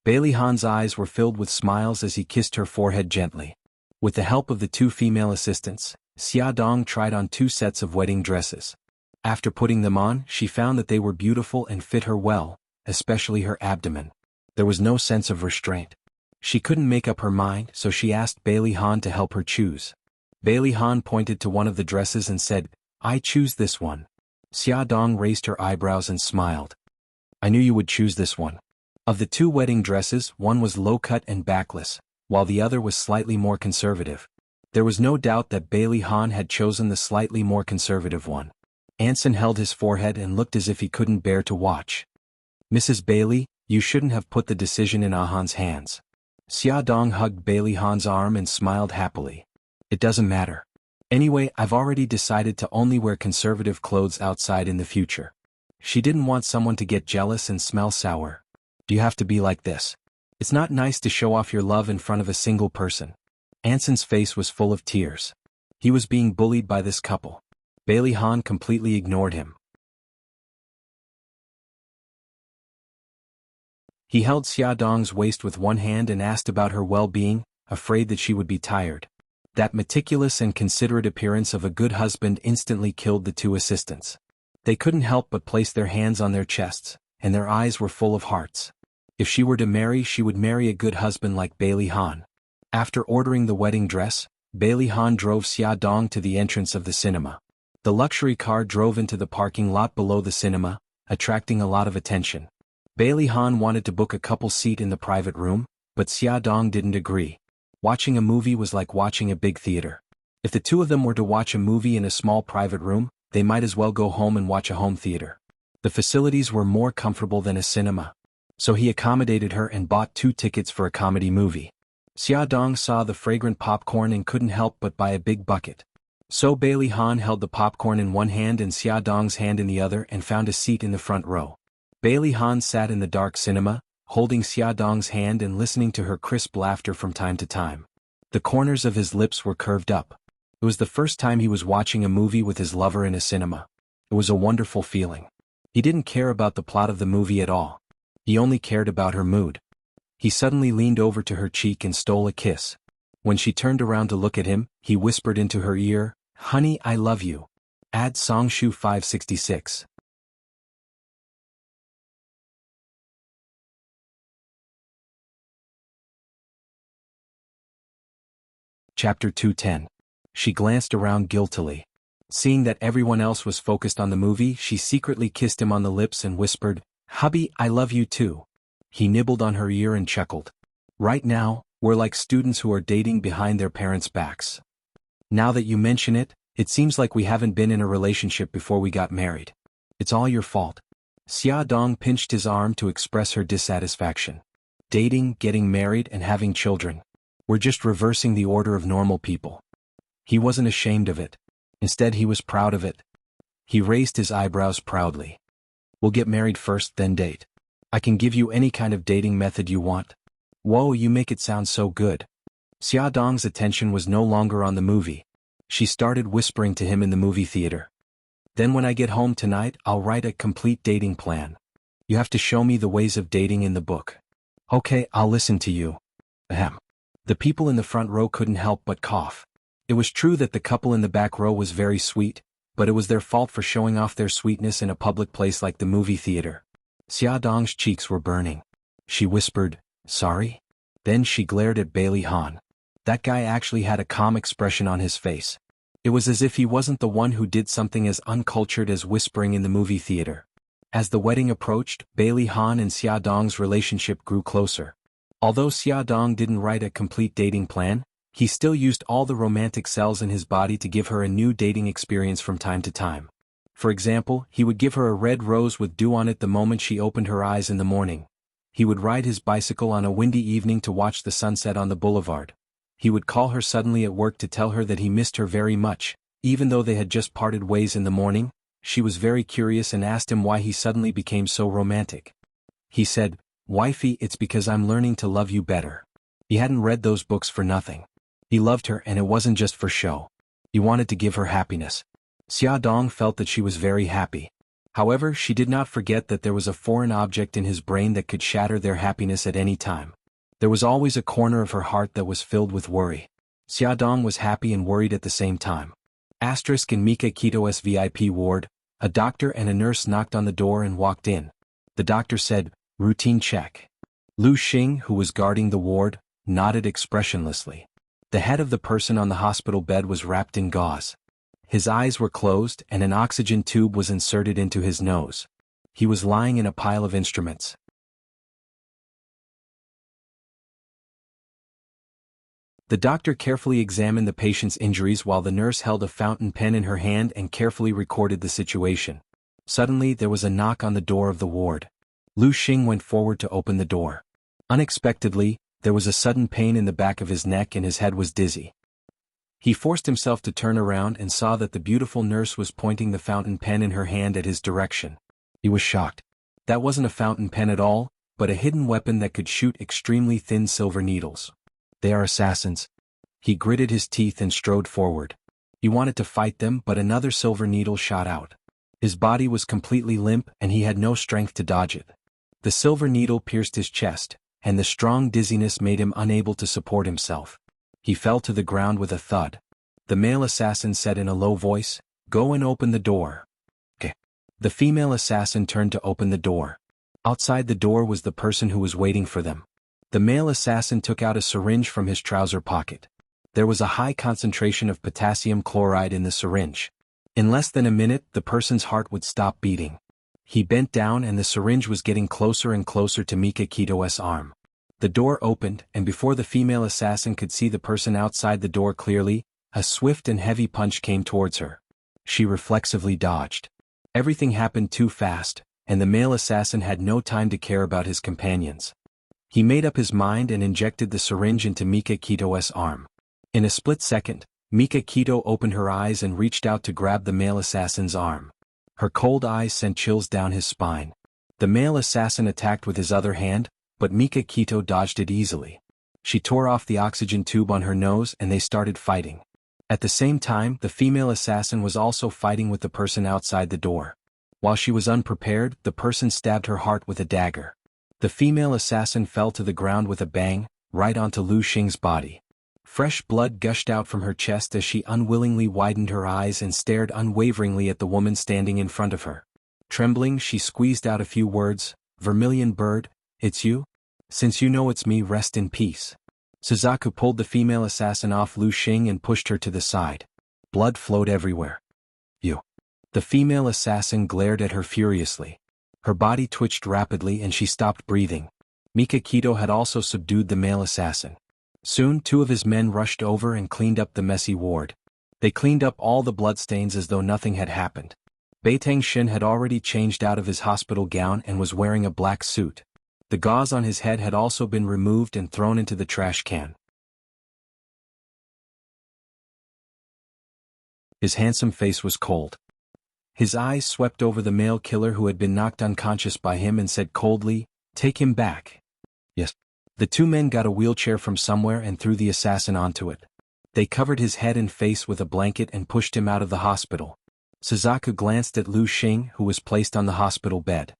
Speaker 1: Bailey Han's eyes were filled with smiles as he kissed her forehead gently. With the help of the two female assistants, Xiaodong tried on 2 sets of wedding dresses. After putting them on, she found that they were beautiful and fit her well, especially her abdomen. There was no sense of restraint. She couldn't make up her mind, so she asked Bailey Han to help her choose. Bailey Han pointed to one of the dresses and said, I choose this one. Xiaodong raised her eyebrows and smiled. I knew you would choose this one. Of the 2 wedding dresses, one was low-cut and backless, while the other was slightly more conservative. There was no doubt that Bailey Han had chosen the slightly more conservative one. Anson held his forehead and looked as if he couldn't bear to watch. Mrs. Bailey, you shouldn't have put the decision in Ahan's hands. Xiaodong hugged Bailey Han's arm and smiled happily. It doesn't matter. Anyway, I've already decided to only wear conservative clothes outside in the future. She didn't want someone to get jealous and smell sour. Do you have to be like this? It's not nice to show off your love in front of a single person. Anson's face was full of tears. He was being bullied by this couple. Bailey Han completely ignored him. He held Xiaodong's waist with one hand and asked about her well-being, afraid that she would be tired. That meticulous and considerate appearance of a good husband instantly killed the 2 assistants. They couldn't help but place their hands on their chests, and their eyes were full of hearts. If she were to marry, she would marry a good husband like Bailey Han. After ordering the wedding dress, Bailey Han drove Xiaodong to the entrance of the cinema. The luxury car drove into the parking lot below the cinema, attracting a lot of attention. Bailey Han wanted to book a couple seat in the private room, but Xiaodong didn't agree. Watching a movie was like watching a big theater. If the 2 of them were to watch a movie in a small private room, they might as well go home and watch a home theater. The facilities were more comfortable than a cinema. So he accommodated her and bought 2 tickets for a comedy movie. Xiaodong saw the fragrant popcorn and couldn't help but buy a big bucket. So Bailey Han held the popcorn in one hand and Xiaodong's hand in the other and found a seat in the front row. Bailey Han sat in the dark cinema, holding Xiaodong's hand and listening to her crisp laughter from time to time. The corners of his lips were curved up. It was the first time he was watching a movie with his lover in a cinema. It was a wonderful feeling. He didn't care about the plot of the movie at all. He only cared about her mood. He suddenly leaned over to her cheek and stole a kiss. When she turned around to look at him, he whispered into her ear, Honey, I love you. Add Songshu 566. Chapter 210. She glanced around guiltily. Seeing that everyone else was focused on the movie, she secretly kissed him on the lips and whispered, "Hubby, I love you too." He nibbled on her ear and chuckled. Right now, we're like students who are dating behind their parents' backs. Now that you mention it, it seems like we haven't been in a relationship before we got married. It's all your fault. Xia Dong pinched his arm to express her dissatisfaction. Dating, getting married, and having children. We're just reversing the order of normal people. He wasn't ashamed of it. Instead, he was proud of it. He raised his eyebrows proudly. We'll get married first, then date. I can give you any kind of dating method you want. Whoa, you make it sound so good. Xia Dong's attention was no longer on the movie. She started whispering to him in the movie theater. Then when I get home tonight, I'll write a complete dating plan. You have to show me the ways of dating in the book. Okay, I'll listen to you. Ahem. The people in the front row couldn't help but cough. It was true that the couple in the back row was very sweet, but it was their fault for showing off their sweetness in a public place like the movie theater. Xia Dong's cheeks were burning. She whispered, "Sorry?" Then she glared at Bailey Han. That guy actually had a calm expression on his face. It was as if he wasn't the one who did something as uncultured as whispering in the movie theater. As the wedding approached, Bailey Han and Xia Dong's relationship grew closer. Although Xia Dong didn't write a complete dating plan, he still used all the romantic cells in his body to give her a new dating experience from time to time. For example, he would give her a red rose with dew on it the moment she opened her eyes in the morning. He would ride his bicycle on a windy evening to watch the sunset on the boulevard. He would call her suddenly at work to tell her that he missed her very much, even though they had just parted ways in the morning. She was very curious and asked him why he suddenly became so romantic. He said, "Wifey, it's because I'm learning to love you better." He hadn't read those books for nothing. He loved her, and it wasn't just for show. He wanted to give her happiness. Xia Dong felt that she was very happy. However, she did not forget that there was a foreign object in his brain that could shatter their happiness at any time. There was always a corner of her heart that was filled with worry. Xia Dong was happy and worried at the same time. Asterisk in Mika Kito's VIP ward, a doctor and a nurse knocked on the door and walked in. The doctor said, "Routine check." Lu Xing, who was guarding the ward, nodded expressionlessly. The head of the person on the hospital bed was wrapped in gauze. His eyes were closed and an oxygen tube was inserted into his nose. He was lying in a pile of instruments. The doctor carefully examined the patient's injuries while the nurse held a fountain pen in her hand and carefully recorded the situation. Suddenly there was a knock on the door of the ward. Lu Xing went forward to open the door. Unexpectedly, there was a sudden pain in the back of his neck and his head was dizzy. He forced himself to turn around and saw that the beautiful nurse was pointing the fountain pen in her hand at his direction. He was shocked. That wasn't a fountain pen at all, but a hidden weapon that could shoot extremely thin silver needles. They are assassins. He gritted his teeth and strode forward. He wanted to fight them, but another silver needle shot out. His body was completely limp and he had no strength to dodge it. The silver needle pierced his chest, and the strong dizziness made him unable to support himself. He fell to the ground with a thud. The male assassin said in a low voice, "Go and open the door." Okay. The female assassin turned to open the door. Outside the door was the person who was waiting for them. The male assassin took out a syringe from his trouser pocket. There was a high concentration of potassium chloride in the syringe. In less than a minute, the person's heart would stop beating. He bent down and the syringe was getting closer and closer to Mika Kito's arm. The door opened, and before the female assassin could see the person outside the door clearly, a swift and heavy punch came towards her. She reflexively dodged. Everything happened too fast, and the male assassin had no time to care about his companions. He made up his mind and injected the syringe into Mika Kito's arm. In a split second, Mika Kito opened her eyes and reached out to grab the male assassin's arm. Her cold eyes sent chills down his spine. The male assassin attacked with his other hand, but Mika Kito dodged it easily. She tore off the oxygen tube on her nose and they started fighting. At the same time, the female assassin was also fighting with the person outside the door. While she was unprepared, the person stabbed her heart with a dagger. The female assassin fell to the ground with a bang, right onto Lu Xing's body. Fresh blood gushed out from her chest as she unwillingly widened her eyes and stared unwaveringly at the woman standing in front of her. Trembling, she squeezed out a few words. "Vermilion bird, it's you? Since you know it's me, rest in peace." Suzaku pulled the female assassin off Lu Xing and pushed her to the side. Blood flowed everywhere. "You." The female assassin glared at her furiously. Her body twitched rapidly and she stopped breathing. Mikakito had also subdued the male assassin. Soon 2 of his men rushed over and cleaned up the messy ward. They cleaned up all the bloodstains as though nothing had happened. Beitang Shin had already changed out of his hospital gown and was wearing a black suit. The gauze on his head had also been removed and thrown into the trash can. His handsome face was cold. His eyes swept over the male killer who had been knocked unconscious by him and said coldly, "Take him back." "Yes." The 2 men got a wheelchair from somewhere and threw the assassin onto it. They covered his head and face with a blanket and pushed him out of the hospital. Suzaku glanced at Lu Xing, who was placed on the hospital bed.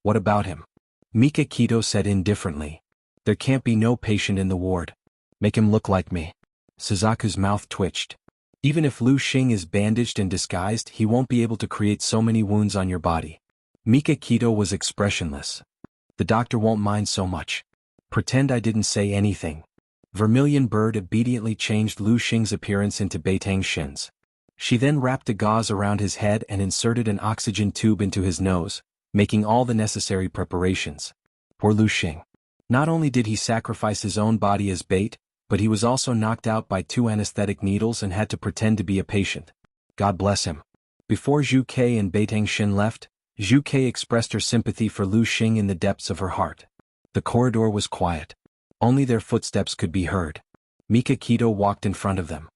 Speaker 1: "What about him?" Mikakito said indifferently. "There can't be no patient in the ward. Make him look like me." Suzaku's mouth twitched. "Even if Lu Xing is bandaged and disguised, he won't be able to create so many wounds on your body." Mikakito was expressionless. "The doctor won't mind so much. Pretend I didn't say anything." Vermilion Bird obediently changed Lu Xing's appearance into Beitang Shin's. She then wrapped a gauze around his head and inserted an oxygen tube into his nose, making all the necessary preparations. Poor Lu Xing. Not only did he sacrifice his own body as bait, but he was also knocked out by 2 anesthetic needles and had to pretend to be a patient. God bless him. Before Zhu Kei and Beitang Shin left, Zhu Kei expressed her sympathy for Lu Xing in the depths of her heart. The corridor was quiet. Only their footsteps could be heard. Mikakito walked in front of them.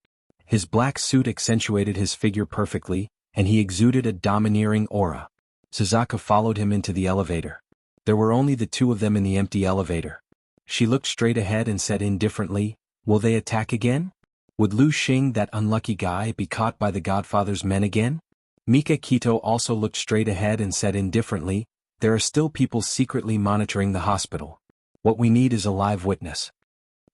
Speaker 1: His black suit accentuated his figure perfectly, and he exuded a domineering aura. Suzaku followed him into the elevator. There were only the 2 of them in the empty elevator. She looked straight ahead and said indifferently, "Will they attack again? Would Lu Xing, that unlucky guy, be caught by the Godfather's men again?" Mikakito also looked straight ahead and said indifferently, "There are still people secretly monitoring the hospital. What we need is a live witness."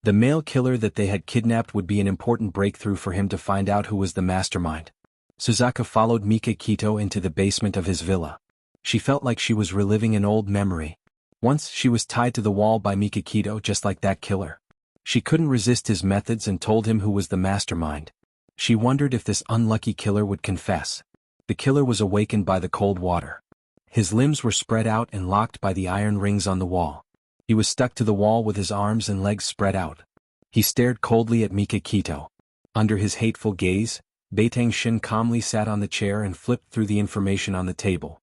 Speaker 1: The male killer that they had kidnapped would be an important breakthrough for him to find out who was the mastermind. Suzaku followed Mikakito into the basement of his villa. She felt like she was reliving an old memory. Once she was tied to the wall by Mikakito just like that killer. She couldn't resist his methods and told him who was the mastermind. She wondered if this unlucky killer would confess. The killer was awakened by the cold water. His limbs were spread out and locked by the iron rings on the wall. He was stuck to the wall with his arms and legs spread out. He stared coldly at Mikakito. Under his hateful gaze, Beitang Shin calmly sat on the chair and flipped through the information on the table.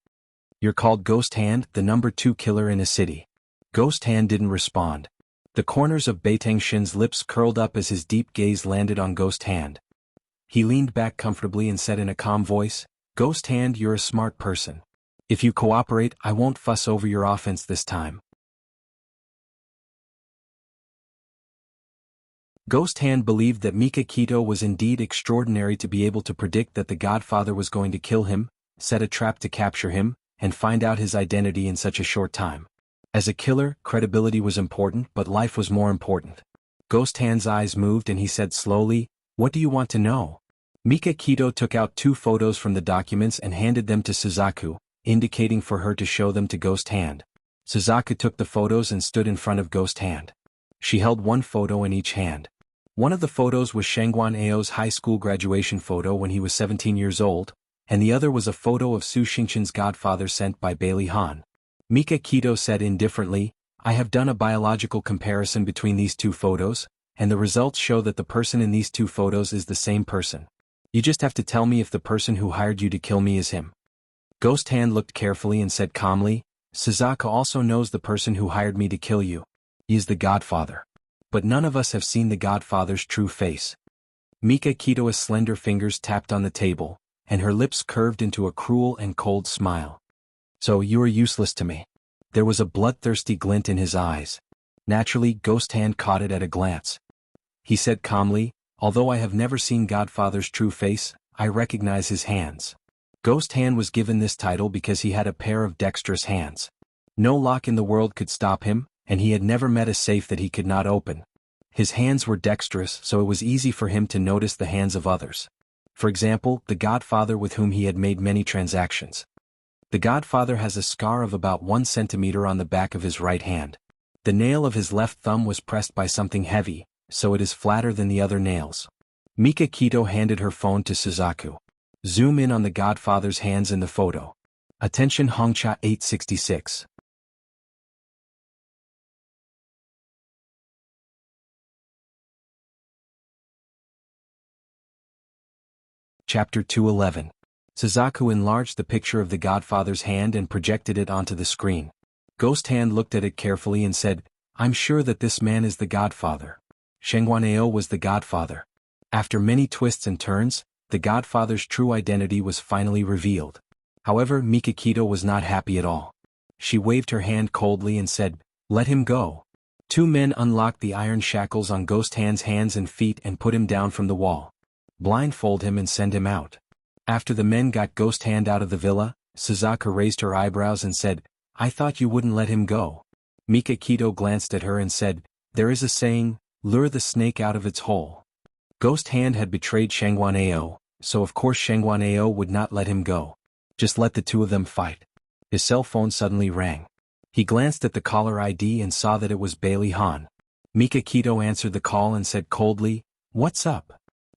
Speaker 1: "You're called Ghost Hand, the number 2 killer in a city." Ghost Hand didn't respond. The corners of Beitang Shin's lips curled up as his deep gaze landed on Ghost Hand. He leaned back comfortably and said in a calm voice, "Ghost Hand, you're a smart person. If you cooperate, I won't fuss over your offense this time." Ghost Hand believed that Mikakito was indeed extraordinary to be able to predict that the Godfather was going to kill him, set a trap to capture him, and find out his identity in such a short time. As a killer, credibility was important, but life was more important. Ghost Hand's eyes moved and he said slowly, "What do you want to know?" Mikakito took out 2 photos from the documents and handed them to Suzaku, indicating for her to show them to Ghost Hand. Suzaku took the photos and stood in front of Ghost Hand. She held 1 photo in each hand. One of the photos was Shangguan Ao's high school graduation photo when he was 17 years old, and the other was a photo of Su Xingchen's godfather sent by Bailey Han. Mikakito said indifferently, "I have done a biological comparison between these 2 photos, and the results show that the person in these 2 photos is the same person. You just have to tell me if the person who hired you to kill me is him." Ghost Hand looked carefully and said calmly, "Suzaku also knows the person who hired me to kill you. He is the Godfather. But none of us have seen the Godfather's true face." Mikakito's slender fingers tapped on the table, and her lips curved into a cruel and cold smile. "So you are useless to me." There was a bloodthirsty glint in his eyes. Naturally, Ghost Hand caught it at a glance. He said calmly, "Although I have never seen Godfather's true face, I recognize his hands." Ghost Hand was given this title because he had a pair of dexterous hands. No lock in the world could stop him, and he had never met a safe that he could not open. His hands were dexterous, so it was easy for him to notice the hands of others. For example, the Godfather with whom he had made many transactions. The Godfather has a scar of about 1 centimeter on the back of his right hand. The nail of his left thumb was pressed by something heavy, so it is flatter than the other nails. Mika Kito handed her phone to Suzaku. Zoom in on the Godfather's hands in the photo. Attention Hongcha 866. Chapter 211. Suzaku enlarged the picture of the Godfather's hand and projected it onto the screen. Ghost Hand looked at it carefully and said, "I'm sure that this man is the Godfather." Shengguaneo was the Godfather. After many twists and turns, the Godfather's true identity was finally revealed. However, Mikakito was not happy at all. She waved her hand coldly and said, "Let him go." 2 men unlocked the iron shackles on Ghost Hand's hands and feet and put him down from the wall. Blindfold him and send him out. After the men got Ghost Hand out of the villa, Suzaku raised her eyebrows and said, "I thought you wouldn't let him go." Mikakito glanced at her and said, "There is a saying, lure the snake out of its hole." Ghost Hand had betrayed Shengguaneo, so of course Shengguaneo would not let him go. Just let the 2 of them fight. His cell phone suddenly rang. He glanced at the caller ID and saw that it was Bailey Han. Mikakito answered the call and said coldly, "What's up?"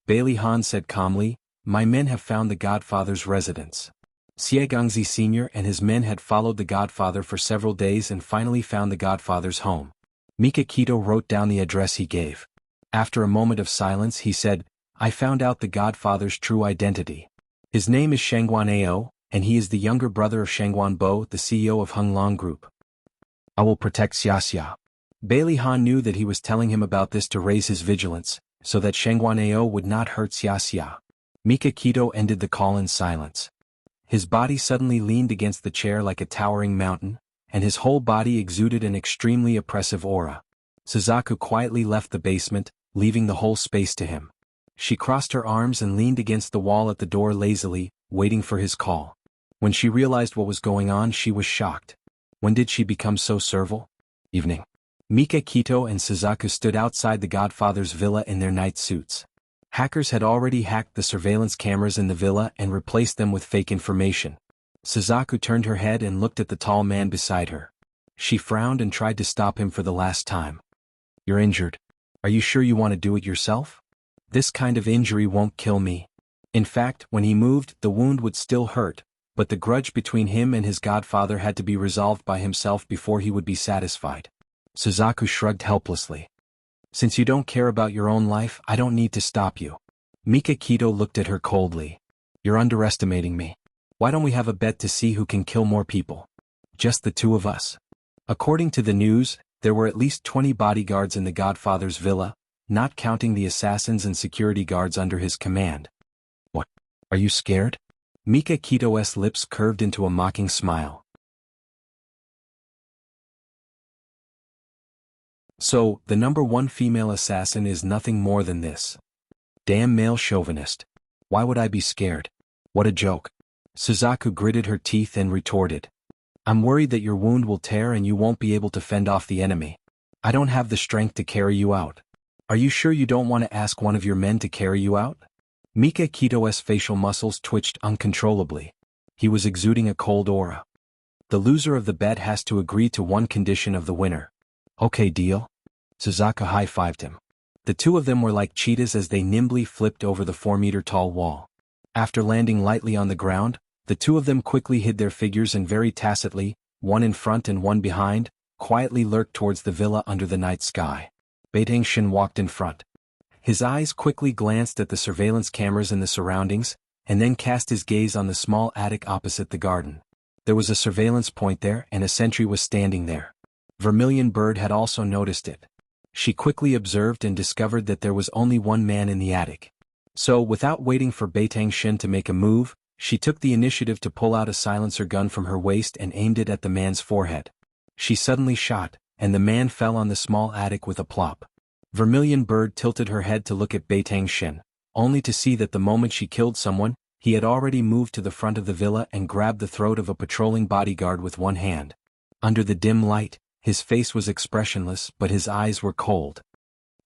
Speaker 1: Bailey Han said calmly, "My men have found the Godfather's residence." Xiegangzi Sr. and his men had followed the Godfather for several days and finally found the Godfather's home. Mikakito wrote down the address he gave. After a moment of silence he said, "I found out the Godfather's true identity. His name is Shengguaneo, and he is the younger brother of Shengguanbo, the CEO of Honglong Group. I will protect Xiaxia." Bailey Han knew that he was telling him about this to raise his vigilance, so that Shengguaneo would not hurt Xiaxia. Mikakito ended the call in silence. His body suddenly leaned against the chair like a towering mountain, and his whole body exuded an extremely oppressive aura. Suzaku quietly left the basement, leaving the whole space to him. She crossed her arms and leaned against the wall at the door lazily, waiting for his call. When she realized what was going on, she was shocked. When did she become so servile? Evening. Mikakito and Suzaku stood outside the Godfather's villa in their night suits. Hackers had already hacked the surveillance cameras in the villa and replaced them with fake information. Suzaku turned her head and looked at the tall man beside her. She frowned and tried to stop him for the last time. "You're injured. Are you sure you want to do it yourself? This kind of injury won't kill me." In fact, when he moved, the wound would still hurt, but the grudge between him and his Godfather had to be resolved by himself before he would be satisfied. Suzaku shrugged helplessly. "Since you don't care about your own life, I don't need to stop you." Mikakito looked at her coldly. "You're underestimating me. Why don't we have a bet to see who can kill more people? Just the 2 of us." According to the news, there were at least 20 bodyguards in the Godfather's villa, not counting the assassins and security guards under his command. "What? Are you scared?" Mikakito's lips curved into a mocking smile. "So, the #1 female assassin is nothing more than this. Damn male chauvinist. Why would I be scared? What a joke." Suzaku gritted her teeth and retorted. "I'm worried that your wound will tear and you won't be able to fend off the enemy. I don't have the strength to carry you out. Are you sure you don't want to ask one of your men to carry you out?" Mikakito's facial muscles twitched uncontrollably. He was exuding a cold aura. "The loser of the bet has to agree to one condition of the winner." "Okay, deal." Suzaku high-fived him. The 2 of them were like cheetahs as they nimbly flipped over the 4-meter-tall wall. After landing lightly on the ground, the 2 of them quickly hid their figures and very tacitly, one in front and one behind, quietly lurked towards the villa under the night sky. Beiteng walked in front. His eyes quickly glanced at the surveillance cameras in the surroundings, and then cast his gaze on the small attic opposite the garden. There was a surveillance point there and a sentry was standing there. Vermilion Bird had also noticed it. She quickly observed and discovered that there was only one man in the attic. So, without waiting for Beiteng to make a move, she took the initiative to pull out a silencer gun from her waist and aimed it at the man's forehead. She suddenly shot, and the man fell on the small attic with a plop. Vermilion Bird tilted her head to look at Beiteng, only to see that the moment she killed someone, he had already moved to the front of the villa and grabbed the throat of a patrolling bodyguard with one hand. Under the dim light, his face was expressionless but his eyes were cold.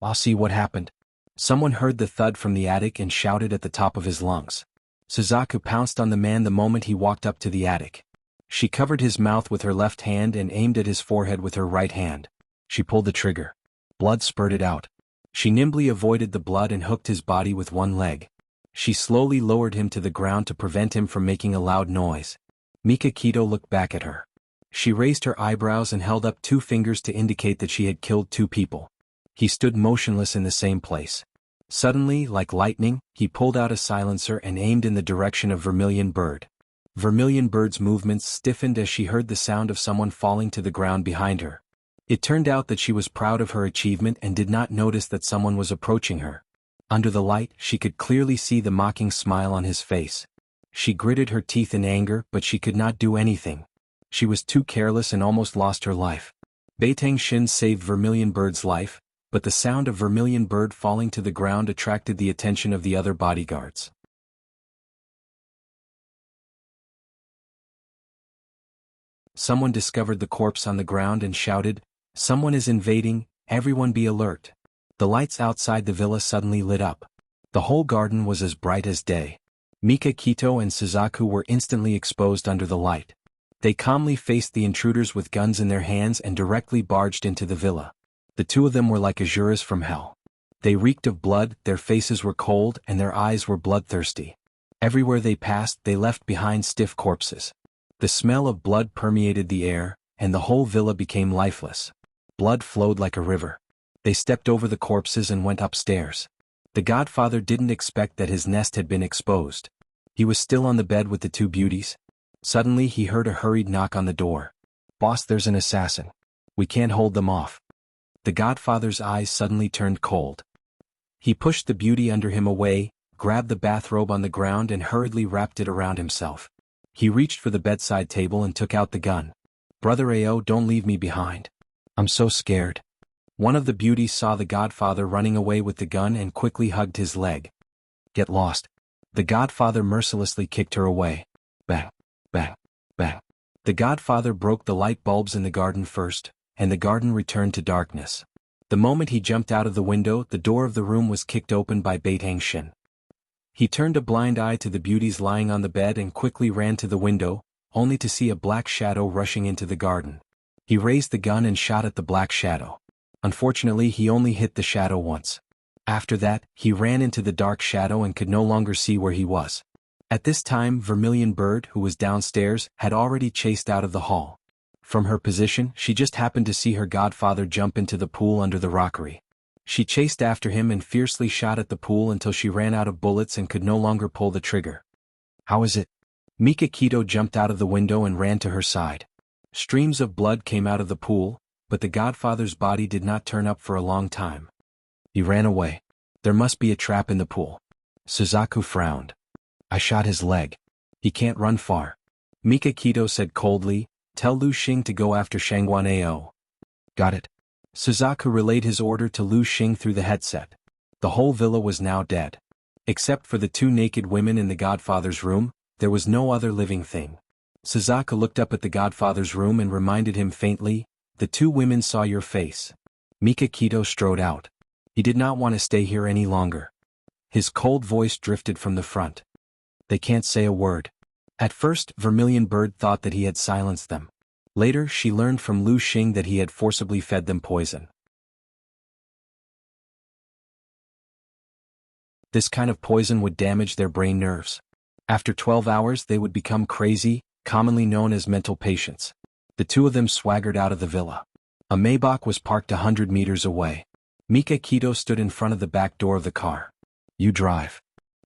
Speaker 1: I'll see what happened. Someone heard the thud from the attic and shouted at the top of his lungs. Suzaku pounced on the man the moment he walked up to the attic. She covered his mouth with her left hand and aimed at his forehead with her right hand. She pulled the trigger. Blood spurted out. She nimbly avoided the blood and hooked his body with one leg. She slowly lowered him to the ground to prevent him from making a loud noise. Mikakito looked back at her. She raised her eyebrows and held up 2 fingers to indicate that she had killed 2 people. He stood motionless in the same place. Suddenly, like lightning, he pulled out a silencer and aimed in the direction of Vermilion Bird. Vermilion Bird's movements stiffened as she heard the sound of someone falling to the ground behind her. It turned out that she was proud of her achievement and did not notice that someone was approaching her. Under the light, she could clearly see the mocking smile on his face. She gritted her teeth in anger, but she could not do anything. She was too careless and almost lost her life. Beitang Xin saved Vermilion Bird's life, but the sound of Vermilion Bird falling to the ground attracted the attention of the other bodyguards. Someone discovered the corpse on the ground and shouted, "Someone is invading, everyone be alert." The lights outside the villa suddenly lit up. The whole garden was as bright as day. Mikakito and Suzaku were instantly exposed under the light. They calmly faced the intruders with guns in their hands and directly barged into the villa. The 2 of them were like Azuras from hell. They reeked of blood, their faces were cold and their eyes were bloodthirsty. Everywhere they passed they left behind stiff corpses. The smell of blood permeated the air, and the whole villa became lifeless. Blood flowed like a river. They stepped over the corpses and went upstairs. The godfather didn't expect that his nest had been exposed. He was still on the bed with the 2 beauties. Suddenly he heard a hurried knock on the door. "Boss, there's an assassin. We can't hold them off." The godfather's eyes suddenly turned cold. He pushed the beauty under him away, grabbed the bathrobe on the ground and hurriedly wrapped it around himself. He reached for the bedside table and took out the gun. "Brother Ao, don't leave me behind. I'm so scared." One of the beauties saw the godfather running away with the gun and quickly hugged his leg. "Get lost." The godfather mercilessly kicked her away. Bang, bang, bang. The godfather broke the light bulbs in the garden first, and the garden returned to darkness. The moment he jumped out of the window, the door of the room was kicked open by Beitang Xin. He turned a blind eye to the beauties lying on the bed and quickly ran to the window, only to see a black shadow rushing into the garden. He raised the gun and shot at the black shadow. Unfortunately, he only hit the shadow once. After that, he ran into the dark shadow and could no longer see where he was. At this time, Vermilion Bird, who was downstairs, had already chased out of the hall. From her position, she just happened to see her godfather jump into the pool under the rockery. She chased after him and fiercely shot at the pool until she ran out of bullets and could no longer pull the trigger. "How is it?" Mikakito jumped out of the window and ran to her side. Streams of blood came out of the pool, but the godfather's body did not turn up for a long time. He ran away. There must be a trap in the pool. Suzaku frowned. "I shot his leg. He can't run far." Mikakito said coldly, "Tell Lu Xing to go after Shangguan Ao." "Got it." Suzaku relayed his order to Lu Xing through the headset. The whole villa was now dead. Except for the 2 naked women in the godfather's room, there was no other living thing. Suzaku looked up at the godfather's room and reminded him faintly, "The 2 women saw your face." Mikakito strode out. He did not want to stay here any longer. His cold voice drifted from the front. "They can't say a word." At first, Vermilion Bird thought that he had silenced them. Later, she learned from Lu Xing that he had forcibly fed them poison. This kind of poison would damage their brain nerves. After 12 hours they would become crazy, commonly known as mental patients. The 2 of them swaggered out of the villa. A Maybach was parked 100 meters away. Mikakito stood in front of the back door of the car. "You drive."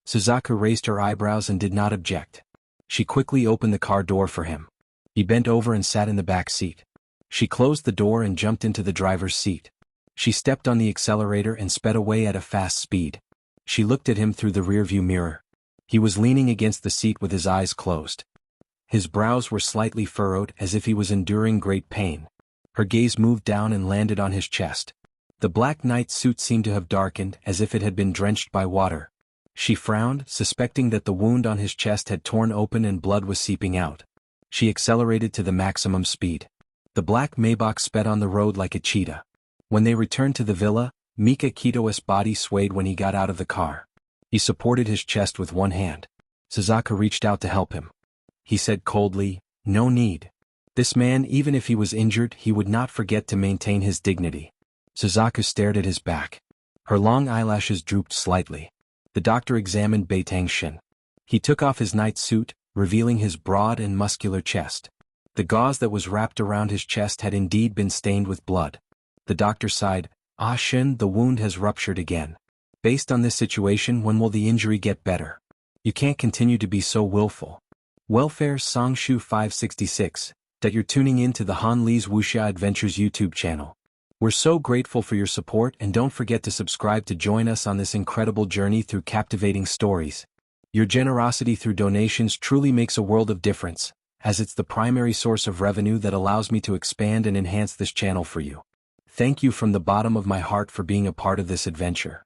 Speaker 1: Suzaku raised her eyebrows and did not object. She quickly opened the car door for him. He bent over and sat in the back seat. She closed the door and jumped into the driver's seat. She stepped on the accelerator and sped away at a fast speed. She looked at him through the rearview mirror. He was leaning against the seat with his eyes closed. His brows were slightly furrowed as if he was enduring great pain. Her gaze moved down and landed on his chest. The black night suit seemed to have darkened as if it had been drenched by water. She frowned, suspecting that the wound on his chest had torn open and blood was seeping out. She accelerated to the maximum speed. The black Maybach sped on the road like a cheetah. When they returned to the villa, Mika Kito's body swayed when he got out of the car. He supported his chest with one hand. Suzaku reached out to help him. He said coldly, "No need." This man, even if he was injured, he would not forget to maintain his dignity. Suzaku stared at his back. Her long eyelashes drooped slightly. The doctor examined Beitang's shin. He took off his night suit, revealing his broad and muscular chest. The gauze that was wrapped around his chest had indeed been stained with blood. The doctor sighed, "Ah Shin, the wound has ruptured again. Based on this situation, when will the injury get better? You can't continue to be so willful." Welfare Songshu 566, that you're tuning in to the Han Li's Wuxia Adventures YouTube channel. We're so grateful for your support, and don't forget to subscribe to join us on this incredible journey through captivating stories. Your generosity through donations truly makes a world of difference, as it's the primary source of revenue that allows me to expand and enhance this channel for you. Thank you from the bottom of my heart for being a part of this adventure.